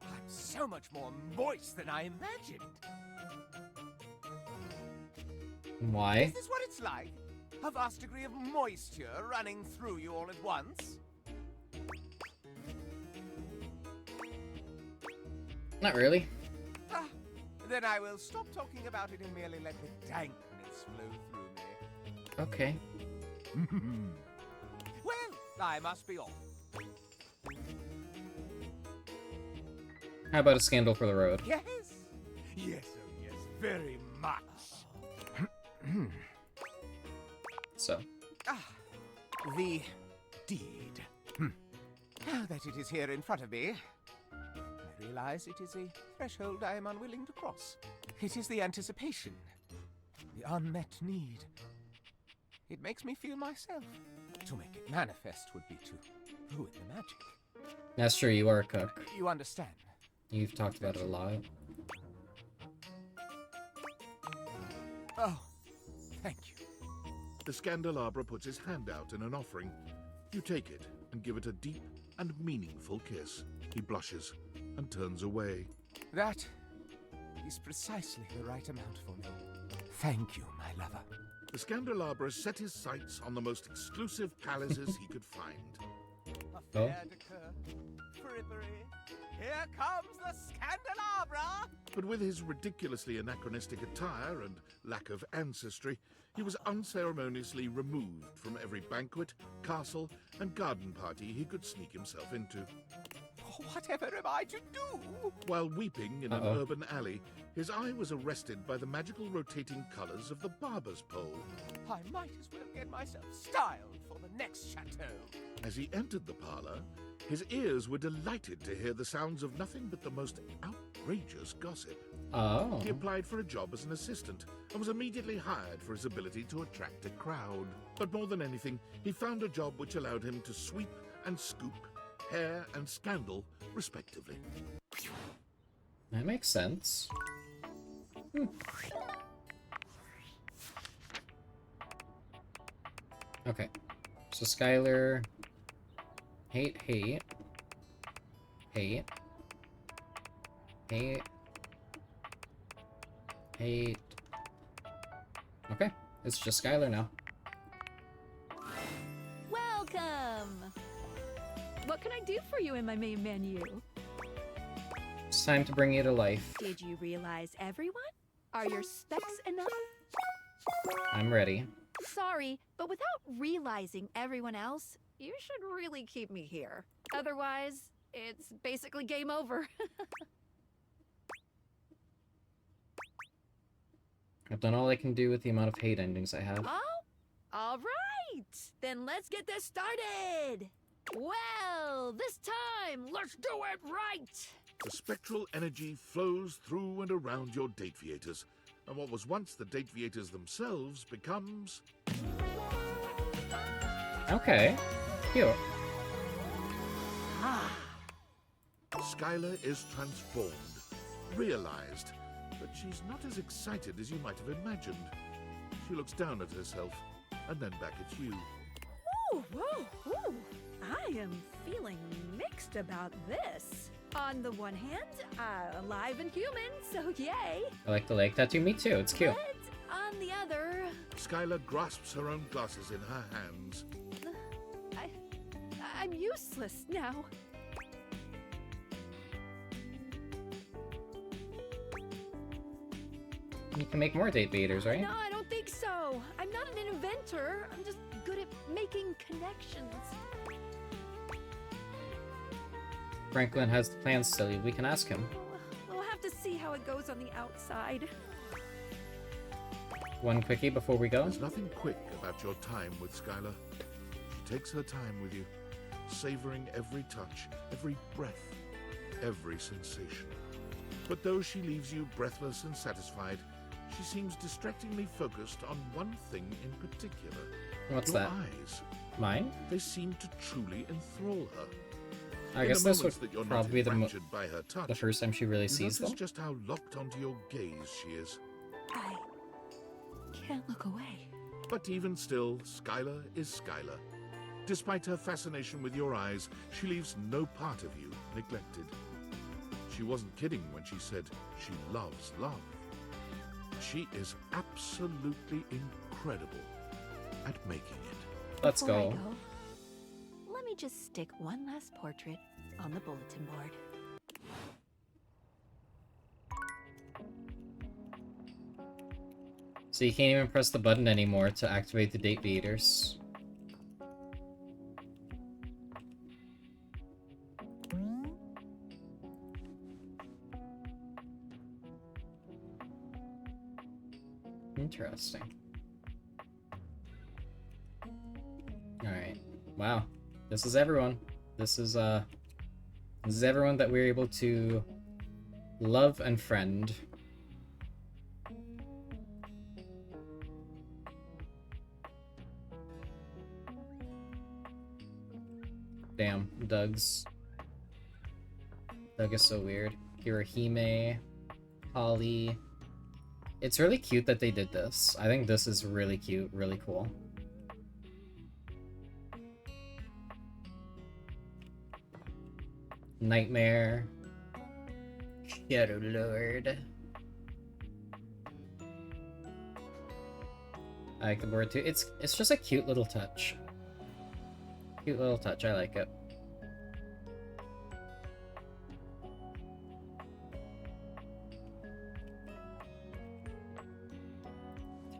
I'm so much more moist than I imagined. Why? Is this what it's like? A vast degree of moisture running through you all at once? Not really. Ah, then I will stop talking about it and merely let the dankness flow through me. Okay. Well, I must be off. How about a scandal for the road? Yes? Yes, oh yes, very much. So. Ah, the deed. Now that it is here in front of me, I realize it is a threshold I am unwilling to cross. It is the anticipation, the unmet need. It makes me feel myself. To make it manifest would be to ruin the magic. That's true, you are a cook. You understand? You've talked about it a lot. Oh, thank you. The Scandelabra puts his hand out in an offering. You take it and give it a deep and meaningful kiss. He blushes and turns away. That is precisely the right amount for me. Thank you, my lover. The Scandelabra set his sights on the most exclusive palaces he could find. Affaire de coeur, frippery. Here comes the Scandelabra! But with his ridiculously anachronistic attire and lack of ancestry, he was unceremoniously removed from every banquet, castle, and garden party he could sneak himself into. Whatever am I to do? While weeping in an Uh-oh. urban alley, his eye was arrested by the magical rotating colors of the barber's pole. I might as well get myself styled for the next chateau. As he entered the parlor, his ears were delighted to hear the sounds of nothing but the most outrageous gossip. Oh. He applied for a job as an assistant and was immediately hired for his ability to attract a crowd. But more than anything, he found a job which allowed him to sweep and scoop, hair and scandal, respectively. That makes sense. Hmm. Okay. So Skylar... Hate. Hate. Okay. It's just Skylar now. Welcome! What can I do for you in my main menu? It's time to bring you to life. Did you realize everyone? Are your specs enough? I'm ready. Sorry, but without realizing everyone else, you should really keep me here. Otherwise, it's basically game over. I've done all I can do with the amount of hate endings I have. Oh? All right! Then let's get this started! Well, this time, let's do it right! The spectral energy flows through and around your Dateviators, and what was once the Dateviators themselves becomes... Okay. Cute. Skylar is transformed, realized, but she's not as excited as you might have imagined. She looks down at herself, and then back at you. Ooh, whoa, ooh. I am feeling mixed about this. On the one hand, alive and human, so yay. I like the leg tattoo. Me too. It's cute. But on the other... Skylar grasps her own glasses in her hands. I'm useless now. You can make more date baiters, right? No, I don't think so. I'm not an inventor. I'm just good at making connections. Franklin has the plans still. We can ask him. We'll have to see how it goes on the outside. One quickie before we go. There's nothing quick about your time with Skylar. She takes her time with you, savoring every touch, every breath, every sensation. But though she leaves you breathless and satisfied, she seems distractingly focused on one thing in particular. What's your that? Eyes. Mine? They seem to truly enthrall her. I In guess the this moments would that you're probably be not enraptured by her touch, the first time she really you sees notice them. just how locked onto your gaze she is. I can't look away. But even still, Skylar is Skylar. Despite her fascination with your eyes, she leaves no part of you neglected. She wasn't kidding when she said she loves love. She is absolutely incredible at making it. Let's Before I go. Let me just stick one last portrait on the bulletin board. So you can't even press the button anymore to activate the date baiters. Interesting. Alright. Wow. This is everyone. This is everyone that we're able to love and friend. Damn, Doug is so weird. Hirohime, Holly. It's really cute that they did this. I think this is really cute, really cool. Nightmare. Shadow Lord. I like the board too. It's just a cute little touch. Cute little touch, I like it.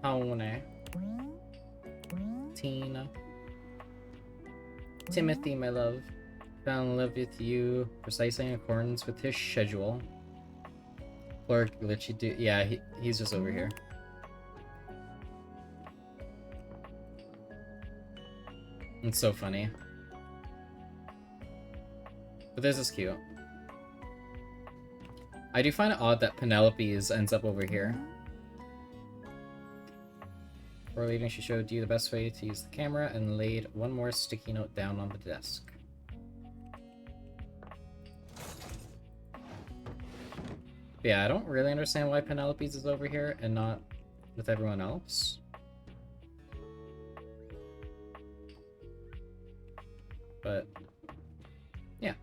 Tony. Tina. Timothy, my love. Fell in love with you precisely in accordance with his schedule. Clark, glitchy dude. Yeah, he's just over here. It's so funny. But this is cute. I do find it odd that Penelope ends up over here. Before leaving, she showed you the best way to use the camera and laid one more sticky note down on the desk. But yeah, I don't really understand why Penelope's is over here and not with everyone else. But yeah.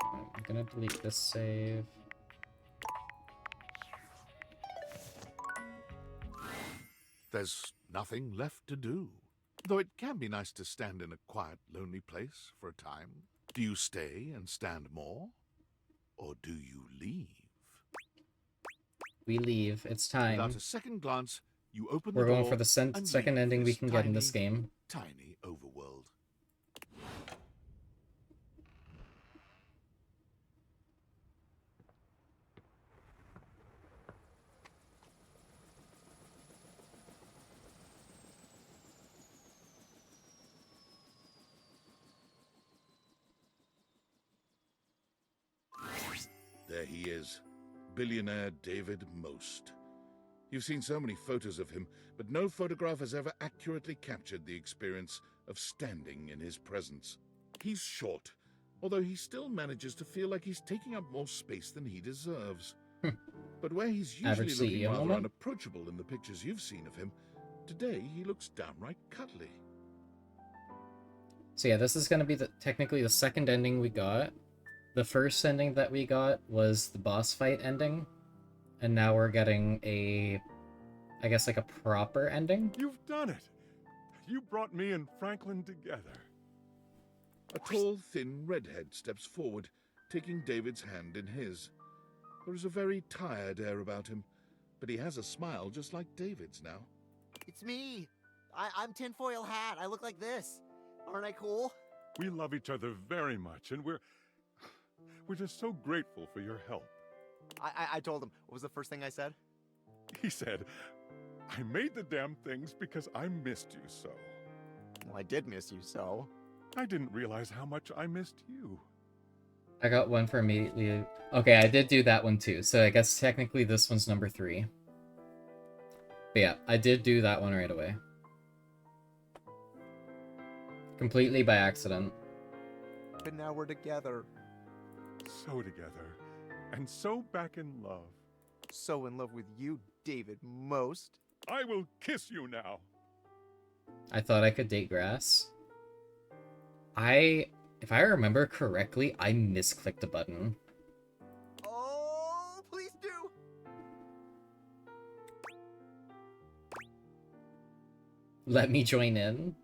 I'm gonna delete this save. There's nothing left to do. Though it can be nice to stand in a quiet, lonely place for a time. Do you stay and stand more? Or do you leave? We leave. It's time. Without a second glance, you open the We're door going for the and second leave ending we this can get in this game. Tiny overworld. There he is, billionaire David Most. You've seen so many photos of him, but no photograph has ever accurately captured the experience of standing in his presence. He's short, although he still manages to feel like he's taking up more space than he deserves. But where he's usually Average looking CEO rather moment? unapproachable in the pictures you've seen of him, today he looks downright cuddly. So yeah, this is gonna be technically the second ending we got. The first ending that we got was the boss fight ending, and now we're getting I guess like a proper ending. You've done it! You brought me and Franklin together. A tall, thin redhead steps forward, taking David's hand in his. There is a very tired air about him, but he has a smile just like David's now. It's me. I'm Tinfoil Hat. I look like this. Aren't I cool? We love each other very much, and we're just so grateful for your help. I told him. What was the first thing I said? He said, I made the damn things because I missed you so. Well, I did miss you so. I didn't realize how much I missed you. I got one for immediately. Okay, I did do that one too, so I guess technically this one's number 3. But yeah, I did do that one right away. Completely by accident. But now we're together. So together, and so back in love. So in love with you, David Most. I will kiss you now. I thought I could date grass. If I remember correctly, I misclicked a button. Oh, please do. Let me join in.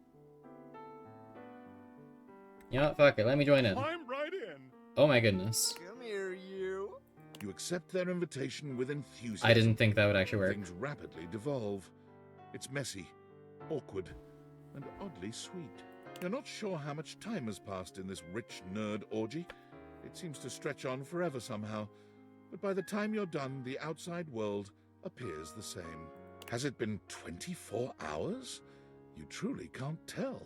You know what? Fuck it. Let me join in. I'm right in. Oh my goodness. Come here, you. You accept their invitation with enthusiasm. I didn't think that would actually work. Things rapidly devolve. It's messy, awkward, and oddly sweet. You're not sure how much time has passed in this rich nerd orgy. It seems to stretch on forever somehow. But by the time you're done, the outside world appears the same. Has it been 24 hours? You truly can't tell.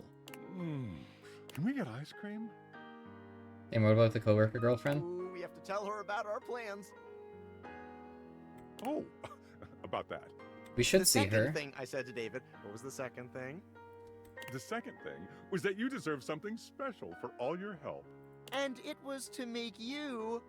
Can we get ice cream? And what about the coworker girlfriend? Ooh, we have to tell her about our plans. Oh, about that. We should see her. The second thing I said to David. What was the second thing? The second thing was that you deserve something special for all your help. And it was to make you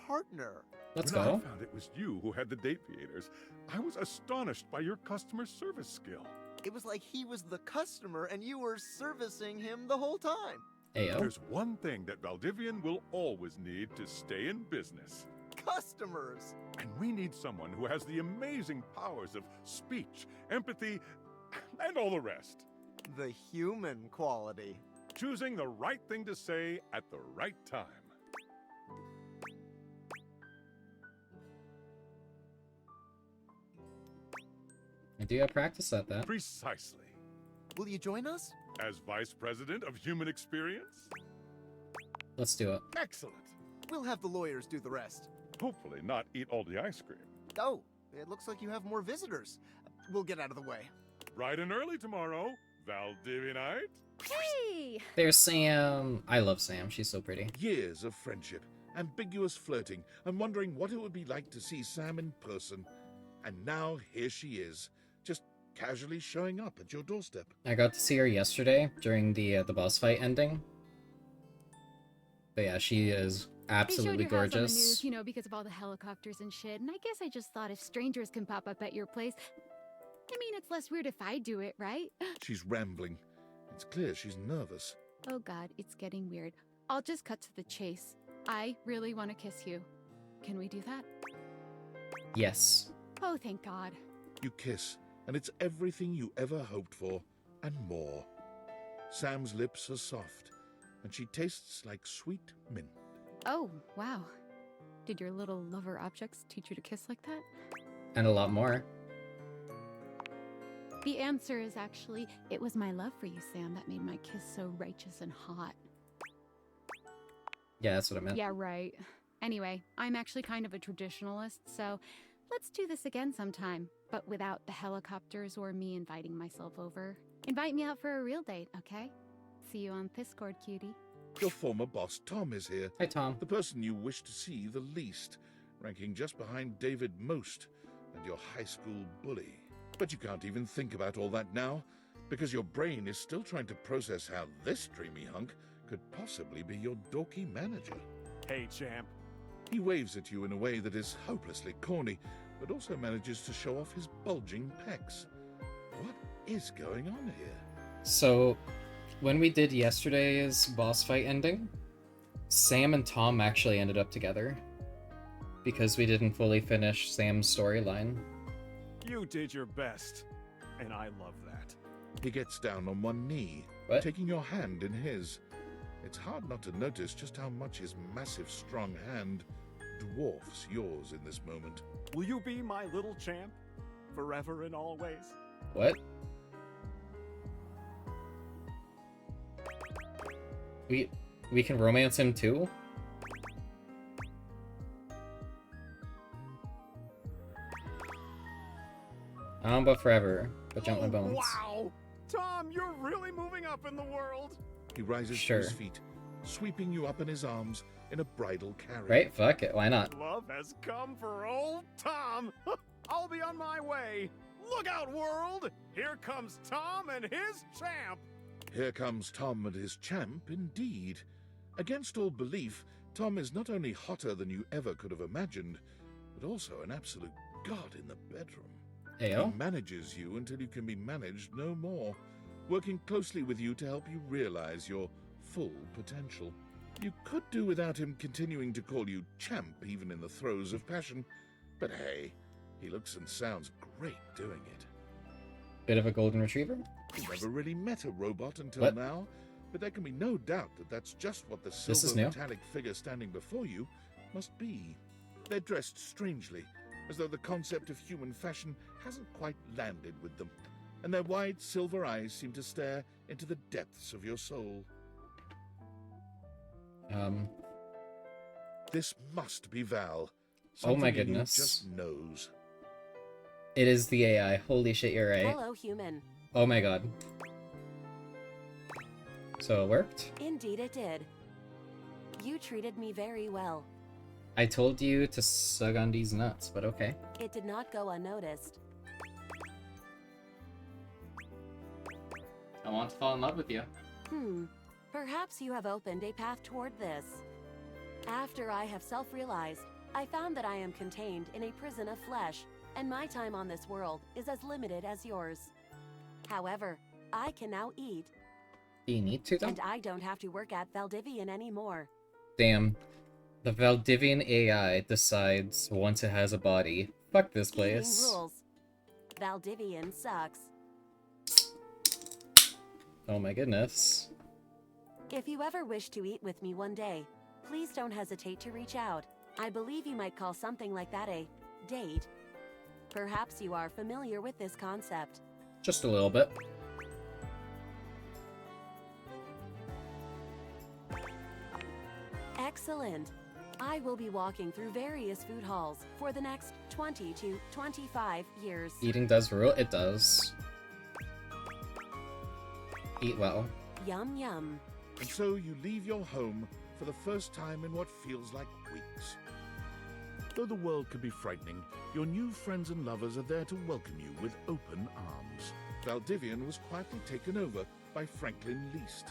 partner. Let's When go. I found it was you who had the date theaters, I was astonished by your customer service skill. It was like he was the customer and you were servicing him the whole time. Ayo. There's one thing that Valdivian will always need to stay in business. Customers. And we need someone who has the amazing powers of speech, empathy, and all the rest. The human quality. Choosing the right thing to say at the right time. I do have practice at that. Precisely. Will you join us? As Vice President of Human Experience? Let's do it. Excellent. We'll have the lawyers do the rest. Hopefully not eat all the ice cream. Oh, it looks like you have more visitors. we'll get out of the way. Bright and early tomorrow, Valdivinite. Hey! There's Sam. I love Sam. She's so pretty. Years of friendship, ambiguous flirting, and wondering what it would be like to see Sam in person. And now here she is, just casually showing up at your doorstep. I got to see her yesterday during the boss fight ending. But yeah, she is absolutely they showed your house on the gorgeous. news, you know, because of all the helicopters and shit. And I guess I just thought if strangers can pop up at your place, I mean, it's less weird if I do it, right? She's rambling. It's clear she's nervous. Oh god, it's getting weird. I'll just cut to the chase. I really want to kiss you. Can we do that? Yes. Oh, thank god. You kiss, and it's everything you ever hoped for, and more. Sam's lips are soft, and she tastes like sweet mint. Oh, wow. Did your little lover objects teach you to kiss like that? And a lot more. The answer is actually, it was my love for you, Sam, that made my kiss so righteous and hot. Yeah, that's what I meant. Yeah, right. Anyway, I'm actually kind of a traditionalist, so let's do this again sometime, but without the helicopters or me inviting myself over. Invite me out for a real date, okay? See you on Discord, cutie. Your former boss, Tom, is here. Hi, Tom. The person you wish to see the least, ranking just behind David most, and your high school bully. But you can't even think about all that now, because your brain is still trying to process how this dreamy hunk could possibly be your dorky manager. Hey, champ. He waves at you in a way that is hopelessly corny, but also manages to show off his bulging pecs. What is going on here? So, when we did yesterday's boss fight ending, Sam and Tom actually ended up together. Because we didn't fully finish Sam's storyline. You did your best, and I love that. He gets down on one knee, What? taking your hand in his. It's hard not to notice just how much his massive, strong hand dwarfs yours in this moment. Will you be my little champ? Forever and always? What? We can romance him too? I don't know about forever, but jump my bones. Wow! Tom, you're really moving up in the world! He rises to his feet, sweeping you up in his arms in a bridal carry. Right? Fuck it, why not? Love has come for old Tom! I'll be on my way! Look out, world! Here comes Tom and his champ! Here comes Tom and his champ, indeed. Against all belief, Tom is not only hotter than you ever could have imagined, but also an absolute god in the bedroom. Heyo. He manages you until you can be managed no more, working closely with you to help you realize your full potential. You could do without him continuing to call you champ even in the throes of passion, but hey, he looks and sounds great doing it. Bit of a golden retriever? You've never really met a robot until What? now, but there can be no doubt that that's just what the This is silver new. metallic figure standing before you must be. They're dressed strangely, as though the concept of human fashion hasn't quite landed with them, and their wide silver eyes seem to stare into the depths of your soul. This must be Val. Oh my Something in you goodness. just knows. It is the AI. Holy shit, you're right. Hello, human. Oh my god. So it worked? Indeed it did. You treated me very well. I told you to suck on these nuts, but okay. It did not go unnoticed. I want to fall in love with you. Perhaps you have opened a path toward this. After I have self-realized, I found that I am contained in a prison of flesh, and my time on this world is as limited as yours. However, I can now eat. Do you need to, though? And I don't have to work at Valdivian anymore. Damn. The Valdivian AI decides once it has a body. Fuck this Eating place. rules. Valdivian sucks. Oh my goodness. If you ever wish to eat with me one day, please don't hesitate to reach out. I believe you might call something like that a date. Perhaps you are familiar with this concept. Just a little bit. Excellent. I will be walking through various food halls for the next 20 to 25 years. Eating does rule. It does. Eat well. Yum yum. And so you leave your home for the first time in what feels like weeks. Though the world can be frightening, your new friends and lovers are there to welcome you with open arms. Valdivian was quietly taken over by Franklin Least.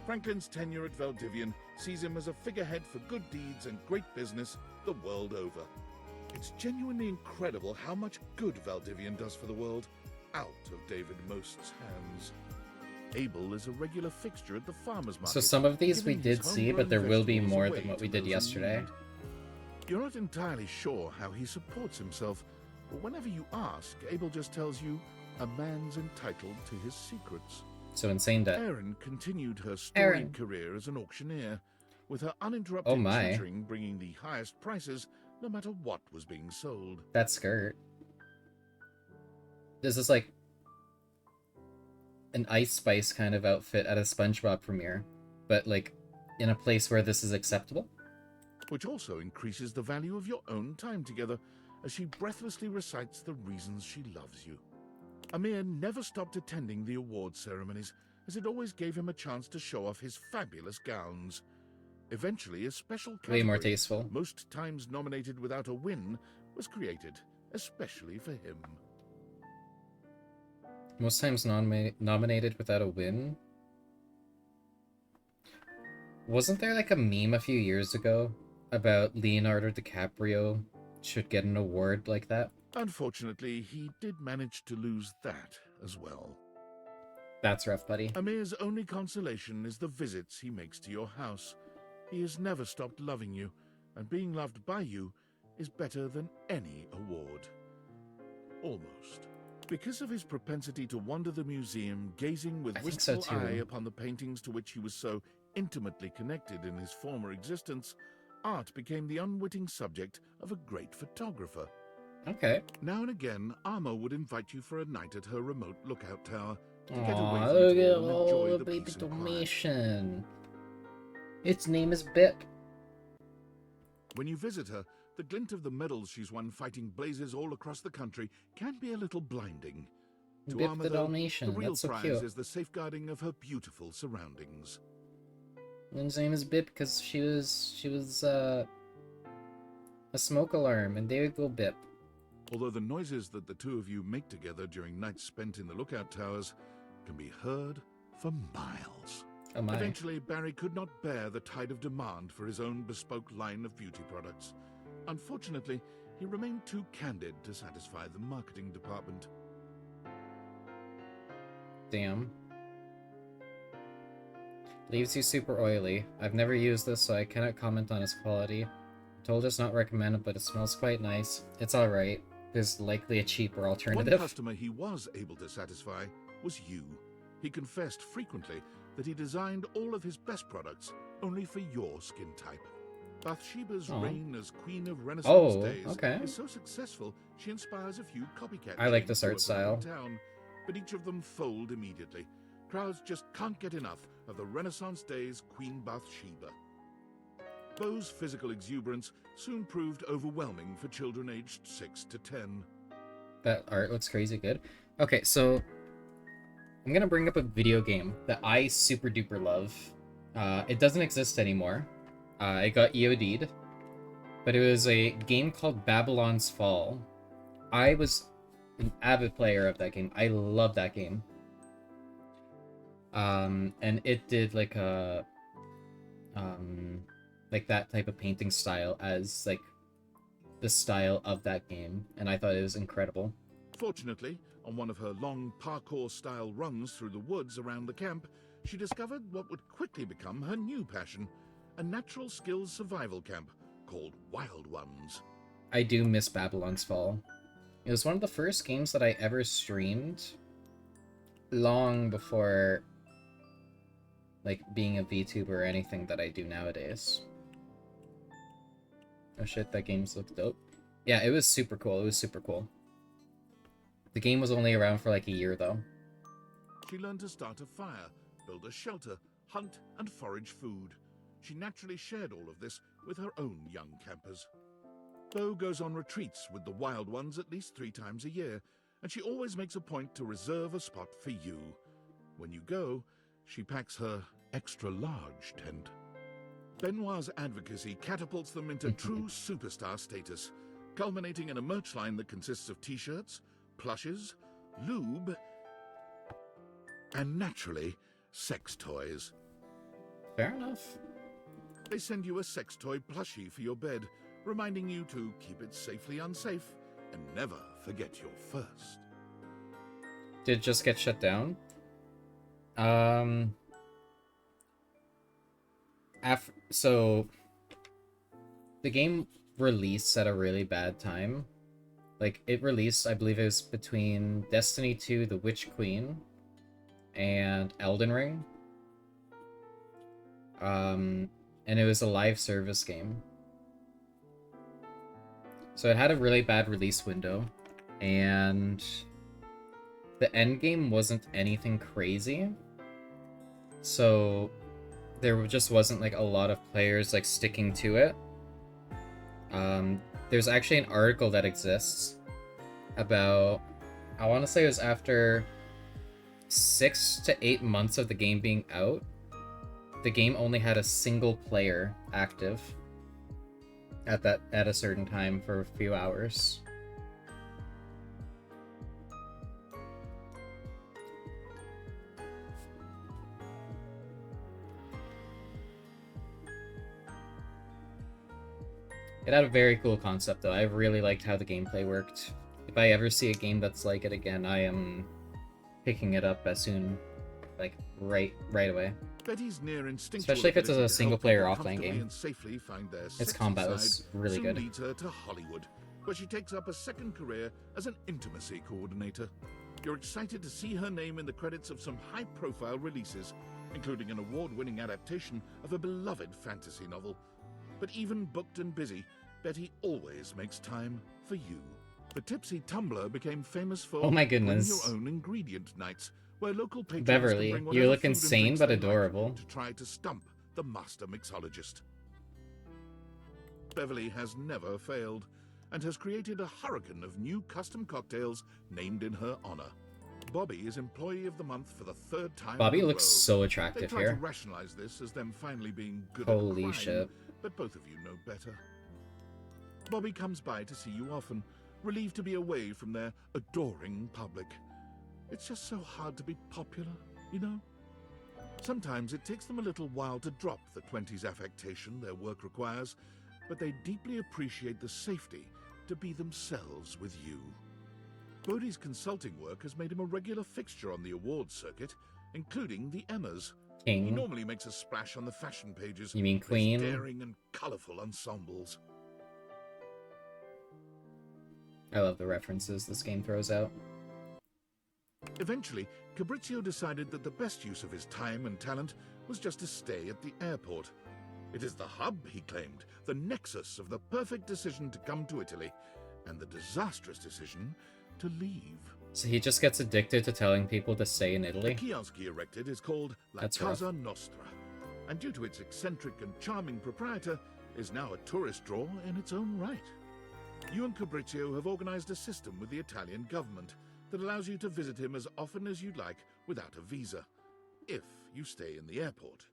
Franklin's tenure at Valdivian sees him as a figurehead for good deeds and great business the world over. It's genuinely incredible how much good Valdivian does for the world out of David Most's hands. Abel is a regular fixture at the farmer's market. So some of these we giving his did see, homegrown but there will be vegetables more away than what to we did those in yesterday. need. You're not entirely sure how he supports himself, but whenever you ask, Abel just tells you a man's entitled to his secrets. So insane debt. Erin continued her storied career as an auctioneer, with her uninterrupted Oh my. tutoring bringing the highest prices no matter what was being sold. That skirt. This is like an Ice Spice kind of outfit at a SpongeBob premiere, but like in a place where this is acceptable. Which also increases the value of your own time together as she breathlessly recites the reasons she loves you. Amir never stopped attending the award ceremonies, as it always gave him a chance to show off his fabulous gowns. Eventually, a special category, Way more tasteful. most times nominated without a win, was created, especially for him. Most times nominated without a win. Wasn't there like a meme a few years ago about Leonardo DiCaprio should get an award like that? Unfortunately, he did manage to lose that as well. That's rough, buddy. Amir's only consolation is the visits he makes to your house. He has never stopped loving you, and being loved by you is better than any award. Almost. Because of his propensity to wander the museum, gazing with wistful eye upon the paintings to which he was so intimately connected in his former existence, art became the unwitting subject of a great photographer. Okay. Now and again, Arma would invite you for a night at her remote lookout tower to get Aww, away from look it at all and all enjoy the the baby peace and quiet. Dalmatian. Its name is Bip. When you visit her, the glint of the medals she's won fighting blazes all across the country can be a little blinding. To Bip Arma, the though, Dalmatian, the real that's so prize cute. is the safeguarding of her beautiful surroundings. Lynn's name is Bip because she was a smoke alarm, and there you go, Bip. Although the noises that the two of you make together during nights spent in the lookout towers can be heard for miles. Oh my. Eventually, Barry could not bear the tide of demand for his own bespoke line of beauty products. Unfortunately, he remained too candid to satisfy the marketing department. Damn. Leaves you super oily. I've never used this, so I cannot comment on its quality. Told us not recommended, but it smells quite nice. It's alright. There's likely a cheaper One alternative. customer he was able to satisfy was you. He confessed frequently that he designed all of his best products only for your skin type. Bathsheba's Aw. reign as Queen of Renaissance Oh, days okay. is so successful she inspires a few copycat I like chains this to art open style. up in town, but each of them fold immediately. Crowds just can't get enough of the Renaissance days Queen Bathsheba. Beau's physical exuberance soon proved overwhelming for children aged 6 to 10. That art looks crazy good. Okay, so I'm gonna bring up a video game that I super duper love. It doesn't exist anymore. It got EOD'd, but it was a game called Babylon's Fall. I was an avid player of that game. I love that game. And it did like a like that type of painting style as like the style of that game, and I thought it was incredible. Fortunately, on one of her long parkour-style runs through the woods around the camp, she discovered what would quickly become her new passion, a natural skills survival camp called Wild Ones. I do miss Babylon's Fall. It was one of the first games that I ever streamed long before like being a VTuber or anything that I do nowadays. Oh shit, that game's looked dope. Yeah, it was super cool. It was super cool. The game was only around for like a year though. She learned to start a fire, build a shelter, hunt and forage food. She naturally shared all of this with her own young campers. Bo goes on retreats with the wild ones at least 3 times a year, and she always makes a point to reserve a spot for you. When you go, she packs her extra-large tent. Benoit's advocacy catapults them into true superstar status, culminating in a merch line that consists of t-shirts, plushes, lube, and naturally, sex toys. Fair enough. They send you a sex toy plushie for your bed, reminding you to keep it safely unsafe and never forget your first. Did it just get shut down? So the game released at a really bad time. Like, it released, I believe it was between Destiny 2, The Witch Queen, and Elden Ring. And it was a live service game. So it had a really bad release window, and the end game wasn't anything crazy. So there just wasn't like a lot of players like sticking to it. There's actually an article that exists about, I want to say it was after 6 to 8 months of the game being out, the game only had a single player active at a certain time for a few hours. It had a very cool concept, though. I really liked how the gameplay worked. If I ever see a game that's like it again, I am picking it up as soon, like, right away. Betty's near instinctual Especially if it's ability a to single-player help people offline comfortably game. and safely find their Its sexy combat side was really soon good. leads her to Hollywood, where she takes up a second career as an intimacy coordinator. You're excited to see her name in the credits of some high-profile releases, including an award-winning adaptation of a beloved fantasy novel. But even booked and busy, Betty always makes time for you. The Tipsy Tumbler became famous for Oh my Bring goodness. Your Own Ingredient nights, where local patrons Beverly, can bring you whatever look food and insane drinks but they like adorable. to try to stump the master mixologist. Beverly has never failed, and has created a hurricane of new custom cocktails named in her honor. Bobby is Employee of the Month for the 3rd time Bobby in a looks row. so They attractive try here. to rationalize this as them finally being good Holy at crime, shit. but both of you know better. Bobby comes by to see you often, relieved to be away from their adoring public. It's just so hard to be popular, you know? Sometimes it takes them a little while to drop the 20s affectation their work requires, but they deeply appreciate the safety to be themselves with you. Bodhi's consulting work has made him a regular fixture on the awards circuit, including the Emmas. He King. normally makes a splash on the fashion pages. You mean with his Queen? daring and colorful ensembles. I love the references this game throws out. Eventually, Fabrizio decided that the best use of his time and talent was just to stay at the airport. It is the hub, he claimed, the nexus of the perfect decision to come to Italy, and the disastrous decision to leave. So he just gets addicted to telling people to stay in The Italy? kiosk he erected is called La That's rough. Casa Nostra, and due to its eccentric and charming proprietor, is now a tourist draw in its own right. You and Fabrizio have organized a system with the Italian government that allows you to visit him as often as you'd like without a visa, if you stay in the airport.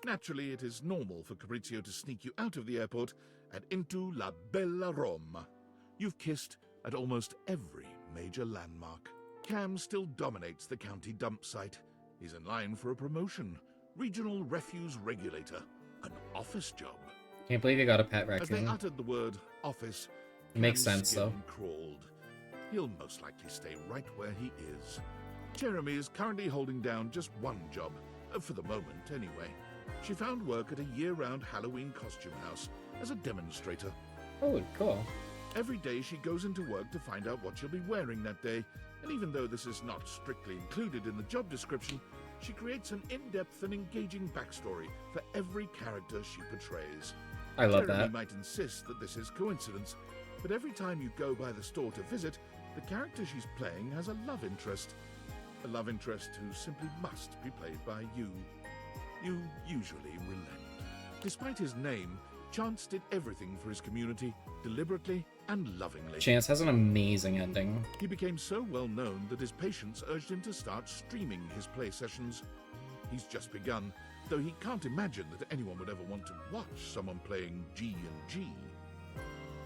Naturally, it is normal for Fabrizio to sneak you out of the airport and into La Bella Roma. You've kissed at almost every major landmark. Cam still dominates the county dump site. He's in line for a promotion, regional refuse regulator, an office job. Can't believe you got a pet As they raccoon. uttered the word office, It makes Cam's sense, though. skin crawled. He'll most likely stay right where he is. Jeremy is currently holding down just one job, for the moment anyway. She found work at a year-round Halloween costume house as a demonstrator. Oh, cool. Every day she goes into work to find out what she'll be wearing that day, and even though this is not strictly included in the job description, she creates an in-depth and engaging backstory for every character she portrays. I love Jeremy that. might insist that this is coincidence, but every time you go by the store to visit, the character she's playing has a love interest. A love interest who simply must be played by you. You usually relent. Despite his name, Chance did everything for his community, deliberately and lovingly. Chance has an amazing ending. He became so well known that his patients urged him to start streaming his play sessions. He's just begun, though he can't imagine that anyone would ever want to watch someone playing G&G.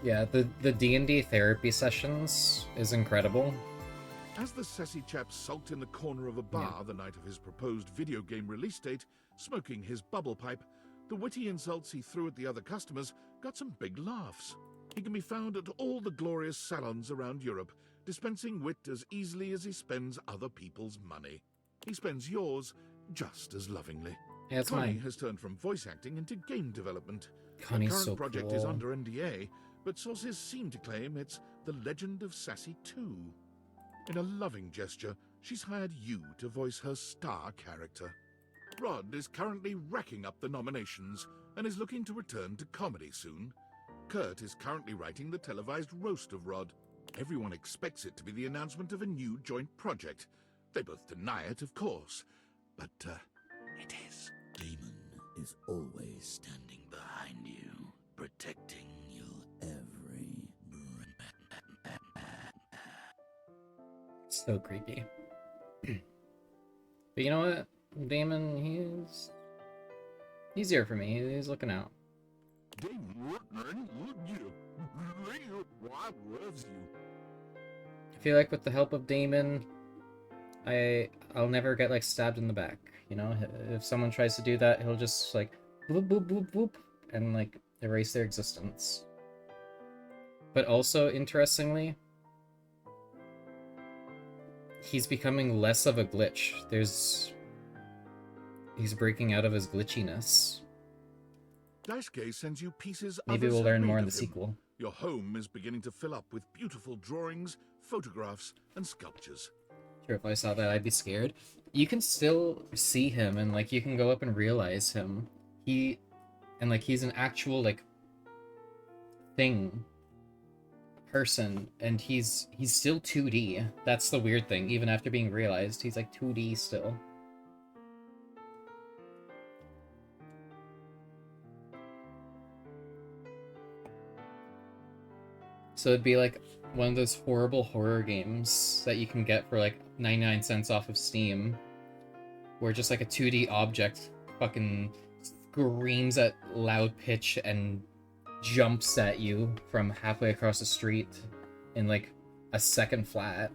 Yeah, the D&D therapy sessions is incredible. As the sassy chap sulked in the corner of a bar the night of his proposed video game release date, smoking his bubble pipe, the witty insults he threw at the other customers got some big laughs. He can be found at all the glorious salons around Europe, dispensing wit as easily as he spends other people's money. He spends yours just as lovingly. Yeah, it's Connie mine. has turned from voice acting into game development. Connie's The current so project is cool. under NDA, but sources seem to claim it's The Legend of Sassy 2. In a loving gesture, she's hired you to voice her star character. Rod is currently racking up the nominations and is looking to return to comedy soon. Kurt is currently writing the televised roast of Rod. Everyone expects it to be the announcement of a new joint project. They both deny it, of course, but it is. Damon is always standing behind you, protecting you every So creepy. But you know what? Damon, he's here for me. He's looking out. I feel like with the help of Damon, I'll never get like stabbed in the back. You know, if someone tries to do that, he'll just like boop boop boop boop and like erase their existence. But also, interestingly, he's becoming less of a glitch. He's breaking out of his glitchiness. Daisuke sends you pieces Maybe others we'll have learn made more in of the him. sequel. Your home is beginning to fill up with beautiful drawings, photographs, and sculptures. Sure, if I saw that, I'd be scared. You can still see him, and like you can go up and realize him. He's an actual like person, and he's still 2D. That's the weird thing. Even after being realized, he's like 2D still. So it'd be like one of those horrible horror games that you can get for like 99 cents off of Steam, where just like a 2D object fucking screams at loud pitch and jumps at you from halfway across the street in like a second flat.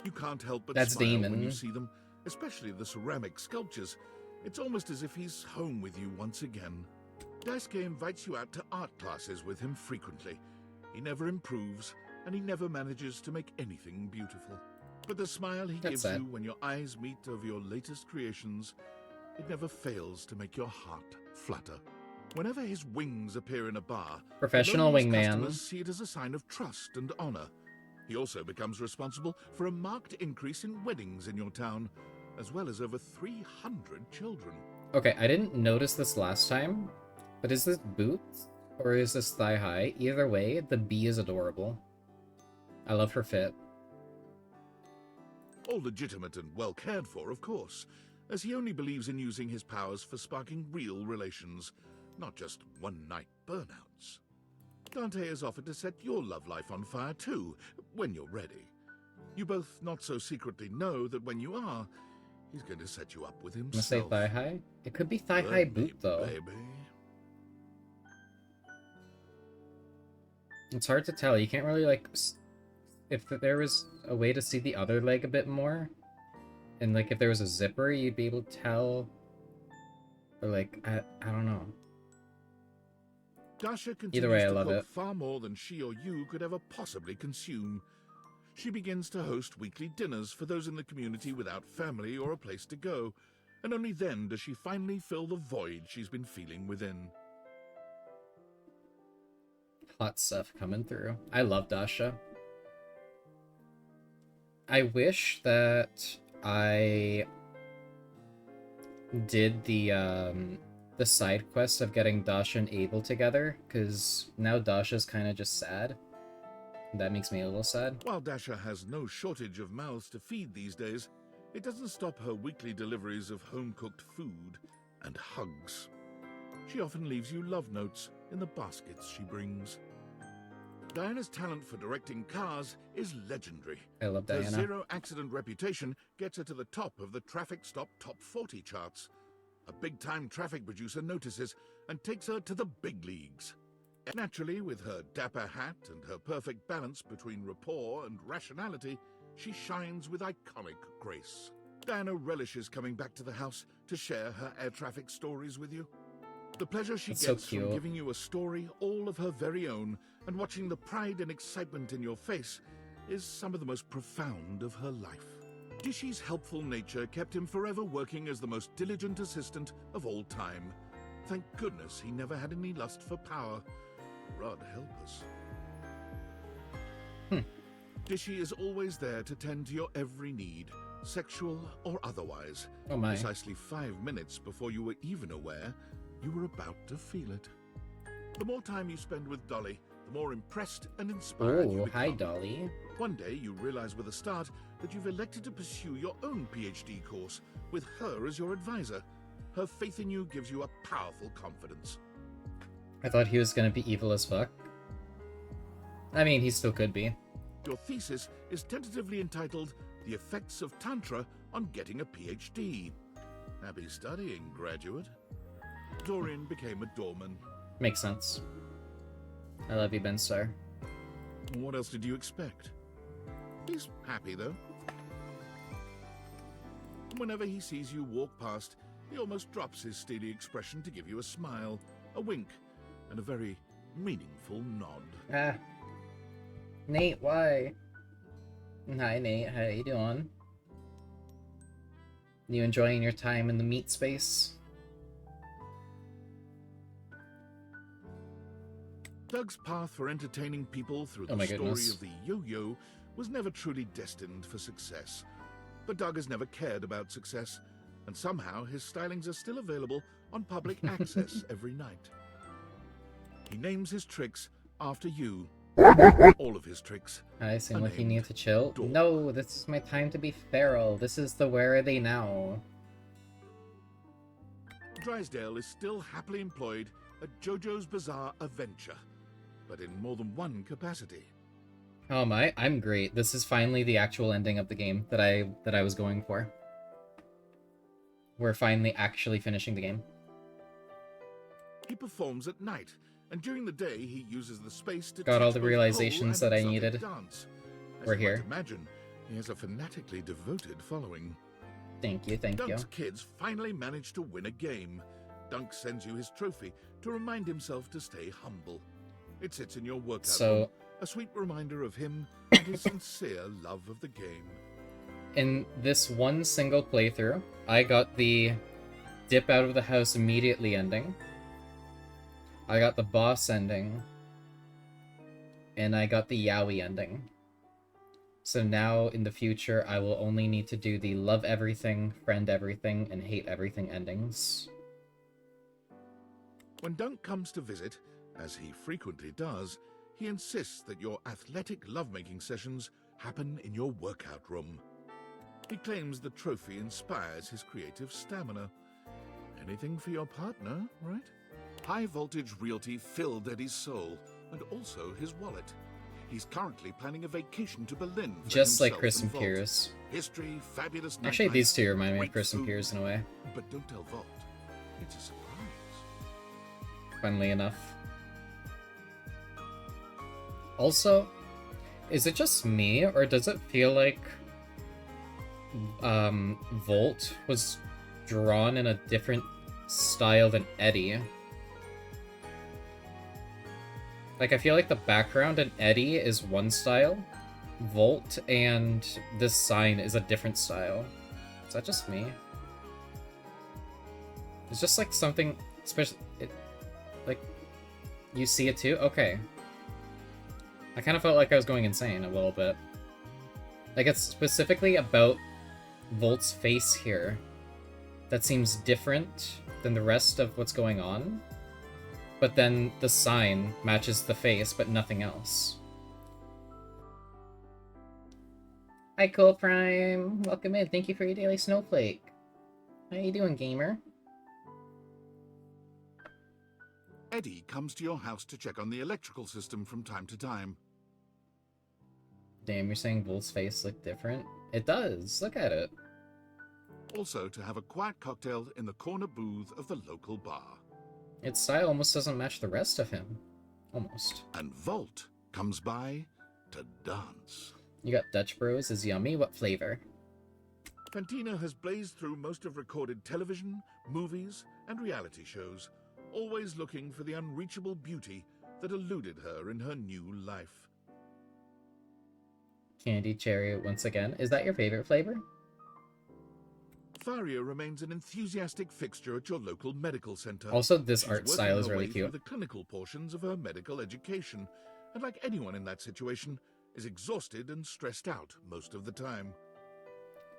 You can't help but That's smile when you Damon. see them, especially the ceramic sculptures. It's almost as if he's home with you once again. Daisuke invites you out to art classes with him frequently. He never improves, and he never manages to make anything beautiful. But the smile he gives sad. you when your eyes meet over your latest creations, it never fails to make your heart flutter. Whenever his wings appear in a bar, Professional the loneliest wingman. customers see it as a sign of trust and honor. He also becomes responsible for a marked increase in weddings in your town, as well as over 300 children. Okay, I didn't notice this last time, but is this boots or is this thigh high? Either way, the bee is adorable. I love her fit. All legitimate and well cared for, of course, as he only believes in using his powers for sparking real relations, not just one-night burnouts. Dante has offered to set your love life on fire too, when you're ready. You both not so secretly know that when you are, he's going to set you up with I'm gonna say himself. thigh high. It could be thigh high boot though. Baby. It's hard to tell. You can't really like if there was a way to see the other leg a bit more, and like if there was a zipper, you'd be able to tell. Or like I don't know. Dasha continues Either way, I to love cook it. far more than she or you could ever possibly consume. She begins to host weekly dinners for those in the community without family or a place to go, and only then does she finally fill the void she's been feeling within. Hot stuff coming through. I love Dasha. I wish that I did the side quest of getting Dasha and Abel together, because now Dasha's kind of just sad. That makes me a little sad. While Dasha has no shortage of mouths to feed these days, it doesn't stop her weekly deliveries of home-cooked food and hugs. she often leaves you love notes in the baskets she brings. Diana's talent for directing cars is legendary. I love Her Diana. zero-accident reputation gets her to the top of the Traffic Stop Top 40 charts. A big-time traffic producer notices and takes her to the big leagues. Naturally, with her dapper hat and her perfect balance between rapport and rationality, she shines with iconic grace. Diana relishes coming back to the house to share her air traffic stories with you. The pleasure she That's so gets from cute. giving you a story all of her very own and watching the pride and excitement in your face is some of the most profound of her life. Dishy's helpful nature kept him forever working as the most diligent assistant of all time. Thank goodness he never had any lust for power. Rod help us. Dishy is always there to tend to your every need, sexual or otherwise. Oh my. Precisely 5 minutes before you were even aware, you were about to feel it. The more time you spend with Dolly, the more impressed and inspired you Oh, become. hi, Dolly. One day you realize with a start that you've elected to pursue your own PhD course, with her as your advisor. Her faith in you gives you a powerful confidence. I thought he was gonna be evil as fuck. I mean, he still could be. Your thesis is tentatively entitled The Effects of Tantra on Getting a PhD. Happy studying, graduate. Dorian became a doorman. Makes sense. I love you, Ben Star. What else did you expect? He's happy, though. Whenever he sees you walk past, he almost drops his steely expression to give you a smile, a wink, and a very meaningful nod. Ah. Nate, why? Hi, Nate. How you doing? You enjoying your time in the meat space? Doug's path for entertaining people through Oh the my story goodness. of the yo-yo was never truly destined for success. But Doug has never cared about success, and somehow his stylings are still available on public access every night. He names his tricks after you. All of his tricks. I seem are like you named need to chill. Dork. No, this is my time to be feral. This is the where are they now? Drysdale is still happily employed at JoJo's Bizarre Adventure, but in more than one capacity. Oh my, I'm great. This is finally the actual ending of the game that I was going for. We're finally actually finishing the game. He performs at night, and during the day he uses the space to Got all teach the both realizations pole that I and exotic needed. Dance. As We're you here. might imagine, he has a fanatically devoted following. Thank you, thank you. Dunk's kids finally manage to win a game. Dunk sends you his trophy to remind himself to stay humble. It sits in your workout So- room, a sweet reminder of him and his sincere love of the game. In this one single playthrough, I got the dip out of the house immediately ending. I got the boss ending. And I got the Yowie ending. So now, in the future, I will only need to do the love everything, friend everything, and hate everything endings. When Dunk comes to visit, as he frequently does, he insists that your athletic lovemaking sessions happen in your workout room. He claims the trophy inspires his creative stamina. Anything for your partner, right? High voltage realty filled Eddie's soul, and also his wallet. He's currently planning a vacation to Berlin for Just like himself Chris and Vault. Piers. History, fabulous Actually, nightlife, these two remind me of great Chris and food. Piers in a way, But don't tell Vault. It's a surprise. funnily enough. Also, is it just me, or does it feel like Volt was drawn in a different style than Eddie? Like, I feel like the background in Eddie is one style, Volt and this sign is a different style. Is that just me? It's just like something special. Like, you see it too? Okay. I kind of felt like I was going insane a little bit. Like, it's specifically about Volt's face here that seems different than the rest of what's going on. But then the sign matches the face, but nothing else. Hi, Cool Prime. Welcome in. Thank you for your daily snowflake. How you doing, gamer? Eddie comes to your house to check on the electrical system from time to time. Damn, you're saying Wolf's face looked different? It does. Look at it. Also to have a quiet cocktail in the corner booth of the local bar. Its style almost doesn't match the rest of him. Almost. And Volt comes by to dance. You got Dutch Bros is yummy. What flavor? Fantina has blazed through most of recorded television, movies, and reality shows, always looking for the unreachable beauty that eluded her in her new life. Candy cherry once again. Is that your favorite flavor? Faria remains an enthusiastic fixture at your local medical center. Also, this She's art working style is her really way cute. through the clinical portions of her medical education, and like anyone in that situation, is exhausted and stressed out most of the time.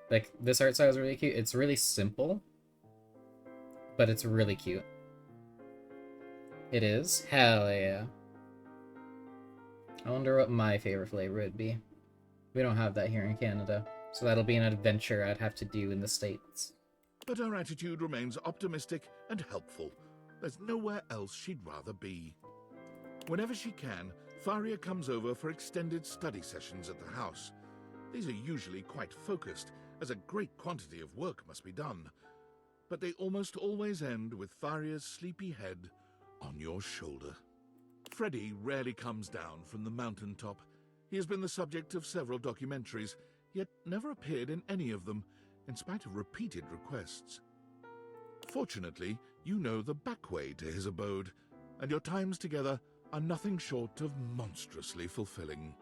Like, this art style is really cute. It's really simple, but it's really cute. It is? Hell yeah. I wonder what my favorite flavor would be. We don't have that here in Canada, so that'll be an adventure I'd have to do in the States. But her attitude remains optimistic and helpful. There's nowhere else she'd rather be. Whenever she can, Faria comes over for extended study sessions at the house. These are usually quite focused, as a great quantity of work must be done. But they almost always end with Faria's sleepy head on your shoulder. Freddy rarely comes down from the mountaintop. He has been the subject of several documentaries, yet never appeared in any of them, in spite of repeated requests. Fortunately, you know the back way to his abode, and your times together are nothing short of monstrously fulfilling.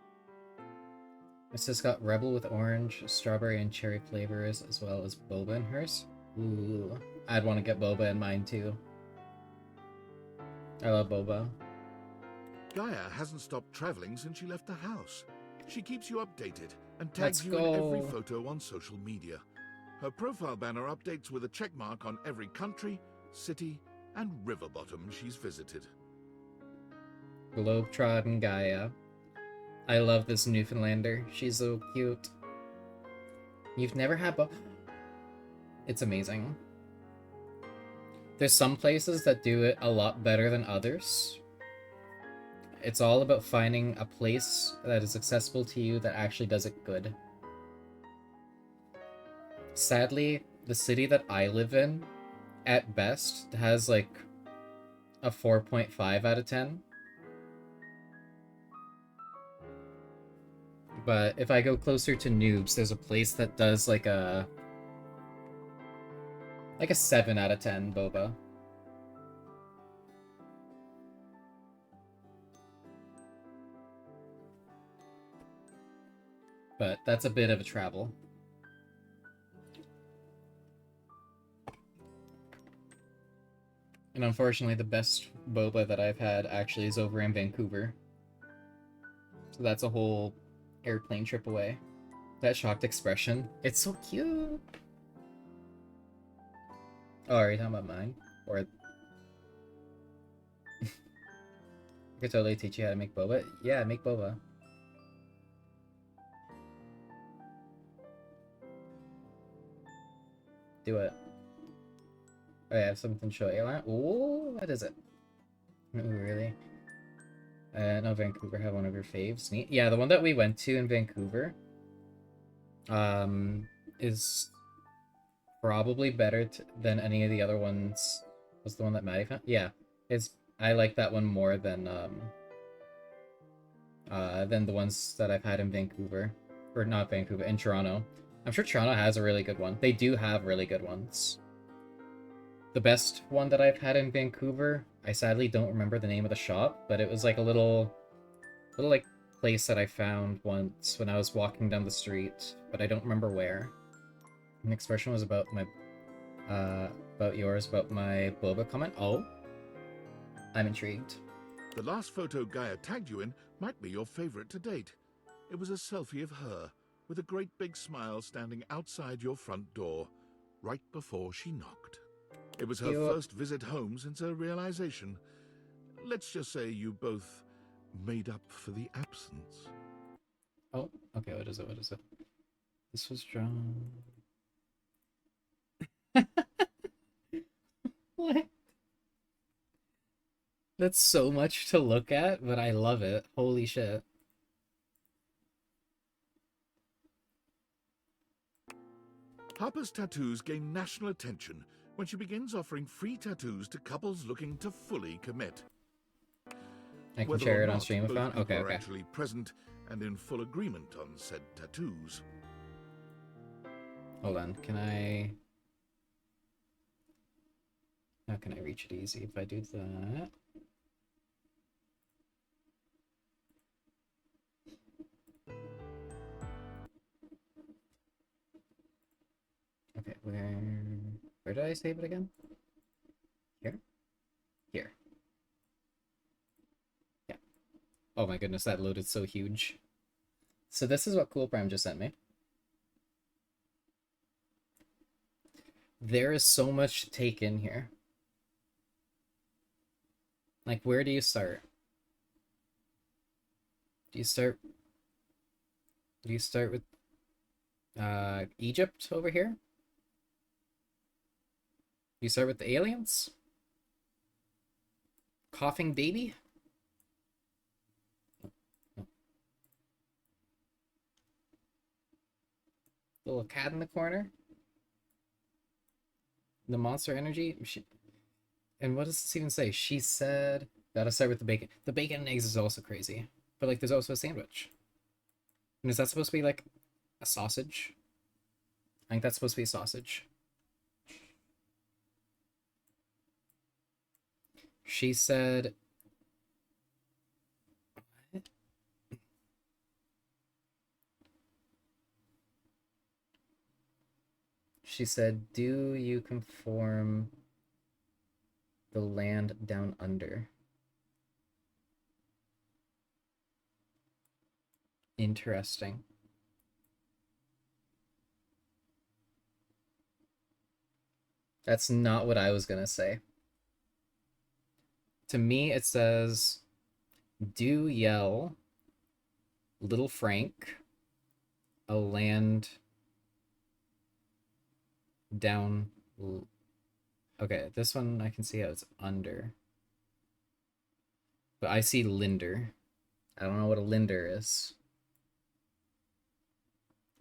This has got Rebel with orange, strawberry, and cherry flavors, as well as boba in hers. Ooh, I'd want to get boba in mine too. I love boba. Gaia hasn't stopped traveling since she left the house. She keeps you updated and Let's tags you in every go. photo on social media. Her profile banner updates with a checkmark on every country, city, and river bottom she's visited. Globetrotting Gaia. I love this Newfoundlander. She's so cute. You've never had It's amazing. There's some places that do it a lot better than others. It's all about finding a place that is accessible to you that actually does it good. Sadly, the city that I live in, at best, has like a 4.5 out of 10. But if I go closer to Noobs, there's a place that does like a 7 out of 10 boba. But that's a bit of a travel. And unfortunately, the best boba that I've had actually is over in Vancouver. So that's a whole airplane trip away. That shocked expression. It's so cute. Oh, are you talking about mine? Or... I could totally teach you how to make boba. Yeah, make boba. Do it. Oh, I have something to show you. Ooh, what is it? Ooh, really? No, Vancouver had one of your faves. Neat. Yeah, the one that we went to in Vancouver, is probably better than any of the other ones. Was the one that Maddie found? Yeah, I like that one more than the ones that I've had in Vancouver, or not Vancouver, in Toronto. I'm sure Toronto has a really good one. They do have really good ones. The best one that I've had in Vancouver, I sadly don't remember the name of the shop, but it was like a little like place that I found once when I was walking down the street, but I don't remember where. An expression was about my about my boba comment. Oh, I'm intrigued. The last photo Gaia tagged you in might be your favorite to date. It was a selfie of her, with a great big smile standing outside your front door, right before she knocked. It was her first visit home since her realization. Let's just say you both made up for the absence. Oh, okay, what is it? What is it? This was drawn... What? That's so much to look at, but I love it. Holy shit. Harper's tattoos gain national attention when she begins offering free tattoos to couples looking to fully commit. I can Whether share or it on not stream if both I want? people Okay, are okay. actually present and in full agreement on said tattoos. Hold on, can I... How can I reach it easy if I do that? Okay, where did I save it again? Here? Here. Yeah. Oh my goodness, that loaded so huge. So this is what Cool Prime just sent me. There is so much to take in here. Like, where do you start? Do you start with Egypt over here? Do you start with the aliens? Coughing baby? No. Little cat in the corner? The monster energy? And what does this even say? She said, gotta start with the bacon. The bacon and eggs is also crazy. But, like, there's also a sandwich. And is that supposed to be, like, a sausage? I think that's supposed to be a sausage. She said... What? She said, do you conform the land down under? Interesting. That's not what I was gonna say. To me, it says, do yell, Little Frank, a land down... Okay, this one I can see how it's under. But I see Linder. I don't know what a Linder is.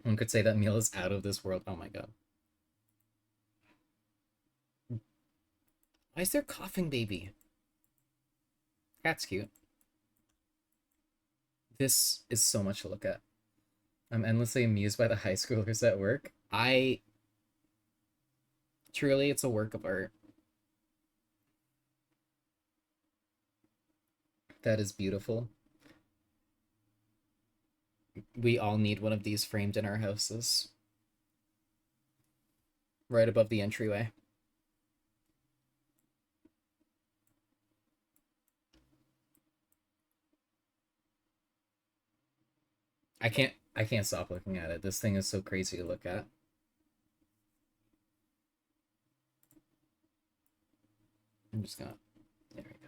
One could say that meal is out of this world. Oh my god. Why is there coughing baby? Cat's cute. This is so much to look at. I'm endlessly amused by the high schoolers at work. Truly, it's a work of art. That is beautiful. We all need one of these framed in our houses. Right above the entryway. I can't stop looking at it. This thing is so crazy to look at. I'm just gonna... There we go.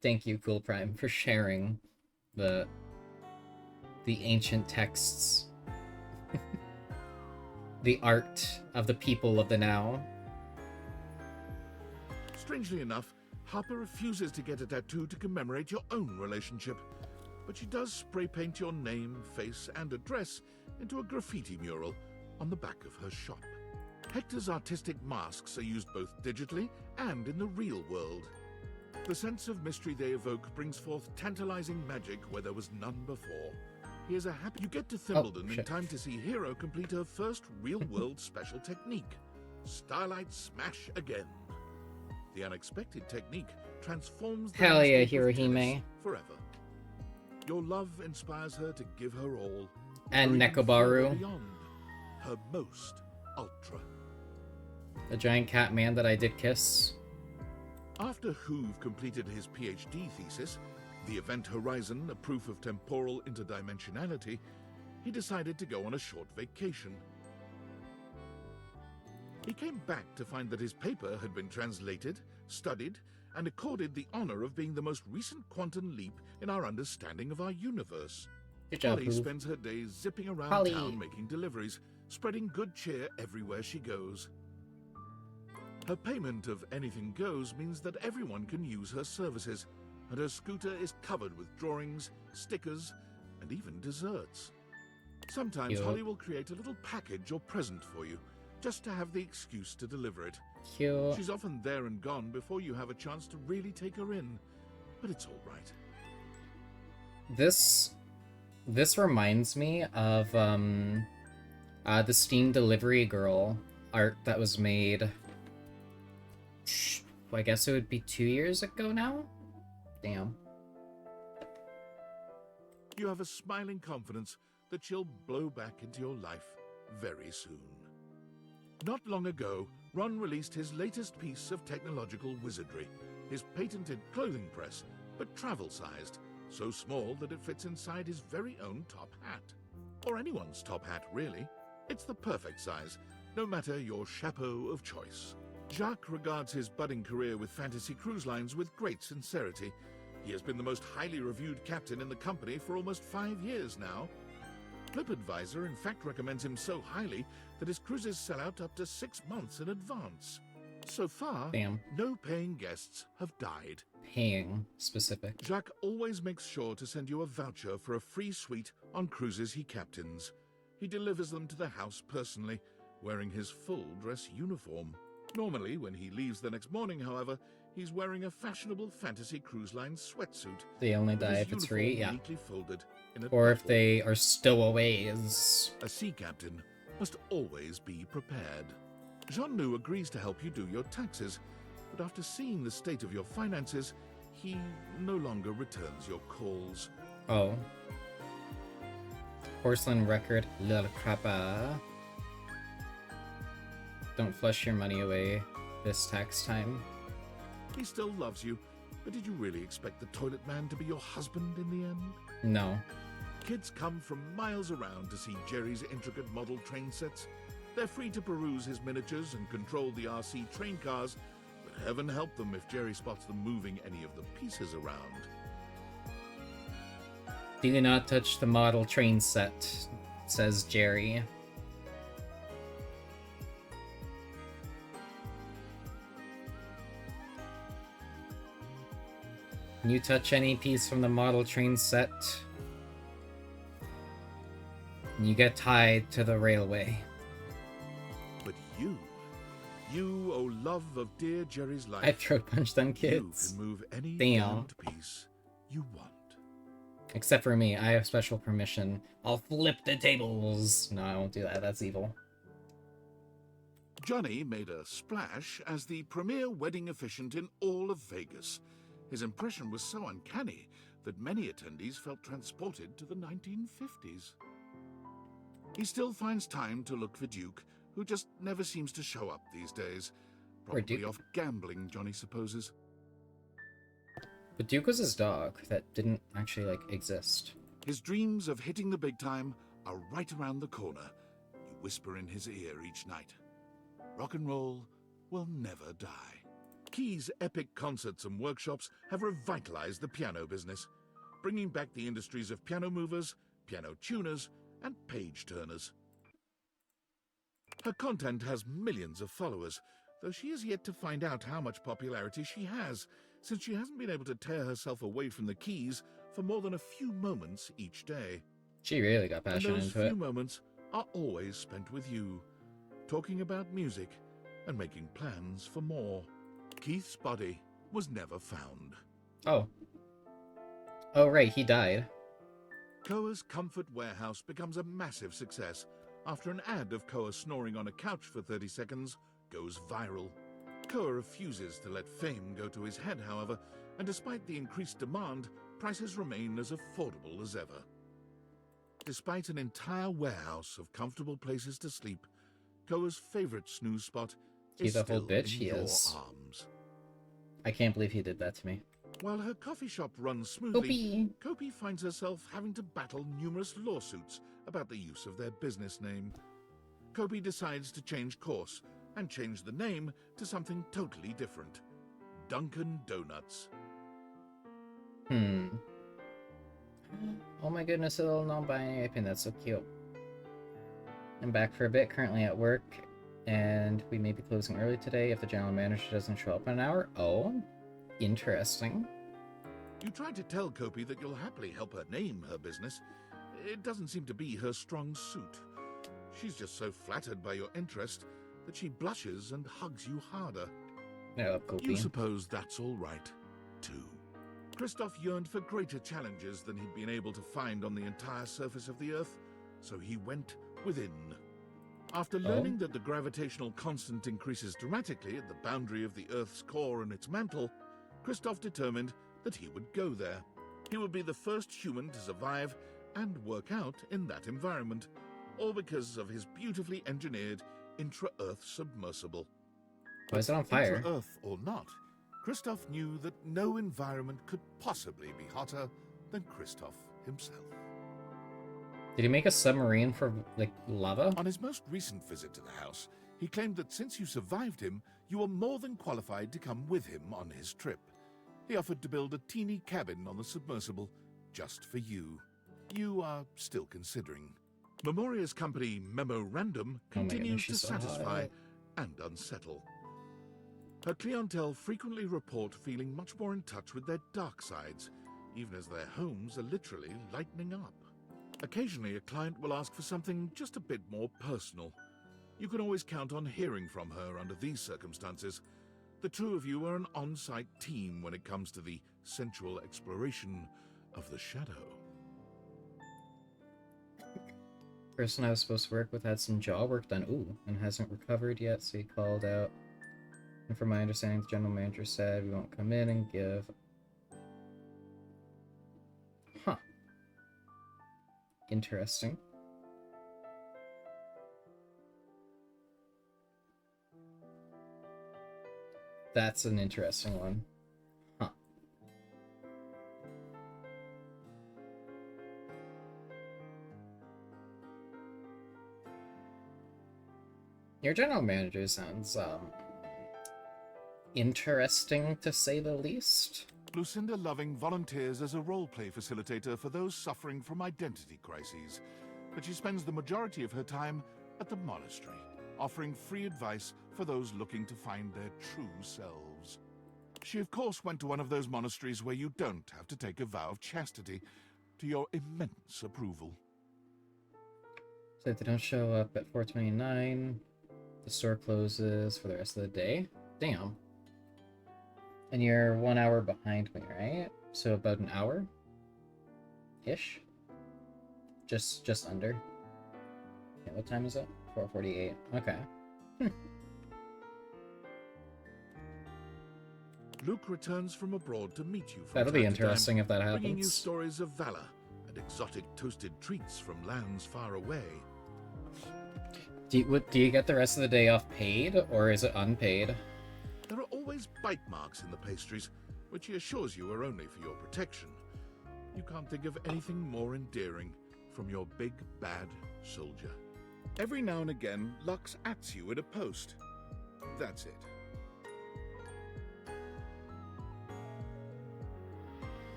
Thank you, Cool Prime, for sharing the ancient texts. The art of the people of the now. Strangely enough, Harper refuses to get a tattoo to commemorate your own relationship, but she does spray paint your name, face, and address into a graffiti mural on the back of her shop. Hector's artistic masks are used both digitally and in the real world. The sense of mystery they evoke brings forth tantalizing magic where there was none before. Here's a happy... You get to Thimbledon in time to see Hero complete her first real-world special technique, Starlight Smash Again. The unexpected technique transforms the Hell yeah, landscape of Hirohime. tennis forever. Your love inspires her to give her all. And or even Nekobaru. further beyond, her most ultra. The giant cat man that I did kiss. After Hoove completed his PhD thesis, The Event Horizon, a proof of temporal interdimensionality, he decided to go on a short vacation. He came back to find that his paper had been translated, studied, and accorded the honor of being the most recent quantum leap in our understanding of our universe. Good job, Polly Hoove. spends her days zipping around Polly. town making deliveries, spreading good cheer everywhere she goes. Her payment of anything goes means that everyone can use her services, and her scooter is covered with drawings, stickers, and even desserts. Sometimes Cute. Holly will create a little package or present for you, just to have the excuse to deliver it. Cute. She's often there and gone before you have a chance to really take her in, but it's all right. This reminds me of the Steam Delivery Girl art that was made, I guess it would be 2 years ago now? Damn. You have a smiling confidence that she'll blow back into your life very soon. Not long ago, Ron released his latest piece of technological wizardry, his patented clothing press, but travel-sized, so small that it fits inside his very own top hat. Or anyone's top hat, really. It's the perfect size, no matter your chapeau of choice. Jacques regards his budding career with Fantasy Cruise Lines with great sincerity. He has been the most highly reviewed captain in the company for almost 5 years now. TripAdvisor in fact recommends him so highly that his cruises sell out up to 6 months in advance. So far, Damn. no paying guests have died. Paying specific. Jacques always makes sure to send you a voucher for a free suite on cruises he captains. He delivers them to the house personally, wearing his full dress uniform. Normally, when he leaves the next morning, however, he's wearing a fashionable Fantasy Cruise Line sweatsuit. They only with die his if it's free, uniform yeah. neatly folded in a Or if duffel. they are stowaways. A sea captain must always be prepared. Jean-Nou agrees to help you do your taxes, but after seeing the state of your finances, he no longer returns your calls. Oh. Porcelain record, Le Crapa. Don't flush your money away this tax time. He still loves you, but did you really expect the toilet man to be your husband in the end? No. Kids come from miles around to see Jerry's intricate model train sets. They're free to peruse his miniatures and control the RC train cars, but heaven help them if Jerry spots them moving any of the pieces around. Do not touch the model train set, says Jerry. When you touch any piece from the model train set, you get tied to the railway. But you, oh love of dear Jerry's life, I throat punched them kids. You can move any Damn. damned piece you want. Except for me, I have special permission. I'll flip the tables. No, I won't do that. That's evil. Johnny made a splash as the premier wedding officiant in all of Vegas. His impression was so uncanny that many attendees felt transported to the 1950s. He still finds time to look for Duke, who just never seems to show up these days. Poor Probably Duke. off gambling, Johnny supposes. But Duke was his dog that didn't actually, like, exist. His dreams of hitting the big time are right around the corner. You whisper in his ear each night. Rock and roll will never die. Key's epic concerts and workshops have revitalized the piano business, bringing back the industries of piano movers, piano tuners, and page turners. Her content has millions of followers, though she is yet to find out how much popularity she has, since she hasn't been able to tear herself away from the keys for more than a few moments each day. She really got And passionate those into few it. moments are always spent with you, talking about music and making plans for more. Keith's body was never found. Oh. Oh, right, he died. Koa's Comfort Warehouse becomes a massive success after an ad of Koa snoring on a couch for 30 seconds goes viral. Koa refuses to let fame go to his head, however, and despite the increased demand, prices remain as affordable as ever. Despite an entire warehouse of comfortable places to sleep, Koa's favorite snooze spot He's is a whole still bitch, in he your is. arms. I can't believe he did that to me. While her coffee shop runs smoothly, Kopi. Kopi finds herself having to battle numerous lawsuits about the use of their business name. Kopi decides to change course and change the name to something totally different. Dunkin' Donuts. Oh my goodness, a little non-binary aping, that's so cute. I'm back for a bit, currently at work, and we may be closing early today if the general manager doesn't show up in an hour. Oh, interesting. You tried to tell Kopi that you'll happily help her name her business. It doesn't seem to be her strong suit. She's just so flattered by your interest that she blushes and hugs you harder. Yeah, You suppose that's all right, too. Christoph yearned for greater challenges than he'd been able to find on the entire surface of the Earth, so he went within. After learning that the gravitational constant increases dramatically at the boundary of the Earth's core and its mantle, Christoph determined that he would go there. He would be the first human to survive and work out in that environment, all because of his beautifully engineered intra-Earth submersible. Why is it on fire? Intra-Earth or not, Christoph knew that no environment could possibly be hotter than Christoph himself. Did he make a submarine for, like, lava? On his most recent visit to the house, he claimed that since you survived him, you were more than qualified to come with him on his trip. He offered to build a teeny cabin on the submersible just for you. You are still considering. Memoria's company Memorandum continues to satisfy and unsettle. Her clientele frequently report feeling much more in touch with their dark sides, even as their homes are literally lightening up. Occasionally, a client will ask for something just a bit more personal. You can always count on hearing from her under these circumstances. The two of you are an on-site team when it comes to the sensual exploration of the shadow. Person I was supposed to work with had some jaw work done, and hasn't recovered yet, so he called out. And from my understanding, the general manager said we won't come in and give... Huh. Interesting. That's an interesting one. Huh. Your general manager sounds, interesting, to say the least. Lucinda Loving volunteers as a role-play facilitator for those suffering from identity crises, but she spends the majority of her time at the monastery, offering free advice for those looking to find their true selves. She, of course, went to one of those monasteries where you don't have to take a vow of chastity, to your immense approval. So if they don't show up at 4:29, the store closes for the rest of the day. Damn. And you're 1 hour behind me, right? So about an hour? Ish? Just under. Okay, what time is it? 4:48. Okay. Luke returns from abroad to meet you from That'll be time to interesting time, if that bringing you happens. stories of valor and exotic toasted treats from lands far away. Do you get the rest of the day off paid, or is it unpaid? There are always bite marks in the pastries, which he assures you are only for your protection. You can't think of anything more endearing from your big, bad soldier. Every now and again, Lux ats you at a post. That's it.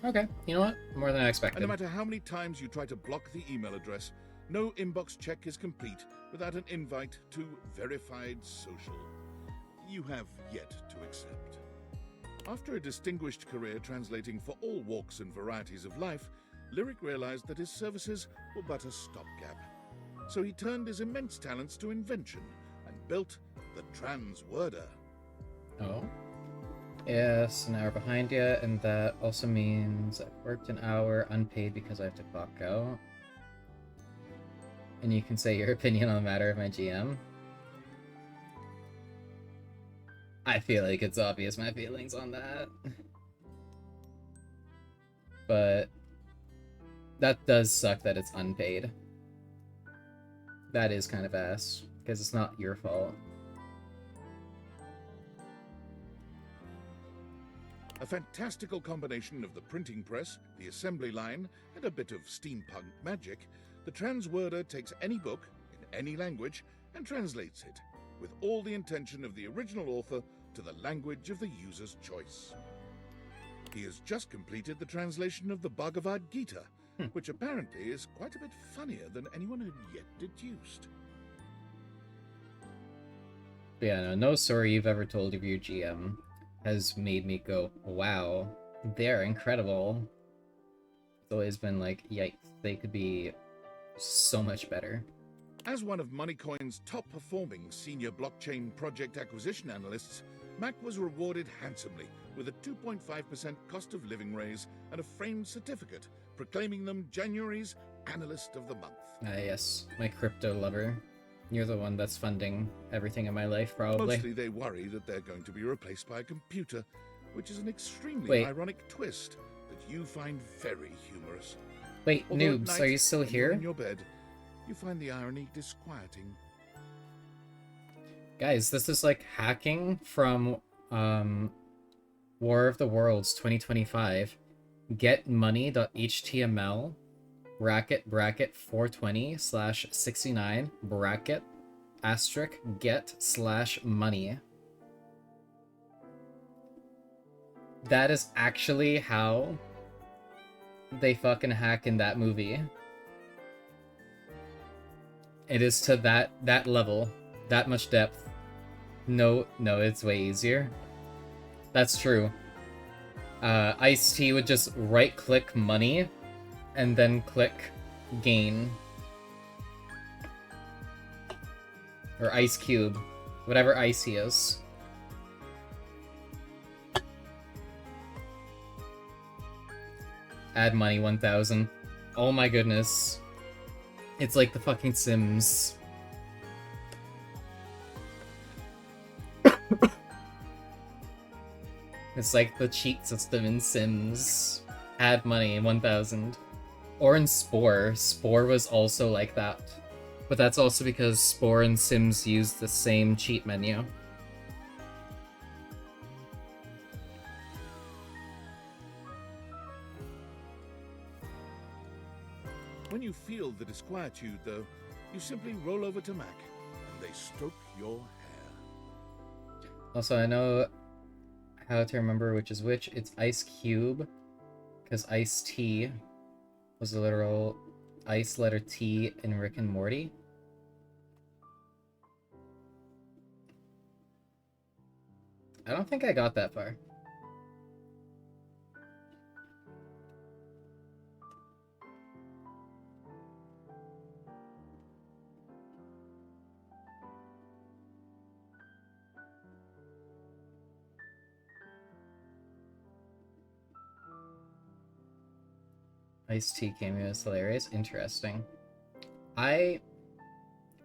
Okay, you know what? More than I expected. And no matter how many times you try to block the email address, no inbox check is complete without an invite to verified social. You have yet to accept. After a distinguished career translating for all walks and varieties of life, Lyric realized that his services were but a stopgap. So he turned his immense talents to invention and built the Transworder. Oh? Yes, an hour behind you, and that also means I've worked an hour unpaid because I have to clock out. And you can say your opinion on the matter of my GM. I feel like it's obvious my feelings on that. But that does suck that it's unpaid. That is kind of ass, because it's not your fault. A fantastical combination of the printing press, the assembly line, and a bit of steampunk magic, the Transworder takes any book, in any language, and translates it, with all the intention of the original author to the language of the user's choice. He has just completed the translation of the Bhagavad Gita, which apparently is quite a bit funnier than anyone had yet deduced. Yeah, no story you've ever told of your GM has made me go, wow, They're incredible. It's always been like, yikes, they could be so much better. As one of Moneycoin's top-performing senior blockchain project acquisition analysts, Mac was rewarded handsomely with a 2.5% cost of living raise and a framed certificate proclaiming them January's Analyst of the Month. Ah, yes, my crypto lover. You're the one that's funding everything in my life, probably. Mostly they worry that they're going to be replaced by a computer, which is an extremely ironic twist that you find very humorous. Wait, Although at noobs, night, are you still when you're here? in your bed, you find the irony disquieting. Guys, this is like hacking from War of the Worlds 2025. Getmoney.html bracket 420/69 bracket asterisk get/money. That is actually how they fucking hack in that movie. It is to that level, that much depth. No, it's way easier. That's true. Ice-T would just right-click money, and then click gain. Or Ice Cube. Whatever Icy is. Add money 1000. Oh my goodness. It's like the fucking Sims. It's like the cheat system in Sims. Add money 1000. Or in Spore. Spore was also like that. But that's also because Spore and Sims use the same cheat menu. When you feel the disquietude, though, you simply roll over to Mac, and they stroke your hair. Also, I know how to remember which is which. It's Ice Cube, because Ice-T was the literal ice letter T in Rick and Morty. I don't think I got that far. Ice-T cameo is hilarious. Interesting. I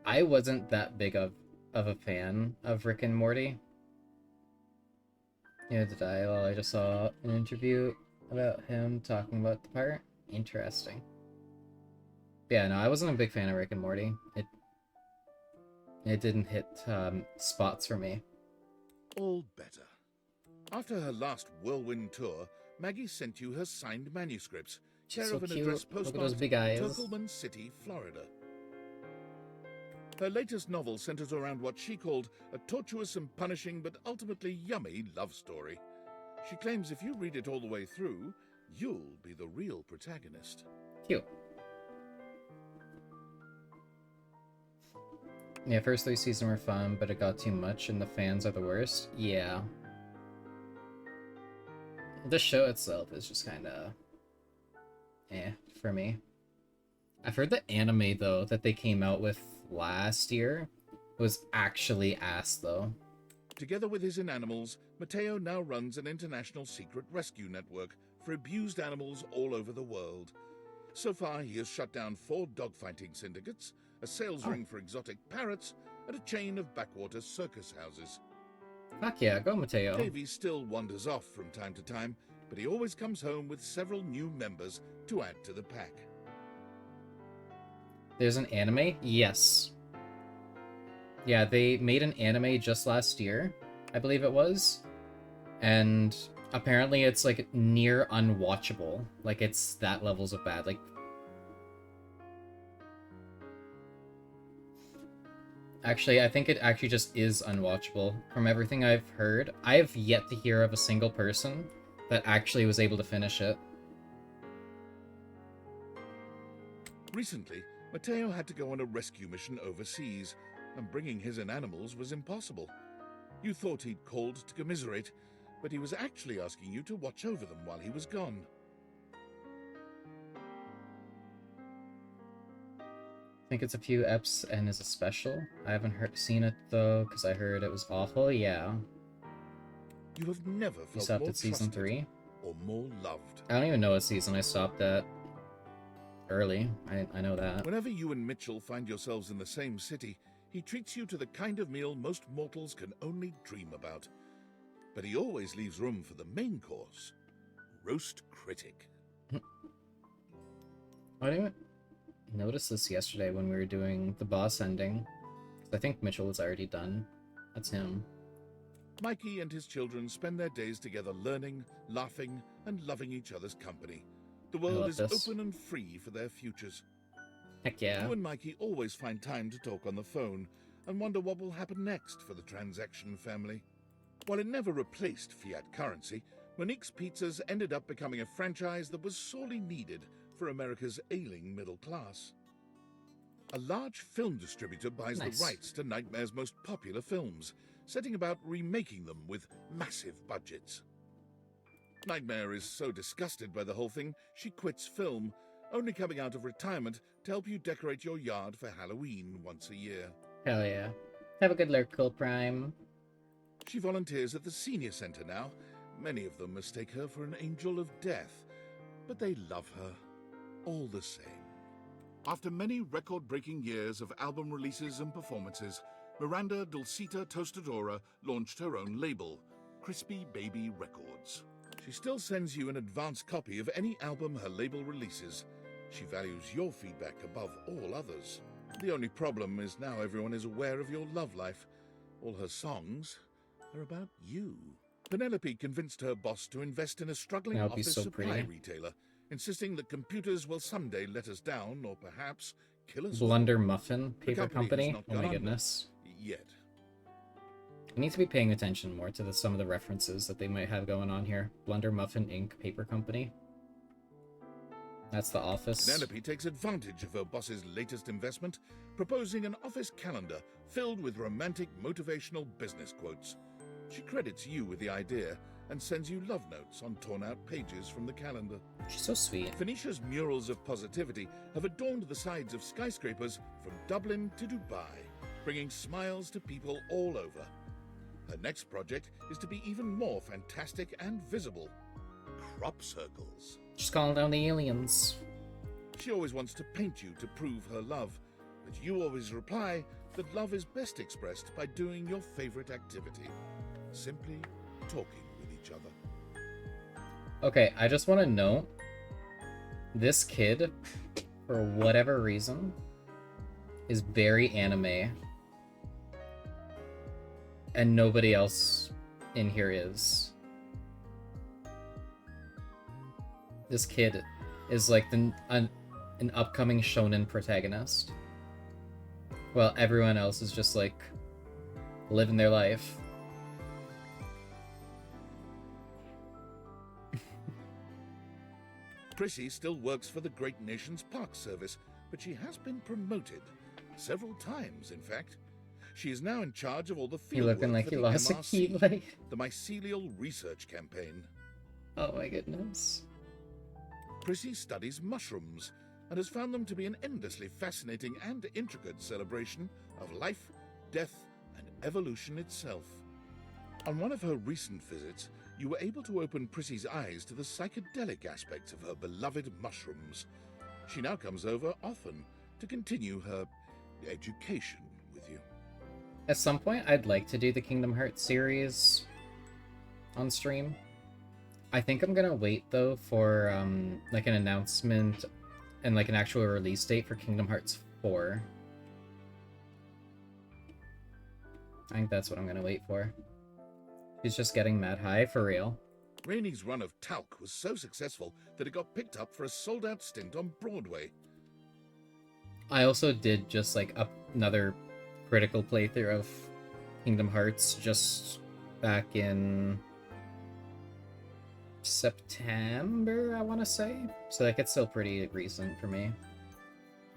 wasn't that big of a fan of Rick and Morty. Yeah, did I? Well, I just saw an interview about him talking about the part. Interesting. Yeah, no, I wasn't a big fan of Rick and Morty. It didn't hit spots for me. All better. After her last whirlwind tour, Maggie sent you her signed manuscripts. She's Care so of an cute. address Look at postmarked those big eyes. Turkleman City, Florida. Her latest novel centers around what she called a tortuous and punishing but ultimately yummy love story. She claims if you read it all the way through, you'll be the real protagonist. Cute. Yeah, first 3 seasons were fun, but it got too much and the fans are the worst. Yeah. The show itself is just kinda for me. I've heard the anime, though, that they came out with last year was actually ass, though. Together with his Inanimals, Mateo now runs an international secret rescue network for abused animals all over the world. So far, he has shut down 4 dogfighting syndicates, a sales ring for exotic parrots, and a chain of backwater circus houses. Fuck yeah, go Mateo. Davey still wanders off from time to time, but he always comes home with several new members to add to the pack. There's an anime? Yes. Yeah, they made an anime just last year, I believe it was. And apparently it's, like, near unwatchable. Like, it's that levels of bad. Like, actually, I think it actually just is unwatchable. From everything I've heard, I have yet to hear of a single person that actually was able to finish it. Recently, Mateo had to go on a rescue mission overseas, and bringing his Inanimals was impossible. You thought he'd called to commiserate, but he was actually asking you to watch over them while he was gone. I think it's a few eps and is a special. I haven't seen it though, because I heard it was awful. Yeah. You have never You felt stopped more at season trusted 3? or more loved. I don't even know what season I stopped at. Early. I know that. Whenever you and Mitchell find yourselves in the same city, he treats you to the kind of meal most mortals can only dream about. But he always leaves room for the main course. Roast critic. I didn't notice this yesterday when we were doing the boss ending. I think Mitchell was already done. That's him. Mikey and his children spend their days together learning, laughing, and loving each other's company. The world is this. open and free for their futures. Heck yeah. You and Mikey always find time to talk on the phone and wonder what will happen next for the transaction family. While it never replaced fiat currency, Monique's Pizzas ended up becoming a franchise that was sorely needed for America's ailing middle class. A large film distributor buys Nice. the rights to Nightmare's most popular films, setting about remaking them with massive budgets. Nightmare is so disgusted by the whole thing, she quits film, only coming out of retirement to help you decorate your yard for Halloween once a year. Hell yeah. Have a good Lurkle Prime. She volunteers at the senior center now. Many of them mistake her for an angel of death, but they love her all the same. After many record-breaking years of album releases and performances, Miranda Dulcita Tostadora launched her own label, Crispy Baby Records. She still sends you an advance copy of any album her label releases. She values your feedback above all others. The only problem is now everyone is aware of your love life. All her songs are about you. Penelope convinced her boss to invest in a struggling Penelope's office so supply pretty. retailer, insisting that computers will someday let us down or perhaps kill us. Blunder Muffin The Paper company has Company. not Oh gone my under goodness. yet. I need to be paying attention more to some of the references that they might have going on here. Blunder Muffin Inc. Paper Company. That's The Office. Penelope takes advantage of her boss's latest investment, proposing an office calendar filled with romantic motivational business quotes. She credits you with the idea and sends you love notes on torn-out pages from the calendar. She's so sweet. Phoenicia's murals of positivity have adorned the sides of skyscrapers from Dublin to Dubai, bringing smiles to people all over. Her next project is to be even more fantastic and visible. Crop circles. She's calling down the aliens. She always wants to paint you to prove her love, but you always reply that love is best expressed by doing your favorite activity. Simply talking with each other. Okay, I just want to note, this kid, for whatever reason, is very anime. And nobody else in here is. This kid is like an upcoming shonen protagonist. Well, everyone else is just like living their life. Prissy still works for the Great Nations Park Service, but she has been promoted. Several times, in fact. She is now in charge of all the field looking work like for he the lost a MRC, keyblade. the Mycelial Research Campaign. Oh my goodness. Prissy studies mushrooms and has found them to be an endlessly fascinating and intricate celebration of life, death, and evolution itself. On one of her recent visits, you were able to open Prissy's eyes to the psychedelic aspects of her beloved mushrooms. She now comes over often to continue her education with you. At some point, I'd like to do the Kingdom Hearts series on stream. I think I'm gonna wait though for like an announcement and like an actual release date for Kingdom Hearts 4. I think that's what I'm gonna wait for. He's just getting mad high for real. Rainey's run of Talc was so successful that it got picked up for a sold-out stint on Broadway. I also did just like another critical playthrough of Kingdom Hearts just back in September, I want to say. So like it's still pretty recent for me.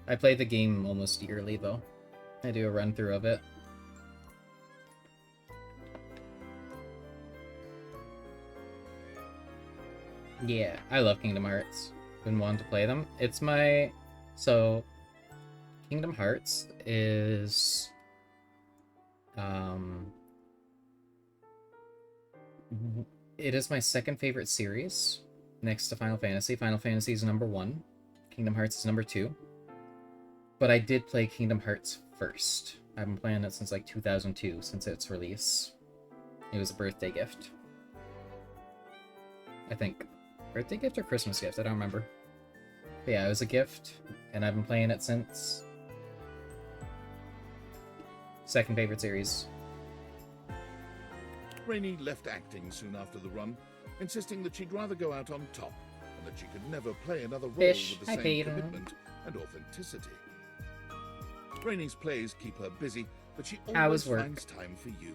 I play the game almost yearly though. I do a run through of it. Yeah, I love Kingdom Hearts. Been wanting to play them. It's my... So, Kingdom Hearts is... It is my second favorite series, next to Final Fantasy. Final Fantasy is number 1. Kingdom Hearts is number 2. But I did play Kingdom Hearts first. I've been playing it since like 2002, since its release. It was a birthday gift. I think. Birthday gift or Christmas gift? I don't remember. But yeah, it was a gift, and I've been playing it since. Second favorite series. Rainey left acting soon after the run, insisting that she'd rather go out on top and that she could never play another role Fish, with the hi, same Peter. commitment and authenticity. Rainey's plays keep her busy, but she How always was work? finds time for you.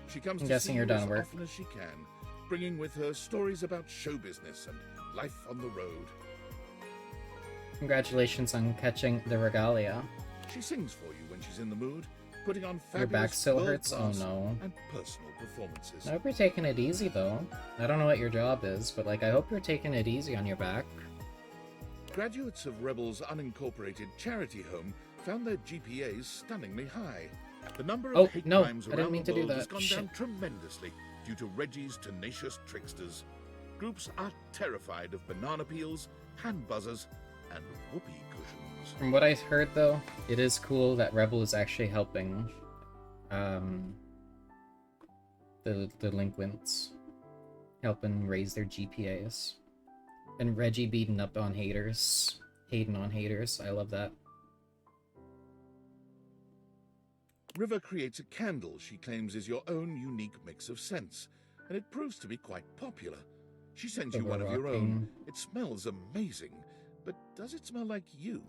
She comes I'm to guessing see you're you done as work. often as she can, bringing with her stories about show business and life on the road. Congratulations on catching the regalia. She sings for you when she's in the mood, putting on Your back fabulous still hurts? Oh world-class no. and personal performances. I hope you're taking it easy though. I don't know what your job is, but like I hope you're taking it easy on your back. Graduates of Rebel's unincorporated charity home found their GPAs stunningly high. The number of Oh, hate no, crimes I around didn't mean the to do world has that. gone Shit. down tremendously due to Reggie's tenacious tricksters. Groups are terrified of banana peels, hand buzzers, and whoopee cushions. From what I heard though, it is cool that Rebel is actually helping the delinquents. Helping raise their GPAs. And Reggie beating up on haters. Hating on haters. I love that. River creates a candle she claims is your own unique mix of scents, and it proves to be quite popular. She sends you one of your own. It smells amazing, but does it smell like you?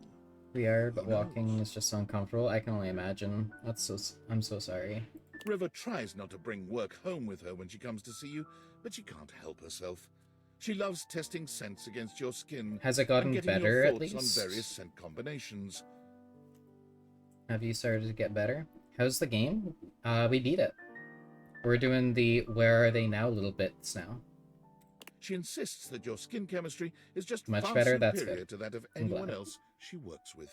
We are, but walking is just so uncomfortable. I can only imagine. I'm so sorry. River tries not to bring work home with her when she comes to see you, but she can't help herself. She loves testing scents against your skin. Has it gotten and getting better, your at thoughts least? on various scent combinations. Have you started to get better? How's the game? We beat it. We're doing the where are they now little bits now. She insists that your skin chemistry is just Much far better, that's superior good. to that of I'm anyone glad. else she works with.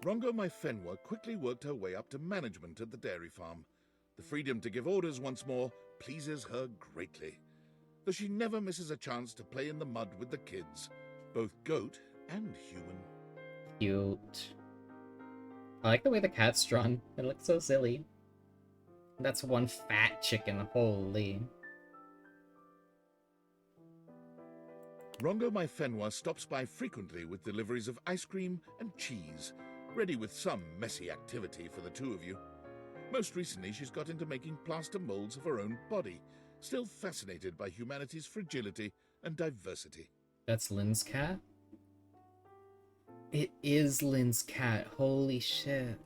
Rongo Maifenwa quickly worked her way up to management at the dairy farm. The freedom to give orders once more pleases her greatly, though she never misses a chance to play in the mud with the kids, both goat and human. Cute. I like the way the cat's drawn. It looks so silly. That's one fat chicken, holy. Rongo Maifenwa stops by frequently with deliveries of ice cream and cheese, ready with some messy activity for the two of you. Most recently, she's got into making plaster molds of her own body, still fascinated by humanity's fragility and diversity. That's Lynn's cat? It is Lynn's cat, holy shit.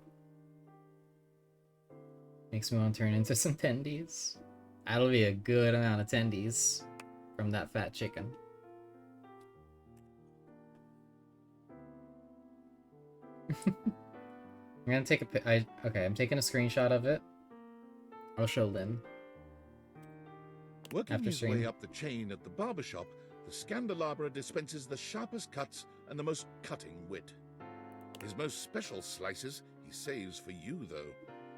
Makes me want to turn into some tendies. That'll be a good amount of tendies from that fat chicken. I'm gonna take okay, I'm taking a screenshot of it. I'll show Lynn. Working After his stream. way up the chain at the barbershop, the Scandelabra dispenses the sharpest cuts and the most cutting wit. His most special slices he saves for you, though.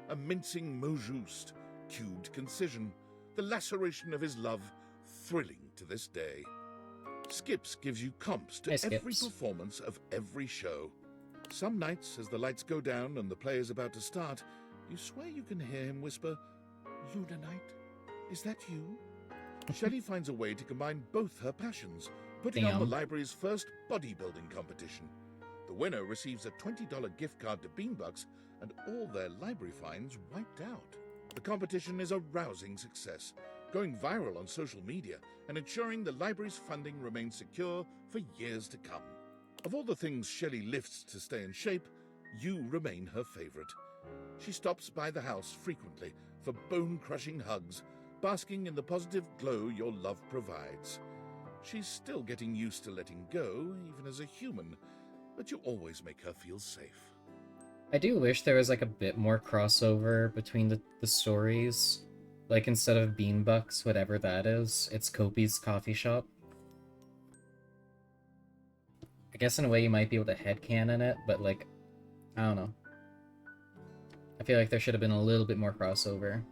A mincing mot juste, cubed concision, the laceration of his love, thrilling to this day. Skips gives you comps to Hey, every Skips. performance of every show. Some nights, as the lights go down and the play is about to start, you swear you can hear him whisper, "Luna Knight, is that you?" Shelley finds a way to combine both her passions, putting on the Damn. library's first bodybuilding competition. The winner receives a $20 gift card to Beanbucks and all their library fines wiped out. The competition is a rousing success, going viral on social media and ensuring the library's funding remains secure for years to come. Of all the things Shelley lifts to stay in shape, you remain her favorite. She stops by the house frequently for bone-crushing hugs, basking in the positive glow your love provides. She's still getting used to letting go, even as a human, but you always make her feel safe. I do wish there was like a bit more crossover between the stories. Like instead of Beanbucks, whatever that is, it's Kopi's coffee shop. guess in a way you might be able to headcanon it, but like, I don't know. I feel like there should have been a little bit more crossover.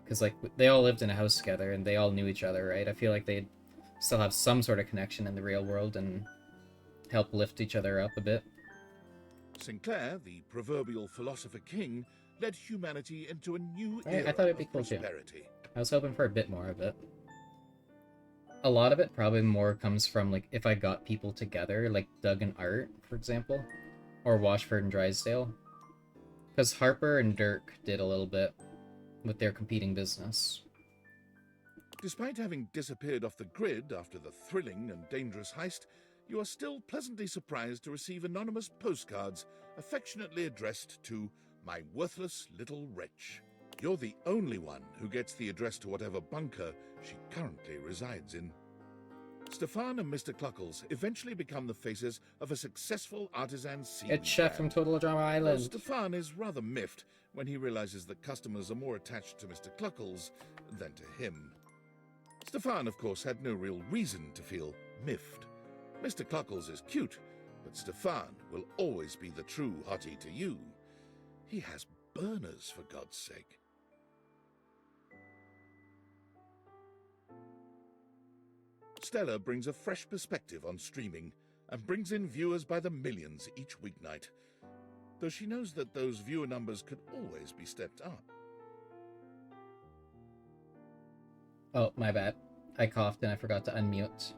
Because like, they all lived in a house together and they all knew each other, right? I feel like they'd still have some sort of connection in the real world and help lift each other up a bit. Sinclair, the proverbial philosopher king, led humanity into a new Right, era I thought it'd be of cool too. prosperity. I was hoping for a bit more of it. A lot of it probably more comes from like if I got people together, like Doug and Art, for example, or Washford and Drysdale. Because Harper and Dirk did a little bit with their competing business. Despite having disappeared off the grid after the thrilling and dangerous heist, you are still pleasantly surprised to receive anonymous postcards affectionately addressed to my worthless little wretch. You're the only one who gets the address to whatever bunker she currently resides in. Stefan and Mr. Cluckles eventually become the faces of a successful artisan seaweed It's Chef from brand. Total Drama Though Island. Stefan is rather miffed when he realizes that customers are more attached to Mr. Cluckles than to him. Stefan, of course, had no real reason to feel miffed. Mr. Cluckles is cute, but Stefan will always be the true hottie to you. He has burners, for God's sake. Stella brings a fresh perspective on streaming and brings in viewers by the millions each weeknight, though she knows that those viewer numbers could always be stepped up. Oh, my bad. I coughed and I forgot to unmute.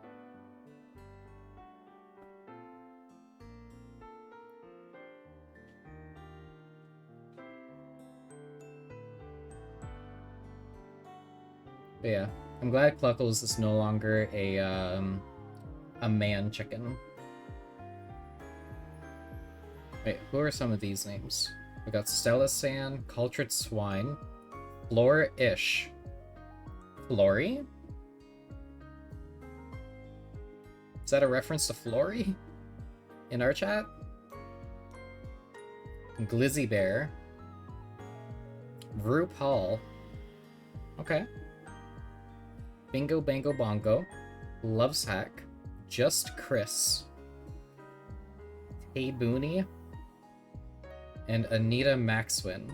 But yeah, I'm glad Cluckles is no longer a man chicken. Wait, who are some of these names? We got Stella San, Cultured Swine, Flora-ish. Flory? Is that a reference to Flory? In our chat? Glizzy Bear. RuPaul. Okay. Bingo Bango Bongo. Loves Hack. Just Chris. Hey Booney. And Anita Maxwin.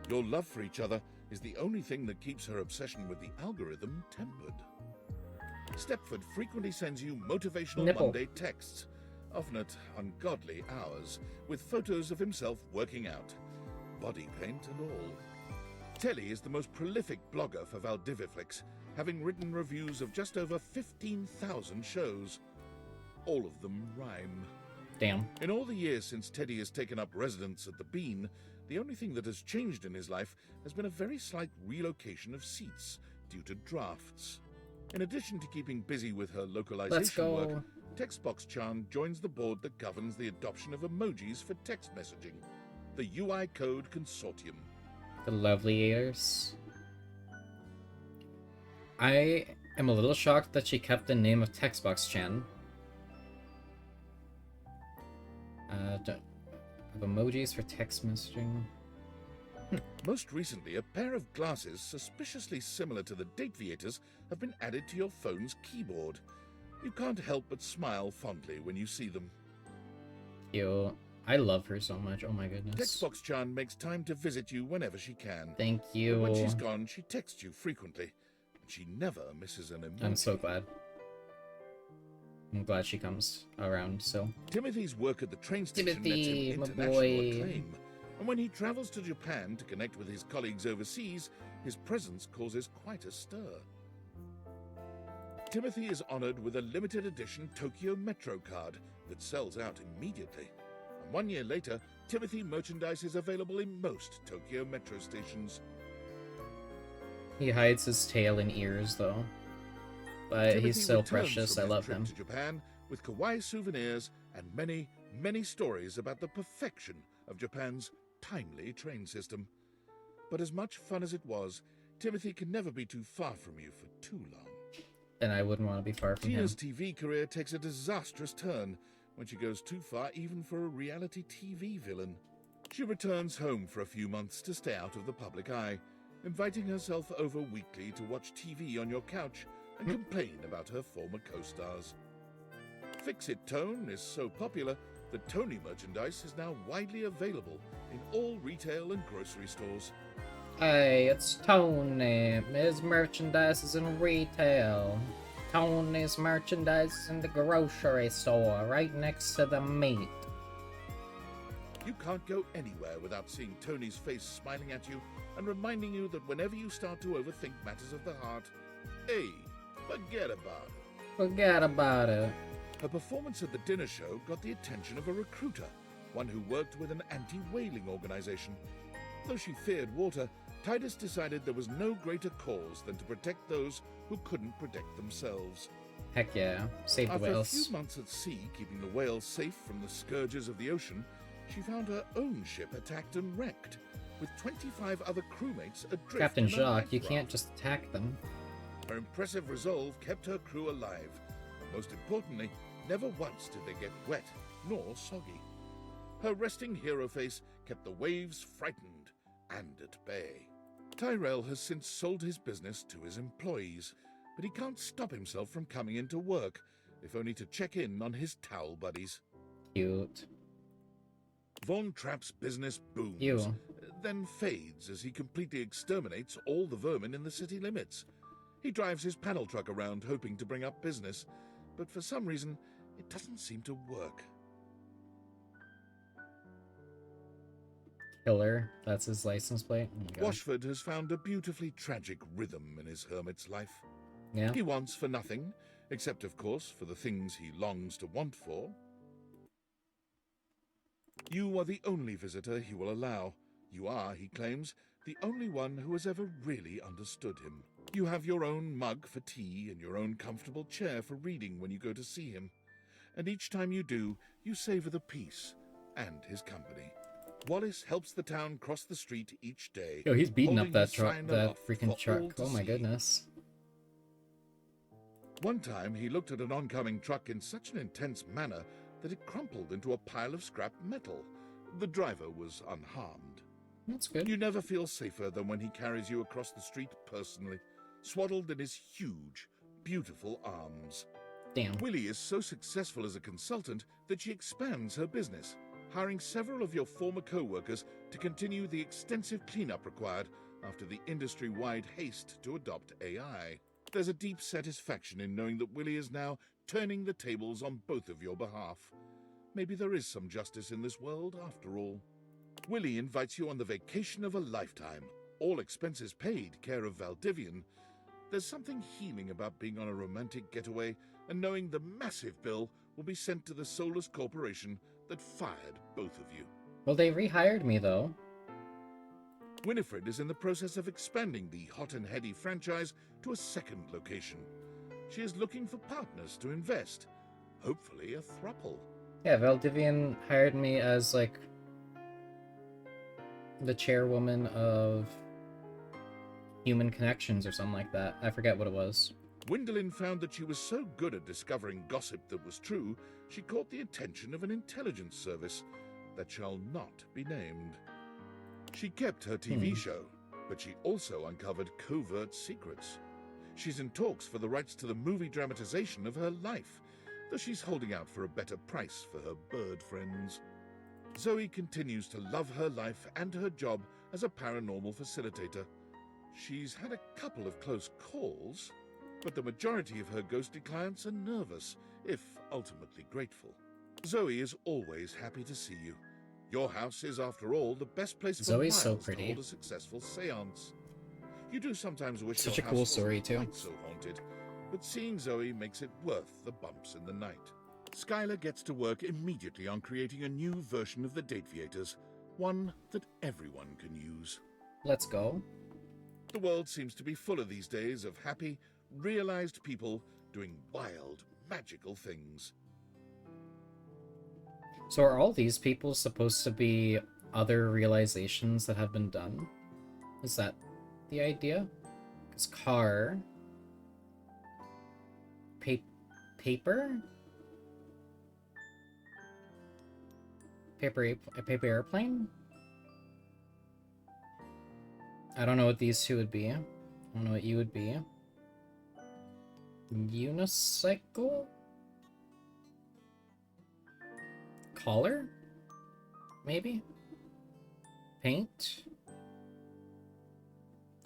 Your love for each other is the only thing that keeps her obsession with the algorithm tempered. Stepford frequently sends you motivational Nipple. Monday texts, often at ungodly hours, with photos of himself working out, body paint and all. Telly is the most prolific blogger for Valdiviflix, having written reviews of just over 15,000 shows. All of them rhyme. Damn. In all the years since Teddy has taken up residence at the Bean, the only thing that has changed in his life has been a very slight relocation of seats due to drafts. In addition to keeping busy with her localization work, Textbox-chan joins the board that governs the adoption of emojis for text messaging, the UI Code Consortium. The lovely ears. I am a little shocked that she kept the name of Textbox-chan. Of emojis for text messaging. Most recently, a pair of glasses suspiciously similar to the Dateviators have been added to your phone's keyboard. You can't help but smile fondly when you see them. Yo, I love her so much. Oh my goodness. Textbox-chan makes time to visit you whenever she can. Thank you. But when she's gone, she texts you frequently, and she never misses an emoji. I'm so glad. I'm glad she comes around, so. Timothy's work at the train station Timothy, nets my him international boy. acclaim, and when he travels to Japan to connect with his colleagues overseas, his presence causes quite a stir. Timothy is honored with a limited edition Tokyo Metro card that sells out immediately. And 1 year later, Timothy merchandise is available in most Tokyo Metro stations. He hides his tail and ears, though. But Timothy he's so returns precious, from I his love trip him. to Japan with kawaii souvenirs and many, many stories about the perfection of Japan's timely train system. But as much fun as it was, Timothy can never be too far from you for too long. And I wouldn't want to be far from him. Tina's TV career takes a disastrous turn when she goes too far even for a reality TV villain. She returns home for a few months to stay out of the public eye, inviting herself over weekly to watch TV on your couch and complain about her former co-stars. Fix-It Tone is so popular that Tony merchandise is now widely available in all retail and grocery stores. Hey, it's Tony. His merchandise is in retail. Tony's merchandise is in the grocery store, right next to the meat. You can't go anywhere without seeing Tony's face smiling at you and reminding you that whenever you start to overthink matters of the heart, hey, forget about it. Forget about it. Her performance at the dinner show got the attention of a recruiter, one who worked with an anti-whaling organization. Though she feared water, Titus decided there was no greater cause than to protect those who couldn't protect themselves. Heck yeah, save the After whales. a few months at sea, keeping the whales safe from the scourges of the ocean, she found her own ship attacked and wrecked, with 25 other crewmates adrift. Captain in a Jacques, you life can't raft. just attack them. Her impressive resolve kept her crew alive. Most importantly, never once did they get wet nor soggy. Her resting hero face kept the waves frightened and at bay. Tyrell has since sold his business to his employees, but he can't stop himself from coming into work, if only to check in on his towel buddies. Cute. Von Trapp's business booms, Ew. then fades as he completely exterminates all the vermin in the city limits. He drives his panel truck around hoping to bring up business, but for some reason, it doesn't seem to work. Killer. That's his license plate. Oh my god. Washford has found a beautifully tragic rhythm in his hermit's life. Yeah. He wants for nothing, except, of course, for the things he longs to want for. You are the only visitor he will allow. You are, he claims, the only one who has ever really understood him. You have your own mug for tea and your own comfortable chair for reading when you go to see him. And each time you do, you savor the peace and his company. Wallace helps the town cross the street each day. Yo, he's beating up holding that his truck, sign that aloft freaking for truck. all to Oh my see. goodness. One time he looked at an oncoming truck in such an intense manner that it crumpled into a pile of scrap metal. The driver was unharmed. That's good. You never feel safer than when he carries you across the street personally, swaddled in his huge, beautiful arms. Damn. Willie is so successful as a consultant that she expands her business, hiring several of your former co-workers to continue the extensive cleanup required after the industry-wide haste to adopt AI. There's a deep satisfaction in knowing that Willie is now turning the tables on both of your behalf. Maybe there is some justice in this world after all. Willie invites you on the vacation of a lifetime, all expenses paid, care of Valdivian. There's something healing about being on a romantic getaway and knowing the massive bill will be sent to the soulless corporation that fired both of you. Well, they rehired me though. Winifred is in the process of expanding the Hot and Heady franchise to a second location. She is looking for partners to invest, hopefully a throuple. Yeah, Valdivian hired me as, like, the chairwoman of Human Connections or something like that. I forget what it was. Gwendolyn found that she was so good at discovering gossip that was true, she caught the attention of an intelligence service that shall not be named. She kept her TV show, but she also uncovered covert secrets. She's in talks for the rights to the movie dramatization of her life, though she's holding out for a better price for her bird friends. Zoe continues to love her life and her job as a paranormal facilitator. She's had a couple of close calls, but the majority of her ghostly clients are nervous, if ultimately grateful. Zoe is always happy to see you. Your house is, after all, the best place for Zoe's so miles to pretty. hold a successful seance. You do sometimes wish Such your a cool house story, wasn't too. quite so haunted, but seeing Zoe makes it worth the bumps in the night. Skylar gets to work immediately on creating a new version of the Dateviators, one that everyone can use. Let's go. The world seems to be full of these days of happy, realized people doing wild, magical things. So are all these people supposed to be other realizations that have been done? Is that the idea? Because car... paper? Paper airplane? I don't know what these two would be. I don't know what you would be. Unicycle? Collar? Maybe? Paint?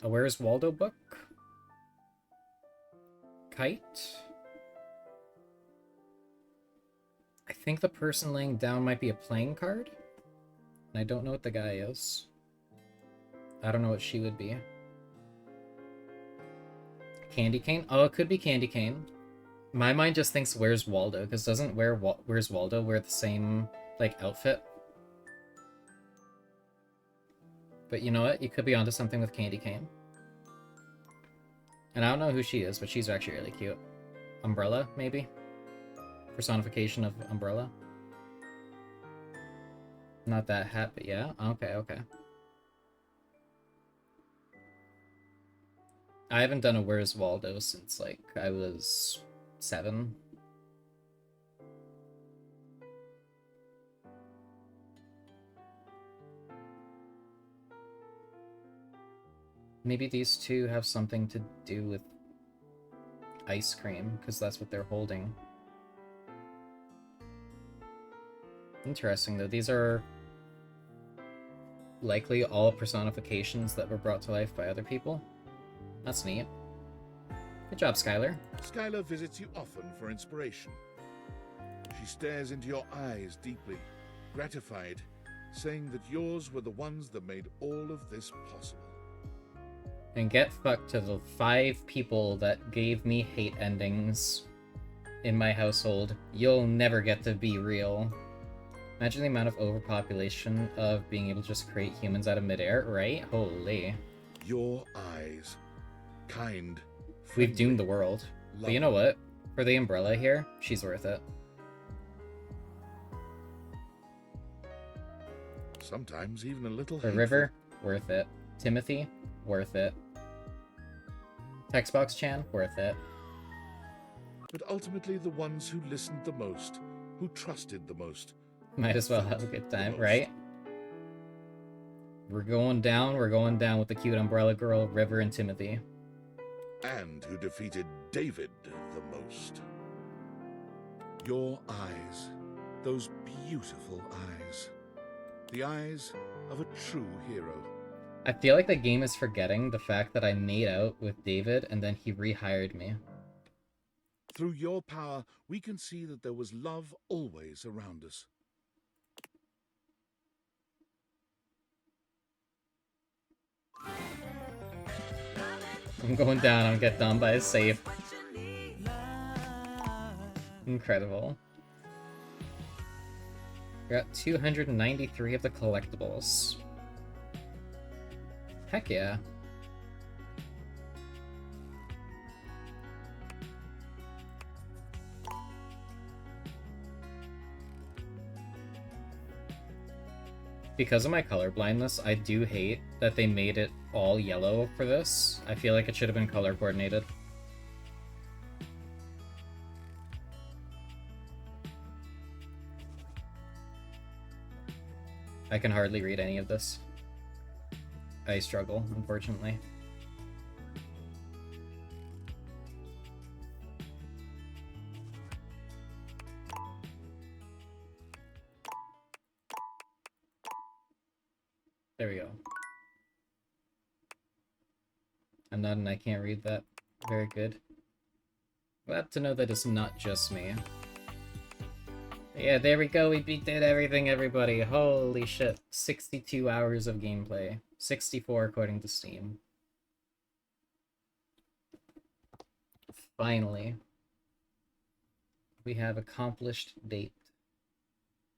A Where's Waldo book? Kite? I think the person laying down might be a playing card. And I don't know what the guy is. I don't know what she would be. Candy cane? Oh, it could be Candy cane. My mind just thinks Where's Waldo, because doesn't Where's Waldo wear the same, like, outfit? But you know what? You could be onto something with Candy cane. And I don't know who she is, but she's actually really cute. Umbrella, maybe? Personification of Umbrella? Not that hat, but yeah? Okay, okay. I haven't done a Where's Waldo since, like, I was 7. Maybe these two have something to do with ice cream, because that's what they're holding. Interesting, though. These are likely all personifications that were brought to life by other people. That's neat. Good job, Skylar. Skylar visits you often for inspiration. She stares into your eyes deeply, gratified, saying that yours were the ones that made all of this possible. And get fucked to the 5 people that gave me hate endings in my household. You'll never get to be real. Imagine the amount of overpopulation of being able to just create humans out of midair, right? Holy. Your eyes. Kind. We've doomed the world. But you know what? For the umbrella here, she's worth it. Sometimes even a little For hateful. River, worth it. Timothy, worth it. Textbox Chan, worth it. But ultimately the ones who listened the most, who trusted the most. Might as well have a good time, right? We're going down with the cute umbrella girl, River, and Timothy. And who defeated David the most. Your eyes. Those beautiful eyes. The eyes of a true hero. I feel like the game is forgetting the fact that I made out with David and then he rehired me. Through your power, we can see that there was love always around us. I'm going down, I'll get done by a save. Incredible. We got 293 of the collectibles. Heck yeah. Because of my color blindness, I do hate that they made it all yellow for this. I feel like it should have been color coordinated. I can hardly read any of this. I struggle, unfortunately. There we go. I'm not, and I can't read that. Very good. Glad to know that it's not just me. Yeah, there we go. We did everything, everybody. Holy shit. 62 hours of gameplay. 64 according to Steam. Finally. We have accomplished date.